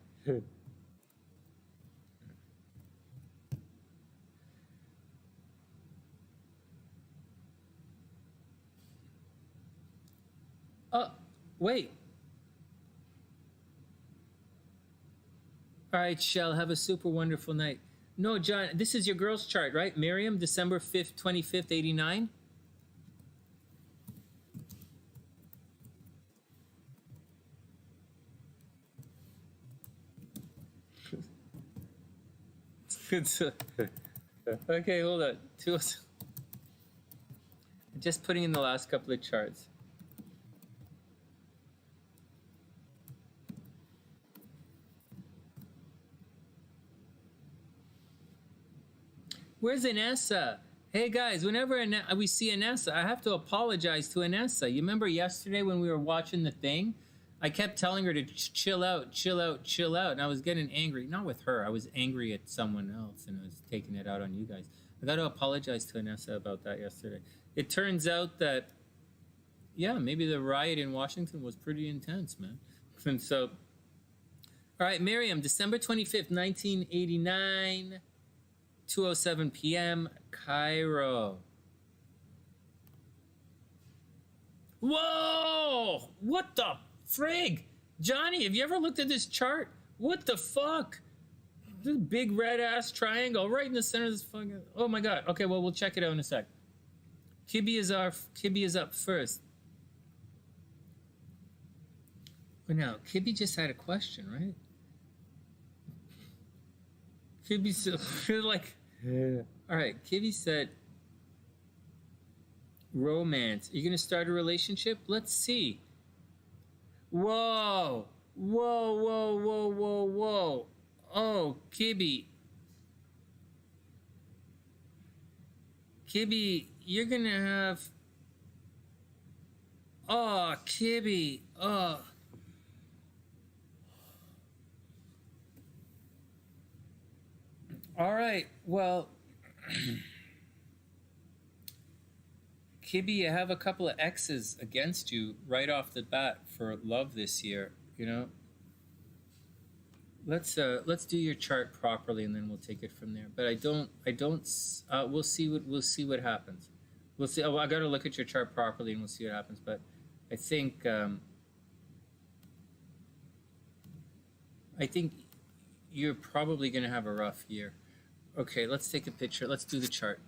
Oh, wait. All right, Shell, have a super wonderful night. No, John, this is your girl's chart, right? Miriam, December 5th, 25th, 89? Okay, hold on. Just putting in the last couple of charts. Where's Anessa? Hey guys, whenever we see Anessa, I have to apologize to Anessa. You remember yesterday when we were watching the thing? I kept telling her to chill out, chill out, chill out. And I was getting angry. Not with her. I was angry at someone else and I was taking it out on you guys. I got to apologize to Anessa about that yesterday. It turns out that, yeah, maybe the riot in Washington was pretty intense, man. And so, all right, Miriam, December 25th, 1989. 2:07 p.m. Cairo. Whoa! What the frig? Johnny, have you ever looked at this chart? What the fuck? This big red ass triangle right in the center of this fucking. Oh my god. Okay, well, we'll check it out in a sec. Kibby is up first. But now, Kibby just had a question, right? Kibby said, like, all right, Kibby said, romance. Are you going to start a relationship? Let's see. Whoa. Whoa, whoa, whoa, whoa, whoa. Oh, Kibby. Kibby, you're going to have... Oh, Kibby. Oh. All right, well, Kibby, you have a couple of X's against you right off the bat for love this year. You know, let's do your chart properly, and then we'll take it from there. But I don't. We'll see what happens. We'll see. Oh, I got to look at your chart properly, and we'll see what happens. But I think you're probably going to have a rough year. Okay, let's take a picture. Let's do the chart.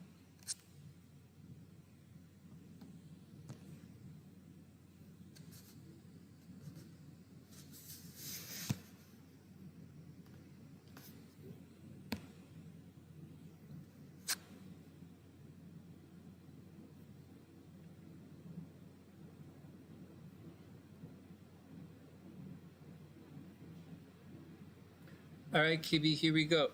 All right, Kibby, here we go.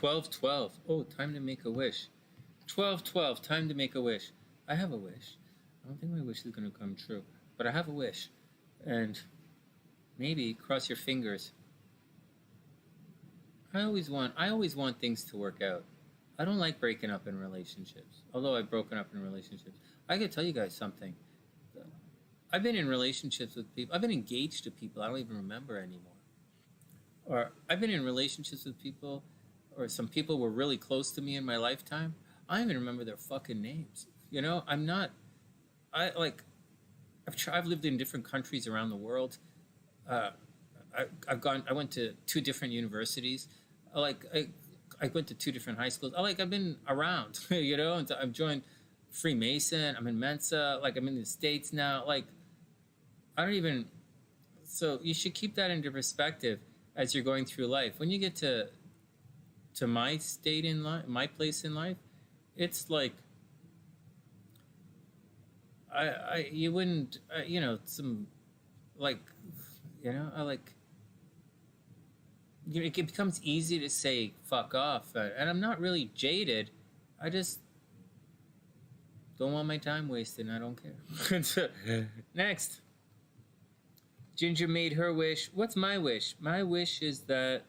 $12-12. Oh, time to make a wish. 12-12. Time to make a wish. I have a wish. I don't think my wish is going to come true, but I have a wish, and maybe cross your fingers. I always want things to work out. I don't like breaking up in relationships. Although I've broken up in relationships, I could tell you guys something. I've been in relationships with people. I've been engaged to people I don't even remember anymore. Or I've been in relationships with people, or some people were really close to me in my lifetime. I don't even remember their fucking names. You know, I've lived in different countries around the world. I went to 2 different universities. I went to 2 different high schools. I've been around, you know, and I've joined Freemason. I'm in Mensa. I'm in the States now. So you should keep that into perspective as you're going through life. When you get to my state in life, my place in life, it's like you wouldn't you know, some you know, it becomes easy to say fuck off, and I'm not really jaded. I just don't want my time wasted, and I don't care. Next, Ginger made her wish. What's my wish? My wish is that,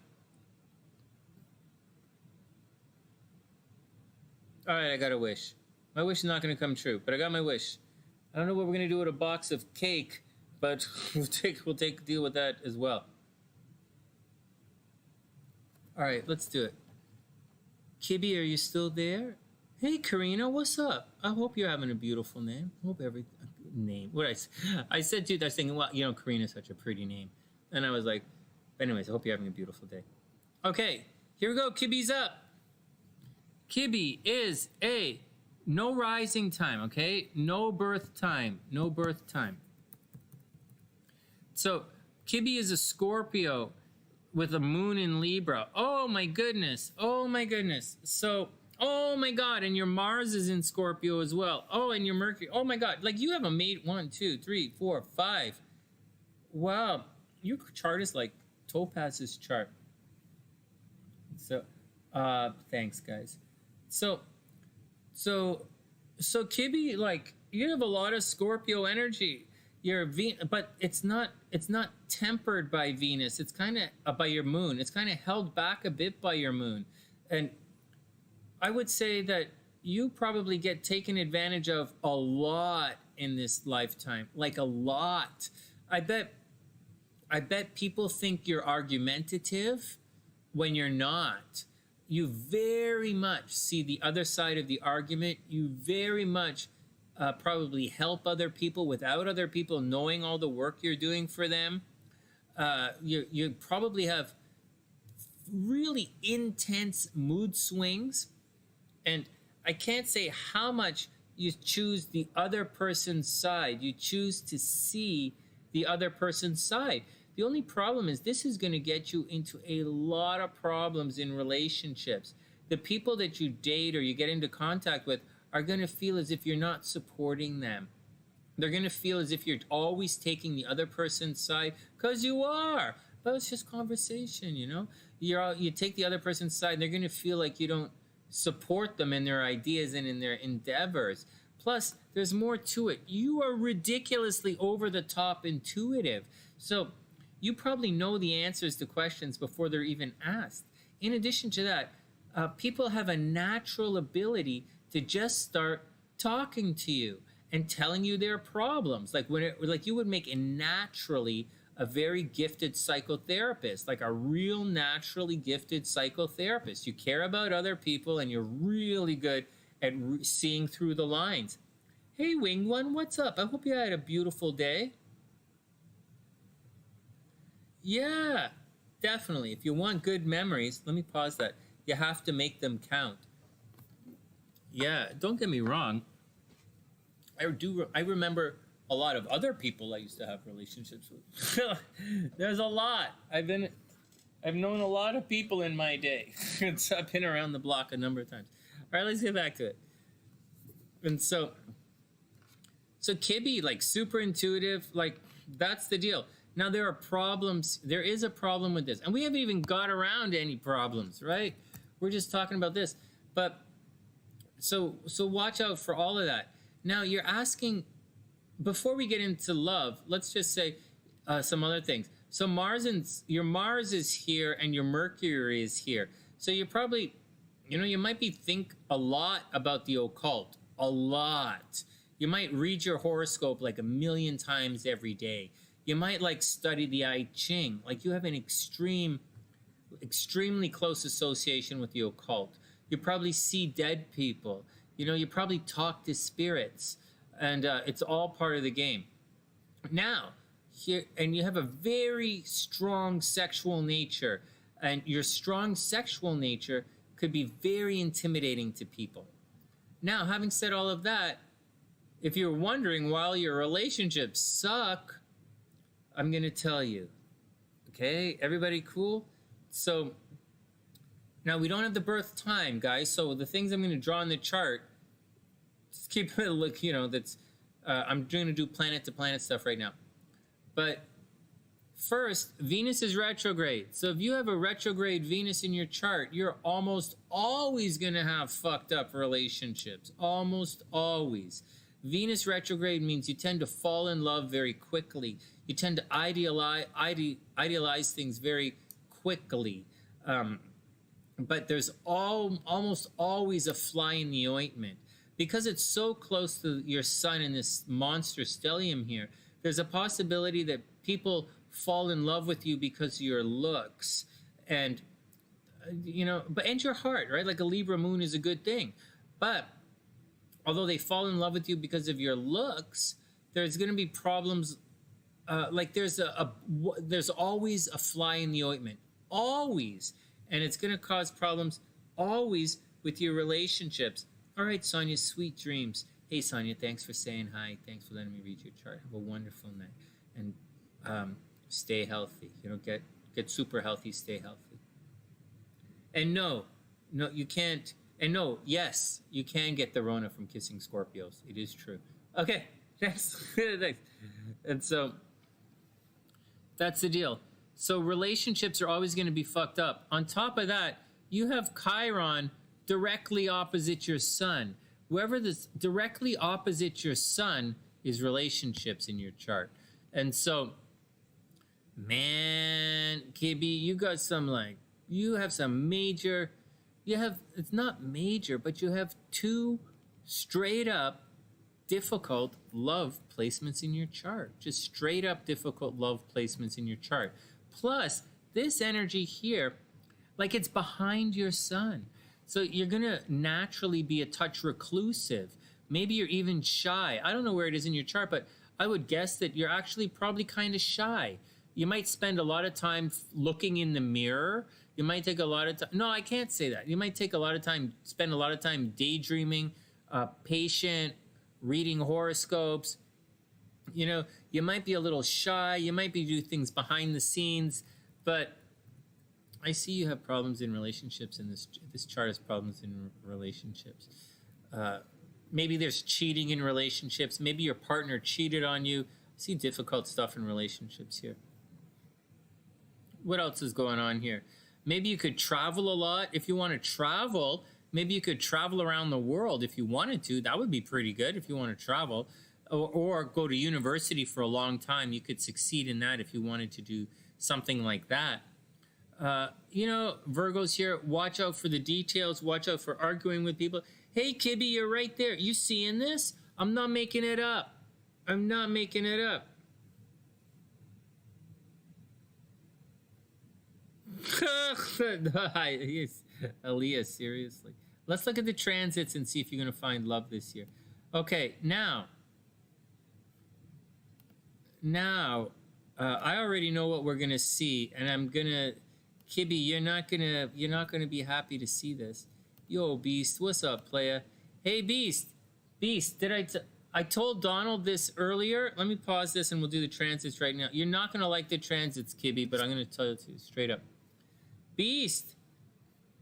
all right, I got a wish. My wish is not going to come true, but I got my wish. I don't know what we're going to do with a box of cake, but we'll deal with that as well. All right, let's do it. Kibby, are you still there? Hey, Karina, what's up? I hope you're having a beautiful name. I hope every name. I said to you, I was thinking, well, you know, Karina's such a pretty name. And I was like, anyways, I hope you're having a beautiful day. Okay, here we go. Kibby's up. Kibby is a no rising time, okay? No birth time. No birth time. So, Kibby is a Scorpio with a moon in Libra. Oh, my goodness. Oh, my goodness. So, oh, my God. And your Mars is in Scorpio as well. Oh, and your Mercury. Oh, my God. You have a mate 1, 2, 3, 4, 5. Wow. Your chart is like Topaz's chart. So, thanks, guys. So Kibby, you have a lot of Scorpio energy. But it's not tempered by Venus. It's kind of by your moon. It's kind of held back a bit by your moon. And I would say that you probably get taken advantage of a lot in this lifetime. A lot. I bet people think you're argumentative when you're not. You very much see the other side of the argument. You very much probably help other people without other people knowing all the work you're doing for them. You probably have really intense mood swings. And I can't say how much you choose the other person's side. You choose to see the other person's side. The only problem is this is going to get you into a lot of problems in relationships. The people that you date or you get into contact with are going to feel as if you're not supporting them. They're going to feel as if you're always taking the other person's side, because you are. But it's just conversation, you know? You take the other person's side, and they're going to feel like you don't support them in their ideas and in their endeavors. Plus, there's more to it. You are ridiculously over-the-top intuitive. So you probably know the answers to questions before they're even asked. In addition to that, people have a natural ability to just start talking to you and telling you their problems. Like you would make a very gifted psychotherapist, like a real naturally gifted psychotherapist. You care about other people and you're really good at seeing through the lines. Hey, Winged One, what's up? I hope you had a beautiful day. Yeah, definitely. If you want good memories, let me pause that. You have to make them count. Yeah, don't get me wrong. I remember a lot of other people I used to have relationships with. There's a lot. I've known a lot of people in my day. I've been around the block a number of times. All right, let's get back to it. And so Kibby, like super intuitive, like that's the deal. Now there are problems. There is a problem with this, and we haven't even got around to any problems, right? We're just talking about this. But so watch out for all of that. Now you're asking, before we get into love, let's just say some other things. So your Mars is here and your Mercury is here. So you probably, you might think a lot about the occult, a lot. You might read your horoscope like 1,000,000 times every day. You might like study the I Ching. Like you have an extremely close association with the occult. You probably see dead people. You probably talk to spirits, and it's all part of the game. Now, here, and you have a very strong sexual nature, and your strong sexual nature could be very intimidating to people. Now, having said all of that, if you're wondering why your relationships suck, I'm going to tell you. Okay, everybody cool? So now we don't have the birth time, guys. So the things I'm going to draw in the chart, just keep it look. That's I'm going to do planet to planet stuff right now. But first, Venus is retrograde. So if you have a retrograde Venus in your chart, you're almost always going to have fucked up relationships. Almost always. Venus retrograde means you tend to fall in love very quickly. You tend to idealize things very quickly. But there's almost always a fly in the ointment. Because it's so close to your sun in this monster stellium here, there's a possibility that people fall in love with you because of your looks. And, and your heart, right? Like a Libra moon is a good thing. But although they fall in love with you because of your looks, there's going to be problems. Like there's always a fly in the ointment. Always. And it's going to cause problems always with your relationships. All right, Sonia, sweet dreams. Hey, Sonia, thanks for saying hi. Thanks for letting me read your chart. Have a wonderful night. And stay healthy. Get super healthy, stay healthy. And no, you can't. And no, yes, you can get the Rona from kissing Scorpios. It is true. Okay, thanks. Thanks. And so that's the deal. So relationships are always going to be fucked up. On top of that, you have Chiron directly opposite your sun. Whoever this directly opposite your sun is relationships in your chart. And so, man, KB, you got you have some major, it's not major, but you have two straight up difficult love placements in your chart. Just straight up difficult love placements in your chart. Plus, this energy here, like it's behind your sun. So you're going to naturally be a touch reclusive. Maybe you're even shy. I don't know where it is in your chart, but I would guess that you're actually probably kind of shy. You might spend a lot of time looking in the mirror. You might take a lot of time. No, I can't say that. You might spend a lot of time daydreaming, patient, reading horoscopes. You might be a little shy. You might be doing things behind the scenes, but I see you have problems in relationships, and this chart has problems in relationships. Maybe there's cheating in relationships. Maybe your partner cheated on you. I see difficult stuff in relationships here. What else is going on here? Maybe you could travel a lot. If you want to travel, maybe you could travel around the world if you wanted to. That would be pretty good if you want to travel. Or go to university for a long time. You could succeed in that if you wanted to do something like that. You know, Virgos here, watch out for the details. Watch out for arguing with people. Hey, Kibby, you're right there. You seeing this? I'm not making it up. I'm not making it up. Yes, Aaliyah, seriously. Let's look at the transits and see if you're going to find love this year. Okay, now, I already know what we're going to see, and I'm going to, Kibby, you're not going to be happy to see this. Yo, Beast, what's up, playa? Hey, Beast, I told Donald this earlier. Let me pause this and we'll do the transits right now. You're not going to like the transits, Kibby, but I'm going to tell it to you straight up. Beast,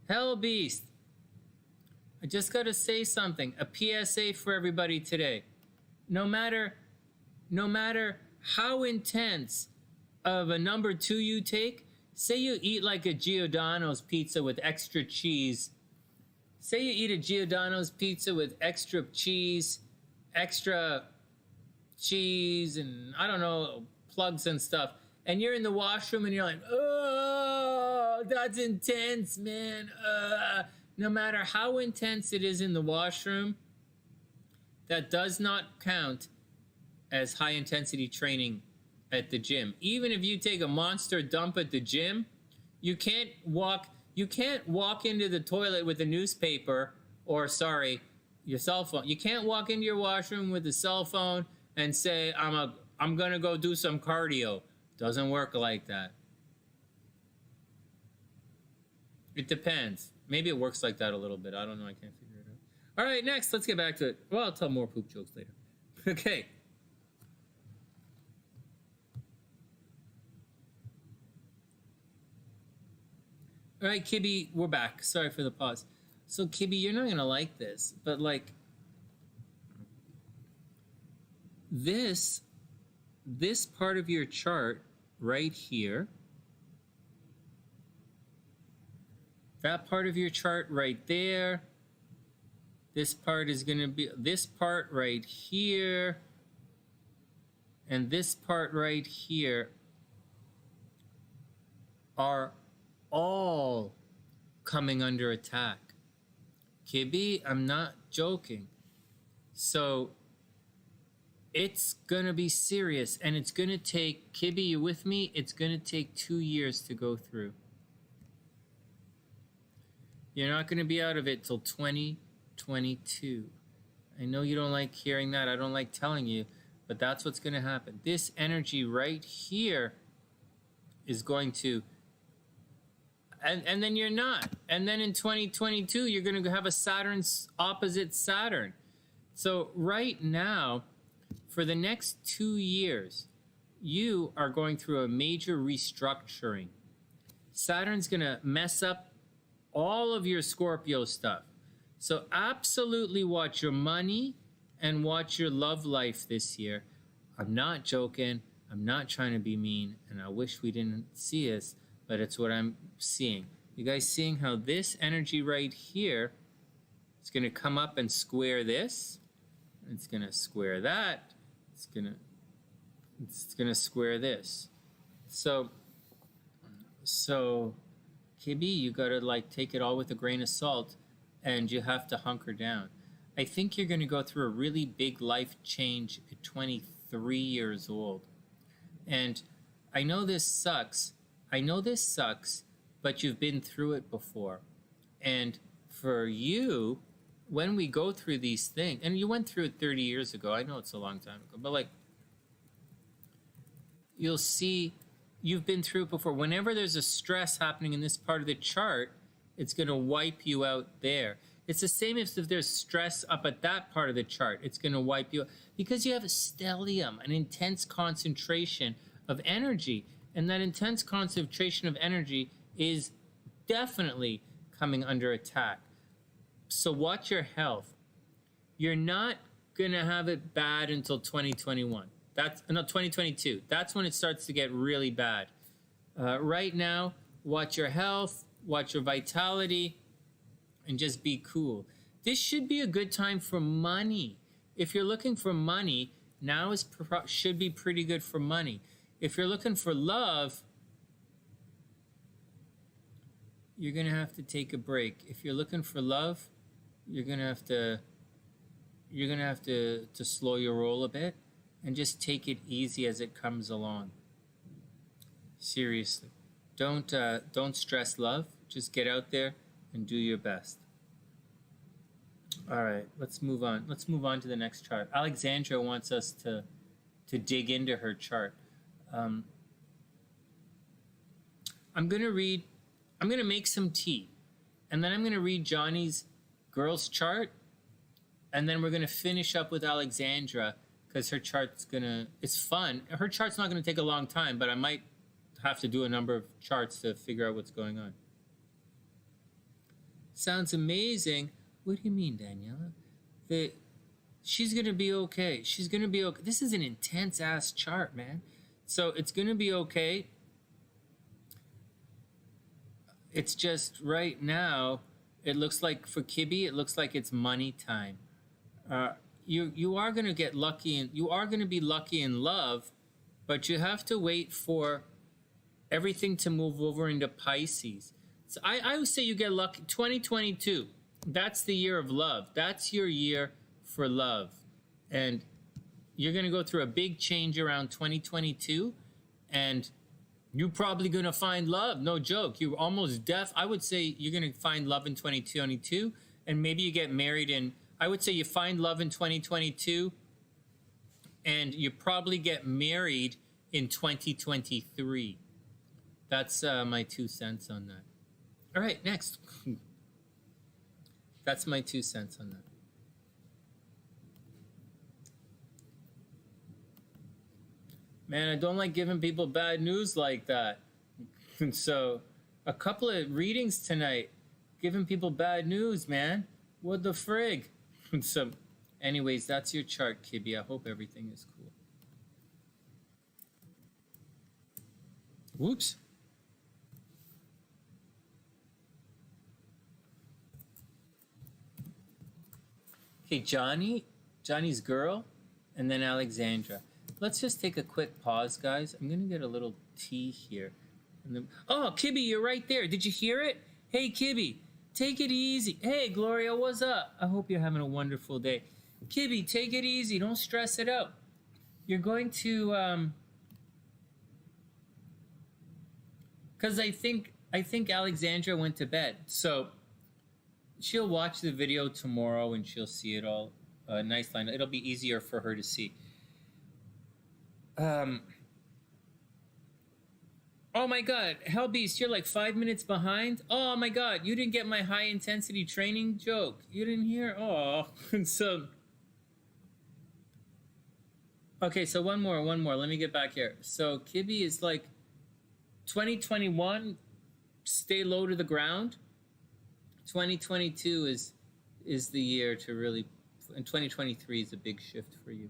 hell, Beast. I just got to say something. A PSA for everybody today. No matter how intense of a number 2 you take, say you eat like a Giordano's pizza with extra cheese. Say you eat a Giordano's pizza with extra cheese, and I don't know, plugs and stuff. And you're in the washroom and you're like, oh, that's intense, man. No matter how intense it is in the washroom, that does not count as high intensity training at the gym. Even if you take a monster dump at the gym, you can't walk into the toilet with a newspaper or, sorry, your cell phone. You can't walk into your washroom with a cell phone and say, I'm gonna go do some cardio. Doesn't work like that. It depends. Maybe it works like that a little bit. I don't know. I can't figure it out. All right, next, let's get back to it. Well, I'll tell more poop jokes later. Okay. All right, Kibby, we're back. Sorry for the pause. So, Kibby, you're not going to like this, but, like, this part of your chart right here, that part of your chart right there, this part is going to be, this part right here, and this part right here are all coming under attack. Kibby, I'm not joking. So it's gonna be serious, and it's gonna take, Kibby, you with me? It's gonna take 2 years to go through. You're not gonna be out of it till 2022. I know you don't like hearing that. I don't like telling you, but that's what's gonna happen. This energy right here is going to, and then you're not. And then in 2022, you're going to have a Saturn opposite Saturn. So right now, for the next 2 years, you are going through a major restructuring. Saturn's going to mess up all of your Scorpio stuff. So absolutely watch your money and watch your love life this year. I'm not joking. I'm not trying to be mean, and I wish we didn't see this, but it's what I'm seeing. You guys seeing how this energy right here is going to come up and square this? It's going to square that. It's going to square this. So Kibby, you got to like take it all with a grain of salt, and you have to hunker down. I think you're going to go through a really big life change at 23 years old. And I know this sucks, but you've been through it before. And for you, when we go through these things, and you went through it 30 years ago, I know it's a long time ago, but like, you'll see you've been through it before. Whenever there's a stress happening in this part of the chart, it's going to wipe you out there. It's the same if there's stress up at that part of the chart, it's going to wipe you out. Because you have a stellium, an intense concentration of energy. And that intense concentration of energy is definitely coming under attack. So watch your health. you're not gonna have it bad until 2021. That's no 2022. That's when it starts to get really bad. Right now, watch your health, watch your vitality, and just be cool. This should be a good time for money. If you're looking for money, now should be pretty good for money. If you're looking for love, you're gonna have to take a break. If you're looking for love, you're gonna have to slow your roll a bit and just take it easy as it comes along. Seriously, don't stress love. Just get out there and do your best. All right, let's move on. Let's move on to the next chart. Alexandra wants us to dig into her chart. I'm gonna make some tea, and then I'm gonna read Johnny's girl's chart, and then we're gonna finish up with Alexandra because her chart's it's fun. Her chart's not gonna take a long time, but I might have to do a number of charts to figure out what's going on. Sounds amazing. What do you mean, Daniela? She's gonna be okay. She's gonna be okay. This is an intense ass chart, man. So it's gonna be okay. It's just right now, it looks like for Kibby, it looks like it's money time. You are gonna get lucky, and you are gonna be lucky in love, but you have to wait for everything to move over into Pisces. So I would say you get lucky. 2022, that's the year of love. That's your year for love, and you're gonna go through a big change around 2022, and you're probably going to find love. No joke. You're almost deaf. I would say you're going to find love in 2022, and maybe you get married in, I would say you find love in 2022, and you probably get married in 2023. That's my 2 cents on that. All right, next. That's my 2 cents on that. Man, I don't like giving people bad news like that. And so, a couple of readings tonight, giving people bad news, man. What the frig? And so, anyways, that's your chart, Kibby. I hope everything is cool. Whoops. Okay, Johnny's girl, and then Alexandra. Let's just take a quick pause, guys. I'm gonna get a little tea here. And then, oh, Kibby, you're right there. Did you hear it? Hey, Kibby, take it easy. Hey, Gloria, what's up? I hope you're having a wonderful day. Kibby, take it easy. Don't stress it out. You're going to, because I think Alexandra went to bed. So she'll watch the video tomorrow and she'll see it all. Nice line. It'll be easier for her to see. Oh my god, Hellbeast, you're like 5 minutes behind. Oh my god, you didn't get my high intensity training joke. You didn't hear? Oh, so okay, so one more. Let me get back here. So Kibby is like 2021, stay low to the ground. 2022 is the year to really, and 2023 is a big shift for you.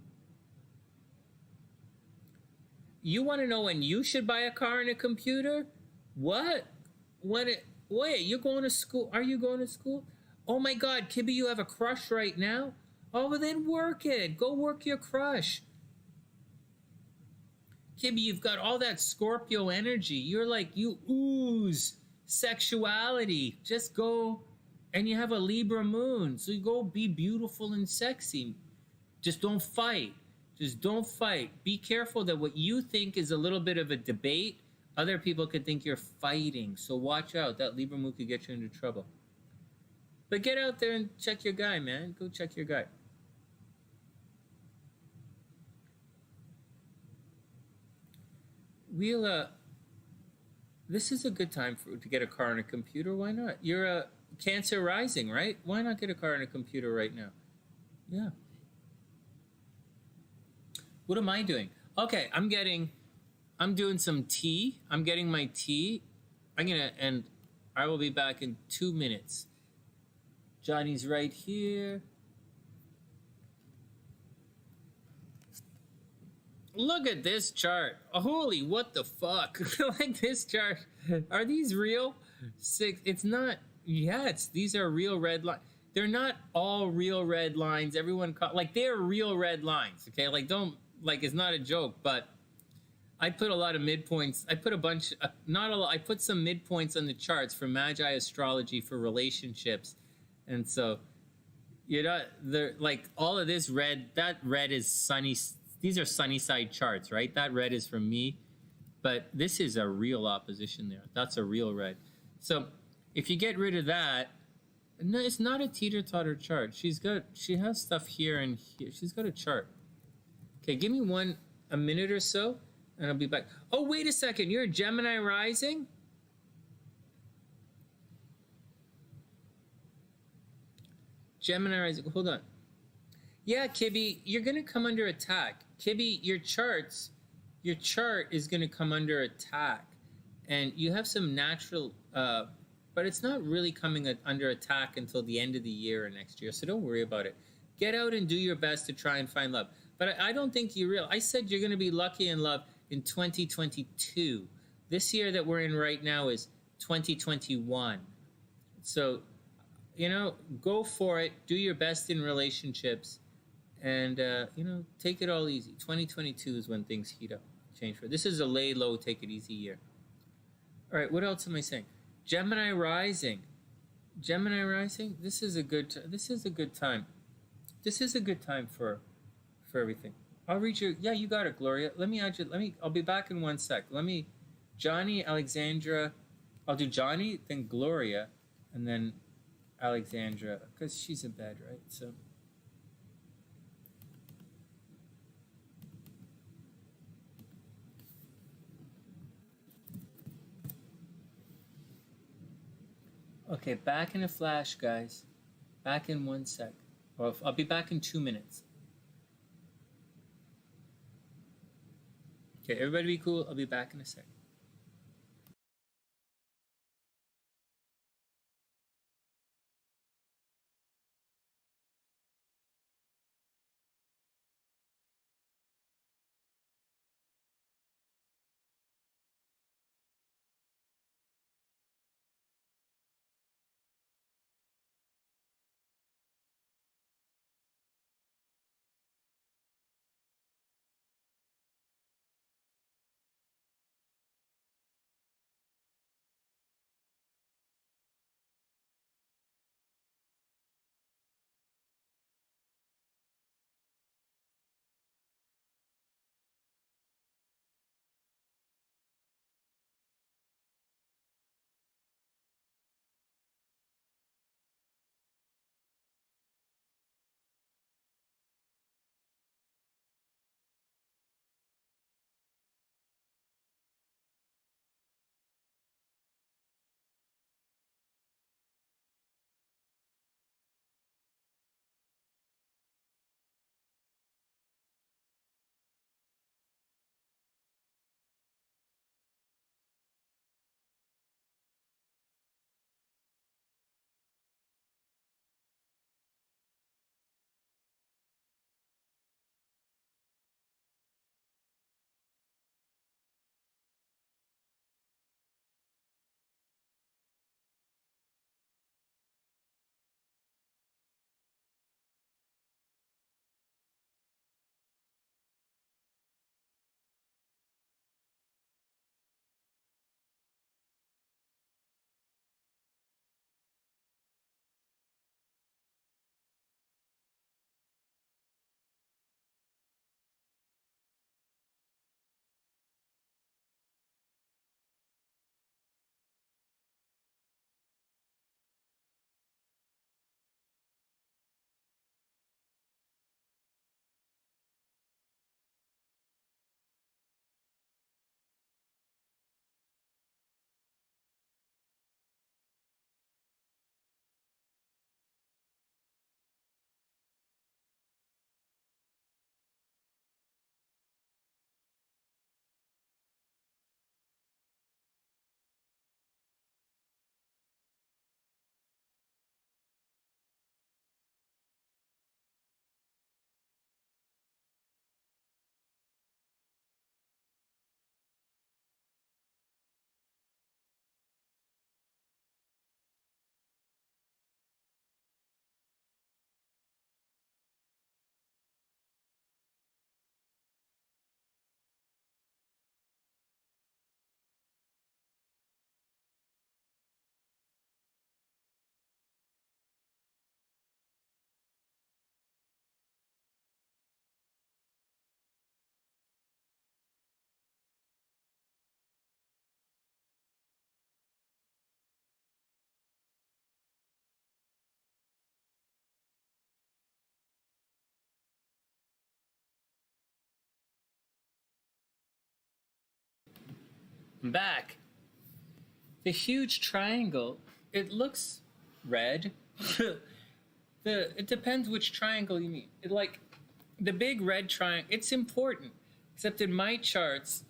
You want to know when you should buy a car and a computer? What? Wait, you're going to school? Are you going to school? Oh my god, Kibby, you have a crush right now? Oh, well then work it. Go work your crush. Kibby, you've got all that Scorpio energy. You're like, you ooze sexuality. Just go, and you have a Libra moon. So you go be beautiful and sexy. Just don't fight. Just don't fight. Be careful that what you think is a little bit of a debate, other people could think you're fighting. So watch out. That Libra moon could get you into trouble. But get out there and check your guy, man. Go check your guy. This is a good time to get a car and a computer. Why not? You're a Cancer rising, right? Why not get a car and a computer right now? Yeah. What am I doing? Okay, I'm doing some tea. I'm getting my tea. And I will be back in 2 minutes. Johnny's right here. Look at this chart. Holy, what the fuck? Like this chart. Are these real? It's not. Yeah, these are real red lines. They're not all real red lines. Everyone like they're real red lines. Okay, like don't like it's not a joke. But I put a lot of midpoints. I put a bunch. Not a lot. I put some midpoints on the charts for Magi astrology for relationships, and so you're not there. Like all of this red. That red is sunny. These are SunnySide charts, right? That red is from me, but this is a real opposition there. That's a real red. So if you get rid of that, no, it's not a teeter-totter chart. She has stuff here and here. She's got a chart. Okay, give me a minute or so, and I'll be back. Oh, wait a second. You're a Gemini rising? Gemini rising. Hold on. Yeah, Kibby, you're going to come under attack. Kibby, your chart is going to come under attack. And you have some natural, but it's not really coming under attack until the end of the year or next year. So don't worry about it. Get out and do your best to try and find love. But I don't think I said you're going to be lucky in love in 2022. This year that we're in right now is 2021. So, go for it. Do your best in relationships. And, take it all easy. 2022 is when things heat up. Change for this is a lay low, take it easy year. All right, what else am I saying? Gemini rising. Gemini rising, this is a good time. This is a good time for everything. I'll read you. Yeah, you got it, Gloria. I'll be back in 1 sec. Johnny, Alexandra. I'll do Johnny, then Gloria, and then Alexandra, because she's in bed, right? So. Okay, back in a flash, guys. Back in 1 sec. Or I'll be back in 2 minutes. Okay, everybody be cool. I'll be back in a sec. I'm back. The huge triangle, it looks red. It depends which triangle you mean. Like the big red triangle, it's important. Except in my charts,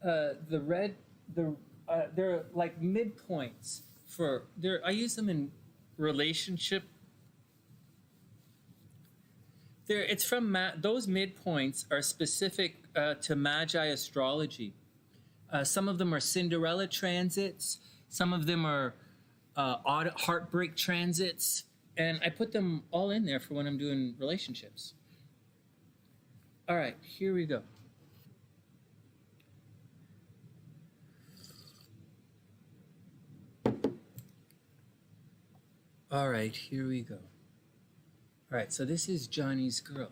they're like midpoints for there. I use them in relationship. It's from those midpoints are specific to Magi astrology. Some of them are Cinderella transits. Some of them are heartbreak transits, and I put them all in there for when I'm doing relationships. All right, here we go. All right, here we go. All right, so this is Johnny's girl.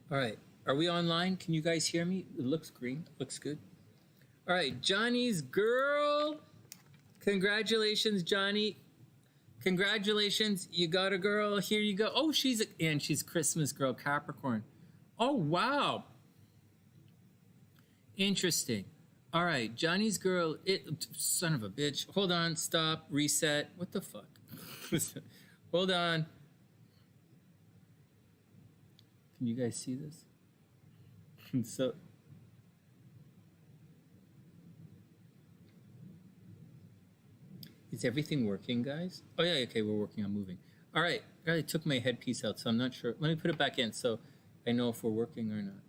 All right, are we online? Can you guys hear me? It looks green, looks good. All right, Johnny's girl. Congratulations, Johnny. Congratulations, you got a girl. Here you go. Oh, she's Christmas girl, Capricorn. Oh, wow. Interesting. All right, Johnny's girl. Son of a bitch. Hold on, stop, reset. What the fuck? Hold on. Can you guys see this? So, is everything working, guys? Oh yeah, okay, we're working on moving. All right, I took my headpiece out, so I'm not sure. Let me put it back in so I know if we're working or not.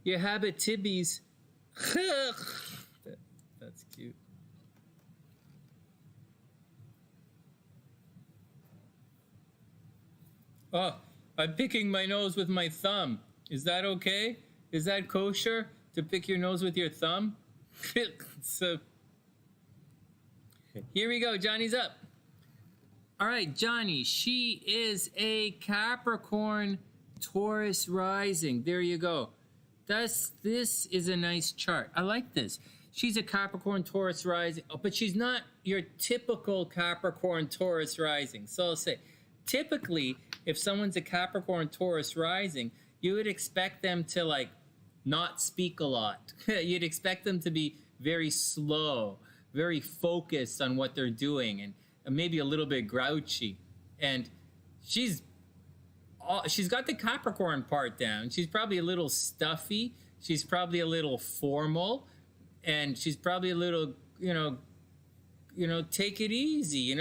Your habit tibbies. That's cute. Oh, I'm picking my nose with my thumb. Is that okay? Is that kosher to pick your nose with your thumb? So, here we go. Johnny's up. All right, Johnny. She is a Capricorn Taurus rising. There you go. This is a nice chart. I like this. She's a Capricorn Taurus rising, but she's not your typical Capricorn Taurus rising. So I'll say, typically, if someone's a Capricorn Taurus rising, you would expect them to like not speak a lot. You'd expect them to be very slow, very focused on what they're doing, and maybe a little bit grouchy. And she's got the Capricorn part down. She's probably a little stuffy. She's probably a little formal, and she's probably a little, take it easy.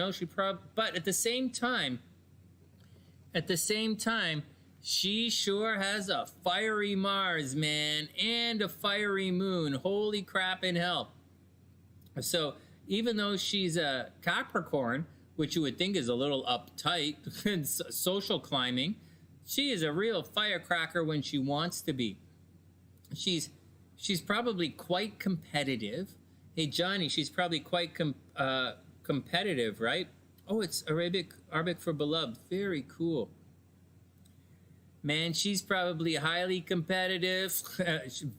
But at the same time, she sure has a fiery Mars, man, and a fiery moon. Holy crap in hell. So even though she's a Capricorn, which you would think is a little uptight and social climbing, she is a real firecracker when she wants to be. She's probably quite competitive. Hey, Johnny, she's probably quite competitive, right? Oh, it's Arabic for beloved. Very cool. Man, she's probably highly competitive,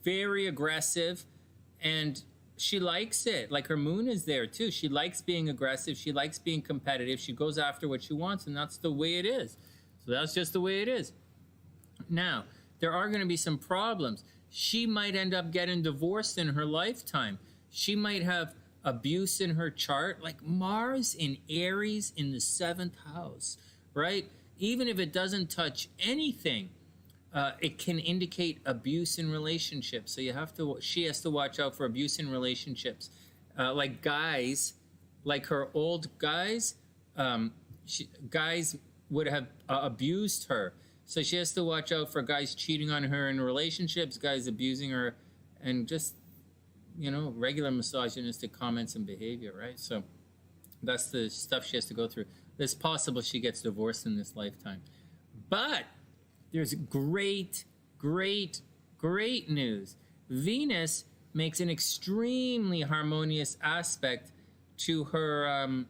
very aggressive, and she likes it. Like her moon is there too. She likes being aggressive. She likes being competitive. She goes after what she wants, and that's the way it is. So that's just the way it is. Now, there are going to be some problems. She might end up getting divorced in her lifetime. She might have abuse in her chart, like Mars in Aries in the 7th house, right? Even if it doesn't touch anything, it can indicate abuse in relationships. So she has to watch out for abuse in relationships. Like guys, like her old guys, guys would have abused her. So she has to watch out for guys cheating on her in relationships, guys abusing her, and just, regular misogynistic comments and behavior, right? So that's the stuff she has to go through. It's possible she gets divorced in this lifetime. But there's great news. Venus makes an extremely harmonious aspect to her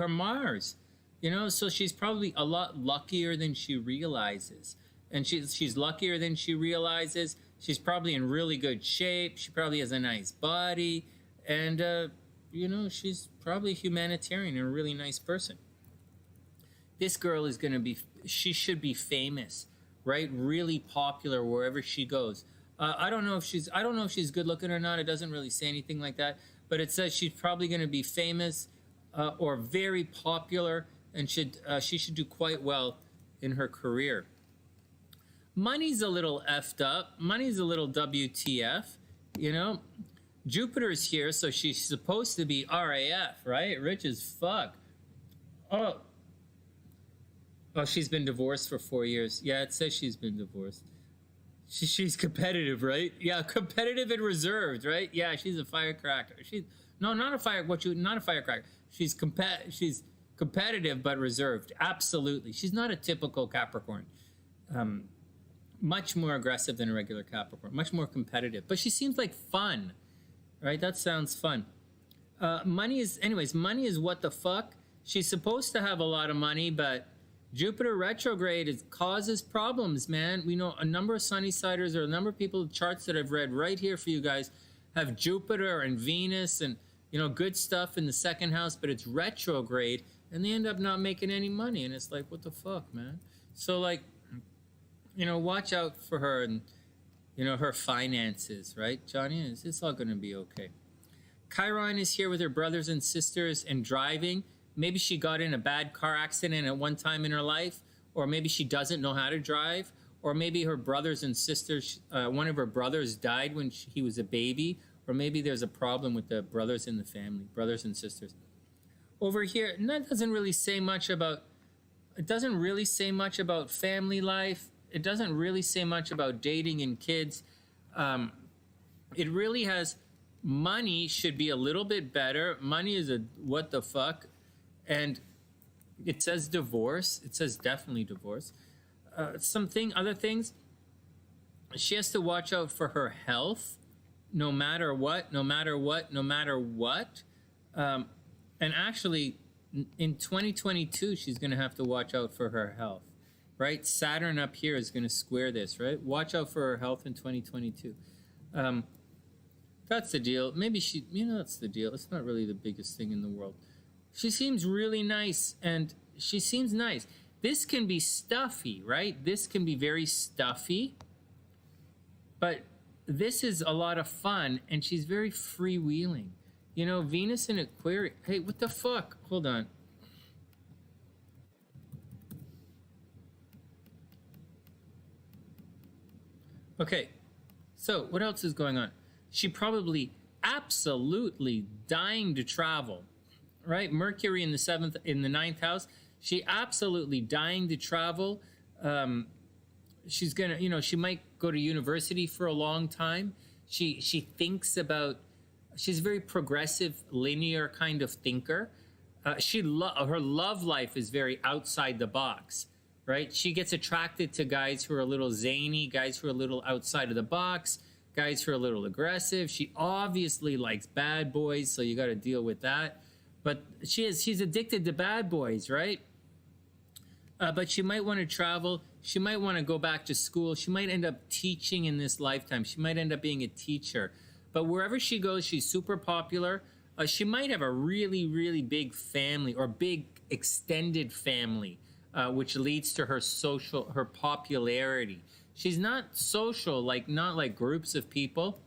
Mars. So she's probably a lot luckier than she realizes. And she's luckier than she realizes. She's probably in really good shape. She probably has a nice body. And you know, she's probably humanitarian and a really nice person. This girl is going to be, she should be famous, right? Really popular wherever she goes. I don't know if she's good looking or not. It doesn't really say anything like that, but it says she's probably going to be famous or very popular, and she should do quite well in her career. Money's a little effed up. Money's a little WTF, you know? Jupiter's here, so she's supposed to be RAF, right? Rich as fuck. Oh, she's been divorced for 4 years. Yeah, it says she's been divorced. She's competitive, right? Yeah, competitive and reserved, right? Yeah, she's a firecracker. Not a firecracker. She's competitive but reserved. Absolutely. She's not a typical Capricorn. Much more aggressive than a regular Capricorn. Much more competitive. But she seems like fun, right? That sounds fun. Money is what the fuck. She's supposed to have a lot of money, but Jupiter retrograde causes problems, man. We know a number of Sunnysiders or a number of people, charts that I've read right here for you guys, have Jupiter and Venus and, you know, good stuff in the second house, but it's retrograde, and they end up not making any money. And it's like, what the fuck, man? So, like, you know, watch out for her and, you know, her finances, right, Johnny? It's all going to be okay. Chiron is here with her brothers and sisters and driving. Maybe she got in a bad car accident at one time in her life, or maybe she doesn't know how to drive, or maybe her brothers and sisters, one of her brothers died when he was a baby, or maybe there's a problem with the brothers in the family, brothers and sisters. Over here, and that doesn't really say much about, it doesn't really say much about family life. It doesn't really say much about dating and kids. It really has, money should be a little bit better. Money is a what the fuck. And it says divorce. It says definitely divorce. Other things, she has to watch out for her health, no matter what. And actually, in 2022, she's going to have to watch out for her health, right? Saturn up here is going to square this, right? Watch out for her health in 2022. That's the deal. Maybe that's the deal. It's not really the biggest thing in the world. She seems really nice, and she seems nice. This can be stuffy, right? This can be very stuffy, but this is a lot of fun, and she's very freewheeling. You know, Venus in Aquarius. Hey, what the fuck? Hold on. Okay, so what else is going on? She probably absolutely dying to travel. Right, Mercury in the ninth house. She absolutely dying to travel. She's gonna, you know, she might go to university for a long time. She thinks about. She's a very progressive, linear kind of thinker. Her love life is very outside the box. Right, she gets attracted to guys who are a little zany, guys who are a little outside of the box, guys who are a little aggressive. She obviously likes bad boys, so you got to deal with that. But she's addicted to bad boys, right? But she might want to travel. She might want to go back to school. She might end up teaching in this lifetime. She might end up being a teacher. But wherever she goes, she's super popular. She might have a really, really big family or big extended family, which leads to her popularity. She's not social, not like groups of people,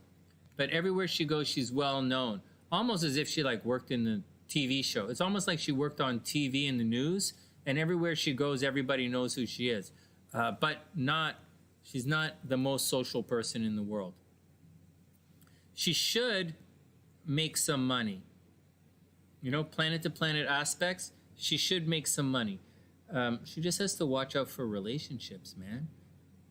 but everywhere she goes, she's well known. Almost as if she worked in the TV show. It's almost like she worked on TV in the news, and everywhere she goes, everybody knows who she is. But she's not the most social person in the world. She should make some money. You know, planet to planet aspects, she should make some money. She just has to watch out for relationships, man.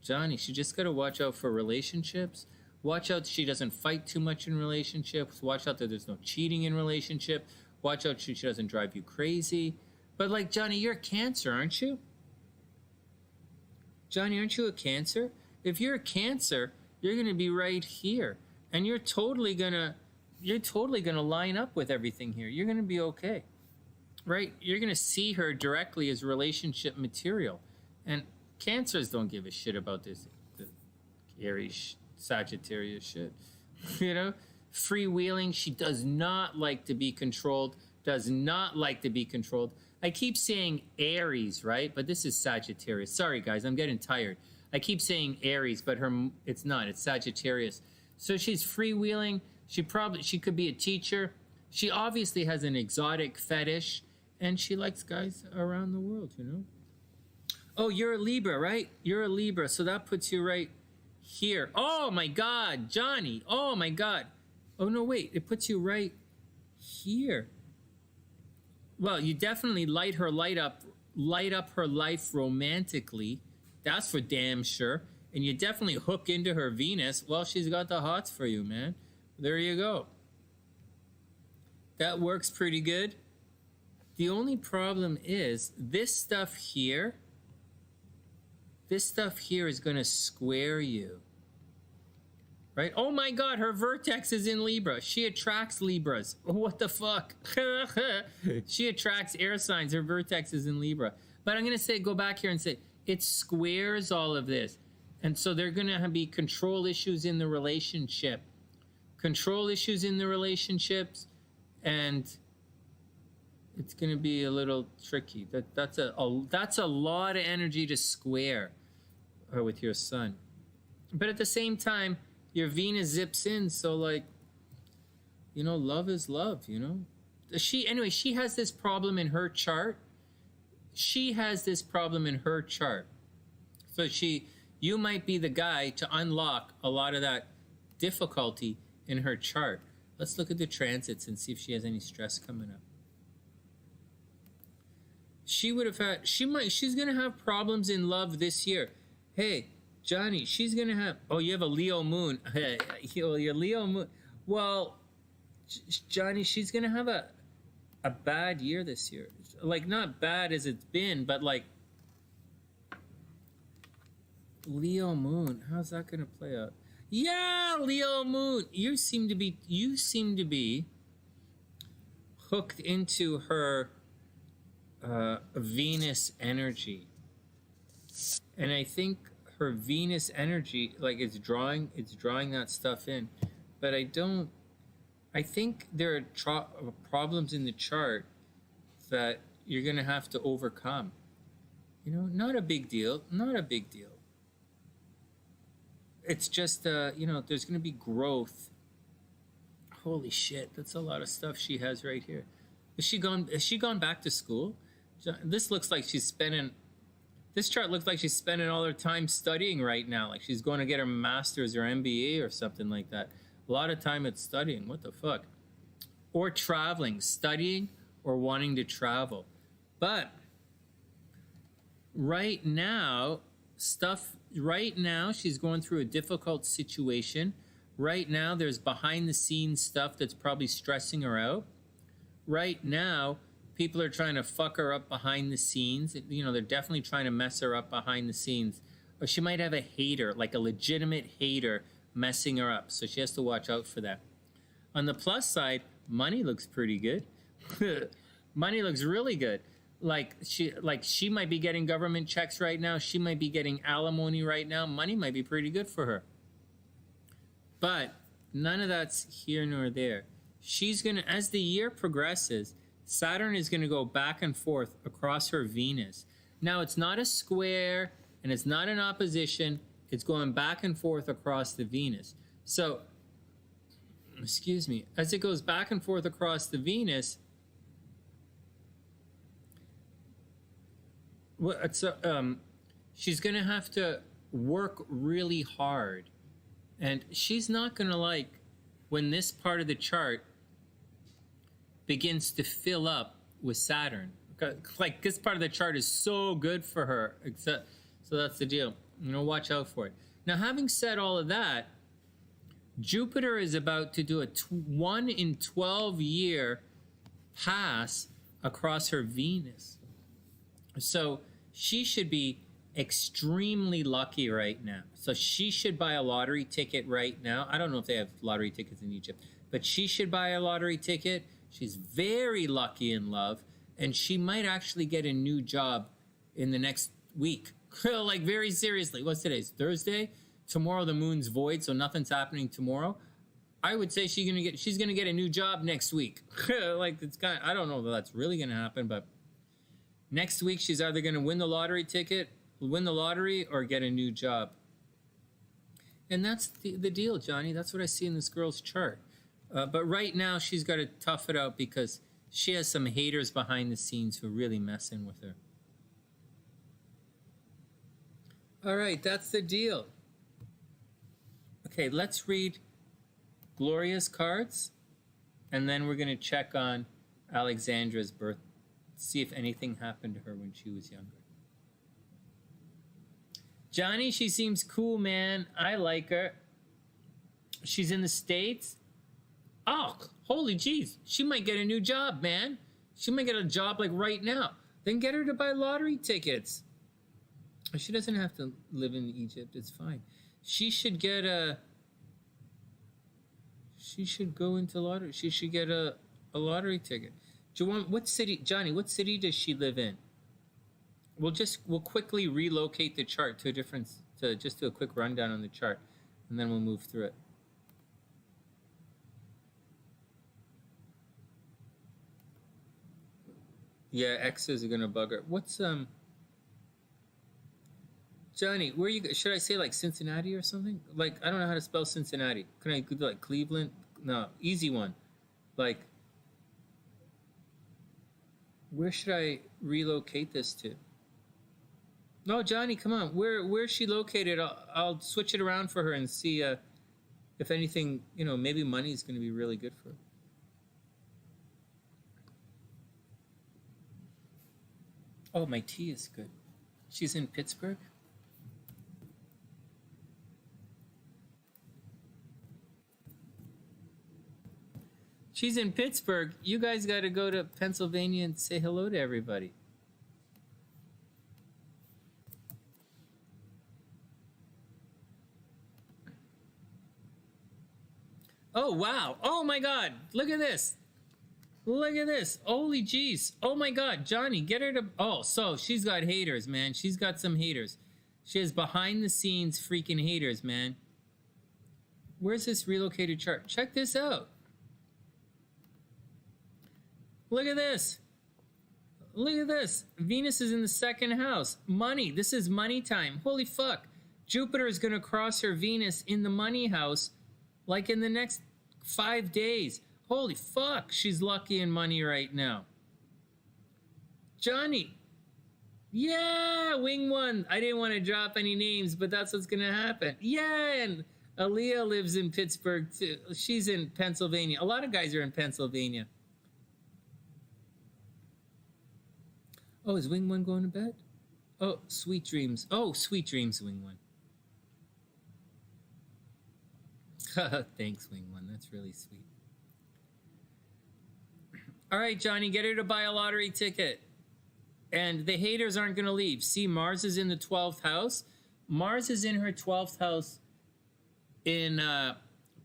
Johnny, she just got to watch out for relationships. Watch out she doesn't fight too much in relationships. Watch out that there's no cheating in relationship. Watch out she doesn't drive you crazy. But Johnny, you're a Cancer, aren't you? Johnny, aren't you a Cancer? If you're a Cancer, you're going to be right here. And you're totally going to line up with everything here. You're going to be okay. Right? You're going to see her directly as relationship material. And Cancers don't give a shit about this Aries Sagittarius shit. You know? freewheeling. She does not like to be controlled, does not like to be controlled. I keep saying Aries, right? But this is Sagittarius. Sorry, guys, I'm getting tired. I keep saying Aries, but it's not. It's Sagittarius. So she's freewheeling. She could be a teacher. She obviously has an exotic fetish, and she likes guys around the world, you know? Oh, you're a Libra, right? You're a Libra, so that puts you right here. Oh, my God, Johnny. Oh, my God. Oh, no, wait. It puts you right here. Well, you definitely light up her life romantically. That's for damn sure. And you definitely hook into her Venus. Well, she's got the hots for you, man. There you go. That works pretty good. The only problem is this stuff here is going to square you. Right? Oh my God, her vertex is in Libra. She attracts Libras. What the fuck? She attracts air signs. Her vertex is in Libra. But I'm going to go back here and say, it squares all of this. And so there are going to be control issues in the relationship. Control issues in the relationships. And it's going to be a little tricky. That's a lot of energy to square with your sun. But at the same time, your Venus zips in, so like, you know, love is love, you know? She has this problem in her chart. So you might be the guy to unlock a lot of that difficulty in her chart. Let's look at the transits and see if she has any stress coming up. She's gonna have problems in love this year. Hey, Johnny, she's gonna have, oh, you have a Leo moon. Hey, your Leo moon. Well, Johnny, she's gonna have a bad year this year. Like, not bad as it's been, but like, Leo moon, how's that gonna play out? Yeah, Leo moon. You seem to be hooked into her Venus energy. And I think her Venus energy, like, it's drawing that stuff in. But I think there are problems in the chart that you're going to have to overcome. You know, not a big deal. It's just, you know, there's going to be growth. Holy shit, that's a lot of stuff she has right here. Has she gone back to school? This chart looks like she's spending all her time studying right now. Like she's going to get her master's or MBA or something like that. A lot of time it's studying. What the fuck? Or traveling, studying or wanting to travel. But right now, she's going through a difficult situation. Right now, there's behind the scenes stuff that's probably stressing her out. Right now, people are trying to fuck her up behind the scenes. You know, they're definitely trying to mess her up behind the scenes. Or she might have a hater, like a legitimate hater, messing her up. So she has to watch out for that. On the plus side, money looks pretty good. Money looks really good. Like she might be getting government checks right now. She might be getting alimony right now. Money might be pretty good for her. But none of that's here nor there. She's going to, as the year progresses, Saturn is going to go back and forth across her Venus. Now, it's not a square and it's not an opposition. It's going back and forth across the Venus. So, excuse me, as it goes back and forth across the Venus, she's going to have to work really hard. And she's not going to like when this part of the chart begins to fill up with Saturn. Like, this part of the chart is so good for her. So that's the deal. You know, watch out for it. Now, having said all of that, Jupiter is about to do a 1 in 12 year pass across her Venus. So she should be extremely lucky right now. So she should buy a lottery ticket right now. I don't know if they have lottery tickets in Egypt, but she should buy a lottery ticket. She's very lucky in love, and she might actually get a new job in the next week. Like, very seriously. What's today? It's Thursday. Tomorrow the moon's void, so nothing's happening tomorrow. I would say she's gonna get a new job next week. Like it's kind of, I don't know if that's really gonna happen, but next week she's either gonna win the lottery, or get a new job. And that's the deal, Johnny. That's what I see in this girl's chart. But right now she's got to tough it out because she has some haters behind the scenes who are really messing with her. All right, that's the deal. Okay, let's read Gloria's cards, and then we're going to check on Alexandra's birth, see if anything happened to her when she was younger. Johnny, she seems cool, man. I like her. She's in the States. Oh, holy jeez. She might get a new job, man. She might get a job like right now. Then get her to buy lottery tickets. She doesn't have to live in Egypt. It's fine. She should get a... She should go into lottery. She should get a lottery ticket. What city, Johnny, what city does she live in? We'll quickly relocate the chart to just do a quick rundown on the chart, and then we'll move through it. Yeah, X's are gonna bug her. What's Johnny, where you, should I say like Cincinnati or something? Like, I don't know how to spell Cincinnati. Can I do like Cleveland? No, easy one. Like, where should I relocate this to? No, Johnny, come on. Where's she located? I'll switch it around for her and see if anything, you know, maybe money is going to be really good for her. Oh, my tea is good. She's in Pittsburgh? She's in Pittsburgh. You guys got to go to Pennsylvania and say hello to everybody. Oh, wow. Oh, my God. Look at this. Look at this. Holy jeez. Oh, my God. Johnny, get her to... Oh, so she's got haters, man. She's got some haters. She has behind-the-scenes freaking haters, man. Where's this relocated chart? Check this out. Look at this. Look at this. Venus is in the second house. Money. This is money time. Holy fuck. Jupiter is going to cross her Venus in the money house like in the next 5 days. Holy fuck. She's lucky in money right now. Johnny. Yeah, wing one. I didn't want to drop any names, but that's what's going to happen. Yeah, and Aaliyah lives in Pittsburgh too. She's in Pennsylvania. A lot of guys are in Pennsylvania. Oh, is Wing One going to bed? Oh, sweet dreams. Oh, sweet dreams, Wing One. Thanks, Wing One. That's really sweet. All right, Johnny, get her to buy a lottery ticket. And the haters aren't going to leave. See, Mars is in the 12th house. Mars is in her 12th house in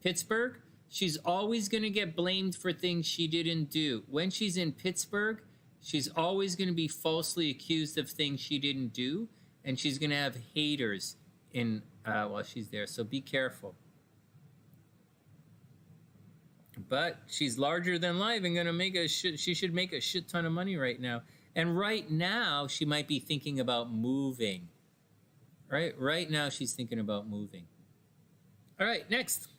Pittsburgh. She's always going to get blamed for things she didn't do. When she's in Pittsburgh, she's always going to be falsely accused of things she didn't do, and she's going to have haters in while she's there. So be careful. But she's larger than life and going to make she should make a shit ton of money right now. And right now, she might be thinking about moving. Right now, she's thinking about moving. All right, next.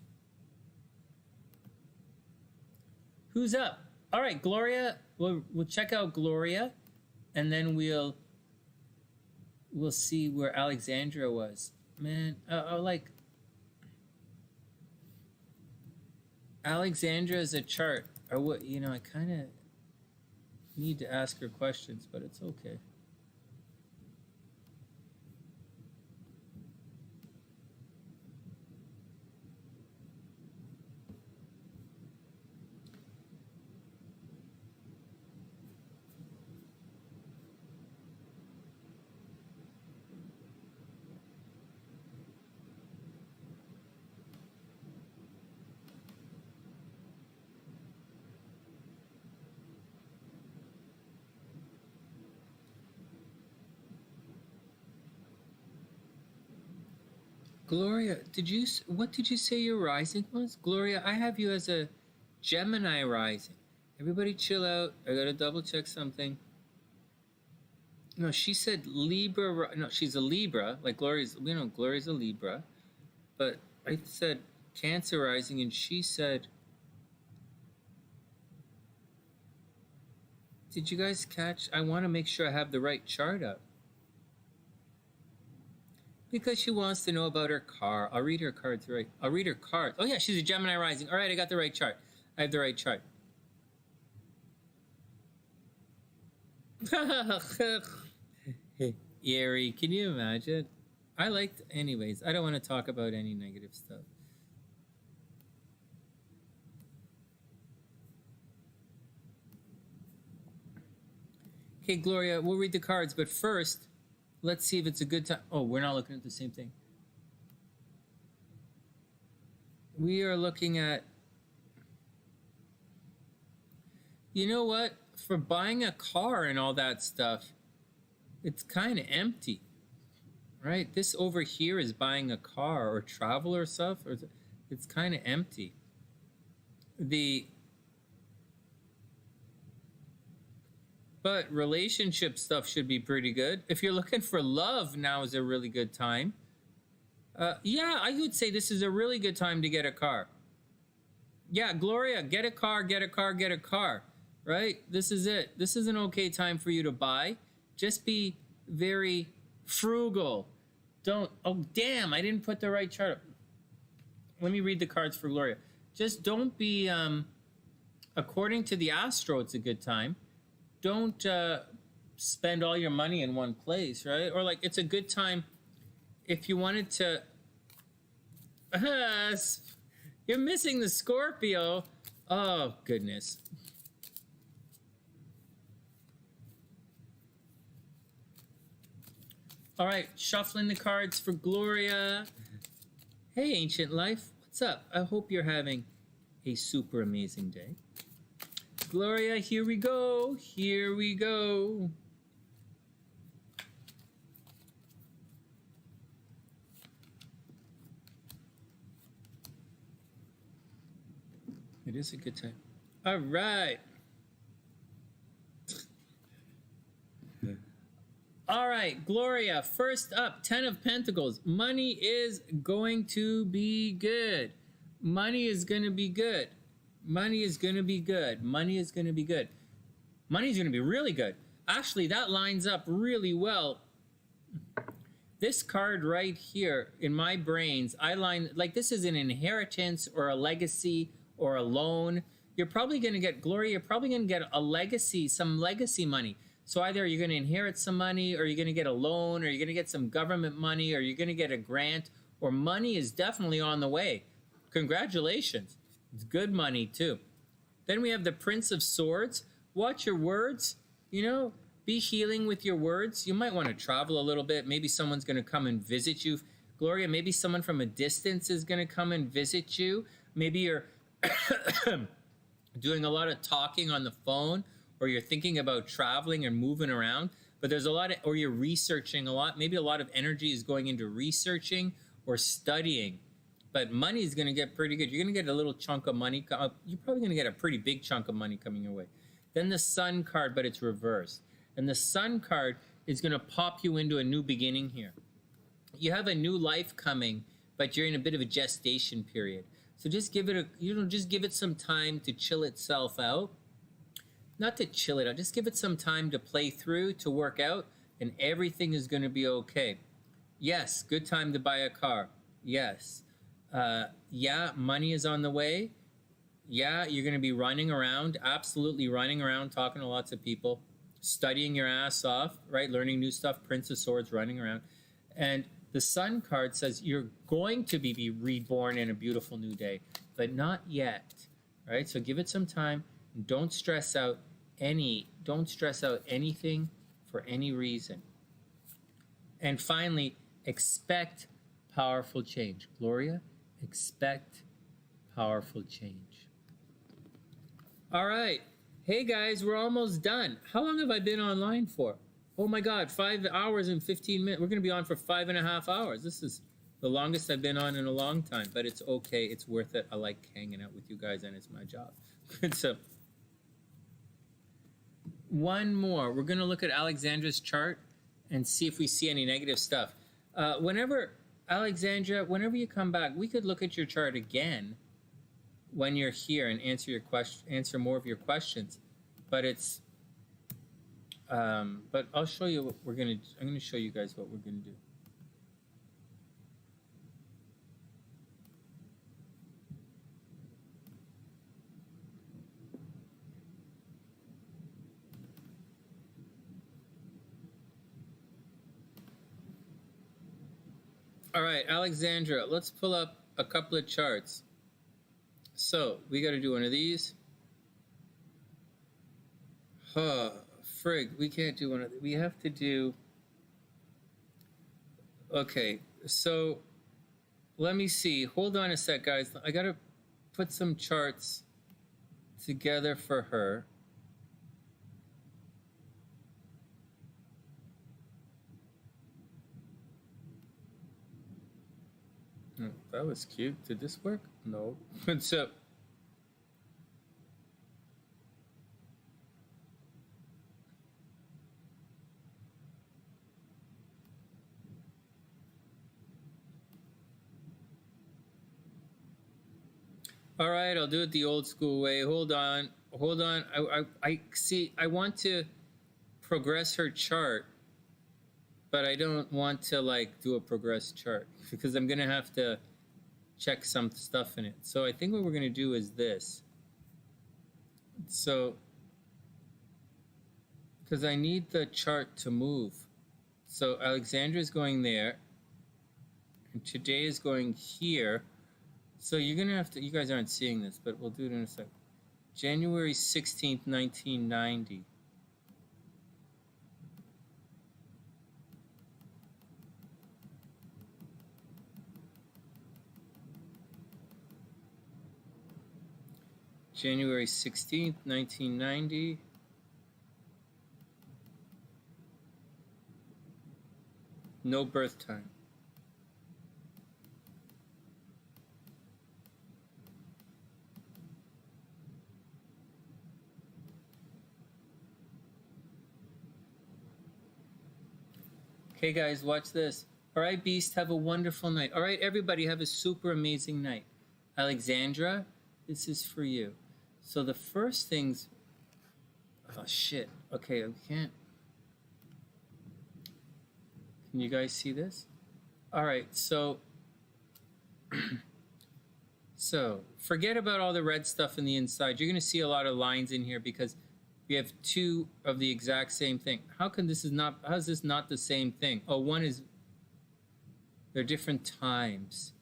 Who's up? All right, Gloria. We'll check out Gloria, and then we'll see where Alexandra was. Man, like Alexandra is a chart, or what? You know, I kind of need to ask her questions, but it's okay. Gloria, what did you say your rising was? Gloria, I have you as a Gemini rising. Everybody chill out. I gotta double check something. No, she said Libra. No, she's a Libra. Like Gloria's, Gloria's a Libra. But I said Cancer rising, and she said, did you guys catch? I want to make sure I have the right chart up. Because she wants to know about her car. I'll read her cards right. I'll read her cards. Oh yeah, she's a Gemini rising. All right, I got the right chart. I have the right chart. Eerie, can you imagine? Anyways, I don't want to talk about any negative stuff. Okay, Gloria, we'll read the cards, but first, let's see if it's a good time. Oh, we're not looking at the same thing. We are looking at, you know what? For buying a car and all that stuff, it's kind of empty, right? This over here is buying a car or travel or stuff, or it's kind of empty. But relationship stuff should be pretty good. If you're looking for love, now is a really good time. Yeah, I would say this is a really good time to get a car. Yeah, Gloria, get a car, get a car, get a car, right? This is it. This is an okay time for you to buy. Just be very frugal. Oh, damn, I didn't put the right chart up. Let me read the cards for Gloria. Just don't be, according to the Astro, it's a good time. Don't spend all your money in one place, right? Or like, it's a good time if you wanted to... You're missing the Scorpio. Oh, goodness. All right, shuffling the cards for Gloria. Hey, Ancient Life. What's up? I hope you're having a super amazing day. Gloria, here we go. Here we go. It is a good time. All right. All right, Gloria, first up, 10 of Pentacles. Money is going to be good. Money is going to be good. Money is going to be good. Money is going to be good. Money is going to be really good. Actually, that lines up really well. This card right here in my brains, like this is an inheritance or a legacy or a loan. You're probably going to get, Gloria, you're probably going to get a legacy, some legacy money. So either you're going to inherit some money, or you're going to get a loan, or you're going to get some government money, or you're going to get a grant, or money is definitely on the way. Congratulations. It's good money too. Then we have the Prince of Swords. Watch your words, be healing with your words. You might want to travel a little bit. Maybe someone's going to come and visit you. Gloria, maybe someone from a distance is going to come and visit you. Maybe you're doing a lot of talking on the phone, or you're thinking about traveling and moving around, but there's a lot of, or you're researching a lot. Maybe a lot of energy is going into researching or studying, but money is going to get pretty good. You're going to get a little chunk of money. You're probably going to get a pretty big chunk of money coming your way. Then the Sun card, but it's reversed. And the Sun card is going to pop you into a new beginning here. You have a new life coming, but you're in a bit of a gestation period. So just give it just give it some time to chill itself out. Not to chill it out, just give it some time to play through, to work out, and everything is going to be okay. Yes, good time to buy a car. Yes. Yeah, money is on the way. Yeah, you're going to be running around, absolutely running around, talking to lots of people, studying your ass off, right? Learning new stuff, Prince of Swords, running around. And the Sun card says you're going to be reborn in a beautiful new day, but not yet, right? So give it some time. Don't stress out anything for any reason. And finally, expect powerful change. Gloria, expect powerful change. All right. Hey guys, we're almost done. How long have I been online for? Oh my God, 5 hours and 15 minutes. We're going to be on for 5.5 hours. This is The longest I've been on in a long time, but it's okay. It's worth it. I like hanging out with you guys, and it's my job. So, one more. We're going to look at Alexandra's chart and see if we see any negative stuff. Alexandra, whenever you come back, we could look at your chart again when you're here and answer more of your questions. But it's, but I'll show you what we're gonna. I'm gonna show you guys what we're gonna do. All right, Alexandra, let's pull up a couple of charts. So we got to do one of these. Frig, we can't do one of these. We have to do. Okay, so let me see. Hold on a sec, guys. I got to put some charts together for her. That was cute. Did this work? No. What's up? All right, I'll do it the old school way. Hold on. I see. I want to progress her chart, but I don't want to like do a progress chart because I'm gonna have to check some stuff in it. So I think what we're gonna do is this. So, because I need the chart to move. So Alexandra's going there, and today is going here. So you're gonna have to, you guys aren't seeing this, but we'll do it in a sec. January 16th, 1990. January 16th, 1990. No birth time. Okay, guys, watch this. All right, Beast, have a wonderful night. All right, everybody, have a super amazing night. Alexandra, this is for you. So the first things, oh shit, okay, I can't. Can you guys see this? All right, so, so forget about all the red stuff in the inside. You're gonna see a lot of lines in here because we have two of the exact same thing. How is this not the same thing? Oh, one is, they're different times.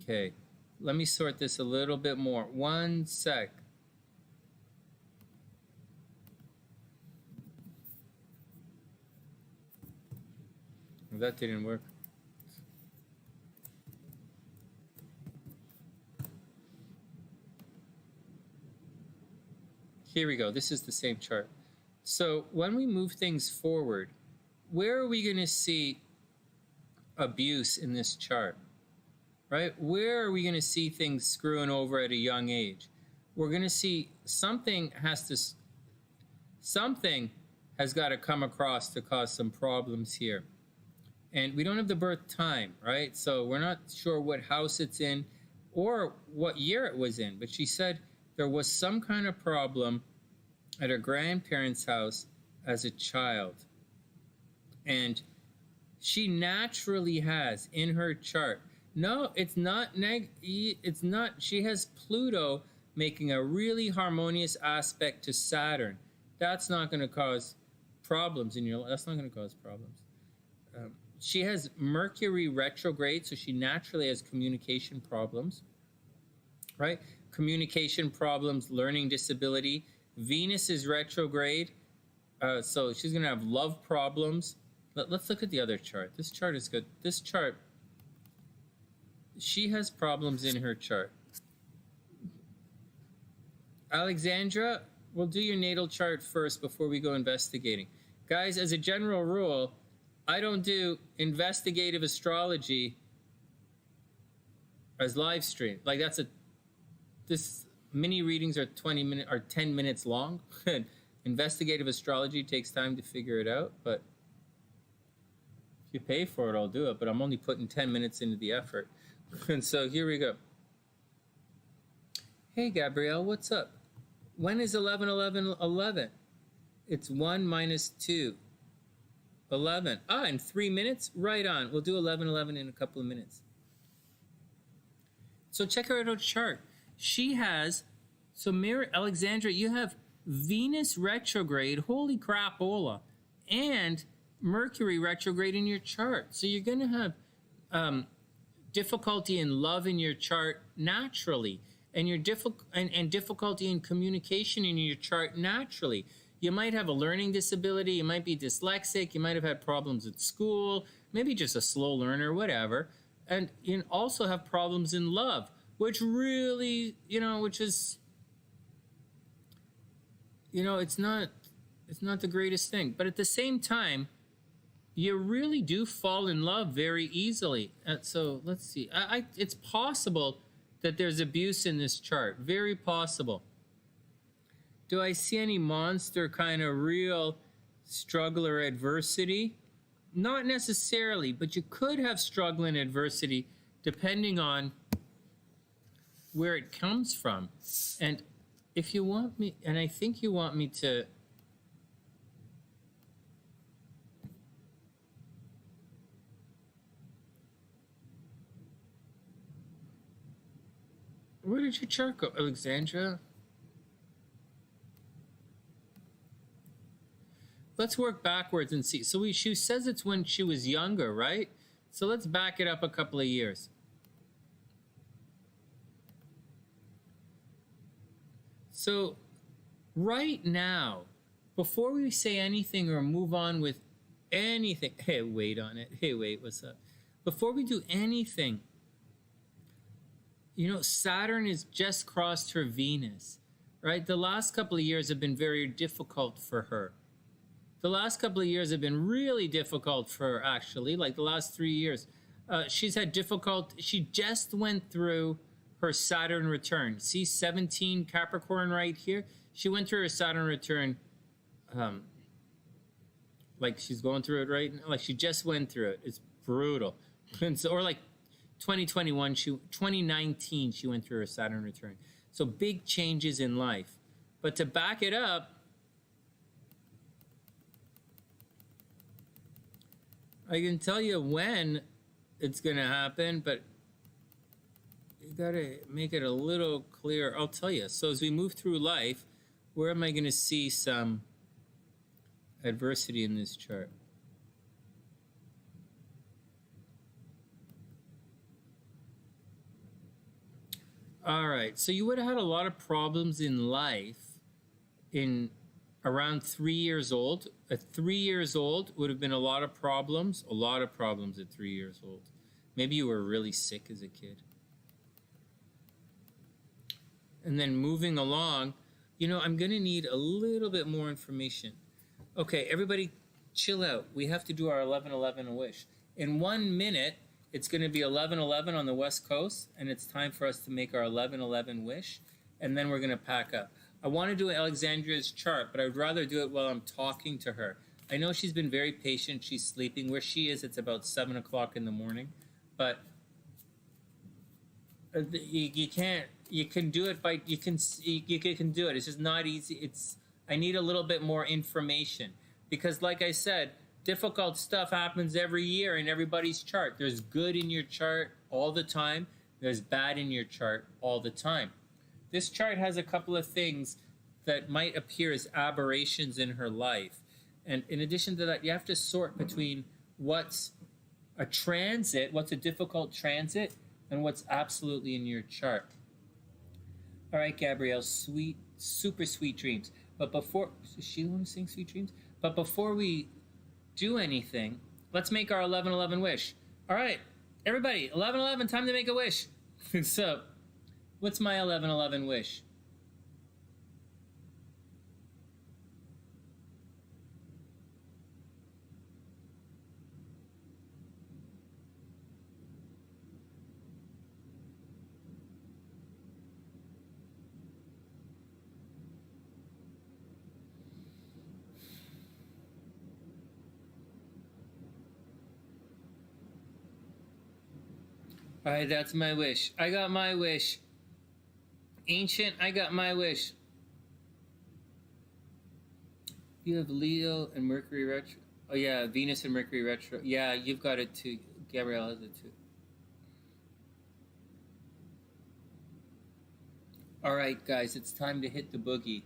Okay. Let me sort this a little bit more. One sec. That didn't work. Here we go. This is the same chart. So when we move things forward, where are we going to see abuse in this chart? Right? Where are we going to see things screwing over at a young age? We're going to see something has got to come across to cause some problems here. And we don't have the birth time, right? So we're not sure what house it's in or what year it was in. But she said there was some kind of problem at her grandparents' house as a child. And she naturally has in her chart. No, it's not it's not. She has Pluto making a really harmonious aspect to Saturn. That's not going to cause problems in your life. That's not going to cause problems. She has Mercury retrograde, so she naturally has communication problems, right? Communication problems, learning disability. Venus is retrograde, so she's going to have love problems. Let's look at the other chart. This chart is good. This chart, she has problems in her chart. Alexandra, we'll do your natal chart first before we go investigating. Guys, as a general rule, I don't do investigative astrology as live stream. Like this mini readings are 10 minutes long. Investigative astrology takes time to figure it out, but if you pay for it, I'll do it. But I'm only putting 10 minutes into the effort. And so here we go. Hey, Gabrielle, what's up? When is 11, 11, 11? It's 1 minus 2. 11. Ah, in 3 minutes? Right on. We'll do 11, 11 in a couple of minutes. So check her out on chart. She has, so Mary Alexandra, you have Venus retrograde, holy crapola, and Mercury retrograde in your chart. So you're going to have difficulty in love in your chart naturally, and your difficulty in communication in your chart naturally. You might have a learning disability, you might be dyslexic, you might have had problems at school, maybe just a slow learner, whatever. And you also have problems in love, which really, which is, it's not the greatest thing. But at the same time, you really do fall in love very easily. So let's see. It's possible that there's abuse in this chart. Very possible. Do I see any monster kind of real struggle or adversity? Not necessarily, but you could have struggle and adversity depending on where it comes from. And if you want me, and I think you want me to, where did your chart go, Alexandra? Let's work backwards and see. So she says it's when she was younger, right? So let's back it up a couple of years. So right now, before we say anything or move on with anything, hey, wait on it. Hey, wait, what's up? Before we do anything, Saturn has just crossed her Venus, right? The last couple of years have been very difficult for her. The last couple of years have been really difficult for her, actually, like the last 3 years. She's had she just went through her Saturn return. See 17 Capricorn right here? She went through her Saturn return, like she's going through it right now. Like she just went through it. It's brutal. Or like 2019, she went through her Saturn return. So big changes in life. But to back it up, I can tell you when it's going to happen, but you got to make it a little clearer. I'll tell you. So as we move through life, where am I going to see some adversity in this chart? All right. So you would have had a lot of problems in life in around 3 years old. At 3 years old would have been a lot of problems at 3 years old. Maybe you were really sick as a kid. And then moving along, I'm going to need a little bit more information. Okay, everybody chill out. We have to do our 11-11 wish. In 1 minute, it's going to be 11-11 on the West Coast, and it's time for us to make our 11-11 wish, and then we're going to pack up. I want to do Alexandria's chart, but I'd rather do it while I'm talking to her. I know she's been very patient. She's sleeping. Where she is, it's about 7 o'clock in the morning. But you can do it by, you can do it. It's just not easy. I need a little bit more information. Because like I said, difficult stuff happens every year in everybody's chart. There's good in your chart all the time. There's bad in your chart all the time. This chart has a couple of things that might appear as aberrations in her life. And in addition to that, you have to sort between what's a transit, what's a difficult transit, and what's absolutely in your chart. All right, Gabrielle, sweet, super sweet dreams. But before, does she want to sing sweet dreams? But before we do anything, let's make our 11-11 wish. All right, everybody, 11-11, time to make a wish. So, what's my 11-11 wish? All right, that's my wish. I got my wish. Ancient, I got my wish. You have Leo and Mercury retro. Oh yeah, Venus and Mercury retro. Yeah, you've got it too. Gabrielle has it too. All right, guys, it's time to hit the boogie.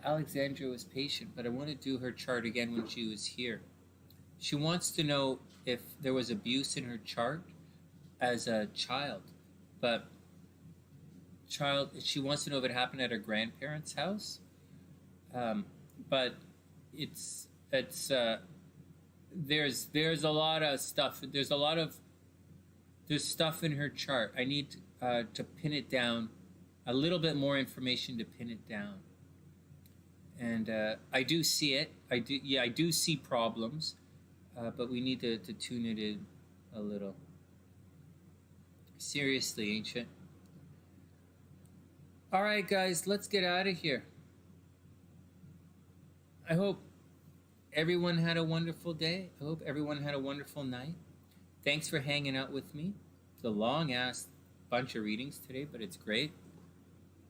Alexandra was patient, but I want to do her chart again when she was here. She wants to know if there was abuse in her chart as a child, but she wants to know if it happened at her grandparents' house. But it's there's a lot of stuff. There's stuff in her chart. I need to pin it down, a little bit more information to pin it down. And I do see it. I do see problems, but we need to tune it in a little. Seriously, Ancient. All right, guys, let's get out of here. I hope everyone had a wonderful day. I hope everyone had a wonderful night. Thanks for hanging out with me. It's a long-ass bunch of readings today, but it's great.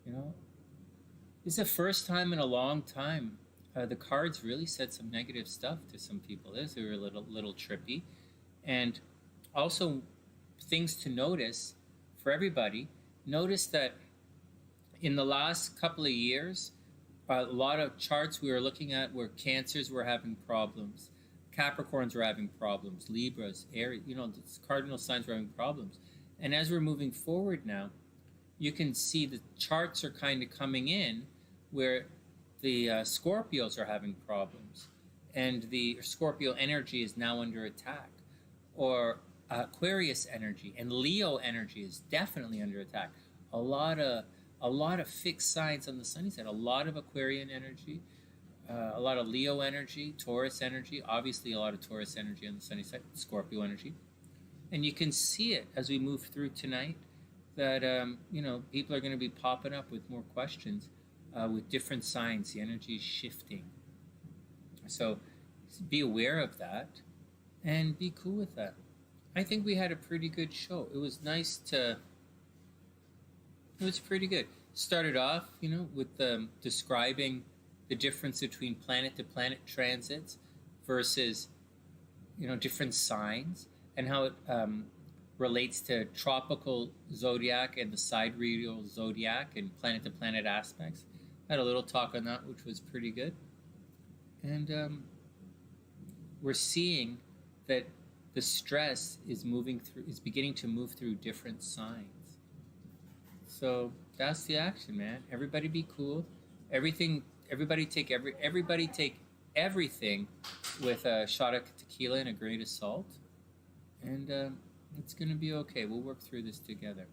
You know, this is the first time in a long time. The cards really said some negative stuff to some people. They were a little trippy. And also, things to notice for everybody. Notice that in the last couple of years, a lot of charts we were looking at where Cancers were having problems, Capricorns were having problems, Libras, Aries, the cardinal signs were having problems. And as we're moving forward now, you can see the charts are kind of coming in where the Scorpios are having problems, and the Scorpio energy is now under attack, or Aquarius energy and Leo energy is definitely under attack. A lot of fixed signs on the sunny side, a lot of Aquarian energy, a lot of Leo energy, Taurus energy, obviously a lot of Taurus energy on the sunny side, Scorpio energy. And you can see it as we move through tonight that, people are going to be popping up with more questions with different signs. The energy is shifting. So be aware of that and be cool with that. I think we had a pretty good show. It was nice to... It was pretty good. Started off, with describing the difference between planet-to-planet transits versus, different signs, and how it relates to tropical zodiac and the sidereal zodiac and planet-to-planet aspects. I had a little talk on that, which was pretty good. And we're seeing that the stress is beginning to move through different signs. So that's the action, man. Everybody be cool. Everybody take everything with a shot of tequila and a grain of salt. And it's going to be okay. We'll work through this together.